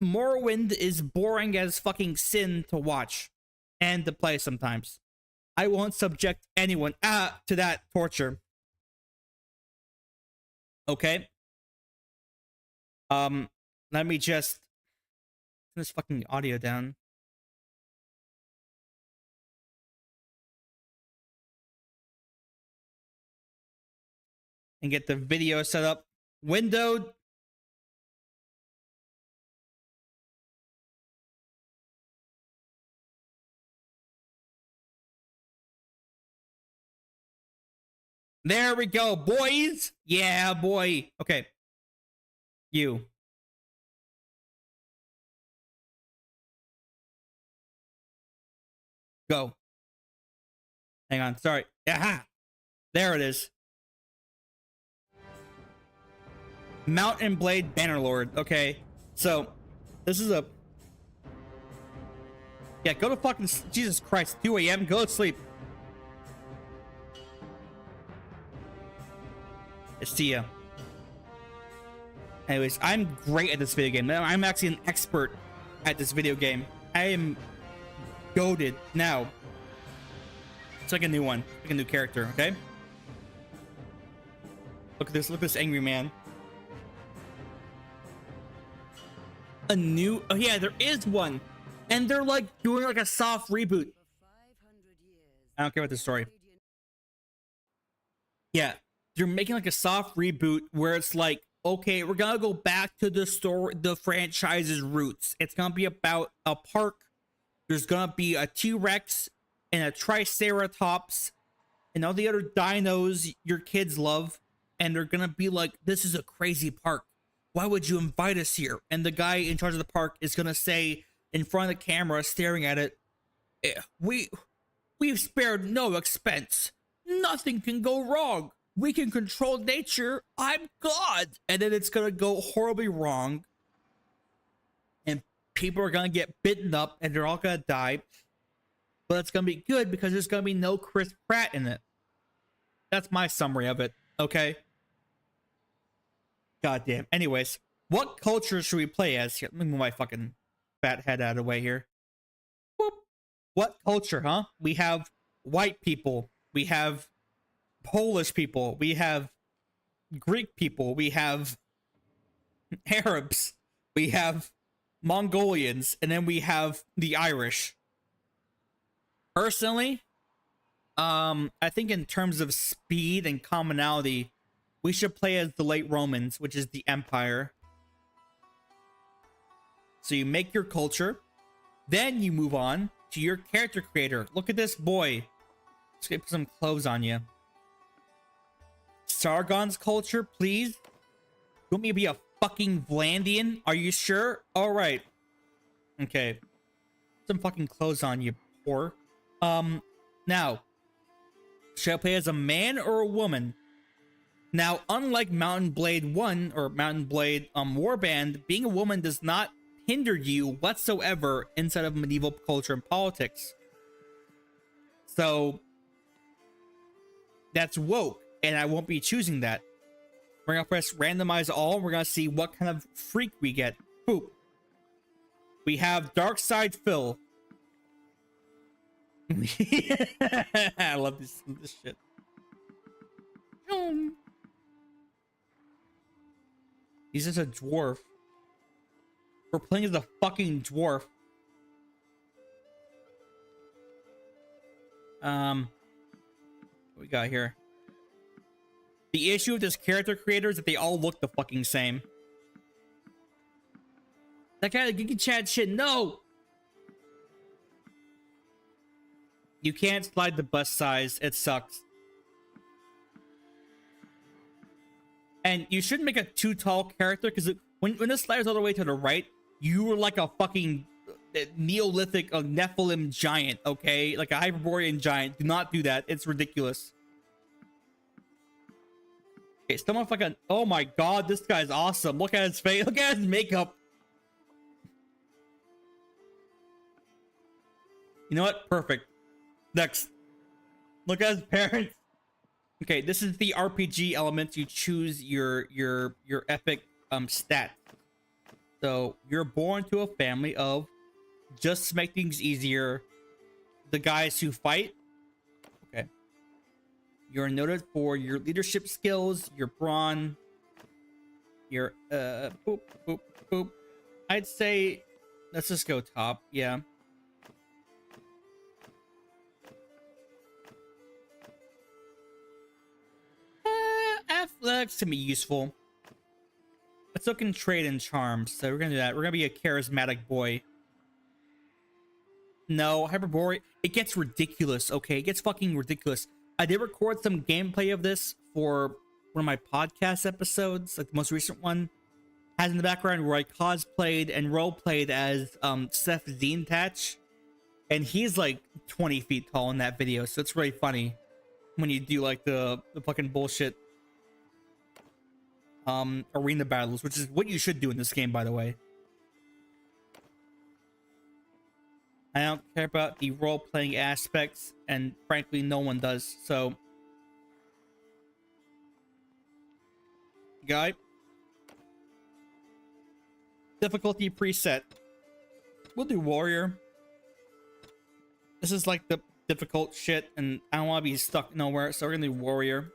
Morrowind is boring as fucking sin to watch and to play sometimes. I won't subject anyone to that torture. Okay? Let me just turn this fucking audio down. And get the video set up. Windowed. There we go, boys. Yeah, boy. Okay. You. Go. Hang on. Sorry. Aha. There it is. Mount and Blade Bannerlord. Okay. So, this is a... Yeah, go to fucking... Jesus Christ. 2 a.m. Go to sleep. See ya. Anyways, I'm great at this video game. I'm actually an expert at this video game. I am goated now. It's like a new one, like a new character. Okay. Look at this. Look at this angry man. A new. Oh yeah, there is one, and they're like doing like a soft reboot. I don't care about the story. Yeah. You're making like a soft reboot where it's like, okay, we're gonna go back to the story, the franchise's roots. It's gonna be about a park. There's gonna be a T-Rex and a Triceratops and all the other dinos your kids love. And they're gonna be like, this is a crazy park. Why would you invite us here? And the guy in charge of the park is gonna say in front of the camera, staring at it, we've spared no expense. Nothing can go wrong. We can control nature. I'm God. And then it's going to go horribly wrong. And people are going to get bitten up and they're all going to die. But it's going to be good because there's going to be no Chris Pratt in it. That's my summary of it. Okay. Goddamn. Anyways, what culture should we play as here? Let me move my fucking fat head out of the way here. Whoop. What culture, huh? We have white people. We have Polish people, we have Greek people, we have Arabs, we have Mongolians, and then we have the Irish. Personally, I think in terms of speed and commonality, we should play as the late Romans, which is the Empire. So you make your culture, then you move on to your character creator. Look at this boy. Let's get some clothes on you. Sargon's culture, please. You want me to be a fucking Vlandian? Are you sure? All right. Okay. Some fucking clothes on you, whore. Now, should I play as a man or a woman? Now, unlike Mountain Blade 1 or Mountain Blade Warband, being a woman does not hinder you whatsoever inside of medieval culture and politics. So, that's woke, and I won't be choosing that. We're gonna press randomize all, and we're gonna see what kind of freak we get. Boop. We have Dark Side Phil. I love this shit. He's just a dwarf. We're playing as a fucking dwarf. What we got here? The issue with this character creator is that they all look the fucking same. That guy, Geeky Chad shit, no! You can't slide the bust size. It sucks. And you shouldn't make a too tall character, because when this sliders all the way to the right, you were like a fucking Neolithic Nephilim giant, okay? Like a Hyperborean giant. Do not do that. It's ridiculous. Okay, someone fucking... Oh my god, this guy's awesome. Look at his face. Look at his makeup. You know what? Perfect. Next. Look at his parents. Okay, this is the RPG element. You choose your epic stat. So you're born to a family of, just to make things easier, the guys who fight. Okay. You're noted for your leadership skills, your brawn, your boop boop boop. I'd say let's just go top. Yeah. Athletics can be useful. Let's look in trade and charms. So we're gonna do that. We're gonna be a charismatic boy. No, Hyperborean. It gets ridiculous, okay? It gets fucking ridiculous. I did record some gameplay of this for one of my podcast episodes, like the most recent one. Has in the background where I cosplayed and roleplayed as Seth Zentatch. And he's like 20 feet tall in that video, so it's really funny when you do like the fucking bullshit arena battles, which is what you should do in this game, by the way. I don't care about the role-playing aspects, and frankly, no one does, so... Guy. Difficulty preset. We'll do warrior. This is like the difficult shit, and I don't want to be stuck nowhere, so we're gonna do warrior.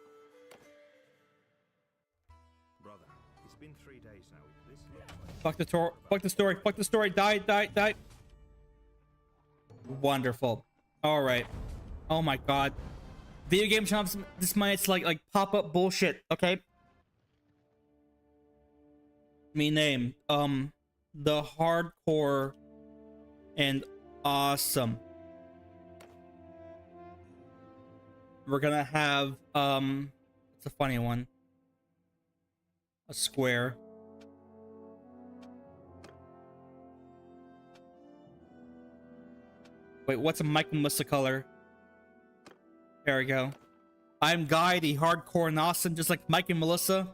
Brother, it's been 3 days now. Fuck the story. Fuck the story. Fuck the story. Die, die, die. Wonderful. All right. Oh my god. Video game shops. This might like pop-up bullshit. Okay. Me name. The hardcore and awesome. We're gonna have it's a funny one. A square. Wait, what's a Mike and Melissa color? There we go. I'm Guy, the hardcore and awesome, just like Mike and Melissa.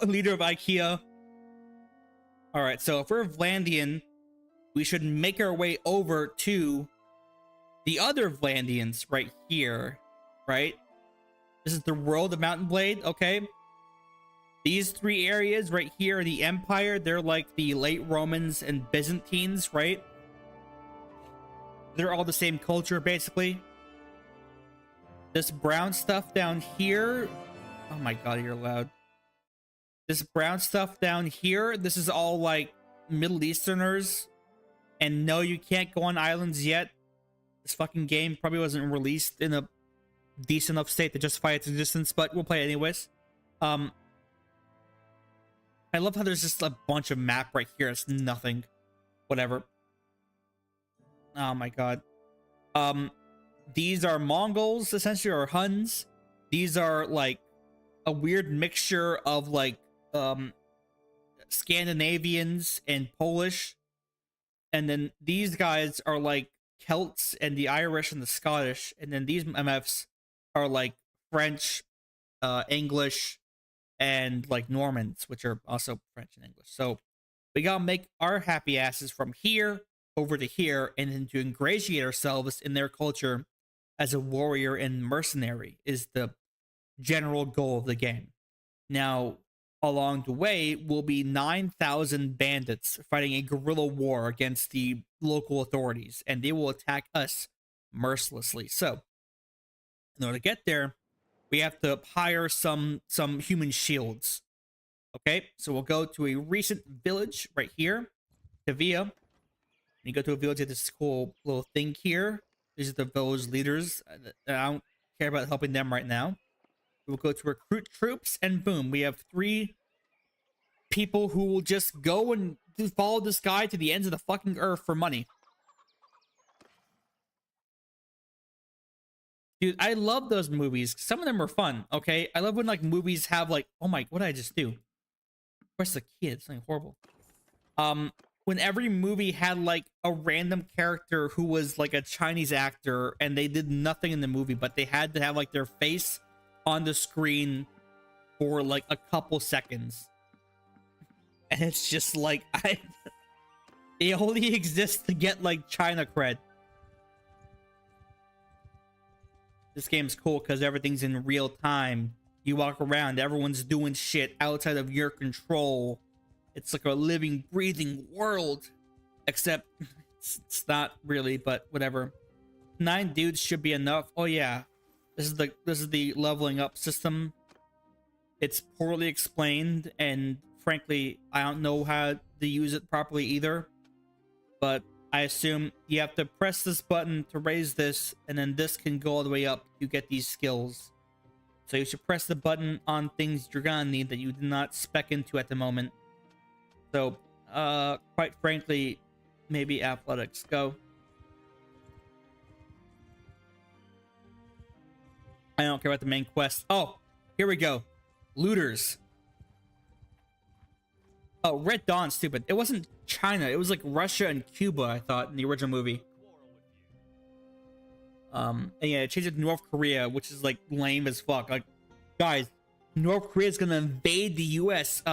Leader of IKEA. Alright, so if we're Vlandian, we should make our way over to the other Vlandians right here, right? This is the world of Mountain Blade, okay? These three areas right here are the Empire. They're like the late Romans and Byzantines, right? They're all the same culture, basically. This brown stuff down here... Oh my god, you're loud. This brown stuff down here, this is all like Middle Easterners. And no, you can't go on islands yet. This fucking game probably wasn't released in a decent enough state to justify its existence, but we'll play it anyways. I love how there's just a bunch of map right here. It's nothing. Whatever. Oh my god. These are Mongols, essentially, or Huns. These are like a weird mixture of like Scandinavians and Polish, and then these guys are like Celts and the Irish and the Scottish, and then these MFs are like French, English, and like Normans, which are also French and English. So we gotta make our happy asses from here over to here, and then to ingratiate ourselves in their culture as a warrior and mercenary is the general goal of the game. Now, along the way will be 9,000 bandits fighting a guerrilla war against the local authorities, and they will attack us mercilessly. So, in order to get there, we have to hire some human shields. Okay, so we'll go to a recent village right here, Tavia. You go to a village at this cool little thing here. These are the village leaders. I don't care about helping them right now. We'll go to recruit troops, and boom, we have 3 people who will just go and follow this guy to the ends of the fucking earth for money. Dude, I love those movies. Some of them are fun, okay? I love when like movies have like, oh my, what did I just do? Where's the kid? It's something horrible. When every movie had like a random character who was like a Chinese actor and they did nothing in the movie, but they had to have like their face on the screen for like a couple seconds. And it's just like, it only exists to get like China cred. This game's cool because everything's in real time. You walk around, everyone's doing shit outside of your control. It's like a living, breathing world. Except it's not really, but whatever. 9 dudes should be enough. Oh yeah, this is the leveling up system. It's poorly explained, and frankly, I don't know how to use it properly either. But I assume you have to press this button to raise this, and then this can go all the way up to get these skills. So you should press the button on things you're gonna need that you did not spec into at the moment. So, quite frankly, maybe athletics. Go. I don't care about the main quest. Oh, here we go. Looters. Oh, Red Dawn, stupid. It wasn't China. It was like Russia and Cuba, I thought, in the original movie. And yeah, it changed it to North Korea, which is like lame as fuck. Like, guys, North Korea is gonna invade the US.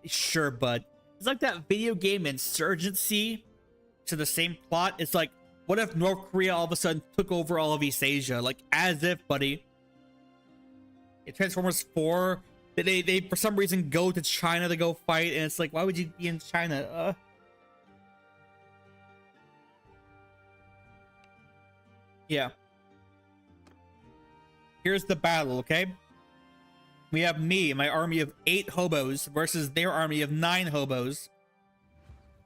Sure, bud. It's like that video game Insurgency to the same plot. It's like, what if North Korea all of a sudden took over all of East Asia? Like, as if, buddy. In Transformers 4, they for some reason go to China to go fight, and it's like, why would you be in China? Yeah. Here's the battle, okay? We have me and my army of 8 hobos versus their army of 9 hobos.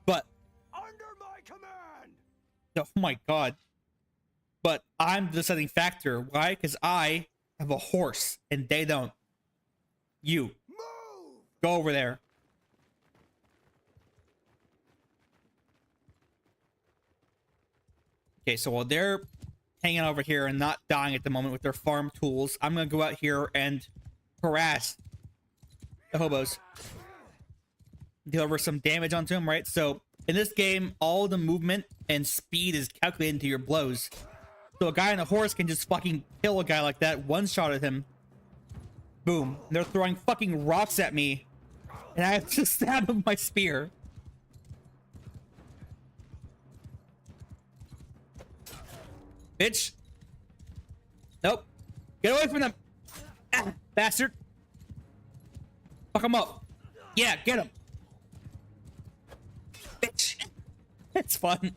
But Under my command! oh my god. But I'm the deciding factor. Why? Because I have a horse and they don't. You. Move! Go over there. Okay, so while they're hanging over here and not dying at the moment with their farm tools, I'm gonna go out here and harass the hobos. Deliver some damage onto them, right? So in this game, all the movement and speed is calculated into your blows. So a guy on a horse can just fucking kill a guy like that, one shot at him. Boom. And they're throwing fucking rocks at me, and I have to stab him with my spear. Bitch. Nope. Get away from them. Ah, bastard. Fuck him up. Yeah, get him. Bitch. It's fun.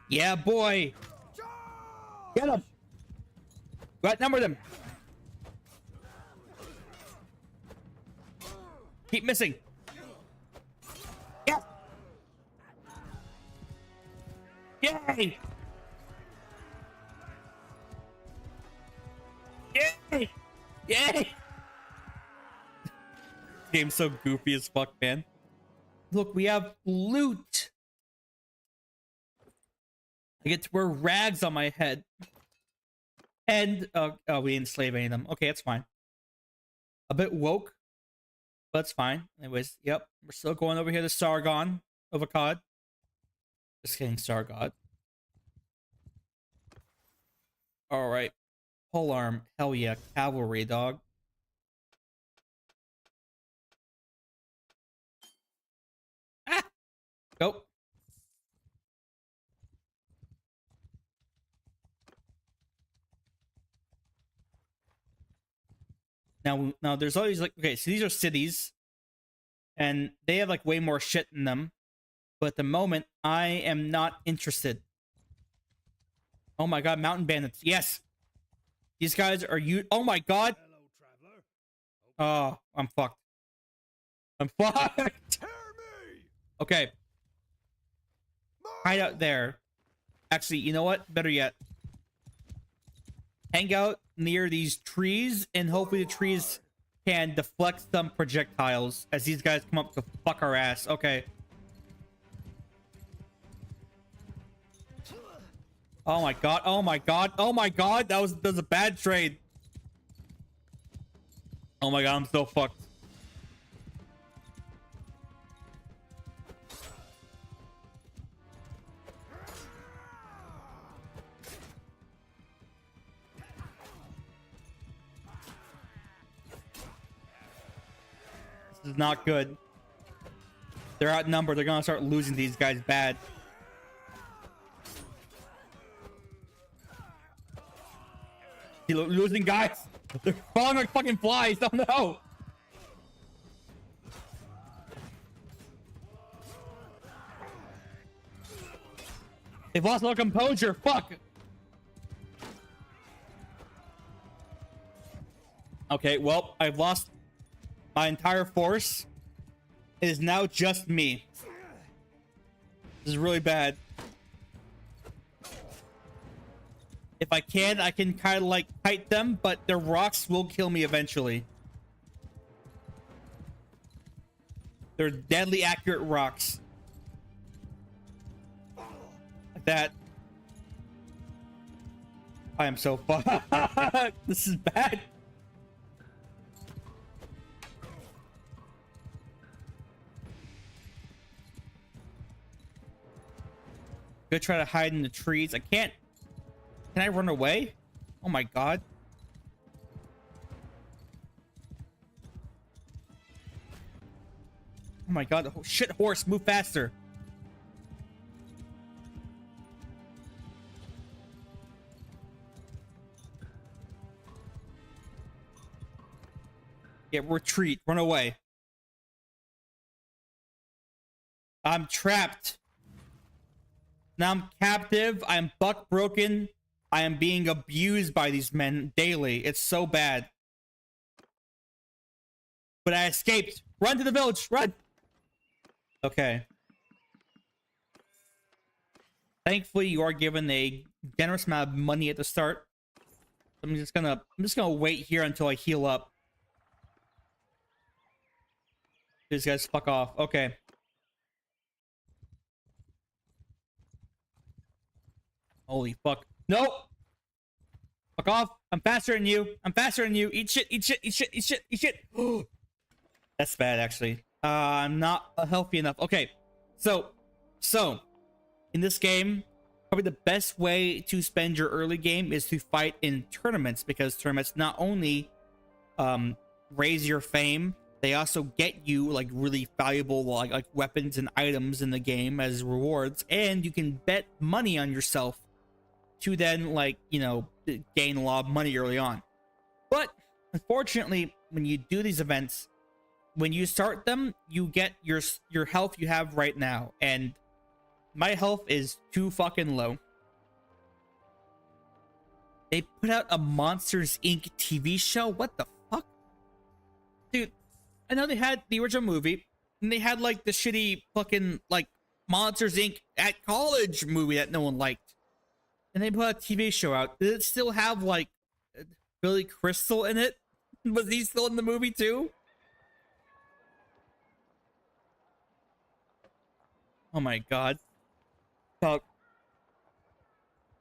Yeah, boy. Get him. Outnumber them. Keep missing. Yeah. Yay. Yay. Yay. game's so goofy as fuck, man. Look, we have loot. I get to wear rags on my head. And, oh, we didn't slave any of them. Okay, that's fine. A bit woke, but that's fine. Anyways, yep. We're still going over here to Sargon of Akkad. Just kidding, Sargon. Alright. Polearm. Hell yeah. Cavalry, dog. Ah! Go. Now there's always like, okay, so these are cities and they have like way more shit in them, but at the moment I am not interested. Oh my god, mountain bandits. Yes, these guys are you. Oh my god. Oh, I'm fucked. I'm fucked. Okay, hide out there. Actually, you know what, better yet, hang out near these trees, and hopefully the trees can deflect some projectiles as these guys come up to fuck our ass. Okay. Oh my god. Oh my god. Oh my god. That was a bad trade. Oh my god, I'm so fucked. This is not good. They're outnumbered. They're gonna start losing these guys bad. You're losing guys. They're falling like fucking flies. Oh no. They've lost their composure. Fuck. Okay, well, I've lost my entire force. It is now just me. This is really bad. If I can kind of like kite them, but their rocks will kill me eventually. They're deadly accurate rocks. Like that. I am so fucked. This is bad. Gonna try to hide in the trees. I can't. Can I run away? Oh my god. Oh my god. Oh, shit, horse, move faster. Yeah, retreat. Run away. I'm trapped. Now I'm captive. I'm buck broken. I am being abused by these men daily. It's so bad. But I escaped. Run to the village. Run. Okay. Thankfully, you are given a generous amount of money at the start. I'm just gonna wait here until I heal up. These guys fuck off. Okay. Holy fuck. Nope. Fuck off. I'm faster than you. I'm faster than you. Eat shit, eat shit, eat shit, eat shit, eat shit. That's bad, actually. I'm not healthy enough. Okay. So, in this game, probably the best way to spend your early game is to fight in tournaments, because tournaments not only raise your fame, they also get you like really valuable like weapons and items in the game as rewards, and you can bet money on yourself to then, like, you know, gain a lot of money early on. But unfortunately, when you do these events, when you start them, you get your health you have right now, and my health is too fucking low. They put out a Monsters Inc. TV show? What the fuck? Dude, I know they had the original movie, and they had like the shitty fucking like Monsters Inc. at college movie that no one liked. And they put a TV show out. Did it still have like Billy Crystal in it? Was he still in the movie too? Oh my god. So,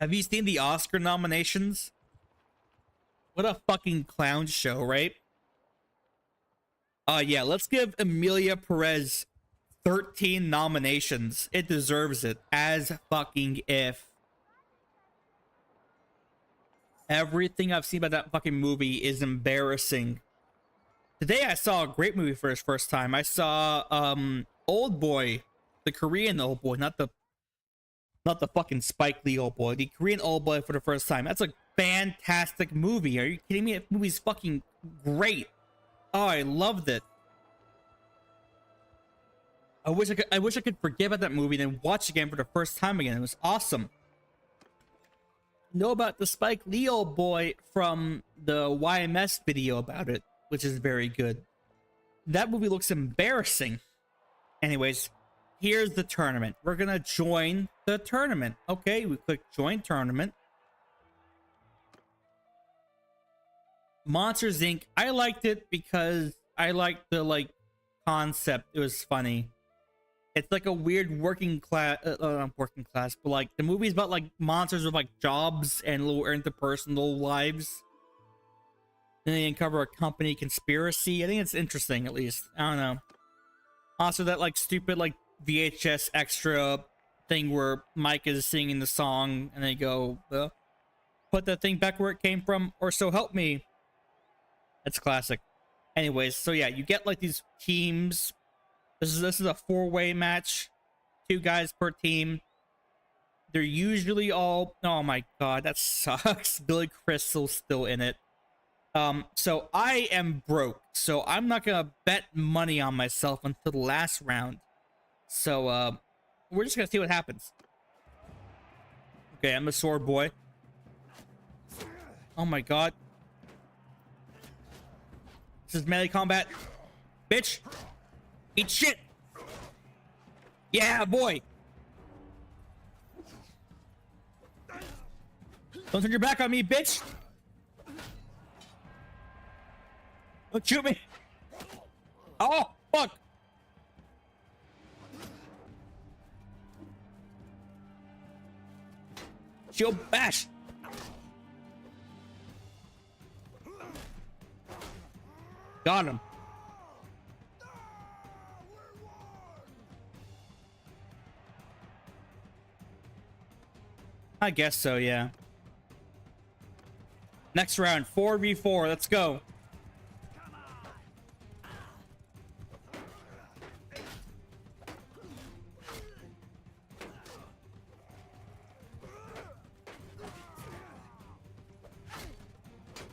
have you seen the Oscar nominations? What a fucking clown show, right? Yeah, let's give Emilia Perez 13 nominations. It deserves it. As fucking if. Everything I've seen about that fucking movie is embarrassing. Today I saw a great movie for the first time. I saw Old Boy, the Korean Old Boy, not the fucking Spike Lee Old Boy, the Korean Old Boy for the first time. That's a fantastic movie. Are you kidding me? That movie's fucking great. Oh, I loved it. I wish I could forget about that movie and then watch it again for the first time again. It was awesome. Know about the Spike Lee Old Boy from the YMS video about it, which is very good. That movie looks embarrassing. Anyways, here's the tournament. We're gonna join the tournament. Okay, we click join tournament. Monsters Inc. I liked it because I liked the concept. It was funny. It's like a weird working class, but like the movie's about like monsters with like jobs and little interpersonal lives. Then they uncover a company conspiracy. I think it's interesting, at least. I don't know. Also, that like stupid like VHS extra thing where Mike is singing the song and they go, put that thing back where it came from, or so help me. That's classic. Anyways, so yeah, you get like these teams. This is a 4-way match. 2 guys per team. They're usually all... Oh my god, that sucks. Billy Crystal's still in it. So I am broke. So I'm not gonna bet money on myself until the last round. So, we're just gonna see what happens. Okay, I'm a sword boy. Oh my god. This is melee combat. Bitch! Eat shit! Yeah, boy! Don't turn your back on me, bitch! Don't shoot me! Oh, fuck! Shield bash! Got him. I guess so, yeah. Next round, 4v4. Let's go.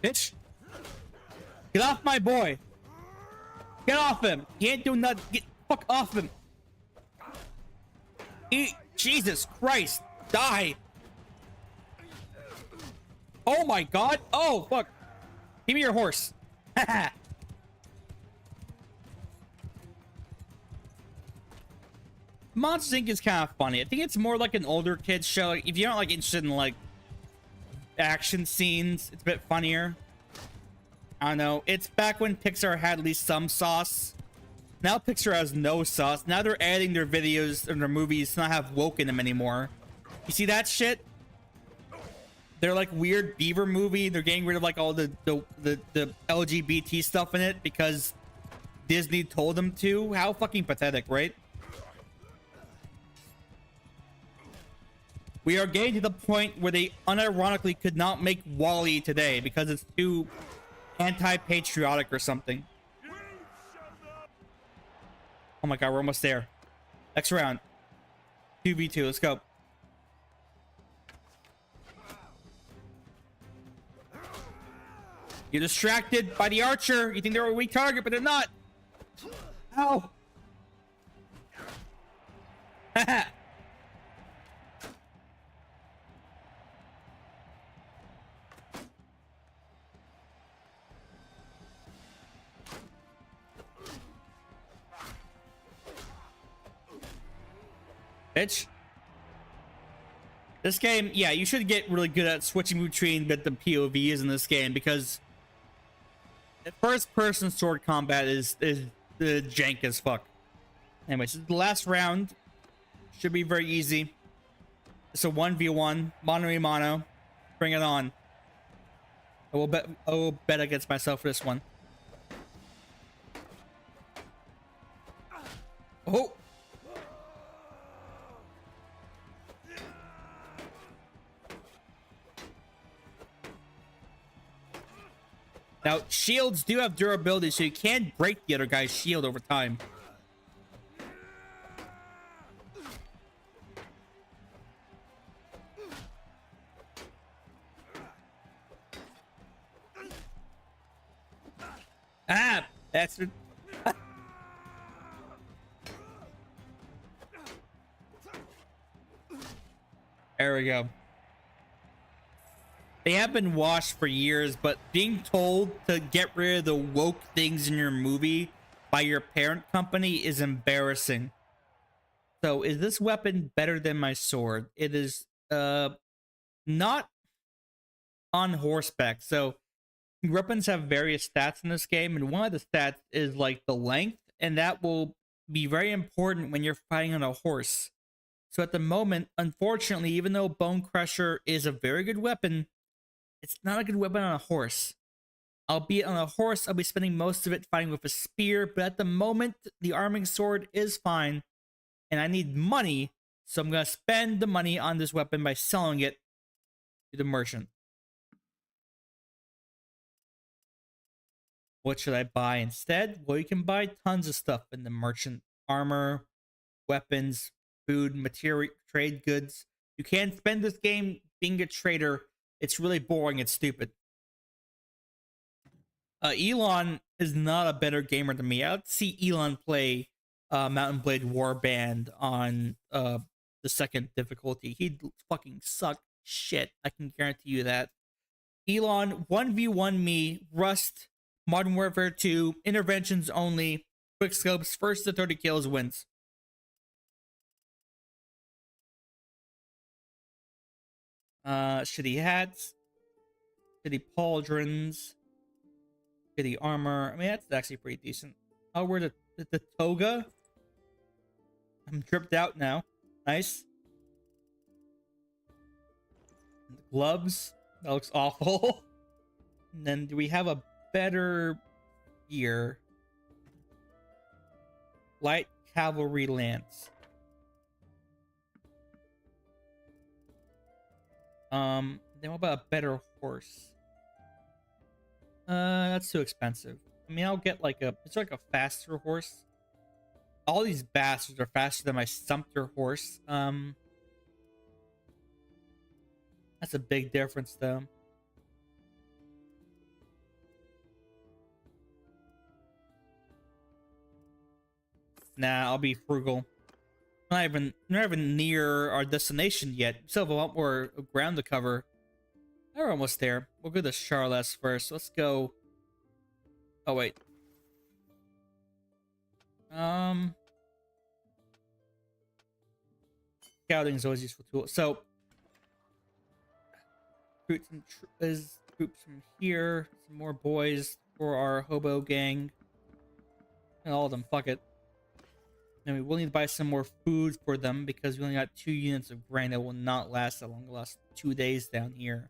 Bitch. Get off my boy. Get off him. He ain't doing nothing. Get fuck off him. Jesus Christ. Die. Oh my god. Oh, fuck. Give me your horse. Monsters Inc. is kind of funny. I think it's more like an older kid's show. If you're not like interested in like action scenes, it's a bit funnier. I don't know. It's back when Pixar had at least some sauce. Now Pixar has no sauce. Now they're adding their videos and their movies to not have woke in them anymore. You see that shit? They're like weird beaver movie. They're getting rid of like all the LGBT stuff in it because Disney told them to. How fucking pathetic, right? We are getting to the point where they unironically could not make WALL-E today because it's too anti-patriotic or something. Oh my god, we're almost there. Next round. 2v2, let's go. You're distracted by the archer. You think they're a weak target, but they're not. Ow. Haha. Bitch. This game, yeah, you should get really good at switching between the POVs in this game because first-person sword combat is jank as fuck. Anyways, this is the last round. Should be very easy. It's a 1v1, mano a mano. Bring it on. I will bet against myself for this one. Oh! Now, shields do have durability, so you can't break the other guy's shield over time. Ah! Bastard. There we go. They have been washed for years, but being told to get rid of the woke things in your movie by your parent company is embarrassing. So, is this weapon better than my sword? It is not on horseback. So, weapons have various stats in this game, and one of the stats is like the length, and that will be very important when you're fighting on a horse. So at the moment, unfortunately, even though Bone Crusher is a very good weapon, it's not a good weapon on a horse. Albeit on a horse, I'll be spending most of it fighting with a spear, but at the moment, the arming sword is fine, and I need money, so I'm going to spend the money on this weapon by selling it to the merchant. What should I buy instead? Well, you can buy tons of stuff in the merchant. Armor, weapons, food, material, trade goods. You can't spend this game being a trader. It's really boring. It's stupid. Elon is not a better gamer than me. I would see Elon play Mountain Blade Warband on the second difficulty. He'd fucking suck shit. I can guarantee you that. Elon 1v1 me, Rust, Modern Warfare 2, interventions only, quick scopes, first to 30 kills wins. Shitty hats, shitty pauldrons, shitty armor. I mean, that's actually pretty decent. I'll wear the toga. I'm dripped out now. Nice. And the gloves. That looks awful. And then do we have a better gear? Light cavalry lance. Then what about a better horse? That's too expensive. I mean, I'll get like it's like a faster horse. All these bastards are faster than my Sumpter horse. That's a big difference though. Nah, I'll be frugal. Not even near our destination yet. We still have a lot more ground to cover. We're almost there. We'll go to Charles first. Let's go. Oh wait. Scouting is always a useful tool. So troops from here. Some more boys for our hobo gang. And all of them. Fuck it. And we will need to buy some more food for them because we only got 2 units of grain that will not last that long. It'll last 2 days down here.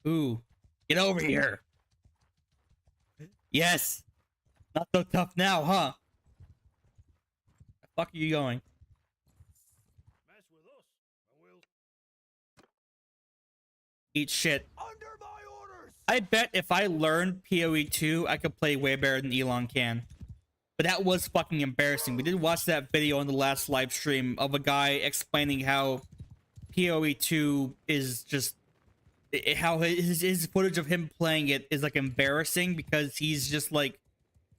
Ooh, get over here. Yes. Not so tough now, huh? The fuck are you going? Eat shit. I bet if I learned PoE 2, I could play way better than Elon can. But that was fucking embarrassing. We did watch that video on the last live stream of a guy explaining how PoE 2 is just... how his footage of him playing it is like embarrassing because he's just like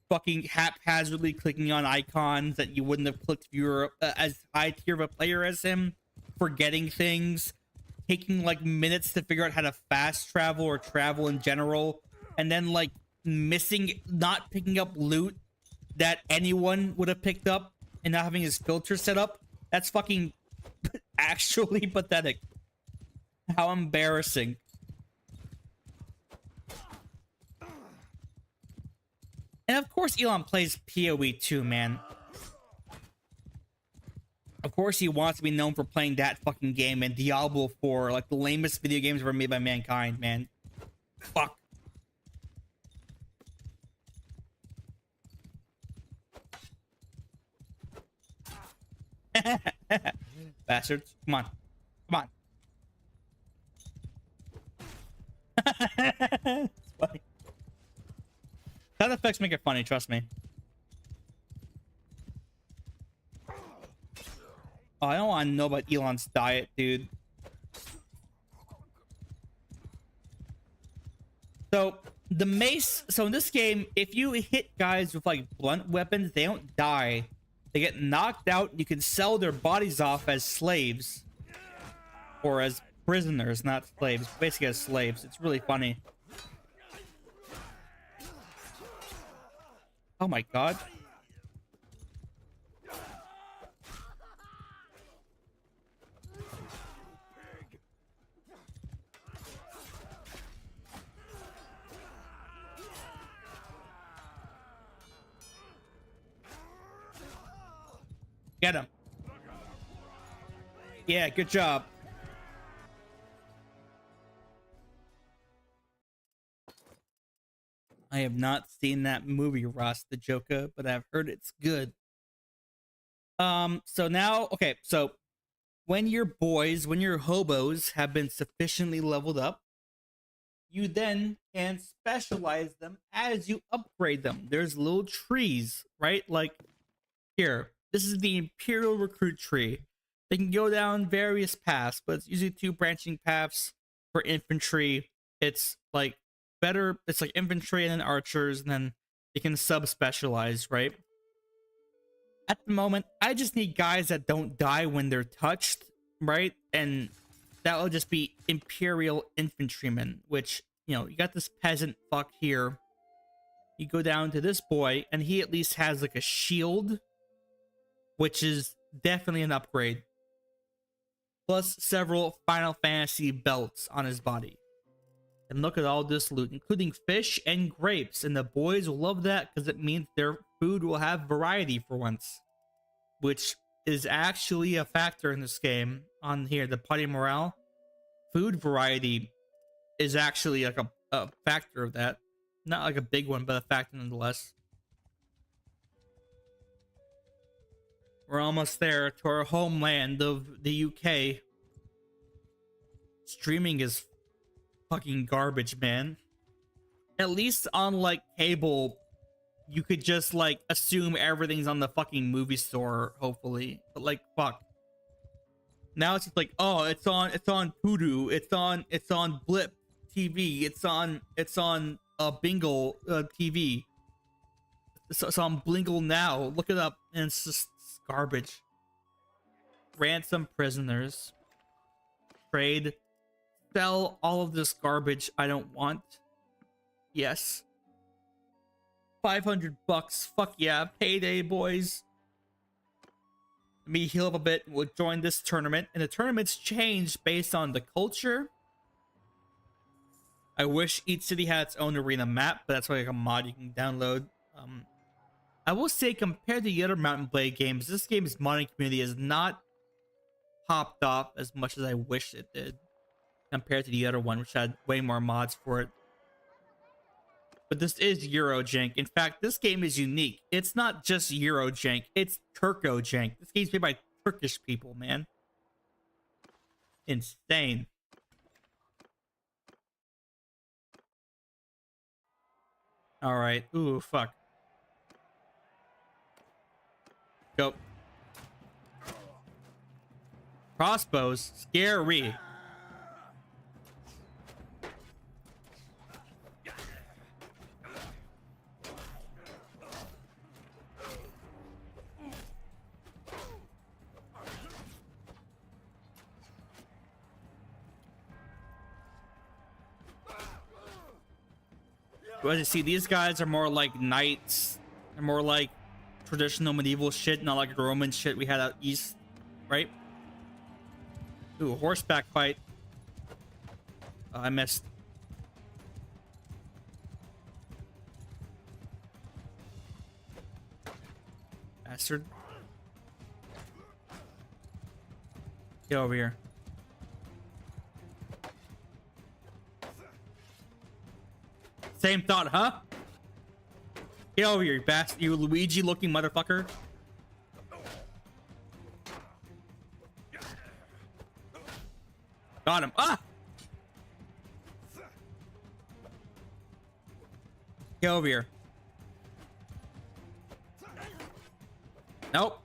fucking haphazardly clicking on icons that you wouldn't have clicked if you were as high tier of a player as him, forgetting things, taking like minutes to figure out how to fast travel or travel in general, and then like not picking up loot that anyone would have picked up and not having his filter set up. That's fucking actually pathetic. How embarrassing. course Elon plays PoE too, man. Of course he wants to be known for playing that fucking game and Diablo 4, like the lamest video games ever made by mankind, man. Fuck. Bastards. Come on. Come on. It's funny. Sound effects make it funny, trust me. Oh, I don't want to know about Elon's diet, dude. So, the mace... So, in this game, if you hit guys with, like, blunt weapons, they don't die. They get knocked out, and you can sell their bodies off as slaves. Or as prisoners, not slaves. Basically as slaves. It's really funny. Oh my god. Get him. Yeah, good job. I have not seen that movie, Ross the Joker, but I've heard it's good. So now, okay, so when your hobos have been sufficiently leveled up, you then can specialize them as you upgrade them. There's little trees, right? Like here, this is the Imperial Recruit tree. They can go down various paths, but it's usually 2 branching paths for infantry. It's like better, it's like infantry and then archers, and then they can sub-specialize, right? At the moment, I just need guys that don't die when they're touched, right? And that will just be Imperial infantrymen, which, you know, you got this peasant fuck here. You go down to this boy, and he at least has like a shield, which is definitely an upgrade. Plus several Final Fantasy belts on his body. And look at all this loot, including fish and grapes. And the boys will love that because it means their food will have variety for once. Which is actually a factor in this game. On here, the party morale. Food variety is actually like a factor of that. Not like a big one, but a factor nonetheless. We're almost there to our homeland of the UK. Streaming is fucking garbage, man. At least on like cable, you could just like assume everything's on the fucking movie store, hopefully. But like, fuck. Now it's just like, oh, it's on Voodoo, it's on Blip TV, it's on Bingle TV. It's on Blingle Now. Look it up, and it's just garbage. Ransom prisoners. Trade. Sell all of this garbage I don't want. Yes. 500 bucks. Fuck yeah. Payday, boys. Let me heal up a bit. We'll join this tournament. And the tournaments change based on the culture. I wish each city had its own arena map, but that's like a mod you can download. I will say, compared to the other Mountain Blade games, this game's modding community is not popped off as much as I wish it did, compared to the other one, which had way more mods for it. But this is Eurojank. In fact, this game is unique. It's not just Eurojank, it's Turkojank. This game's made by Turkish people, man. Insane. Alright. Ooh, fuck. Go. Crossbows. Scary. As you see, these guys are more like knights. They're more like traditional medieval shit, not like Roman shit we had out east, right? Ooh, horseback fight. Oh, I missed. bastard. Get over here. Same thought, huh? Get over here, you bastard, you Luigi-looking motherfucker. Got him. Ah! Get over here. Nope.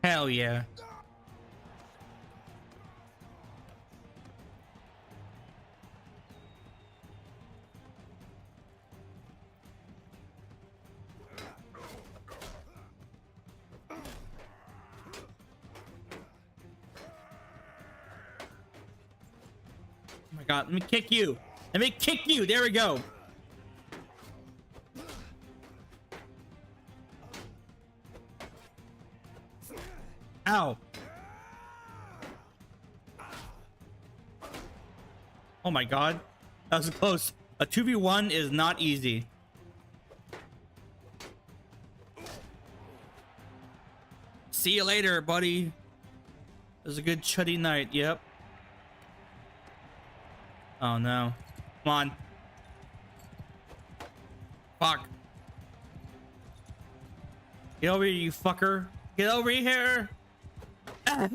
Hell yeah. Oh my god, let me kick you. Let me kick you. There we go. Ow. Oh my god. That was close. A 2v1 is not easy. See you later, buddy. It was a good chuddy night. Yep. Oh no. Come on. Fuck. Get over here, you fucker. Get over here. Ah.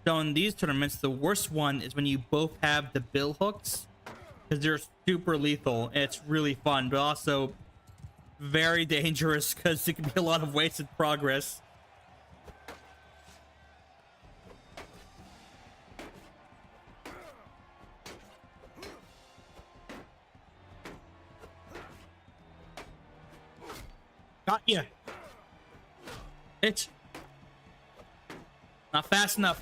So in these tournaments, the worst one is when you both have the bill hooks, because they're super lethal and it's really fun, but also very dangerous because it can be a lot of wasted progress. Got ya. It's not fast enough.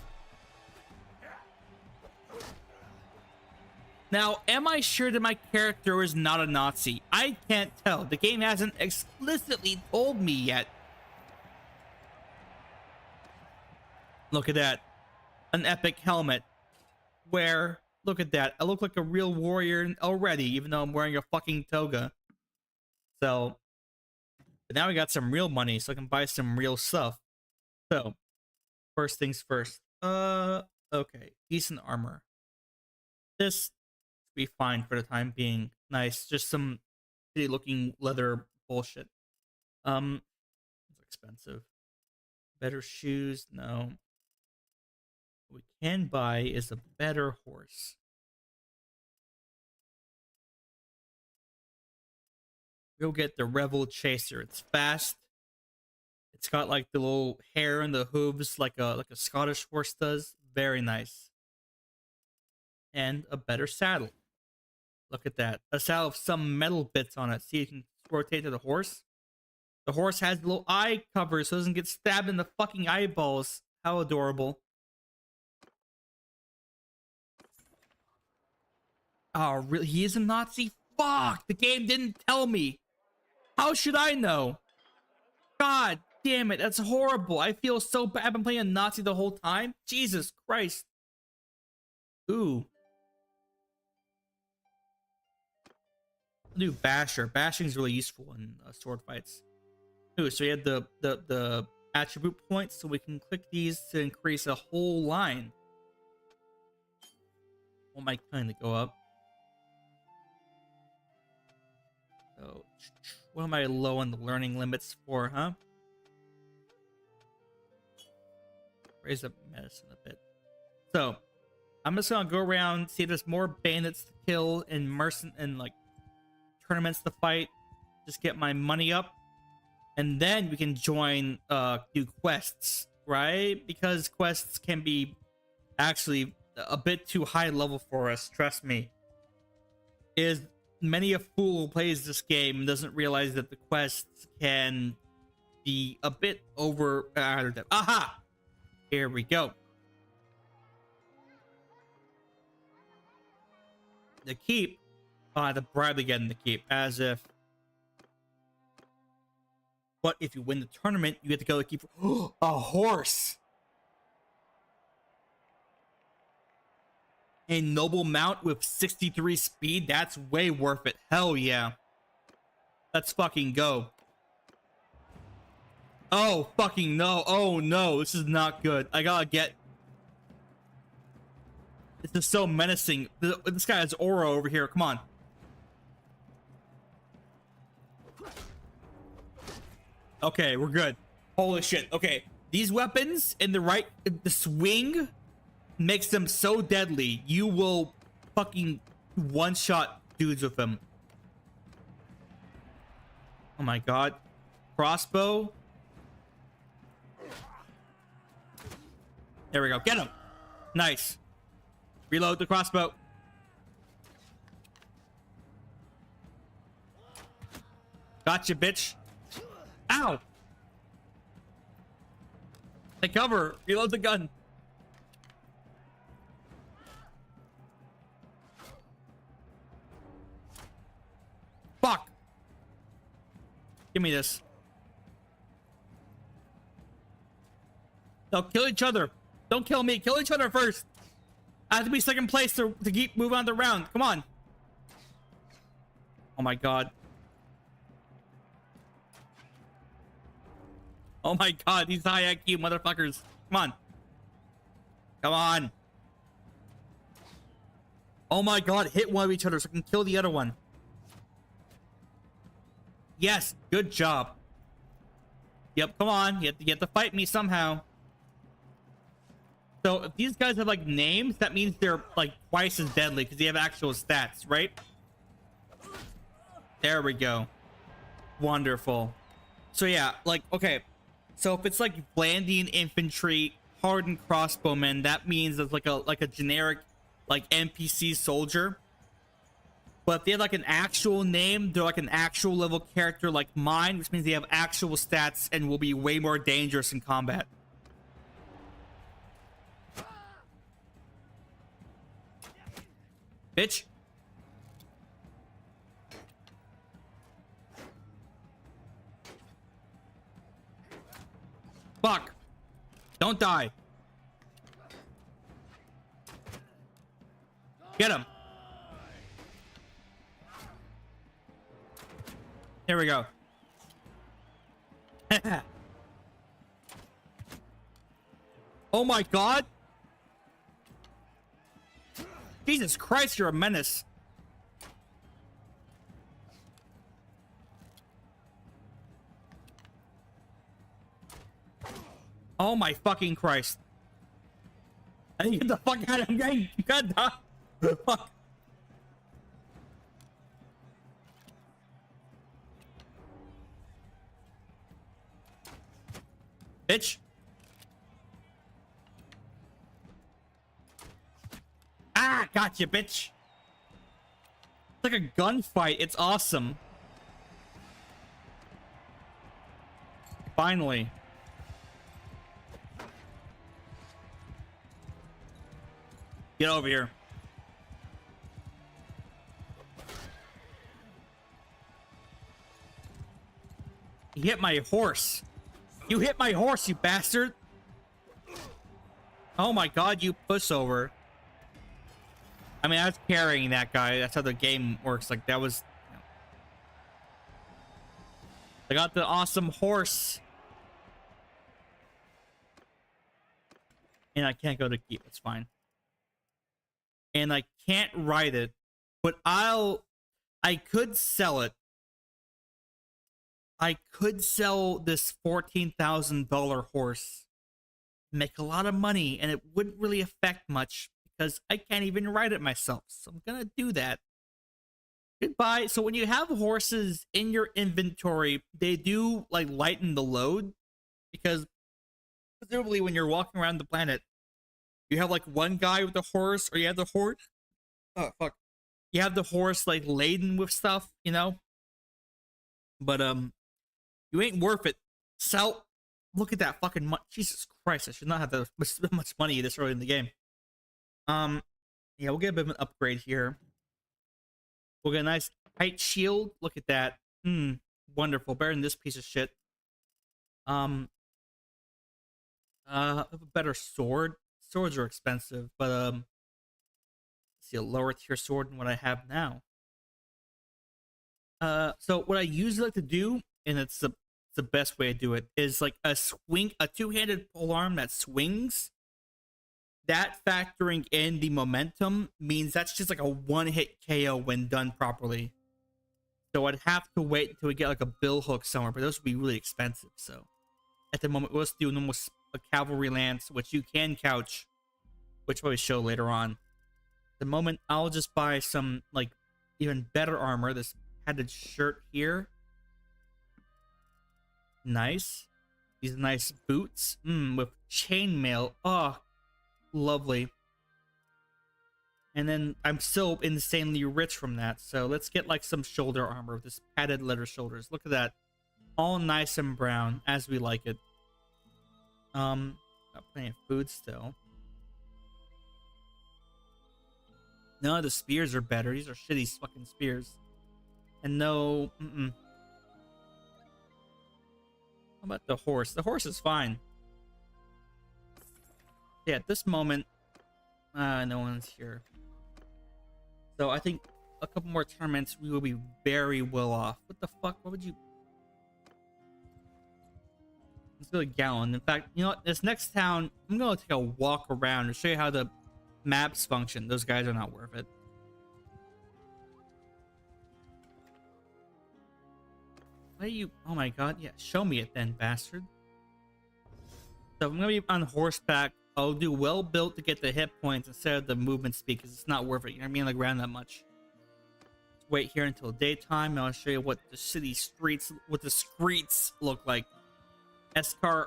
Now, am I sure that my character is not a Nazi? I can't tell. The game hasn't explicitly told me yet. Look at that. An epic helmet. Where, look at that. I look like a real warrior already, even though I'm wearing a fucking toga. So, but now we got some real money, so I can buy some real stuff. So, first things first. Okay. Decent armor. This be fine for the time being. Nice. Just some shitty looking leather bullshit. It's expensive. Better shoes? No. What we can buy is a better horse. We'll get the Revel Chaser. It's fast. It's got like the little hair and the hooves like a Scottish horse does. Very nice. And a better saddle. Look at that. A saddle with some metal bits on it. See, you can rotate to the horse. The horse has little eye covers so it doesn't get stabbed in the fucking eyeballs. How adorable. Oh, really? He is a Nazi? Fuck! The game didn't tell me. How should I know? God damn it. That's horrible. I feel so bad. I've been playing a Nazi the whole time. Jesus Christ. Ooh. I'll do Basher. Bashing is really useful in sword fights. Ooh, so you had the attribute points, so we can click these to increase a whole line. What am I trying to go up? So, what am I low on the learning limits for, huh? Raise up medicine a bit. So, I'm just gonna go around, see if there's more bandits to kill and like tournaments to fight. Just get my money up. And then we can join do quests, right? Because quests can be actually a bit too high level for us, trust me. Is many a fool who plays this game doesn't realize that the quests can be a bit over aha! Here we go. The keep, the bribe again, the keep, as if But if you win the tournament, you get to go keep a horse. A noble mount with 63 speed. That's way worth it. Hell yeah. Let's fucking go. Oh, fucking no. Oh, no. This is not good. I gotta get... This is so menacing. This guy has aura over here. Come on. Okay, we're good. Holy shit. Okay. These weapons in the swing makes them so deadly. You will fucking one-shot dudes with them. Oh my god. Crossbow. There we go. Get him. Nice. Reload the crossbow. Gotcha, bitch. Ow. Take cover. Reload the gun. Fuck. Give me this. No, kill each other. Don't kill me. Kill each other first. I have to be second place to keep moving on the round. Come on. Oh my god. Oh my god, these high IQ motherfuckers. Come on. Come on. Oh my god, hit one of each other so I can kill the other one. Yes, good job. Yep, come on. You have to fight me somehow. So if these guys have like names, that means they're like twice as deadly because they have actual stats, right? There we go. Wonderful. So yeah, like, okay. So if it's like Blandian infantry, hardened crossbowmen, that means it's like a generic like NPC soldier. But if they have like an actual name, they're like an actual level character like mine, which means they have actual stats and will be way more dangerous in combat. Bitch. Fuck. Don't die. Get him. There we go. Oh my god. Jesus Christ, you're a menace. Oh my fucking Christ. I need to get the fuck out of here. God, fuck. Bitch. Ah, gotcha, bitch. It's like a gunfight. It's awesome. Finally. Get over here. You hit my horse. You hit my horse, you bastard. Oh my god, you pushover. I mean, I was carrying that guy. That's how the game works. Like, that was... I got the awesome horse. And I can't go to keep. It's fine. And I can't ride it. But I could sell it. I could sell this $14,000 horse. Make a lot of money. And it wouldn't really affect much. Because I can't even ride it myself. So I'm gonna do that. Goodbye. So when you have horses in your inventory, they do like lighten the load. Because presumably when you're walking around the planet, you have like one guy with a horse, or you have the horse. Oh fuck. You have the horse like laden with stuff, you know? But you ain't worth it. Sell. Look at that fucking money. Jesus Christ, I should not have that much money this early in the game. Yeah, we'll get a bit of an upgrade here. We'll get a nice tight shield. Look at that. Wonderful. Better than this piece of shit. A better sword. Swords are expensive, but see a lower tier sword than what I have now. So what I usually like to do, and it's the best way to do it, is like a two-handed polearm that swings. That factoring in the momentum means that's just like a one-hit KO when done properly. So I'd have to wait until we get like a bill hook somewhere, but those would be really expensive. So at the moment, let's do a cavalry lance, which you can couch, which we'll show later on. At the moment, I'll just buy some like even better armor. This padded shirt here, nice. These nice boots, with chainmail. Oh, lovely. And then I'm still insanely rich from that, so let's get like some shoulder armor with this padded leather shoulders. Look at that, all nice and brown as we like it. Got plenty of food still. No, the spears are better. These are shitty fucking spears. And no, How about the horse? The horse is fine. Yeah, at this moment, no one's here. So I think a couple more tournaments, we will be very well off. What the fuck? What would you... Let's go to Gallon. In fact, you know what? This next town, I'm going to take a walk around and show you how the maps function. Those guys are not worth it. What are you... Oh my god. Yeah, show me it then, bastard. So I'm going to be on horseback. I'll do well built to get the hit points instead of the movement speed because it's not worth it. You know what I mean? Like around that much. Let's wait here until daytime and I'll show you what the city streets, what the streets look like. S-K-R-E-E-T-S.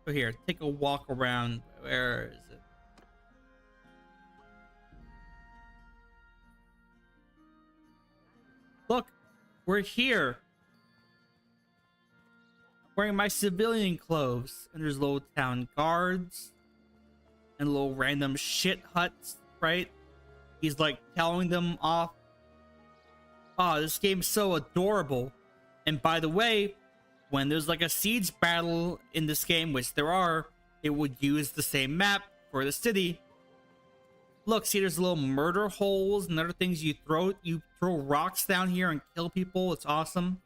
So here, take a walk around. Where is it? Look, we're here. Wearing my civilian clothes, and there's little town guards and little random shit huts, right? He's like telling them off. Oh, this game's so adorable. And by the way, when there's like a siege battle in this game, which there are, it would use the same map for the city. Look, see, there's little murder holes and other things you throw rocks down here and kill people. It's awesome.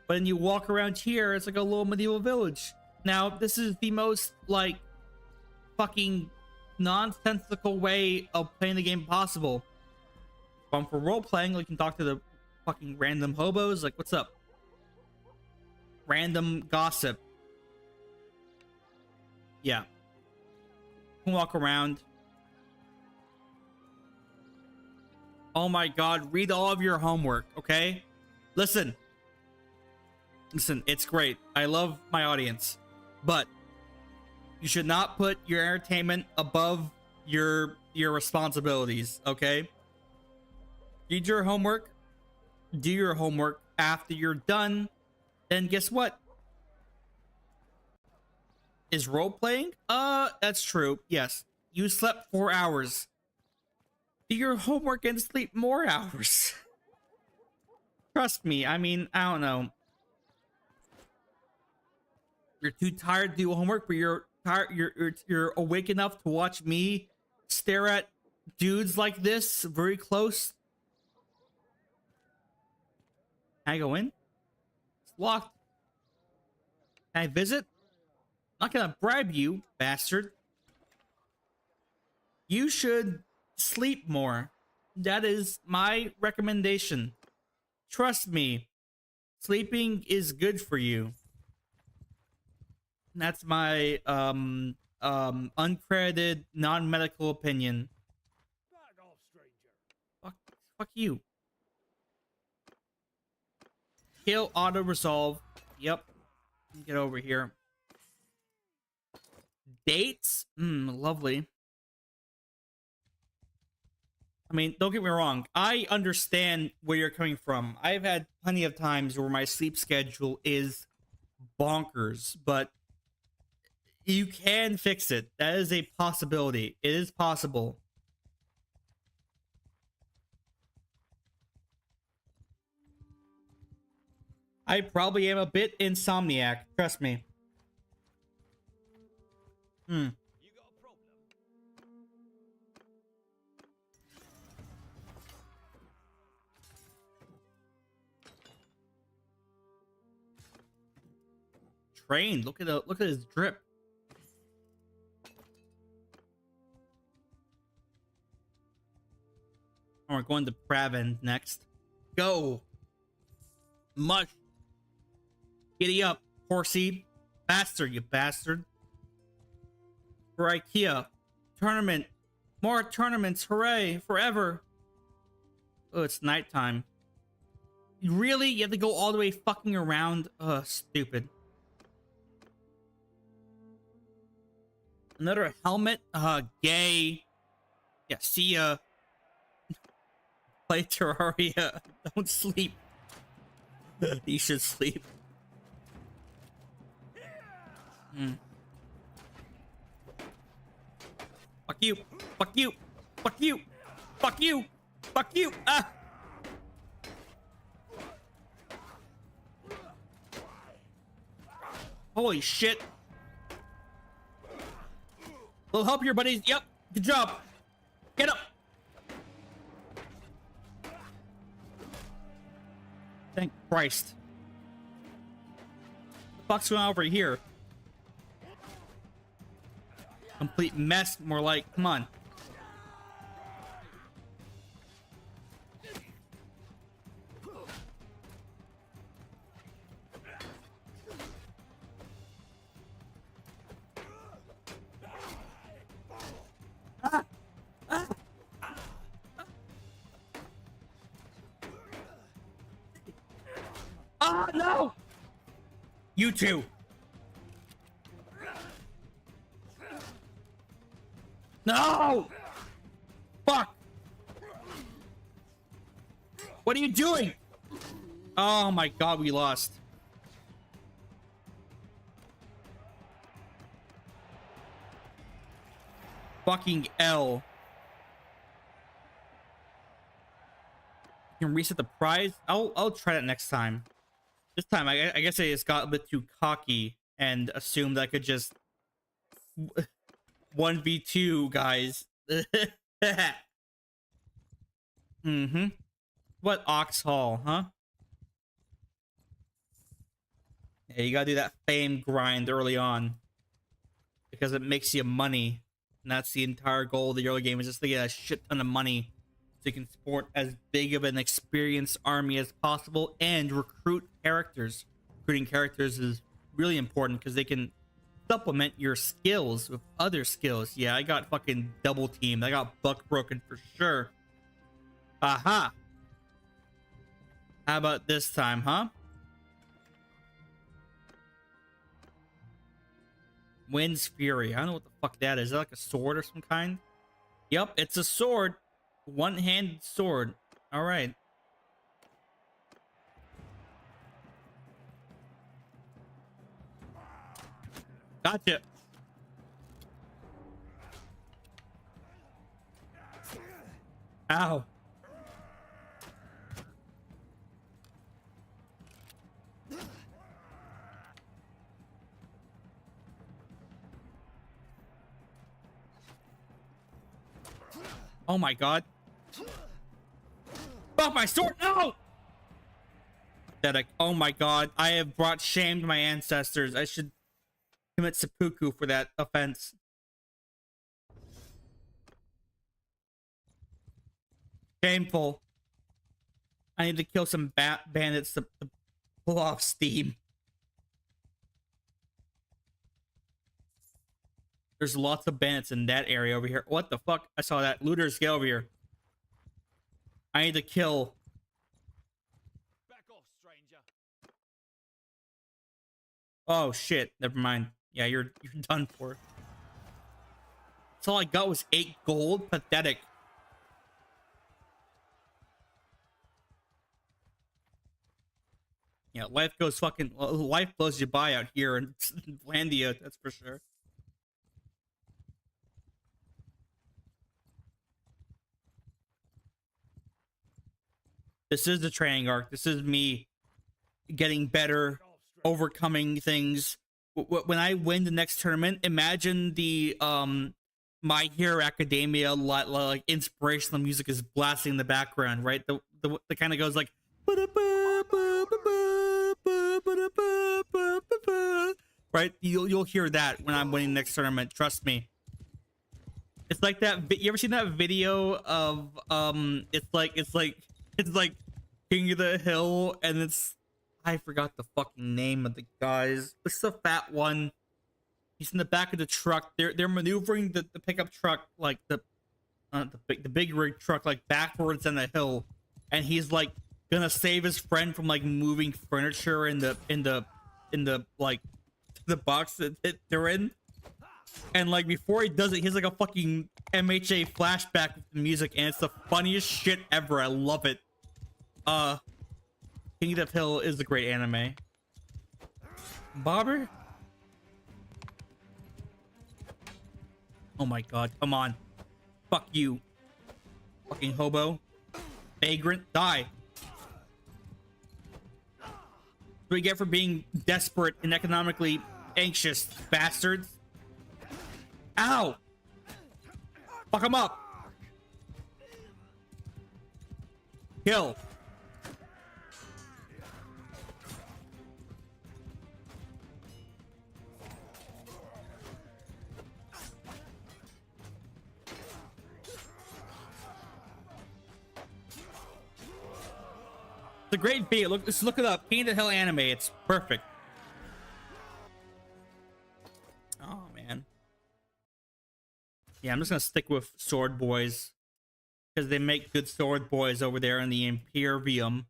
But then you walk around here, it's like a little medieval village. Now, this is the most, like, fucking nonsensical way of playing the game possible. But for role-playing, like, you can talk to the fucking random hobos, like, what's up? Random gossip. Yeah. You can walk around. Oh my god, read all of your homework, okay? Listen, it's great. I love my audience, but you should not put your entertainment above your responsibilities, okay? Read your homework, do your homework. After you're done, then guess what? Is role-playing? That's true. Yes. You slept 4 hours. Do your homework and sleep more hours. Trust me, I mean, I don't know. You're too tired to do homework, but you're tired. You're awake enough to watch me stare at dudes like this very close. Can I go in? It's locked. Can I visit? I'm not gonna bribe you, bastard. You should sleep more. That is my recommendation. Trust me, sleeping is good for you. That's my uncredited non-medical opinion. Fuck you. Kill auto resolve. Yep. Get over here. Dates? Lovely. I mean, don't get me wrong. I understand where you're coming from. I've had plenty of times where my sleep schedule is bonkers, but you can fix it. That is a possibility. It is possible. I probably am a bit insomniac. Trust me. Hmm. Trained. Look at his drip. Oh, we're going to Pravin next. Go. Mush. Giddy up, horsey. Faster, you bastard. For IKEA. Tournament. More tournaments. Hooray. Forever. Oh, it's nighttime. Really? You have to go all the way fucking around? Ugh, stupid. Another helmet? Gay. Yeah, see ya. Play Terraria. Don't sleep. You should sleep. Fuck you. Fuck you. Fuck you. Fuck you. Fuck you. Ah. Holy shit. Little help here, buddies. Yep. Good job. Get up. Thank Christ. What the fuck's going on over here? Complete mess, more like. Come on. Ah, no! You two. No! Fuck! What are you doing? Oh my god, we lost. Fucking L. You can reset the prize. I'll try that next time. This time, I guess I just got a bit too cocky and assumed I could just 1v2 guys. Mm-hmm. What Ox Hall, huh? Yeah, you gotta do that fame grind early on because it makes you money, and that's the entire goal of the early game, is just to get a shit ton of money so you can support as big of an experienced army as possible and recruit characters. Recruiting characters is really important because they can supplement your skills with other skills. Yeah, I got fucking double teamed. I got buck broken for sure. Aha. How about this time, huh? Wind's Fury. I don't know what the fuck that is. Is that like a sword or some kind? Yep, it's a sword. One-handed sword. All right. Gotcha. Ow. Oh my god. Fuck my sword! No! Pathetic. Oh my god. I have brought shame to my ancestors. I should commit seppuku for that offense. Shameful. I need to kill some bandits to pull off steam. There's lots of bandits in that area over here. What the fuck? I saw that. Looters, get over here. I need to kill. Back off, stranger. Oh shit. Never mind. Yeah, you're done for. That's all I got was 8 gold. Pathetic. Yeah, life goes fucking. Life blows you by out here in Landia, that's for sure. This is the training arc. This is me getting better, overcoming things. When I win the next tournament, imagine the My Hero Academia like inspirational music is blasting in the background, right? The kind of goes like right. You'll hear that when I'm winning the next tournament. Trust me. It's like that. You ever seen that video of It's like King of the Hill, and I forgot the fucking name of the guys. It's the fat one. He's in the back of the truck. They're maneuvering the pickup truck, like the big rig truck, like backwards on the hill, and he's like gonna save his friend from like moving furniture in the like the box that they're in. And like before he does it, he's like a fucking MHA flashback with the music, and it's the funniest shit ever. I love it. King of the Hill is a great anime. Bobber? Oh my god, come on. Fuck you. Fucking hobo. Vagrant, die. What do we get for being desperate and economically anxious, bastards? Ow! Fuck him up! Kill. It's a great video. Let's look it up. King of the Hill anime. It's perfect. Oh man. Yeah, I'm just gonna stick with Sword Boys because they make good Sword Boys over there in the Imperium.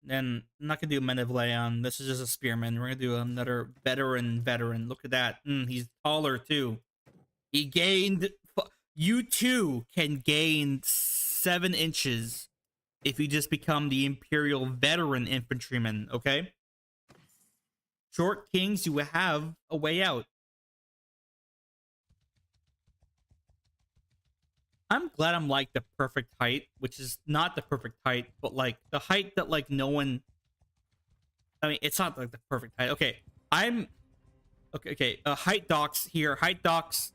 Then I'm not gonna do Men of Leon. This is just a spearman. We're gonna do another veteran. Look at that. He's taller too. He gained. You too can gain 7 inches if you just become the Imperial Veteran Infantryman. Okay. Short Kings, you have a way out. I'm glad I'm like the perfect height, which is not the perfect height, but like the height that like no one. I mean, it's not like the perfect height. Okay, I'm. Okay. Height docs here. Height docs.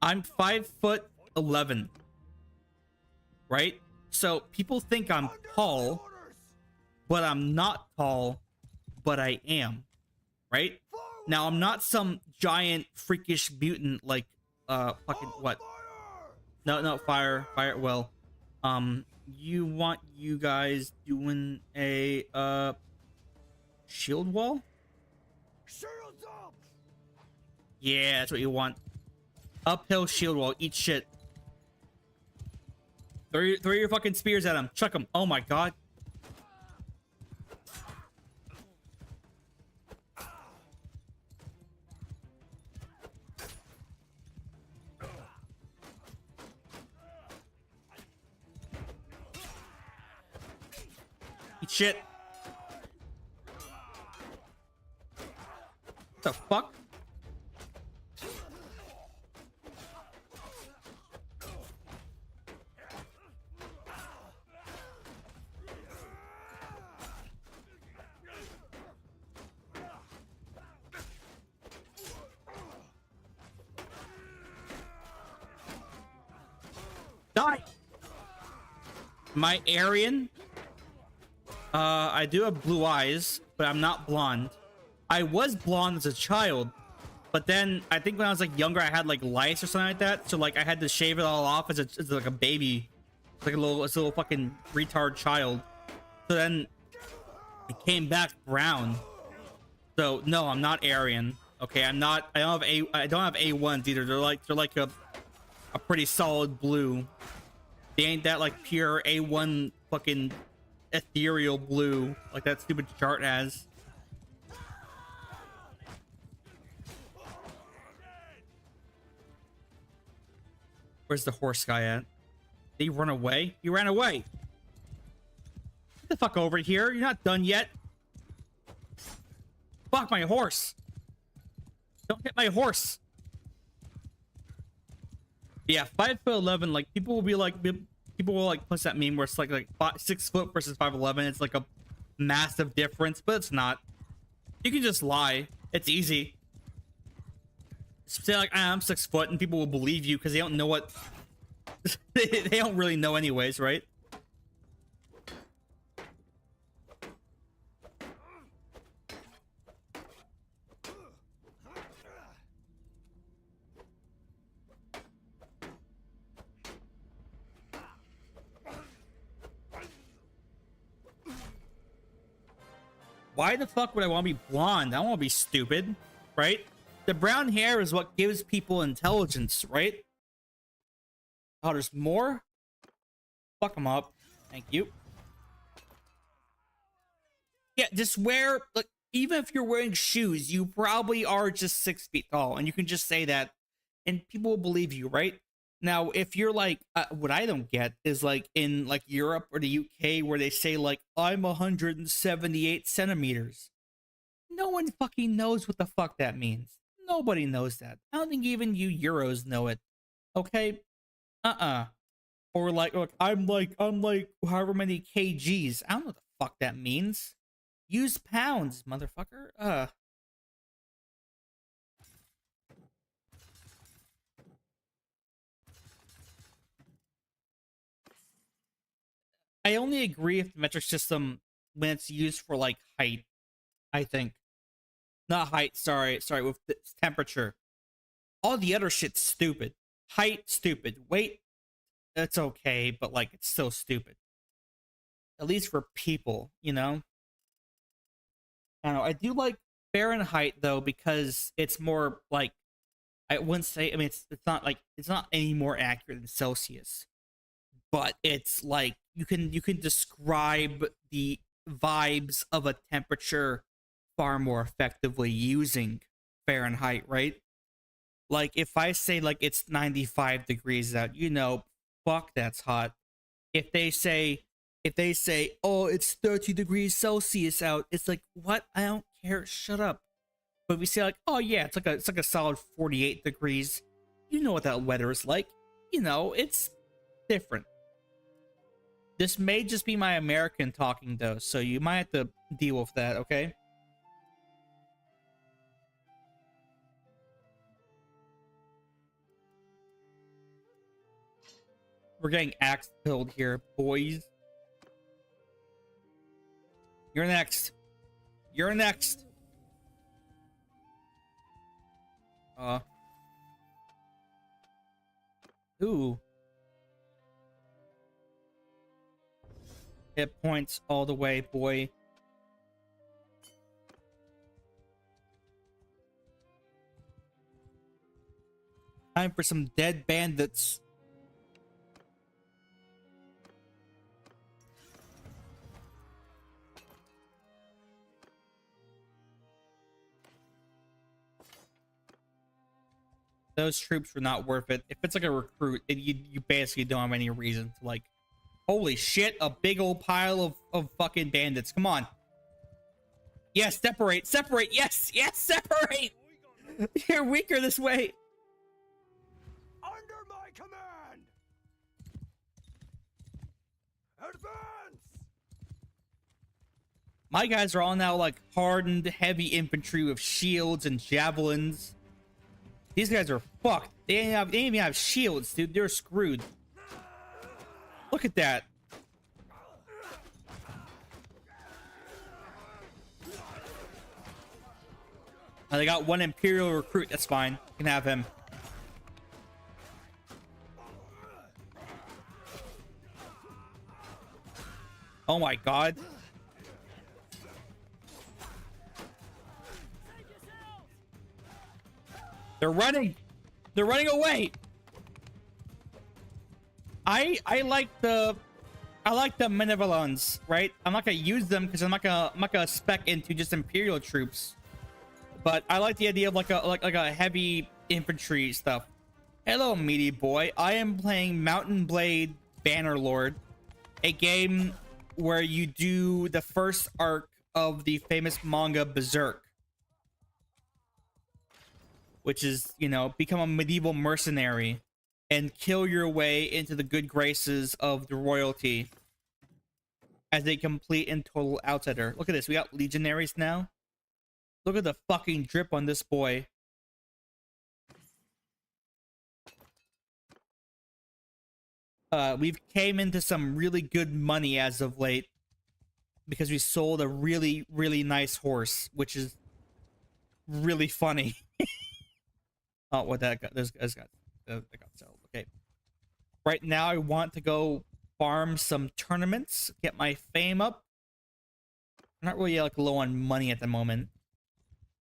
I'm 5'11", right? So people think I'm tall, but I'm not tall, but I am, right? Now I'm not some giant freakish mutant like fucking what? No, fire. Well, you guys doing a shield wall? Shields up! Yeah, that's what you want. Uphill shield wall. Eat shit. Throw your fucking spears at him. Chuck him. Oh my god. Eat shit. What the fuck? Die! My Aryan? I do have blue eyes, but I'm not blonde. I was blonde as a child, but then I think when I was like younger, I had like lice or something like that. So like I had to shave it all off as like a baby, like a little fucking retard child. So then it came back brown. So no, I'm not Aryan. Okay, I'm not. I don't have A1s either. They're like a pretty solid blue. They ain't that like pure A1 fucking ethereal blue like that stupid chart has. Where's the horse guy at? Did he run away? He ran away. Get the fuck over here. You're not done yet. Fuck my horse. Don't hit my horse. Yeah, 5'11", like people will be like, people will like post that meme where it's like 6 foot versus 5'11. It's like a massive difference, but it's not. You can just lie. It's easy. Say like, I'm 6 foot, and people will believe you because they don't know what they don't really know anyways, right? Why the fuck would I want to be blonde? I don't want to be stupid, right? The brown hair is what gives people intelligence, right? Oh, there's more? Fuck them up. Thank you. Yeah, just wear, like, even if you're wearing shoes, you probably are just 6 feet tall, and you can just say that, and people will believe you, right? Now, if you're like, what I don't get is like in like Europe or the UK where they say like, I'm 178 centimeters. No one fucking knows what the fuck that means. Nobody knows that. I don't think even you Euros know it. Okay? Or like, look, I'm like however many kgs. I don't know what the fuck that means. Use pounds, motherfucker. I only agree if the metric system when it's used for like height, I think. Not height, sorry, with the temperature. All the other shit's stupid. Height, stupid. Weight, that's okay, but like it's still stupid. At least for people, you know? I don't know. I do like Fahrenheit though, because it's more like, I wouldn't say, I mean it's not any more accurate than Celsius. But it's like you can describe the vibes of a temperature far more effectively using Fahrenheit, right? Like if I say like it's 95 degrees out, you know, fuck, that's hot. If they say, oh, it's 30 degrees Celsius out, it's like, what? I don't care. Shut up. But if we say like, oh yeah, it's like a solid 48 degrees, you know what that weather is like. You know, it's different. This may just be my American talking though, so you might have to deal with that, okay? We're getting axe killed here, boys. You're next. You're next. Ooh. Hit points all the way, boy. Time for some dead bandits. Those troops were not worth it. If it's like a recruit, you basically don't have any reason to like. Holy shit, a big old pile of fucking bandits. Come on. Yes, separate. Yes, separate. You're weaker this way. Under my command. Advance. My guys are all now like hardened heavy infantry with shields and javelins. These guys are fucked. They didn't even have shields, dude. They're screwed. Look at that. They got one Imperial recruit. That's fine. You can have him. Oh my god. They're running. They're running away. I like the Benevolons, right? I'm not gonna use them because I'm not gonna spec into just Imperial troops. But I like the idea of like a heavy infantry stuff. Hello, meaty boy. I am playing Mountain Blade Bannerlord, a game where you do the first arc of the famous manga Berserk, which is, you know, become a medieval mercenary and kill your way into the good graces of the royalty as a complete and total outsider. Look at this. We got legionaries now. Look at the fucking drip on this boy. We've came into some really good money as of late because we sold a really, really nice horse, which is really funny. Oh, what that got? That got sold. Okay. Right now, I want to go farm some tournaments, get my fame up. I'm not really like low on money at the moment,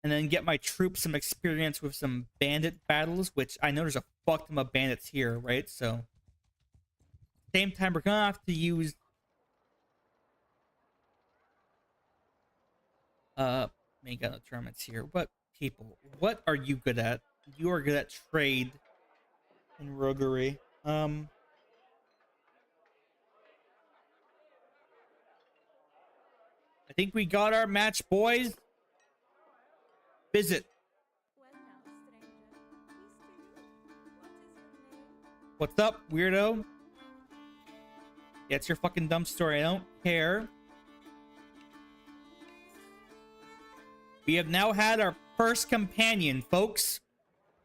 and then get my troops some experience with some bandit battles, which I know there's a fuck ton of bandits here, right? So, same time, we're gonna have to use ain't got no tournaments here. What people? What are you good at? You are good at trade and roguery. I think we got our match, boys. Visit. What's up, weirdo? Yeah, it's your fucking dumb story. I don't care. We have now had our first companion, folks.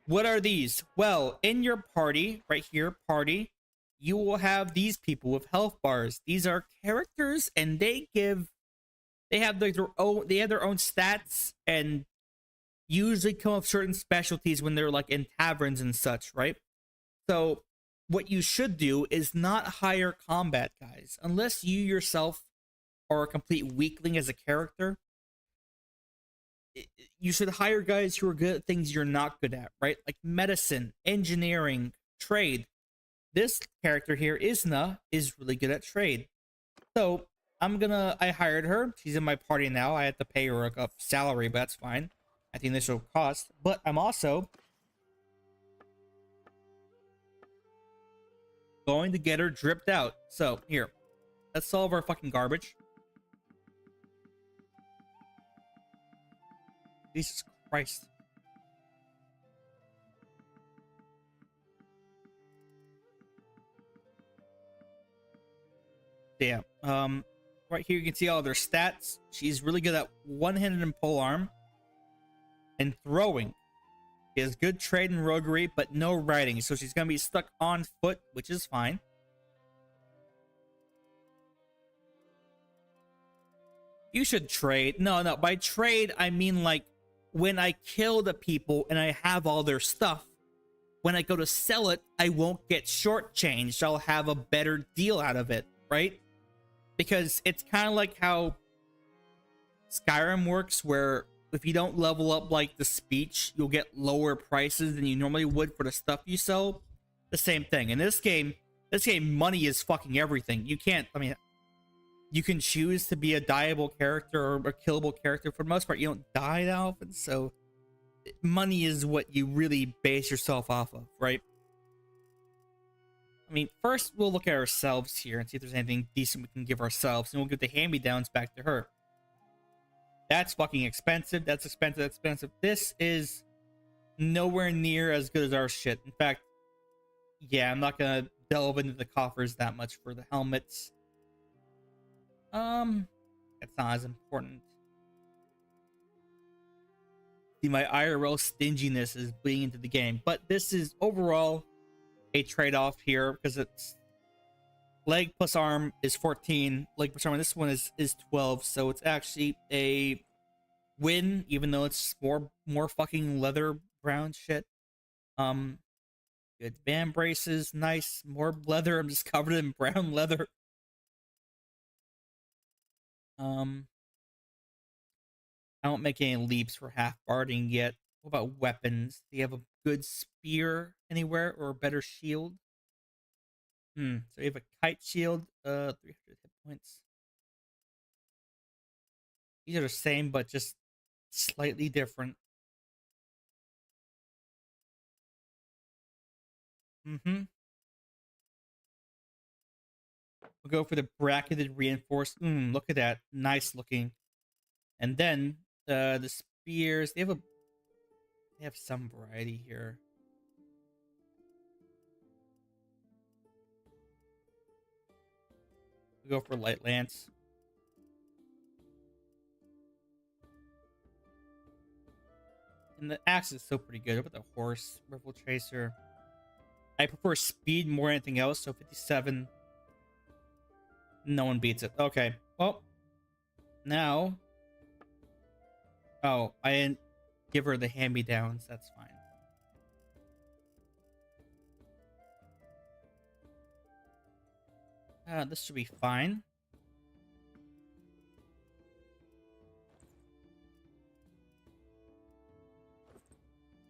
What are these? Well, in your party, right here, party, you will have these people with health bars. These are characters, and they have like their own stats, and usually come with certain specialties when they're like in taverns and such, right? So what you should do is not hire combat guys unless you yourself are a complete weakling as a character. You should hire guys who are good at things you're not good at, right? Like medicine, engineering, trade. This character here, Isna, is really good at trade. So I hired her. She's in my party now. I had to pay her a salary, but that's fine at the initial cost. But I'm also going to get her dripped out. So here, let's solve our fucking garbage. Jesus Christ. Yeah. Right here you can see all their stats. She's really good at one-handed and polearm and throwing. She has good trade and roguery, but no riding, so she's gonna be stuck on foot, which is fine. You should trade. No, by trade I mean like when I kill the people and I have all their stuff, when I go to sell it, I won't get shortchanged. I'll have a better deal out of it, right? Because it's kind of like how Skyrim works, where if you don't level up like the speech, you'll get lower prices than you normally would for the stuff you sell. The same thing. In this game, money is fucking everything. You can't, you can choose to be a dieable character or a killable character. For the most part, you don't die that often, so money is what you really base yourself off of, right? First we'll look at ourselves here and see if there's anything decent we can give ourselves, and we'll give the hand-me-downs back to her. That's fucking expensive. That's expensive. That's expensive. This is nowhere near as good as our shit. In fact, yeah, I'm not gonna delve into the coffers that much for the helmets. It's not as important. See, my IRL stinginess is bleeding into the game, but this is overall a trade-off here because it's leg plus arm is 14, leg plus arm, and this one is 12, so it's actually a win, even though it's more fucking leather brown shit. Good band braces, nice, more leather. I'm just covered in brown leather. I don't make any leaps for half barding yet. What about weapons? Do you have a good spear anywhere or a better shield? So you have a kite shield, 300 hit points. These are the same, but just slightly different. We'll go for the bracketed reinforced. Look at that. Nice looking. And then the spears, they have some variety here. We go for light lance. And the axe is still pretty good. What about the horse? Rifle tracer. I prefer speed more than anything else, so 57. No one beats it. Okay. Well, now. Oh, I didn't give her the hand-me-downs. That's fine. This should be fine.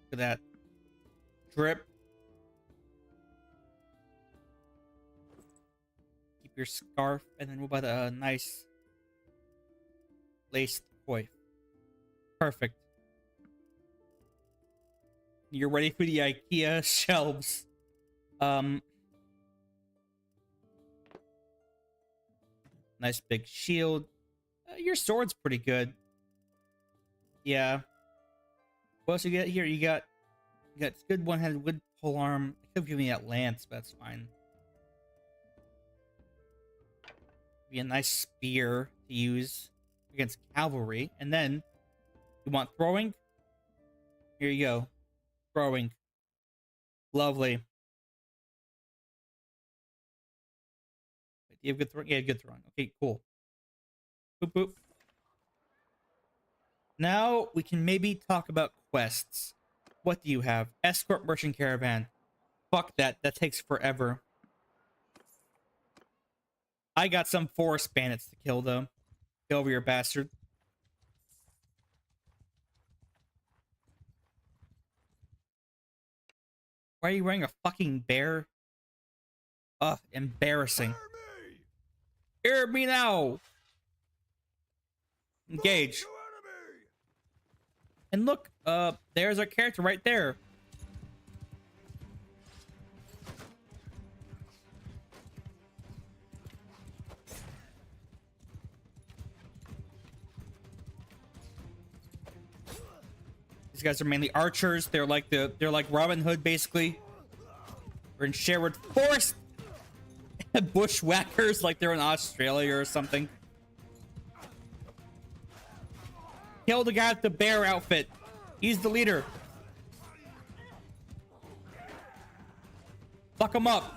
Look at that. Drip. Keep your scarf, and then we'll buy the nice lace coif. Perfect. You're ready for the IKEA shelves. Nice big shield. Your sword's pretty good. Yeah. What else you get here? You got good one-handed wood pole arm. I could have given you that lance, but that's fine. Be a nice spear to use against cavalry. And then you want throwing? Here you go. Throwing. Lovely. You have good throwing? Yeah, good throwing. Okay, cool. Boop, boop. Now we can maybe talk about quests. What do you have? Escort merchant caravan. Fuck that. That takes forever. I got some forest bandits to kill, though. Get over your bastard. Why are you wearing a fucking bear? Ugh, embarrassing. Hear me now! Engage. And look, there's our character right there. These guys are mainly archers. They're like Robin Hood, basically. We're in Sherwood Forest. Bushwhackers, like they're in Australia or something. Kill the guy with the bear outfit. He's the leader. Fuck him up.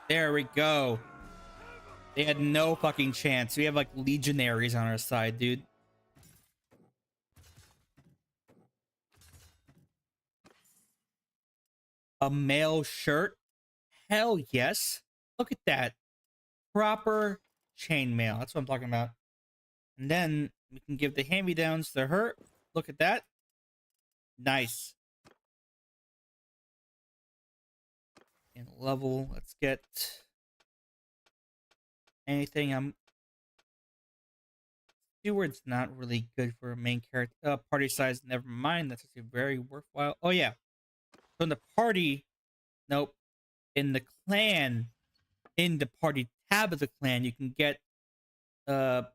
There we go. They had no fucking chance. We have like legionaries on our side, dude. A male shirt? Hell yes. Look at that. Proper chainmail. That's what I'm talking about. And then we can give the hand-me-downs to her. Look at that. Nice. And level. Let's get anything. Steward's not really good for a main character. Party size, never mind. That's actually very worthwhile. Oh yeah. So in the party, nope. In the clan, in the party tab of the clan, you can get members.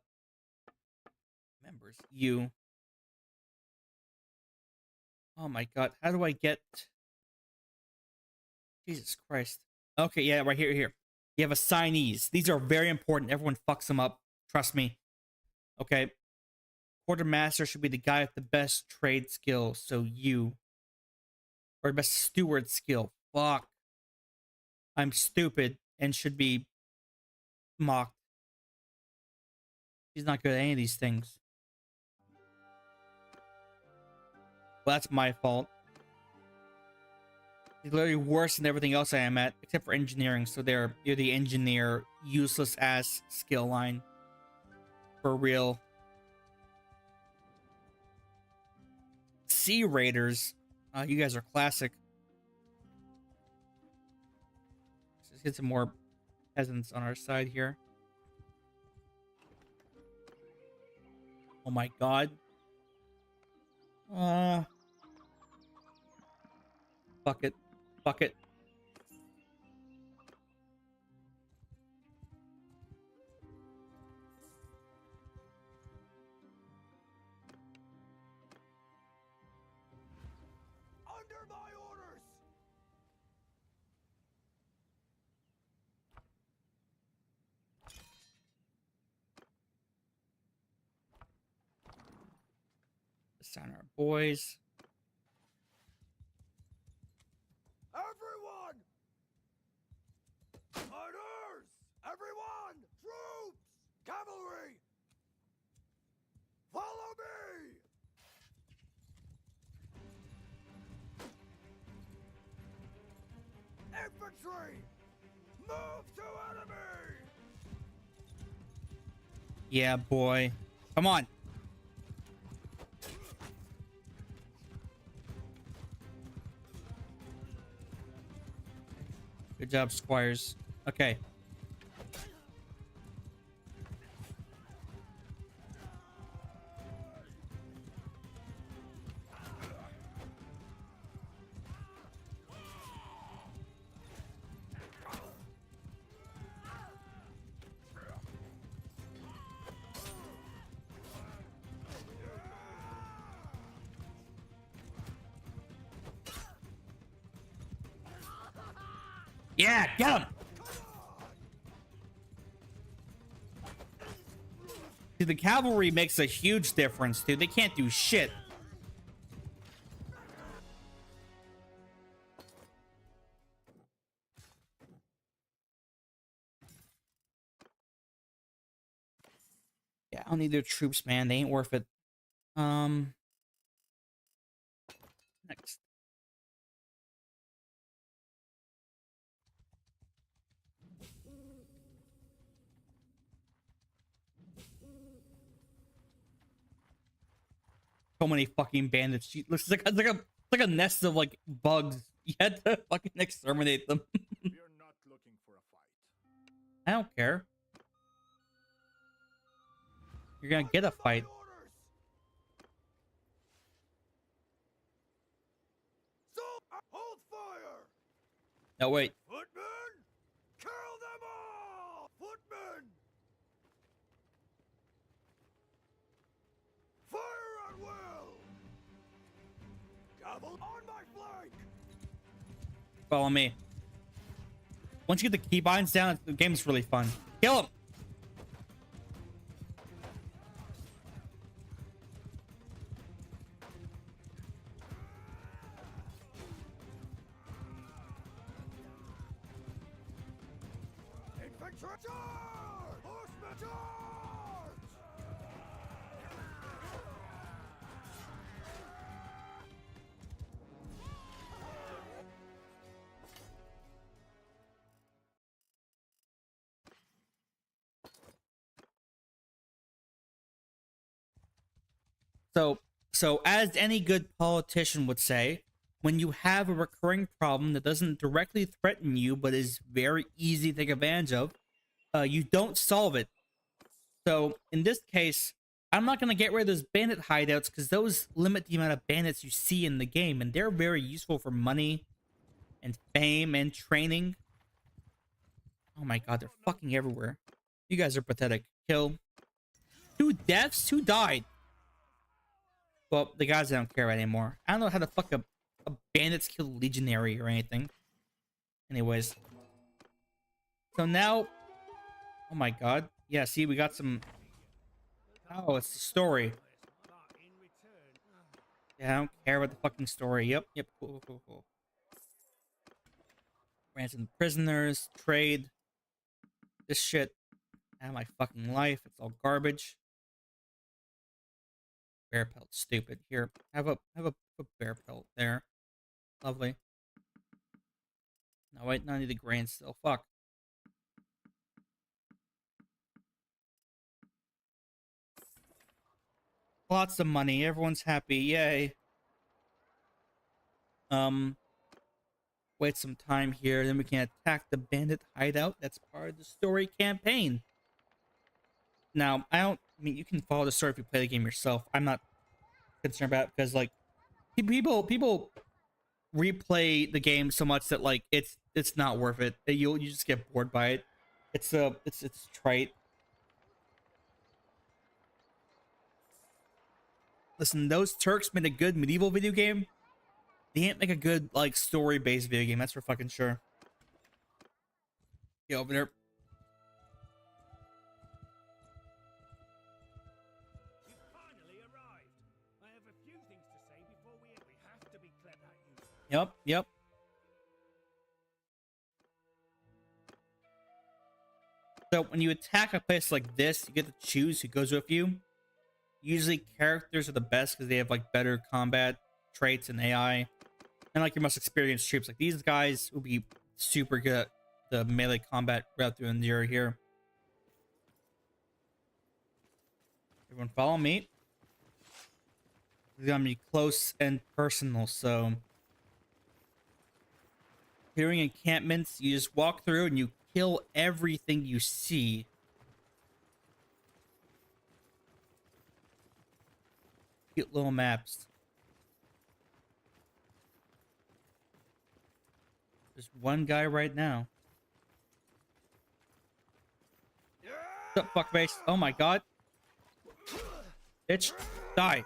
You. Oh my god, how do I get? Jesus Christ. Okay, yeah, right here, here. You have assignees. These are very important. Everyone fucks them up. Trust me. Okay. Quartermaster should be the guy with the best trade skill. So you. Or best steward skill. Fuck. I'm stupid and should be mocked. He's not good at any of these things. Well, that's my fault. He's literally worse than everything else I am at, except for engineering. So you're the engineer, useless ass skill line. For real. Sea Raiders. You guys are classic. Let's get some more peasants on our side here. Oh my god. Fuck it. Fuck it. Under my orders. Sign our boys. Everyone! Orders! Everyone! Troops! Cavalry! Follow me! Infantry! Move to enemy! Yeah, boy. Come on. Good job, squires. Okay. Yeah, get him! See, the cavalry makes a huge difference, dude. They can't do shit. Yeah, I don't need their troops, man. They ain't worth it. Next. So many fucking bandits. Looks like it's like a nest of like bugs. You had to fucking exterminate them. We're not looking for a fight. I don't care. You're gonna get a fight. So, hold fire! No, wait. Footmen! Kill them all! Footmen! Fire at will! Cavalry on my flank! Follow me. Once you get the keybinds down, the game's really fun. Kill him! Infantry charge! Horsemen charge! So as any good politician would say, when you have a recurring problem that doesn't directly threaten you but is very easy to take advantage of, you don't solve it. So in this case, I'm not going to get rid of those bandit hideouts because those limit the amount of bandits you see in the game, and they're very useful for money and fame and training. Oh my god, they're fucking everywhere. You guys are pathetic. Kill. 2 deaths? 2 died. Well, the guys I don't care about anymore. I don't know how the fuck a bandits kill legionary or anything. Anyways. So now... Oh my god. Yeah, see, we got some... Oh, it's the story. Yeah, I don't care about the fucking story. Yep, cool. Ransom prisoners, trade. This shit. Out of my fucking life. It's all garbage. Bear pelt, stupid. Here, have a bear pelt there. Lovely. No, wait, no, I need the grain still. Fuck. Lots of money. Everyone's happy. Yay. Wait some time here, then we can attack the bandit hideout. That's part of the story campaign. Now, I mean, you can follow the story if you play the game yourself. I'm not concerned about it because, like, people replay the game so much that, like, it's not worth it. You just get bored by it. It's trite. Listen, those Turks made a good medieval video game. They ain't make a good, like, story-based video game. That's for fucking sure. Get over there. You finally arrived. I have a few Yep, yep. So when you attack a place like this, you get to choose who goes with you. Usually characters are the best because they have like better combat traits and AI. And like your most experienced troops. Like these guys will be super good at the melee combat route through Endure here. Everyone follow me. It's gonna be close and personal, so clearing encampments, you just walk through and you kill everything you see. Cute little maps. There's one guy right now. What's up, fuckface? Oh my god. Bitch, die.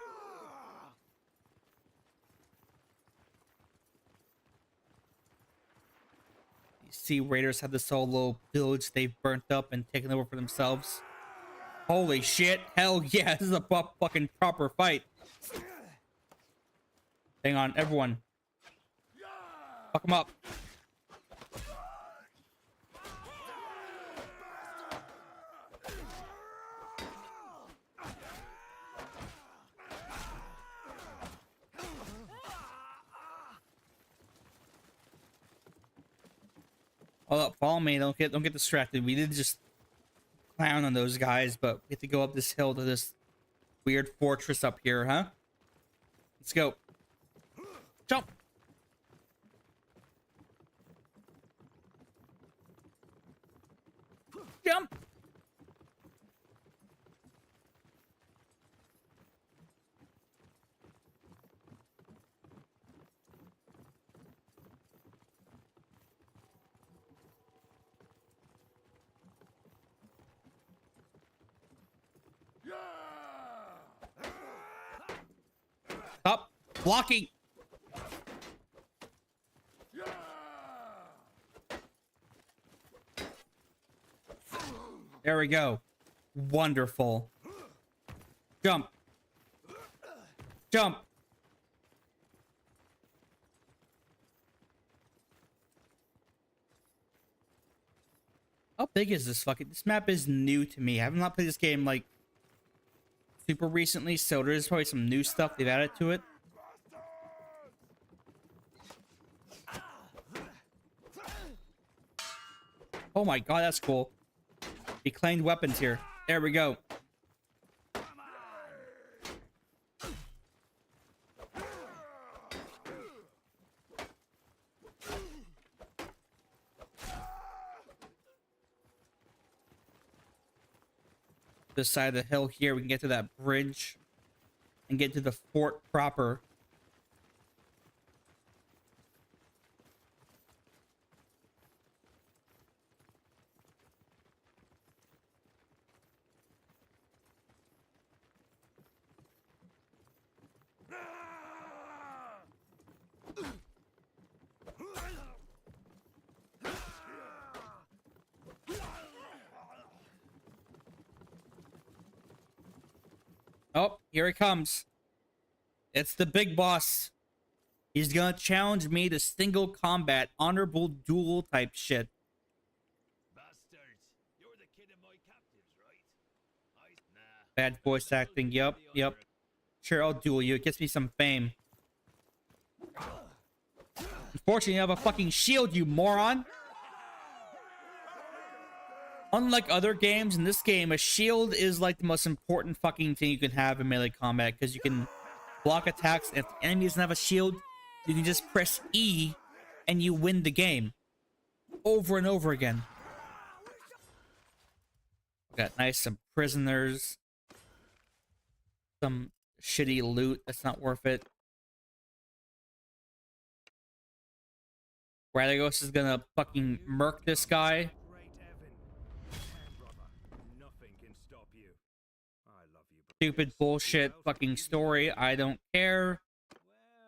You see raiders have this whole little village they've burnt up and taken over for themselves. Holy shit. Hell yeah, this is a fucking proper fight. Hang on, everyone. Fuck them up. Hold up, follow me. Don't get distracted. We did just clown on those guys, but we have to go up this hill to this weird fortress up here, huh? Let's go. Jump. Jump. Stop blocking. There we go. Wonderful. Jump. Jump. How big is this fucking... This map is new to me. I have not played this game, like, super recently, so there's probably some new stuff they've added to it. Oh my god, that's cool. Reclaimed weapons here. There we go. This side of the hill here, we can get to that bridge and get to the fort proper. Oh, here he comes. It's the big boss. He's gonna challenge me to single combat, honorable duel type shit. Bad voice acting. Yup, yup. Sure, I'll duel you. It gets me some fame. Unfortunately, you have a fucking shield, you moron. Unlike other games, in this game, a shield is like the most important fucking thing you can have in melee combat, because you can block attacks. If the enemy doesn't have a shield, you can just press E and you win the game. Over and over again. Got nice, some prisoners. Some shitty loot that's not worth it. Radagos is gonna fucking murk this guy. Stupid bullshit fucking story. I don't care.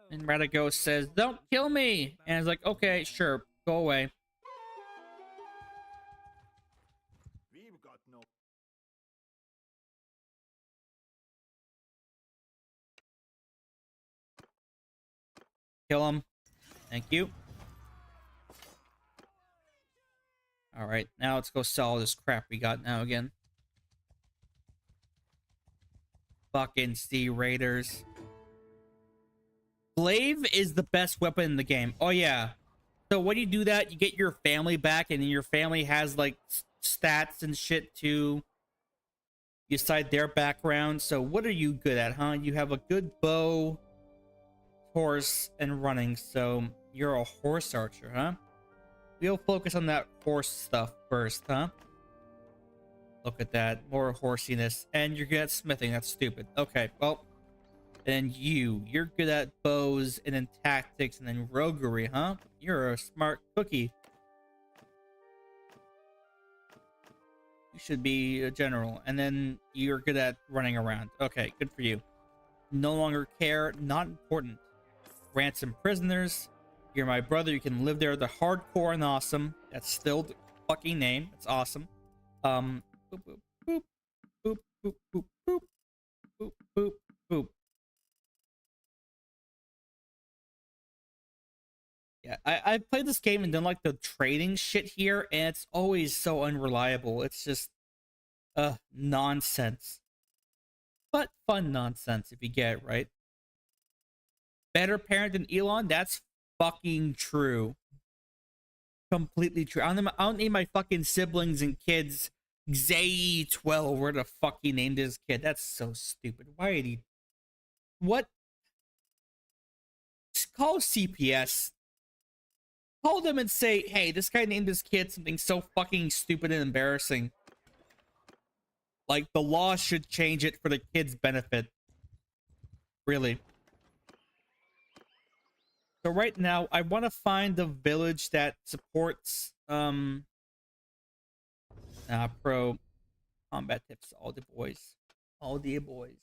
And Radagos says, "Don't kill me." And it's like, okay, sure, go away. Kill him. Thank you. All right, now let's go sell all this crap we got now again. Fucking Sea Raiders. Glaive is the best weapon in the game. Oh yeah. So when you do that, you get your family back, and then your family has like stats and shit too. You cite their background. So what are you good at, huh? You have a good bow, horse, and running. So you're a horse archer, huh? We'll focus on that horse stuff first, huh? Look at that. More horsiness. And you're good at smithing. That's stupid. Okay, well. Then you're good at bows and then tactics and then roguery, huh? You're a smart cookie. You should be a general. And then you're good at running around. Okay, good for you. No longer care. Not important. Ransom prisoners. You're my brother. You can live there. The hardcore and awesome. That's still the fucking name. That's awesome. Boop, boop, boop. Boop, boop, boop, boop. Boop, boop, boop. Yeah, I've played this game and done like the trading shit here, and it's always so unreliable. It's just nonsense. But fun nonsense if you get it right. Better parent than Elon? That's fucking true. Completely true. I don't name my fucking siblings and kids Zay12. Where the fuck he named his kid? That's so stupid. Why did he? What? Just call CPS. Call them and say, hey, this guy named his kid something so fucking stupid and embarrassing. Like, the law should change it for the kid's benefit. Really. So right now, I want to find the village that supports, pro combat tips. All the boys. All the boys.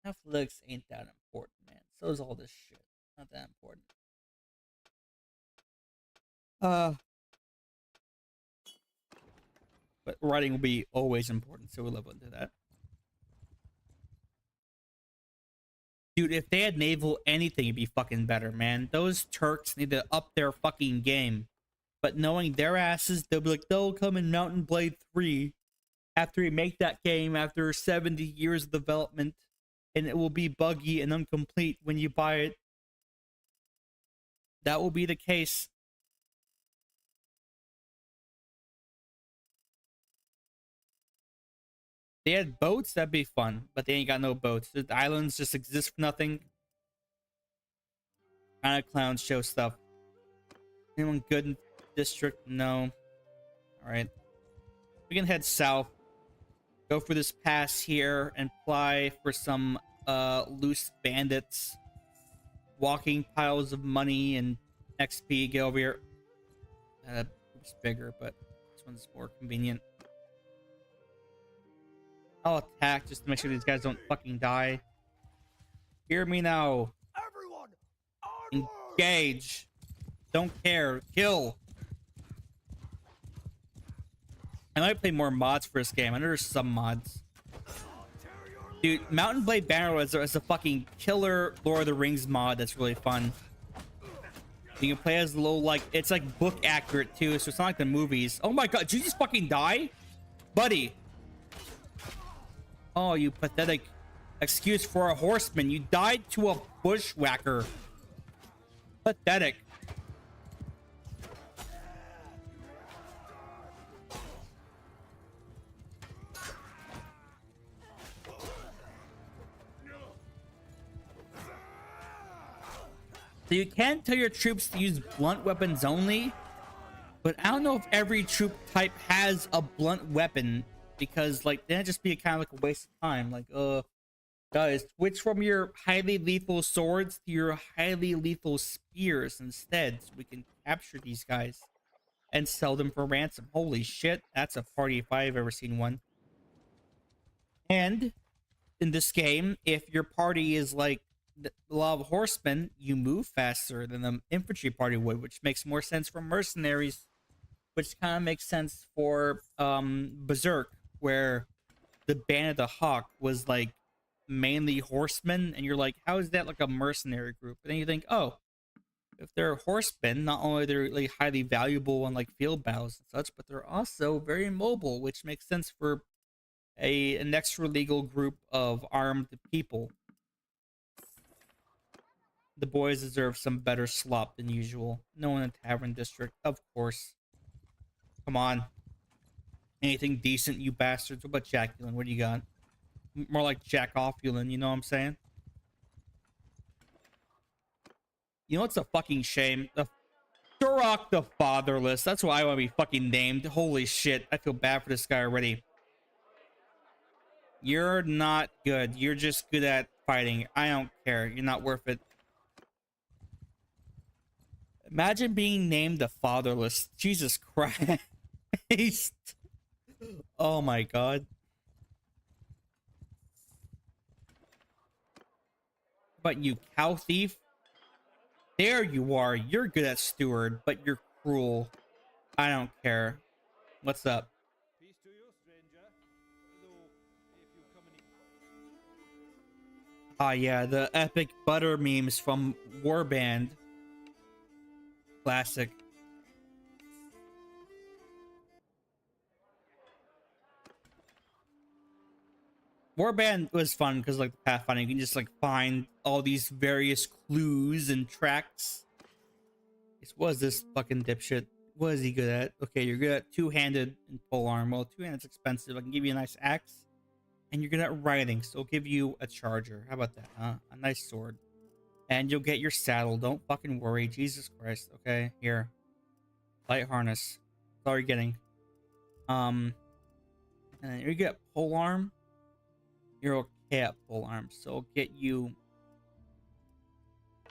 Netflix ain't that important, man. So is all this shit. Not that important. But writing will be always important, so we'll live into that. Dude, if they had naval anything, it'd be fucking better, man. Those Turks need to up their fucking game. But knowing their asses, they'll be like, they'll come in Mountain Blade 3 after we make that game after 70 years of development. And it will be buggy and incomplete when you buy it. That will be the case. They had boats, that'd be fun, but they ain't got no boats. The islands just exist for nothing. Kind of clown show stuff. Anyone good in district? No. Alright. We can head south. Go for this pass here and apply for some loose bandits. Walking piles of money and XP. Get over here. It's bigger, but this one's more convenient. I'll attack just to make sure these guys don't fucking die. Hear me now. Everyone, engage. Don't care. Kill. I might play more mods for this game. I know there's some mods. Dude, Mountain Blade Banner is a fucking killer Lord of the Rings mod that's really fun. You can play as low, like, it's like book accurate too, so it's not like the movies. Oh my god, did you just fucking die? Buddy. Oh, you pathetic excuse for a horseman. You died to a bushwhacker. Pathetic. So you can tell your troops to use blunt weapons only, but I don't know if every troop type has a blunt weapon, because like then it'd just be kind of like a waste of time. Like, guys, switch from your highly lethal swords to your highly lethal spears instead, so we can capture these guys and sell them for ransom. Holy shit, that's a party if I've ever seen one. And in this game, if your party is like a lot of horsemen, you move faster than the infantry party would, which makes more sense for mercenaries, which kind of makes sense for Berserk, where the Band of the Hawk was like mainly horsemen, and you're like, how is that like a mercenary group? And then you think, oh, if they're horsemen, not only they're like highly valuable on like field battles and such, but they're also very mobile, which makes sense for an extra legal group of armed people. The boys deserve some better slop than usual. No one in the tavern district, of course. Come on. Anything decent, you bastards? What about Jacqueline? What do you got? More like Jack Offulin, you know what I'm saying? You know what's a fucking shame? The Durok the Fatherless. That's why I want to be fucking named. Holy shit. I feel bad for this guy already. You're not good. You're just good at fighting. I don't care. You're not worth it. Imagine being named the Fatherless. Jesus Christ. Oh my god. But you cow thief? There you are. You're good at steward, but you're cruel. I don't care. What's up? Ah, yeah, the epic butter memes from Warband. Classic. Warband was fun because like Pathfinder, you can just like find all these various clues and tracks. What is this fucking dipshit? What is he good at? Okay, you're good at two-handed and polearm. Well, two-handed's expensive. I can give you a nice axe. And you're good at riding, so I'll give you a charger. How about that, huh? A nice sword. And you'll get your saddle. Don't fucking worry. Jesus Christ. Okay, here. Light harness. That's all you're getting. And you get polearm. You're okay at polearm, so I'll get you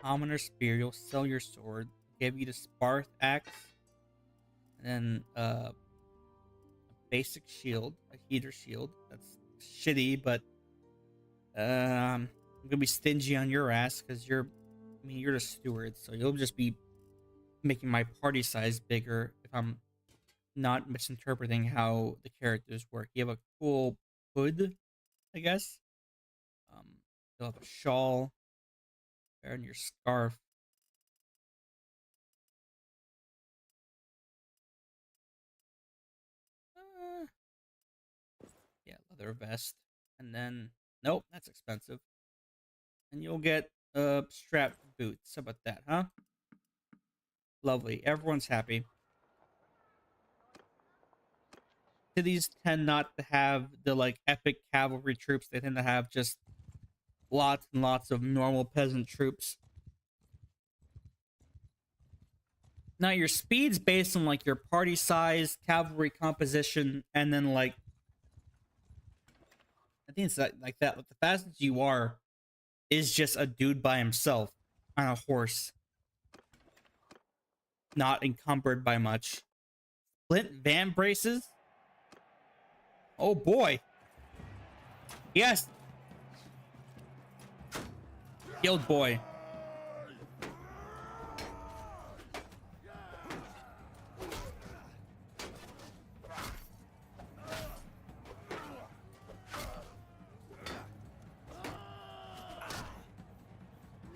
commoner spear. You'll sell your sword. Give you the Sparth axe. And then a basic shield, a heater shield. That's shitty, but I'm gonna be stingy on your ass because you're the steward, so you'll just be making my party size bigger if I'm not misinterpreting how the characters work. You have a cool hood, I guess. You'll have a shawl, wearing your scarf. Yeah, leather vest, and then nope, that's expensive. And you'll get strapped boots. How about that, huh? Lovely. Everyone's happy. Cities tend not to have the like epic cavalry troops. They tend to have just lots and lots of normal peasant troops. Now your speed's based on like your party size, cavalry composition, and then like I think it's like that. Like the fastest you are is just a dude by himself on a horse, not encumbered by much. Flint van braces. Oh boy. Yes. Guild boy.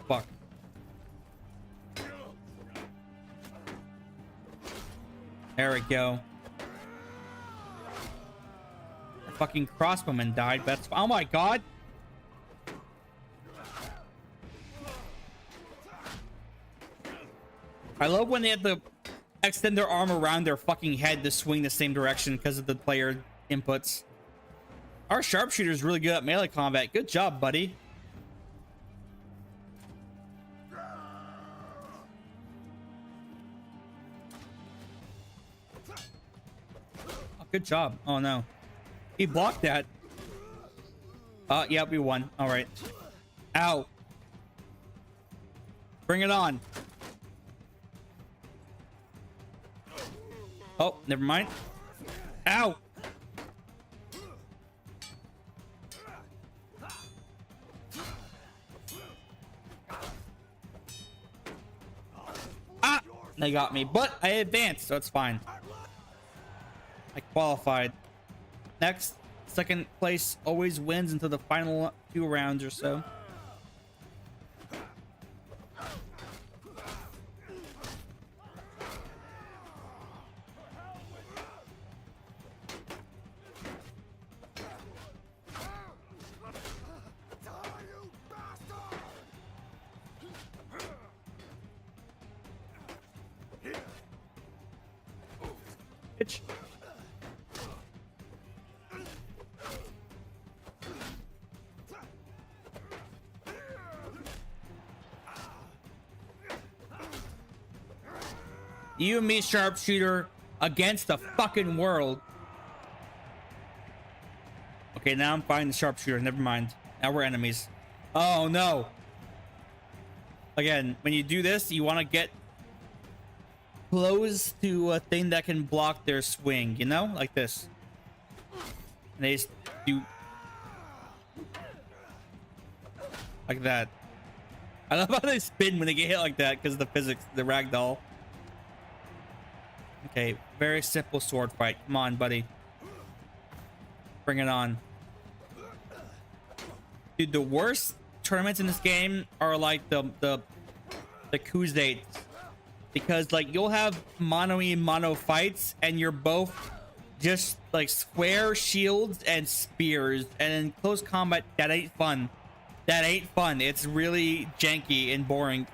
Fuck. There we go. The fucking crossbowman died. That's oh my god. I love when they have to extend their arm around their fucking head to swing the same direction because of the player inputs. Our sharpshooter is really good at melee combat. Good job, buddy. Oh, good job. Oh no. He blocked that. Yeah, we won. All right. Ow. Bring it on. Oh, never mind. Ow. Ah, they got me, but I advanced, so it's fine. I qualified. Next, second place always wins until the final 2 rounds or so. Bitch. You and me, sharpshooter, against the fucking world. Okay, now I'm fighting the sharpshooter. Never mind. Now we're enemies. Oh, no. Again, when you do this, you want to get close to a thing that can block their swing, you know? Like this. And they just do... like that. I love how they spin when they get hit like that because of the physics, the ragdoll. Okay, very simple sword fight. Come on, buddy. Bring it on. Dude, the worst tournaments in this game are like the Kuzdates. Because like you'll have mono fights and you're both just like square shields and spears, and in close combat that ain't fun. That ain't fun. It's really janky and boring.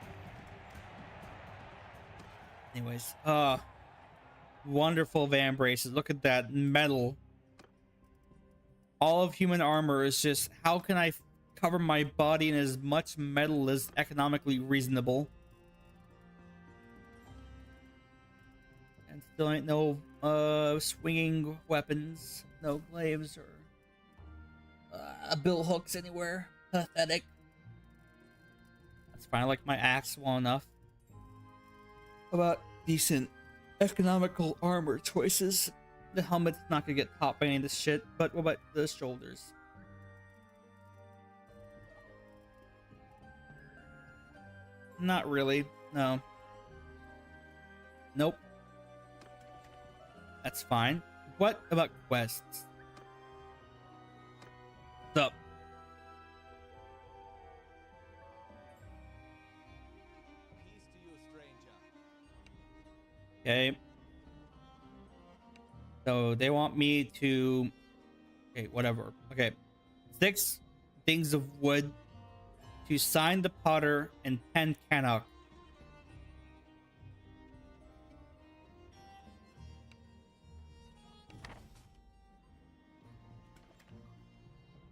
Anyways, wonderful van braces. Look at that metal. All of human armor is just, how can I cover my body in as much metal as economically reasonable? And still ain't no swinging weapons, no glaives or bill hooks anywhere. Pathetic. That's fine. I like my axe well enough. How about decent economical armor choices? The helmet's not gonna get caught by any of this shit, but what about the shoulders? Not really. No. Nope. That's fine. What about quests? What's up? Okay. So they want me to... okay, whatever. Okay. 6 things of wood to sign the potter and 10 cannock.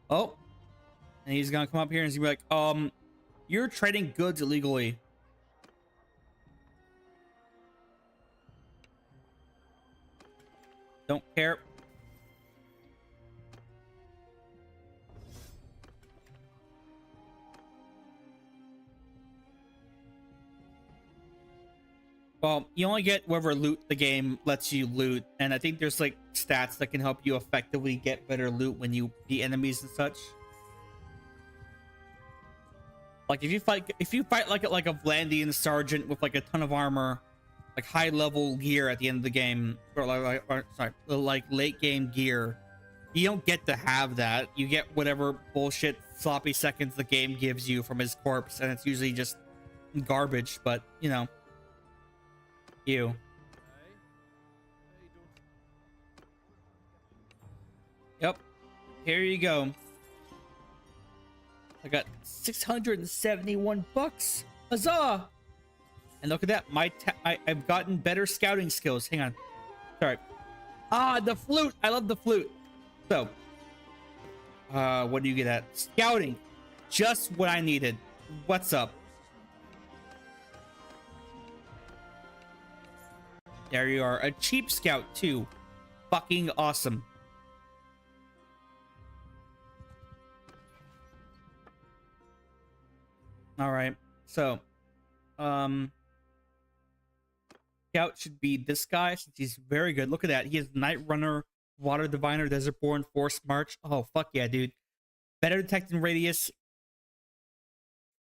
Oh. And he's gonna come up here and he's gonna be like, you're trading goods illegally. Don't care. Well, you only get whatever loot the game lets you loot, and I think there's like stats that can help you effectively get better loot when you beat enemies and such. Like if you fight like a Vlandian sergeant with like a ton of armor, like high level gear at the end of the game, or like late game gear, you don't get to have that. You get whatever bullshit sloppy seconds the game gives you from his corpse, and it's usually just garbage, but you know. You. Yep. Here you go. I got 671 bucks. Huzzah! And look at that. I've gotten better scouting skills. Hang on. Sorry. Ah, the flute. I love the flute. So, what do you get at? Scouting. Just what I needed. What's up? There you are. A cheap scout, too. Fucking awesome. Alright. So, scout should be this guy, since he's very good. Look at that. He has Night Runner, Water Diviner, Desertborn, Force March. Oh, fuck yeah, dude. Better detecting radius.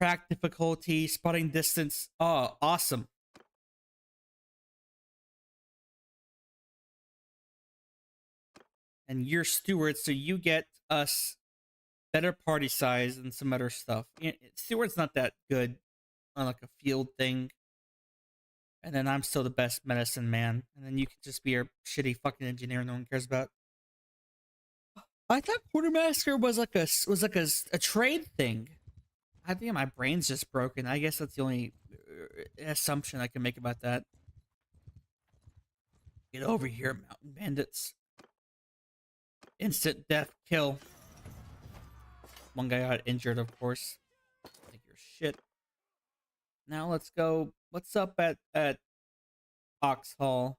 Track difficulty. Spotting distance. Oh, awesome. and you're steward, so you get us better party size and some other stuff. Steward's not that good on like a field thing. And then I'm still the best medicine man. And then you can just be a shitty fucking engineer no one cares about. I thought quartermaster was like a trade thing. I think my brain's just broken. I guess that's the only assumption I can make about that. Get over here, mountain bandits. Instant death kill. One guy got injured, of course. Take your shit. Now let's go. What's up at Oxhall?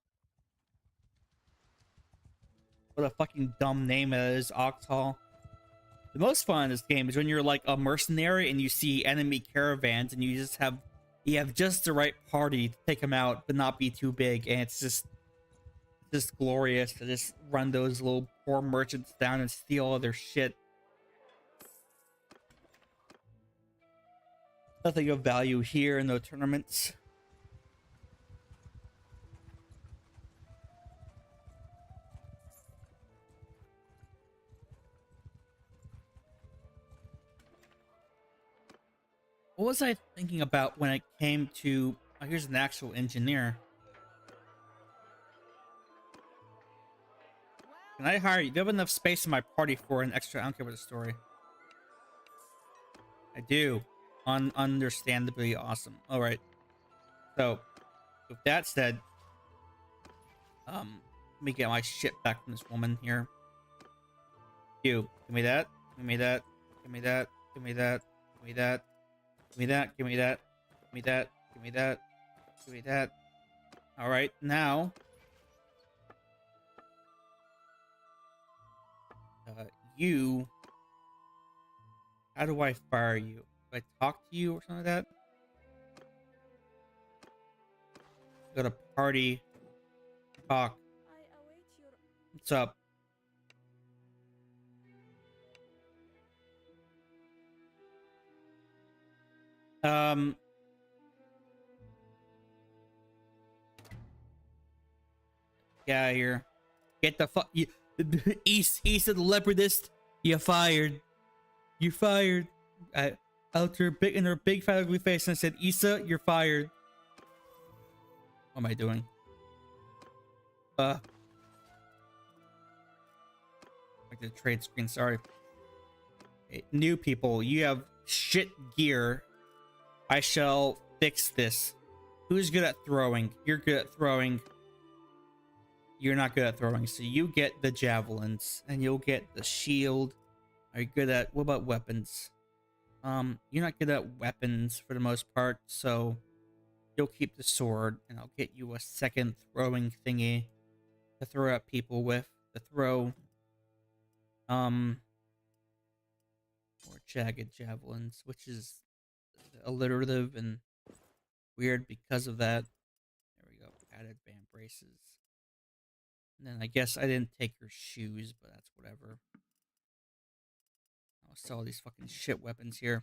What a fucking dumb name it is, Oxhall. The most fun in this game is when you're like a mercenary and you see enemy caravans and you have just the right party to take them out but not be too big, and it's just glorious to just run those little poor merchants down and steal all their shit. Nothing of value here in the tournaments. What was I thinking about when it came to... Oh, here's an actual engineer. Can I hire you? Do you have enough space in my party for an extra... I don't care about the story. I do. Understandably awesome. Alright. So, with that said... let me get my shit back from this woman here. You. Give me that. Give me that. Give me that. Give me that. Give me that. Give me that, give me that, give me that, give me that, give me that. Alright, now... you... How do I fire you? Do I talk to you or something like that? Go to party. Talk. What's up? Get out of here. Get the fuck... East of the leopardist. You're fired. You're fired. I looked her in her big fat ugly face and I said, Issa, you're fired. What am I doing? Like the trade screen, sorry. Hey, new people, you have shit gear. I shall fix this. Who's good at throwing? You're good at throwing. You're not good at throwing, so you get the javelins and you'll get the shield. Are you good at... What about weapons? You're not good at weapons for the most part, so you'll keep the sword and I'll get you a second throwing thingy to throw at people with. To throw more jagged javelins, which is alliterative and weird because of that. There we go. Added band braces. And then I guess I didn't take your shoes, but that's whatever. I'll sell these fucking shit weapons here.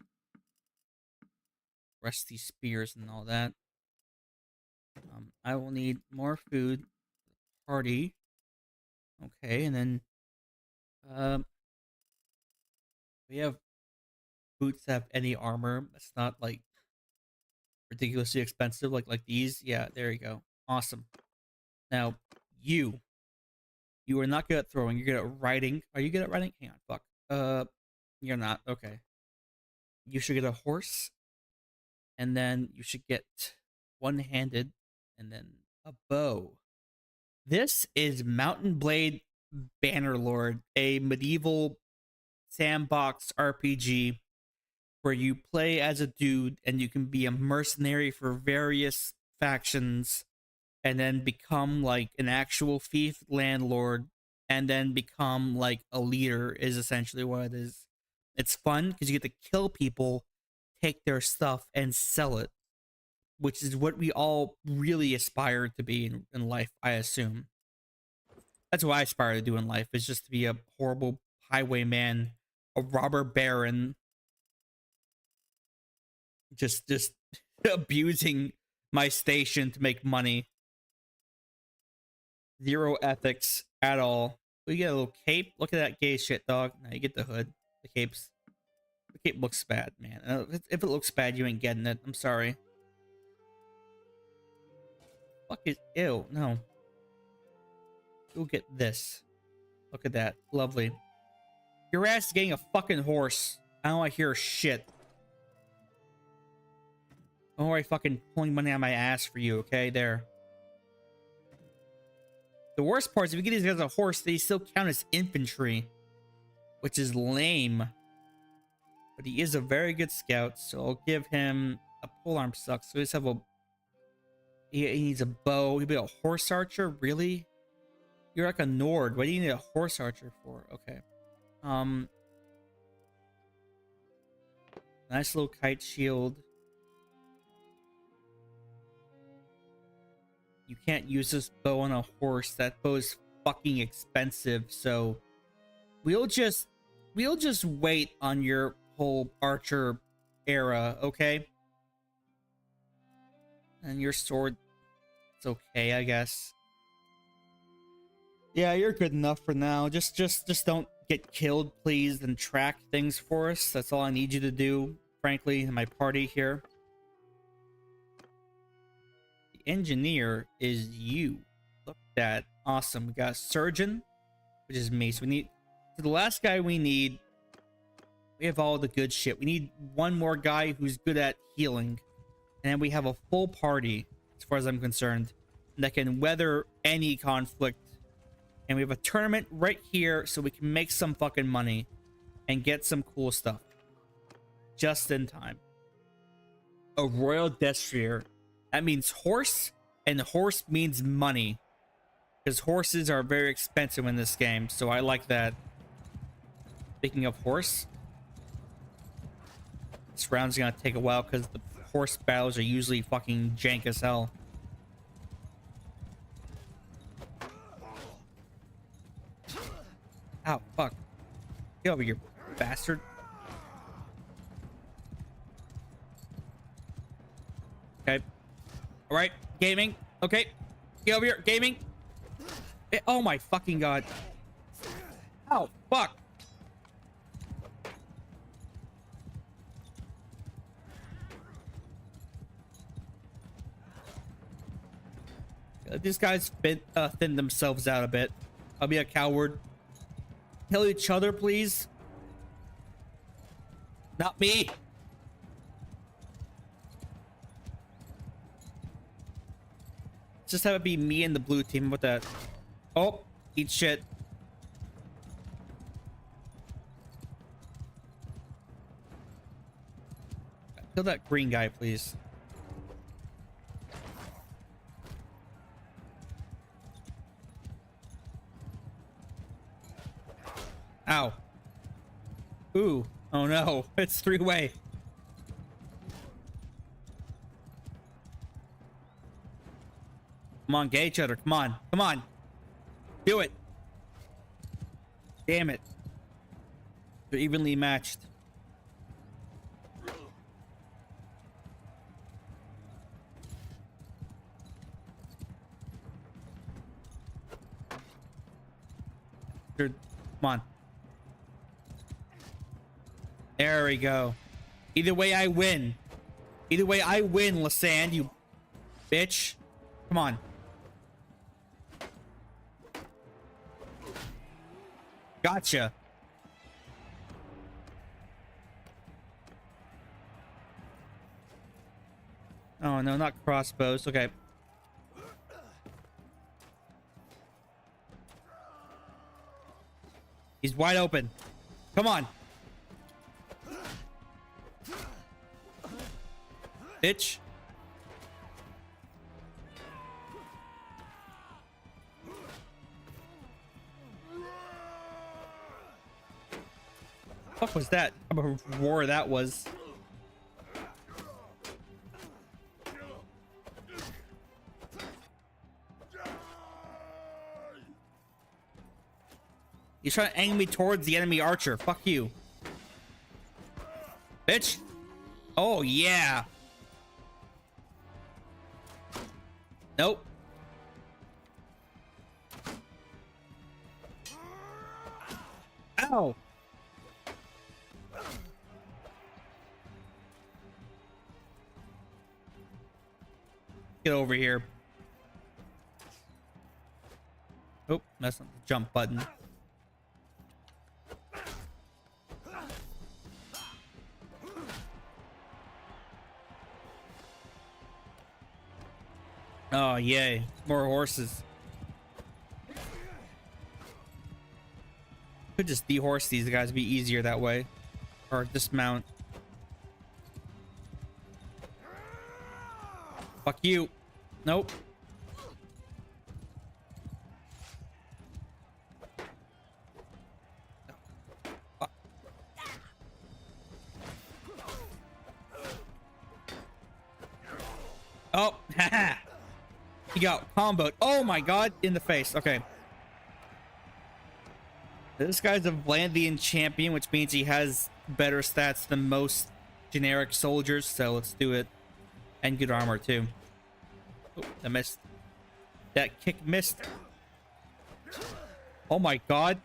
Rusty spears and all that. I will need more food. Party. Okay, and then we have boots that have any armor. That's not like ridiculously expensive like these. Yeah, there you go. Awesome. Now you are not good at throwing. You're good at riding. Are you good at riding? Hang on, fuck. You're not. Okay. You should get a horse, and then you should get one-handed, and then a bow. This is Mountain Blade Bannerlord, a medieval sandbox RPG where you play as a dude and you can be a mercenary for various factions and then become like an actual fief landlord and then become like a leader is essentially what it is. It's fun because you get to kill people, take their stuff, and sell it, which is what we all really aspire to be in life, I assume. That's what I aspire to do in life, is just to be a horrible highwayman, a robber baron, just abusing my station to make money. Zero ethics at all. We get a little cape. Look at that gay shit, dog. Now you get the hood. The capes. The cape looks bad, man. If it looks bad, you ain't getting it. I'm sorry. Fuck it. Ew. No. You'll get this. Look at that. Lovely. Your ass is getting a fucking horse. I don't want to hear shit. Don't worry, fucking pulling money out of my ass for you, okay? There. The worst part is if you get these guys a horse, they still count as infantry, which is lame. But he is a very good scout, so I'll give him a polearm sucks. So he just have a. He needs a bow. He'll be a horse archer, really? You're like a Nord. What do you need a horse archer for? Okay. Nice little kite shield. You can't use this bow on a horse. That bow is fucking expensive. So we'll just wait on your whole archer era, okay? And your sword, it's okay, I guess. Yeah, you're good enough for now. Just don't get killed, please, and track things for us. That's all I need you to do, frankly, in my party here. The engineer is you. Look at that. Awesome. We got a surgeon, which is me. So we need... So the last guy we need... We have all the good shit. We need one more guy who's good at healing. And then we have a full party, as far as I'm concerned, that can weather any conflict. And we have a tournament right here so we can make some fucking money and get some cool stuff. Just in time. A royal destrier. That means horse, and horse means money. Because horses are very expensive in this game, so I like that. Speaking of horse, this round's gonna take a while because the horse battles are usually fucking jank as hell. Ow, fuck. Get over here, bastard. Okay. Alright, gaming. Okay. Get over here, gaming. Oh my fucking god. Oh, fuck. These guys thin themselves out a bit. I'll be a coward. Kill each other, please. Not me. Just have it be me and the blue team with that. Oh, eat shit. Kill that green guy, please. Ow. Ooh. Oh no. It's three-way. Come on, get each other. Come on. Come on. Do it. Damn it. They're evenly matched. Come on. There we go. Either way, I win. Either way, I win, Lassand, you bitch. Come on. Gotcha. Oh, no, not crossbows. Okay. He's wide open. Come on. Bitch. What was that? How about a roar that was? He's trying to aim me towards the enemy archer. Fuck you. Bitch. Oh, yeah. Nope. Ow! Get over here. Oh, that's not the jump button. Oh, yay. More horses. Could just dehorse these guys, be easier that way. Or dismount. Fuck you. Nope. Oh, haha. He got comboed. Oh my god, in the face. Okay. This guy's a Vlandian champion, which means he has better stats than most generic soldiers, so let's do it. And good armor, too. Oh, I missed. That kick missed. Oh my god.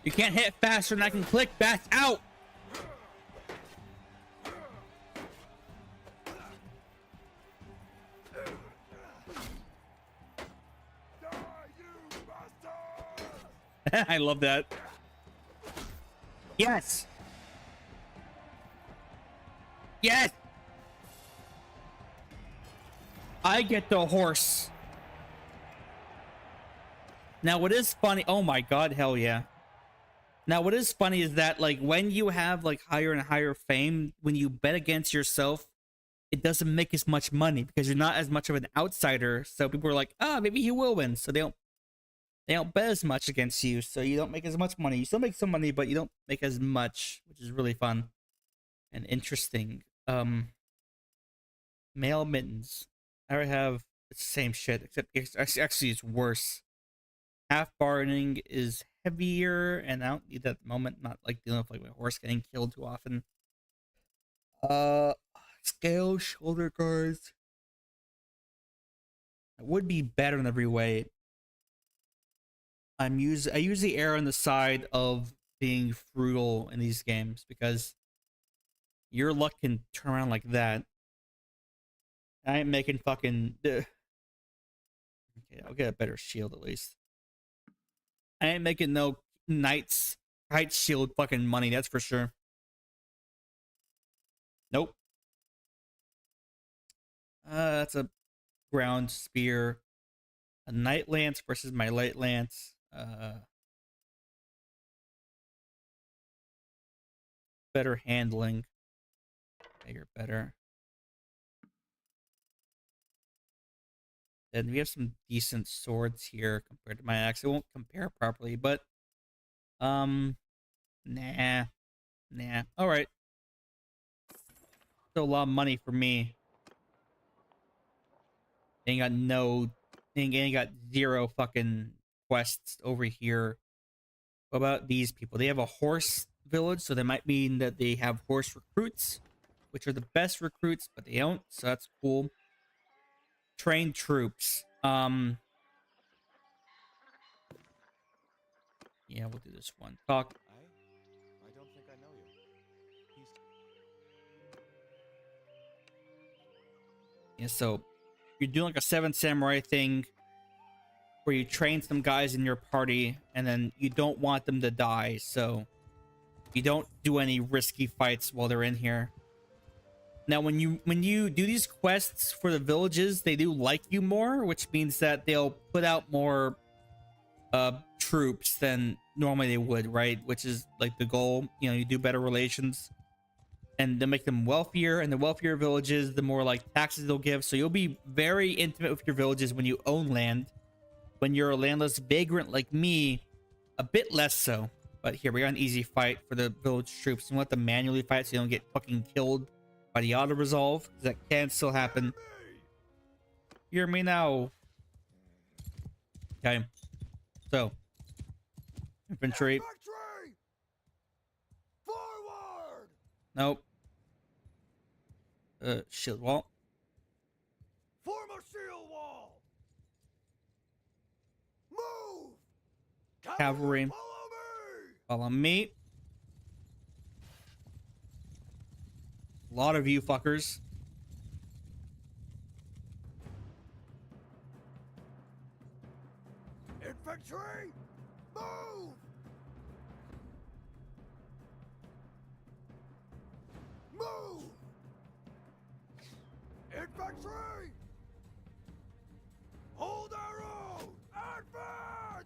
You can't hit faster than I can click. That's out. I love that. Yes. Yes. I get the horse. Now, what is funny? Oh my god, hell yeah. Now, what is funny is that, like, when you have, like, higher and higher fame, when you bet against yourself, it doesn't make as much money because you're not as much of an outsider. So people are like, ah, maybe he will win. So they don't bet as much against you. So you don't make as much money. You still make some money, but you don't make as much, which is really fun and interesting. Male mittens. I already have the same shit, except actually it's worse. Half bargaining is heavier, and I don't need that at the moment. Not like dealing with like my horse getting killed too often. Scale shoulder guards. It would be better in every way. I usually err on the side of being frugal in these games because your luck can turn around like that. I ain't making fucking. Okay, I'll get a better shield at least. I ain't making no knight shield fucking money, that's for sure. Nope. That's a ground spear. A knight lance versus my light lance. Better handling. Yeah, you're better. And we have some decent swords here compared to my axe. I won't compare properly, but nah. All right. Still a lot of money for me. Ain't got zero fucking quests over here. What about these people? They have a horse village, so that might mean that they have horse recruits, which are the best recruits, but they don't, so that's cool. Trained troops. Yeah, we'll do this one. Talk. I don't think I know you. Yeah, so you're doing like a Seven Samurai thing where you train some guys in your party and then you don't want them to die, so you don't do any risky fights while they're in here. Now, when you do these quests for the villages, they do like you more, which means that they'll put out more troops than normally they would, right? Which is like the goal. You know, you do better relations and they make them wealthier, and the wealthier villages, the more like taxes they'll give. So you'll be very intimate with your villages when you own land. When you're a landless vagrant like me, a bit less so. But here, we got an easy fight for the village troops. You want them manually fight so you don't get fucking killed by the auto resolve, because that can still happen. Hear me now. Okay. So, Infantry. Forward! Nope. Shield wall. Form a shield wall! Move! Cavalry. Follow me. A lot of you fuckers. Infantry! Move! Move! Infantry! Hold our own! Advance!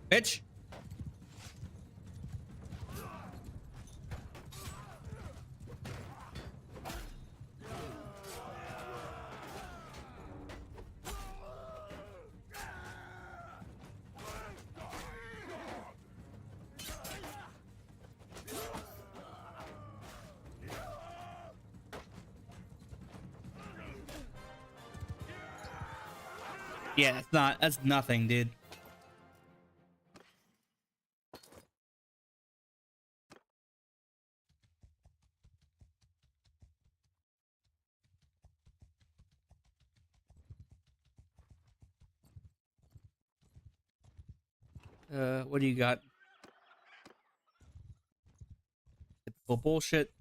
Bitch. Yeah, that's nothing, dude. What do you got? Typical bullshit.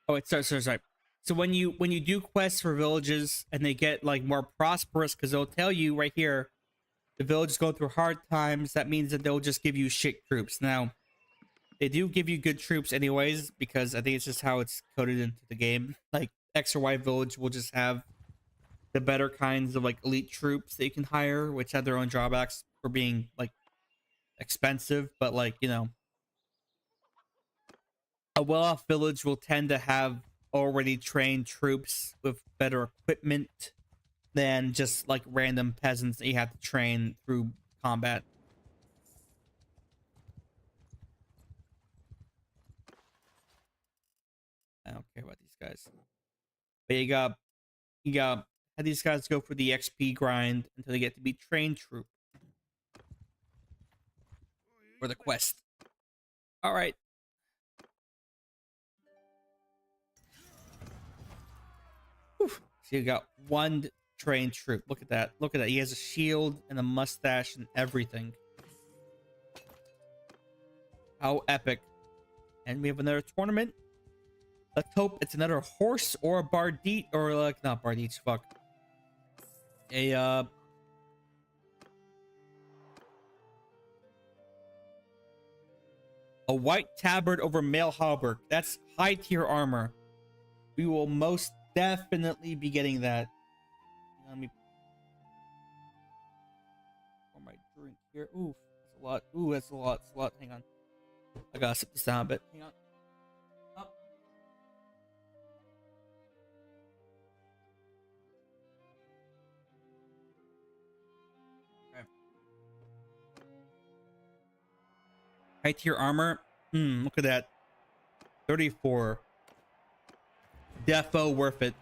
Oh, wait, sorry. So when you do quests for villages and they get like more prosperous, because they'll tell you right here, the village is going through hard times. That means that they'll just give you shit troops. Now, they do give you good troops anyways, because I think it's just how it's coded into the game. Like X or Y village will just have the better kinds of like elite troops that you can hire, which have their own drawbacks for being like expensive, but like, you know, a well-off village will tend to have already trained troops with better equipment than just like random peasants that you have to train through combat. I don't care about these guys. But you got have these guys go for the XP grind until they get to be trained troop for the quest. All right. Whew. So you got one trained troop. Look at that. Look at that. He has a shield and a mustache and everything. How epic. And we have another tournament. Let's hope it's another horse or a Bardite, or like not Bardite, fuck. A white tabard over mail hauberk. That's high tier armor. We will most definitely be getting that. Let me pour my drink here. Ooh, that's a lot. Ooh, that's a lot. It's a lot. Hang on. I gotta sip this down a bit. Hang on. Up. Okay. High tier armor. Look at that. 34. Defo worth it.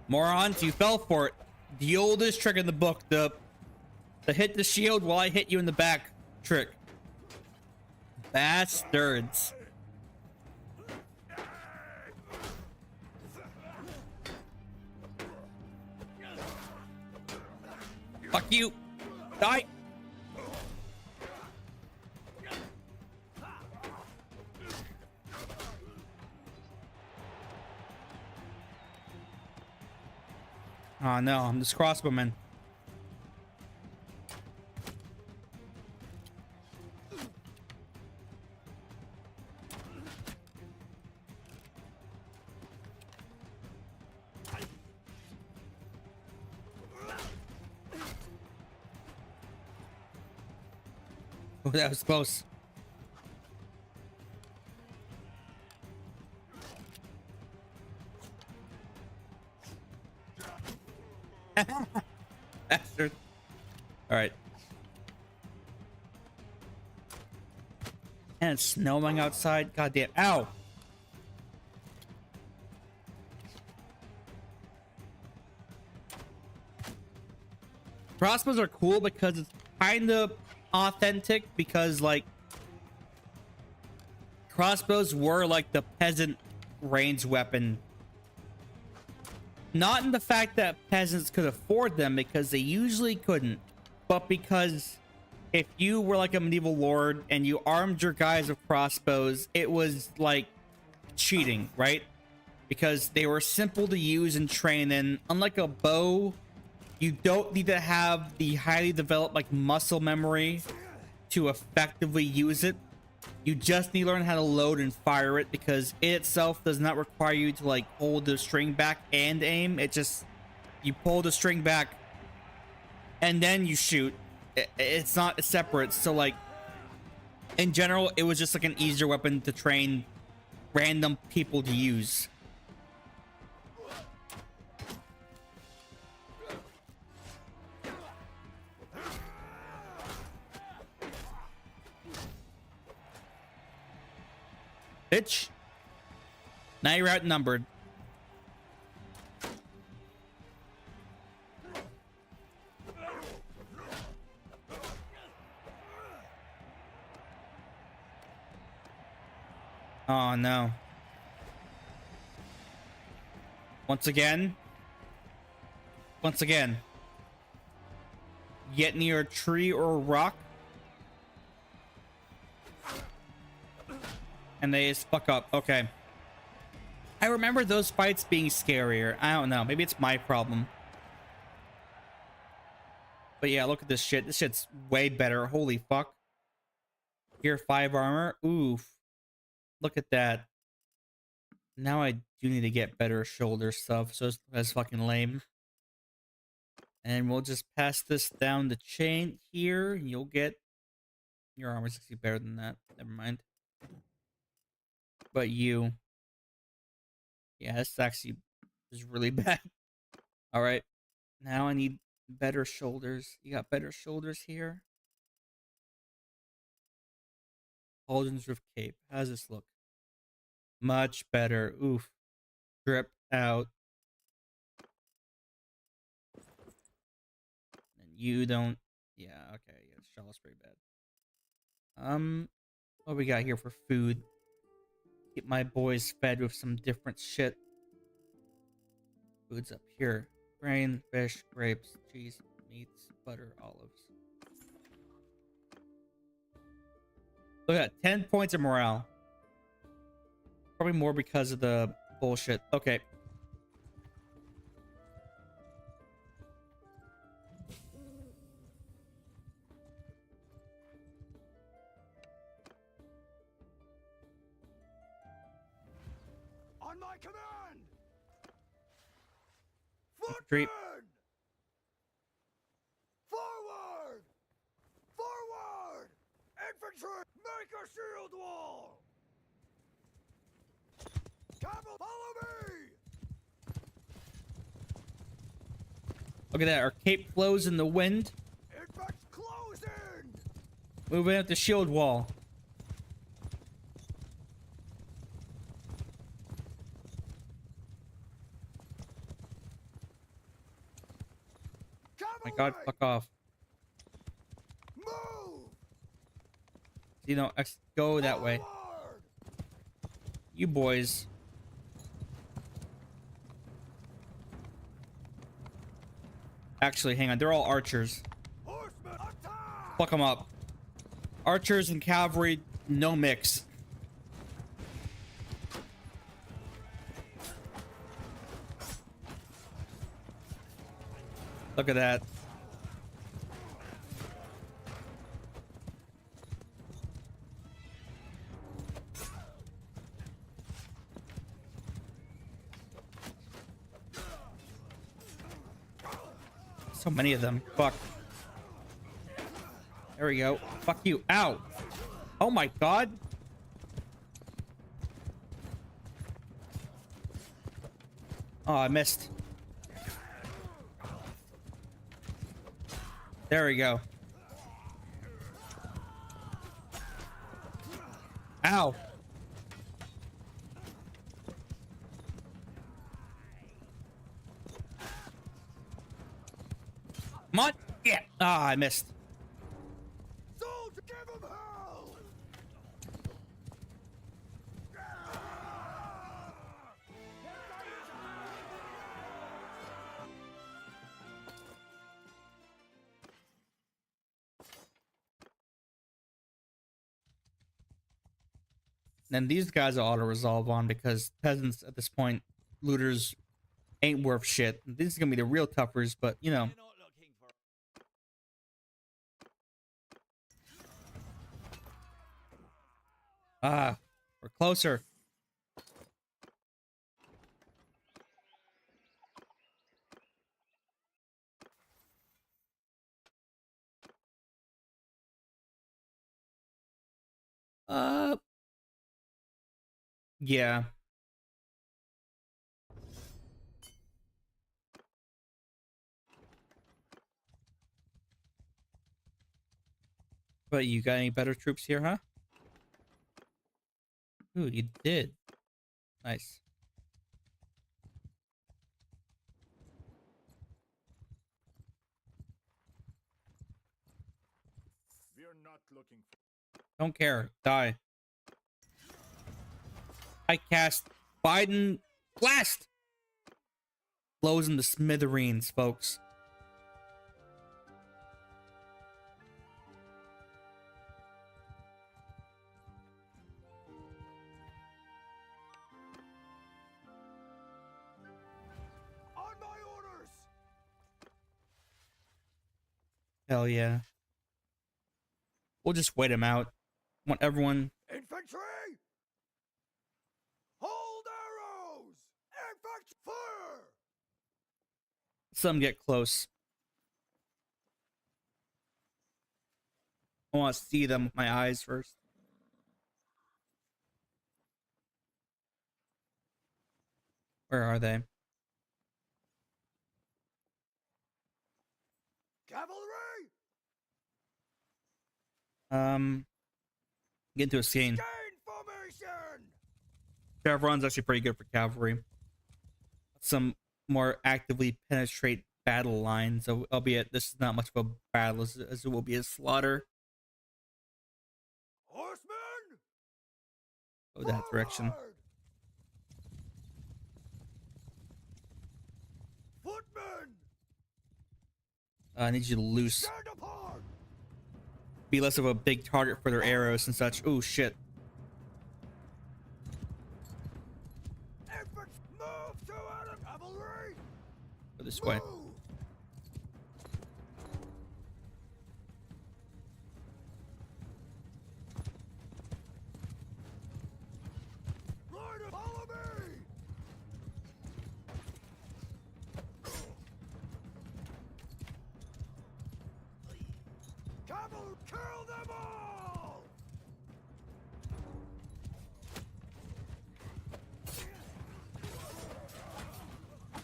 Morons, you fell for it. The oldest trick in the book, the hit the shield while I hit you in the back trick. Bastards. Fuck you. Die. Oh no, I'm this crossbowman. Oh, that was close. Bastard. All right. And it's snowing outside. God damn. Ow. Crossbows are cool because it's kind of authentic, because like crossbows were like the peasant range weapon. Not in the fact that peasants could afford them, because they usually couldn't, but because if you were like a medieval lord and you armed your guys with crossbows, it was like cheating, right? Because they were simple to use and train in. Unlike a bow, you don't need to have the highly developed like muscle memory to effectively use it. You just need to learn how to load and fire it, because it itself does not require you to like hold the string back and aim. It just, you pull the string back and then you shoot. It's not separate. So like in general, it was just like an easier weapon to train random people to use. Bitch. Now you're outnumbered. Oh no. Once again. Get near a tree or a rock, and they just fuck up. Okay. I remember those fights being scarier. I don't know. Maybe it's my problem. But yeah, look at this shit. This shit's way better. Holy fuck. Gear 5 armor. Oof. Look at that. Now I do need to get better shoulder stuff, so that's fucking lame. And we'll just pass this down the chain here, and you'll get your armor's actually better than that. Never mind. But you, yeah, this actually is really bad. All right, now I need better shoulders. You got better shoulders here. Pauldron's Roof Cape. How does this look? Much better. Oof. Drip out. And you don't. Yeah. Okay. Yeah. Shaw's pretty bad. What we got here for food? Get my boys fed with some different shit. Food's up here. Grain, fish, grapes, cheese, meats, butter, olives. Look at that. 10 points of morale. Probably more because of the bullshit. Okay. On my command! Infantry. Forward! Forward! Infantry, make a shield wall! Cavalry, follow me! Look at that. Our cape flows in the wind. Infantry, close in! Moving up the shield wall. My god, fuck off. Move! You know, go that way. You boys. Actually, hang on. They're all archers. Fuck them up. Archers and cavalry, no mix. Look at that. So many of them. Fuck. There we go. Fuck you. Ow. Oh my god. Oh, I missed. There we go. Ow. Come on. Yeah. Ah, I missed. Soldier, give him hell! Then these guys are auto resolve on because peasants at this point, looters ain't worth shit. This is gonna be the real toughers, but you know. Ah, we're closer. Yeah. But you got any better troops here, huh? Ooh, you did. Nice. We're not looking for. Don't care. Die. I cast Biden Blast! Blows in the smithereens, folks. On my orders! Hell yeah. We'll just wait him out. Want everyone. Infantry! Hold arrows! Infantry! Fire! Some get close. I want to see them with my eyes first. Where are they? Cavalry! Get into a scene. Gain formation! Chevron's actually pretty good for cavalry. Some more actively penetrate battle lines, albeit this is not much of a battle as it will be a slaughter. Horsemen! Go that direction. Footmen! I need you to loose. Stand apart! Be less of a big target for their arrows and such. Oh shit. Infantry! Move to enemy! Cavalry! Go this way. Move! Rider, follow me! Cavalry, kill them all!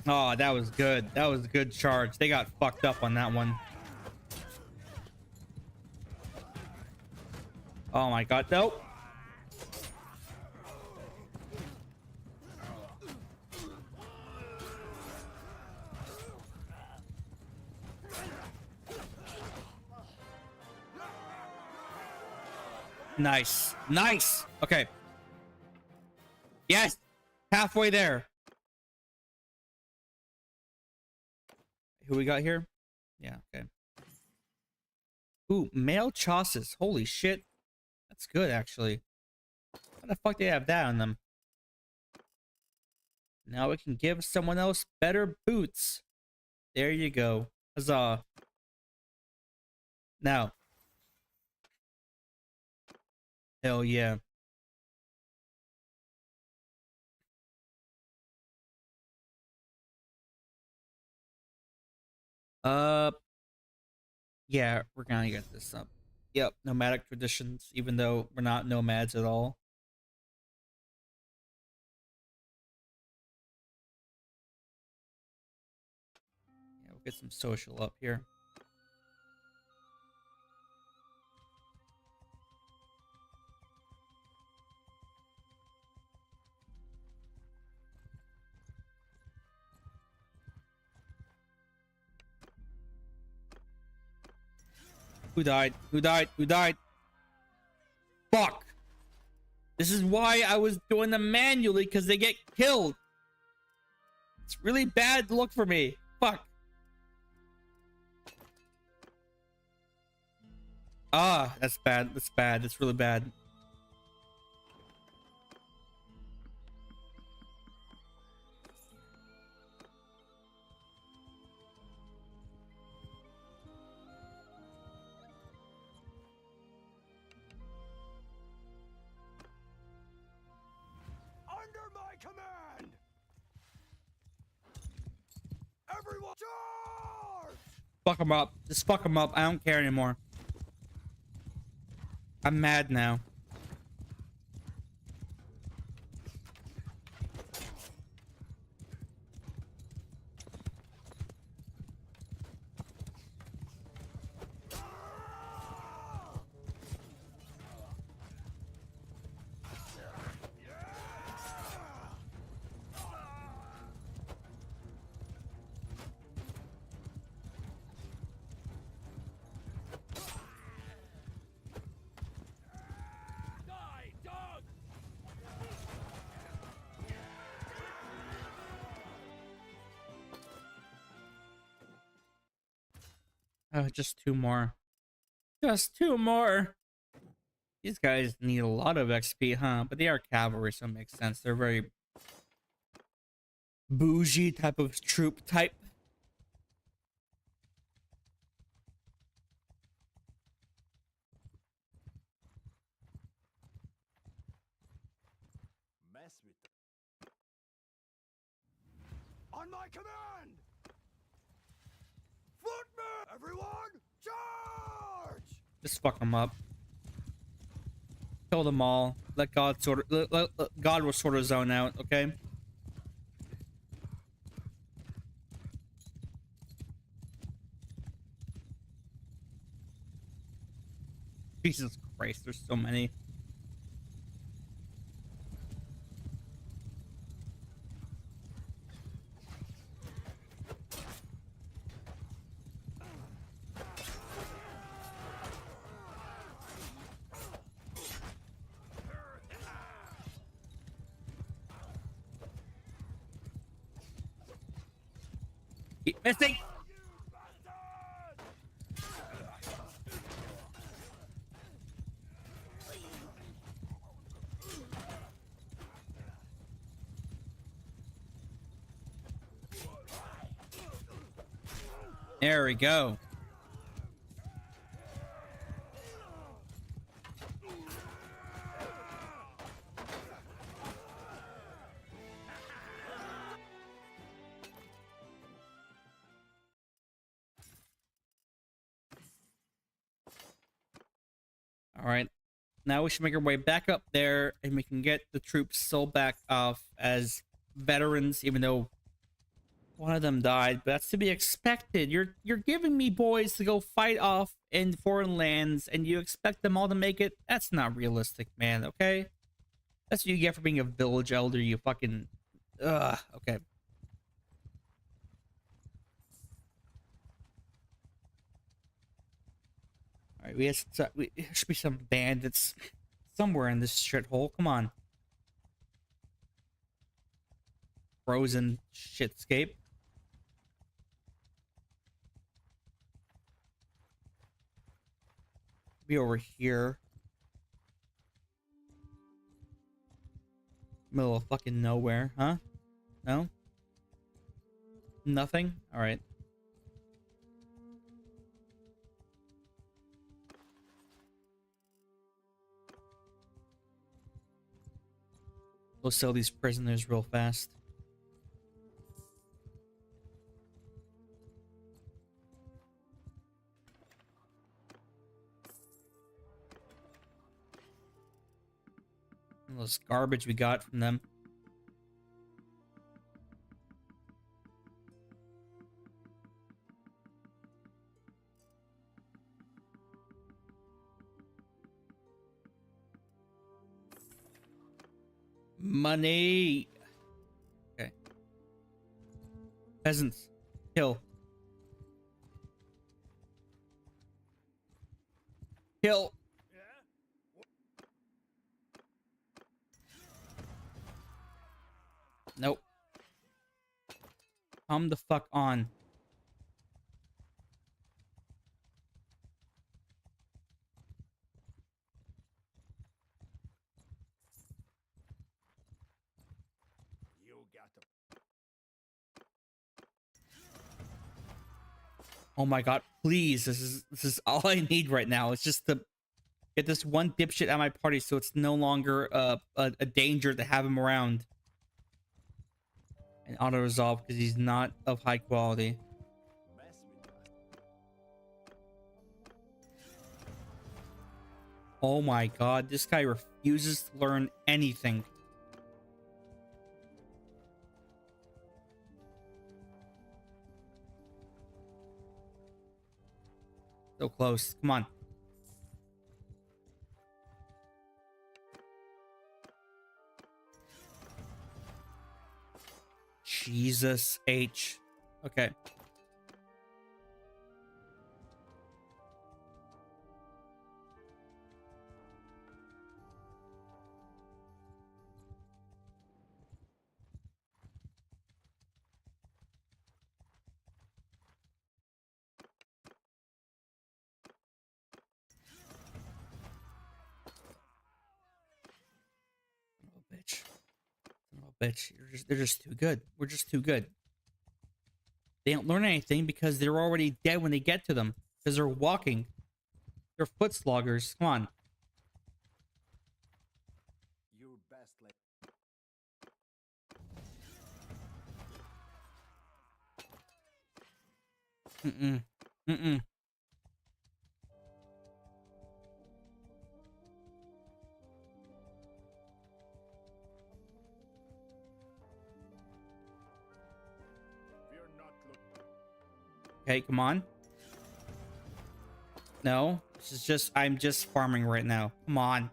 Oh, that was good. That was a good charge. They got fucked up on that one. Oh my god, nope. Nice. Nice. Okay. Yes. Halfway there. Who we got here? Yeah, okay. Ooh, male chassis. Holy shit. That's good, actually. How the fuck do they have that on them? Now we can give someone else better boots. There you go. Huzzah. Now. Hell yeah. Yeah, we're gonna get this up. Yep, nomadic traditions, even though we're not nomads at all. Yeah, we'll get some social up here. Who died? Who died? Who died? Fuck. This is why I was doing them manually, because they get killed. It's really bad look for me. Fuck. Ah, that's bad. That's bad. That's really bad. Under my command! Everyone charge! Fuck them up. Just fuck them up. I don't care anymore. I'm mad now. Just two more. Just two more. These guys need a lot of XP, huh? But they are cavalry, so it makes sense. They're very bougie type of troop type. Mess with them. On my command! Footmen! Everyone, charge! Just fuck them up. Kill them all. Let God sort of. Let God will sort of zone out. Okay. Jesus Christ! There's so many. Keep missing. There we go. All right. Now we should make our way back up there and we can get the troops still back off as veterans, even though one of them died, but that's to be expected. You're giving me boys to go fight off in foreign lands and you expect them all to make it? That's not realistic, man, okay? That's what you get for being a village elder, you fucking... Ugh, okay. Alright, there should be some bandits somewhere in this shithole. Come on. Frozen shitscape. Be over here. Middle of fucking nowhere, huh? No? Nothing? Alright. We'll sell these prisoners real fast. All this garbage we got from them. Money. Okay. Peasants. Kill. Kill. Nope. Come the fuck on. You got to. Oh my god, please. This is all I need right now. It's just to get this one dipshit at my party so it's no longer a danger to have him around. And auto resolve because he's not of high quality. Oh my god, this guy refuses to learn anything. So close. Come on. Jesus H. Okay. Bitch. Oh, bitch. They're just too good. We're just too good. They don't learn anything because they're already dead when they get to them. Because they're walking. They're foot sloggers. Come on. Your best lane. Mm-mm. Mm-mm. Okay, come on. No, this is just, I'm just farming right now. Come on.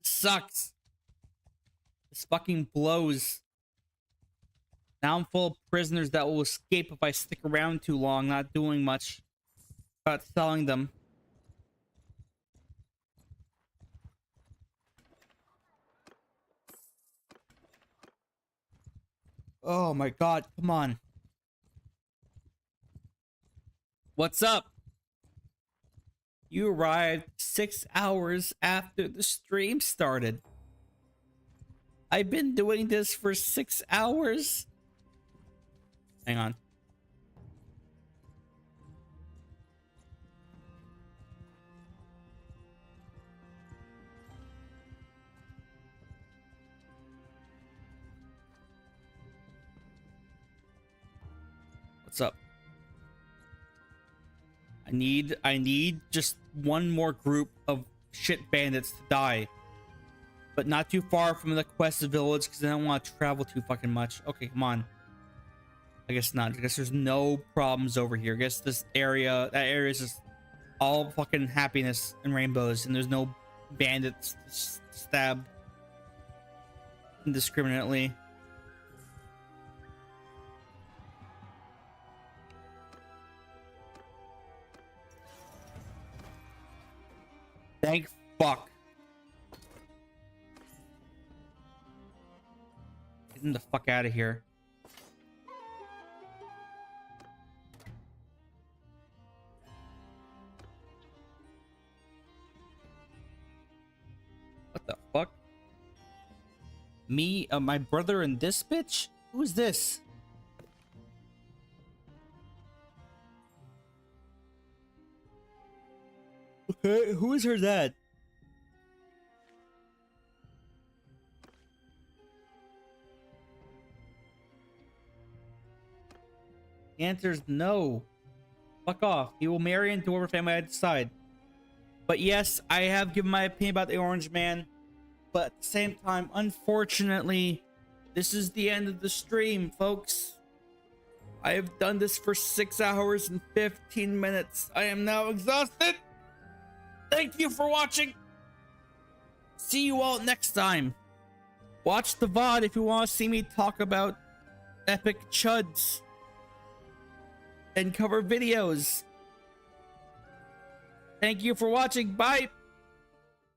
Sucks. This fucking blows. Now I'm full of prisoners that will escape if I stick around too long, not doing much about selling them. Oh my god, come on. What's up? You arrived 6 hours after the stream started. I've been doing this for 6 hours. Hang on. What's up? I need just one more group of shit bandits to die. But not too far from the quest village because I don't want to travel too fucking much. Okay, come on. I guess not. I guess there's no problems over here. I guess this area, that area is just all fucking happiness and rainbows, and there's no bandits to stab indiscriminately. Thank fuck. Get him the fuck out of here. What the fuck? Me, my brother and this bitch? Who is this? Okay, who is her dad? The answer is no. Fuck off. He will marry into whatever family I decide. But yes, I have given my opinion about the Orange Man. But at the same time, unfortunately, this is the end of the stream, folks. I have done this for 6 hours and 15 minutes. I am now exhausted. Thank you for watching. See you all next time. Watch the VOD if you want to see me talk about epic chuds and cover videos. Thank you for watching. Bye.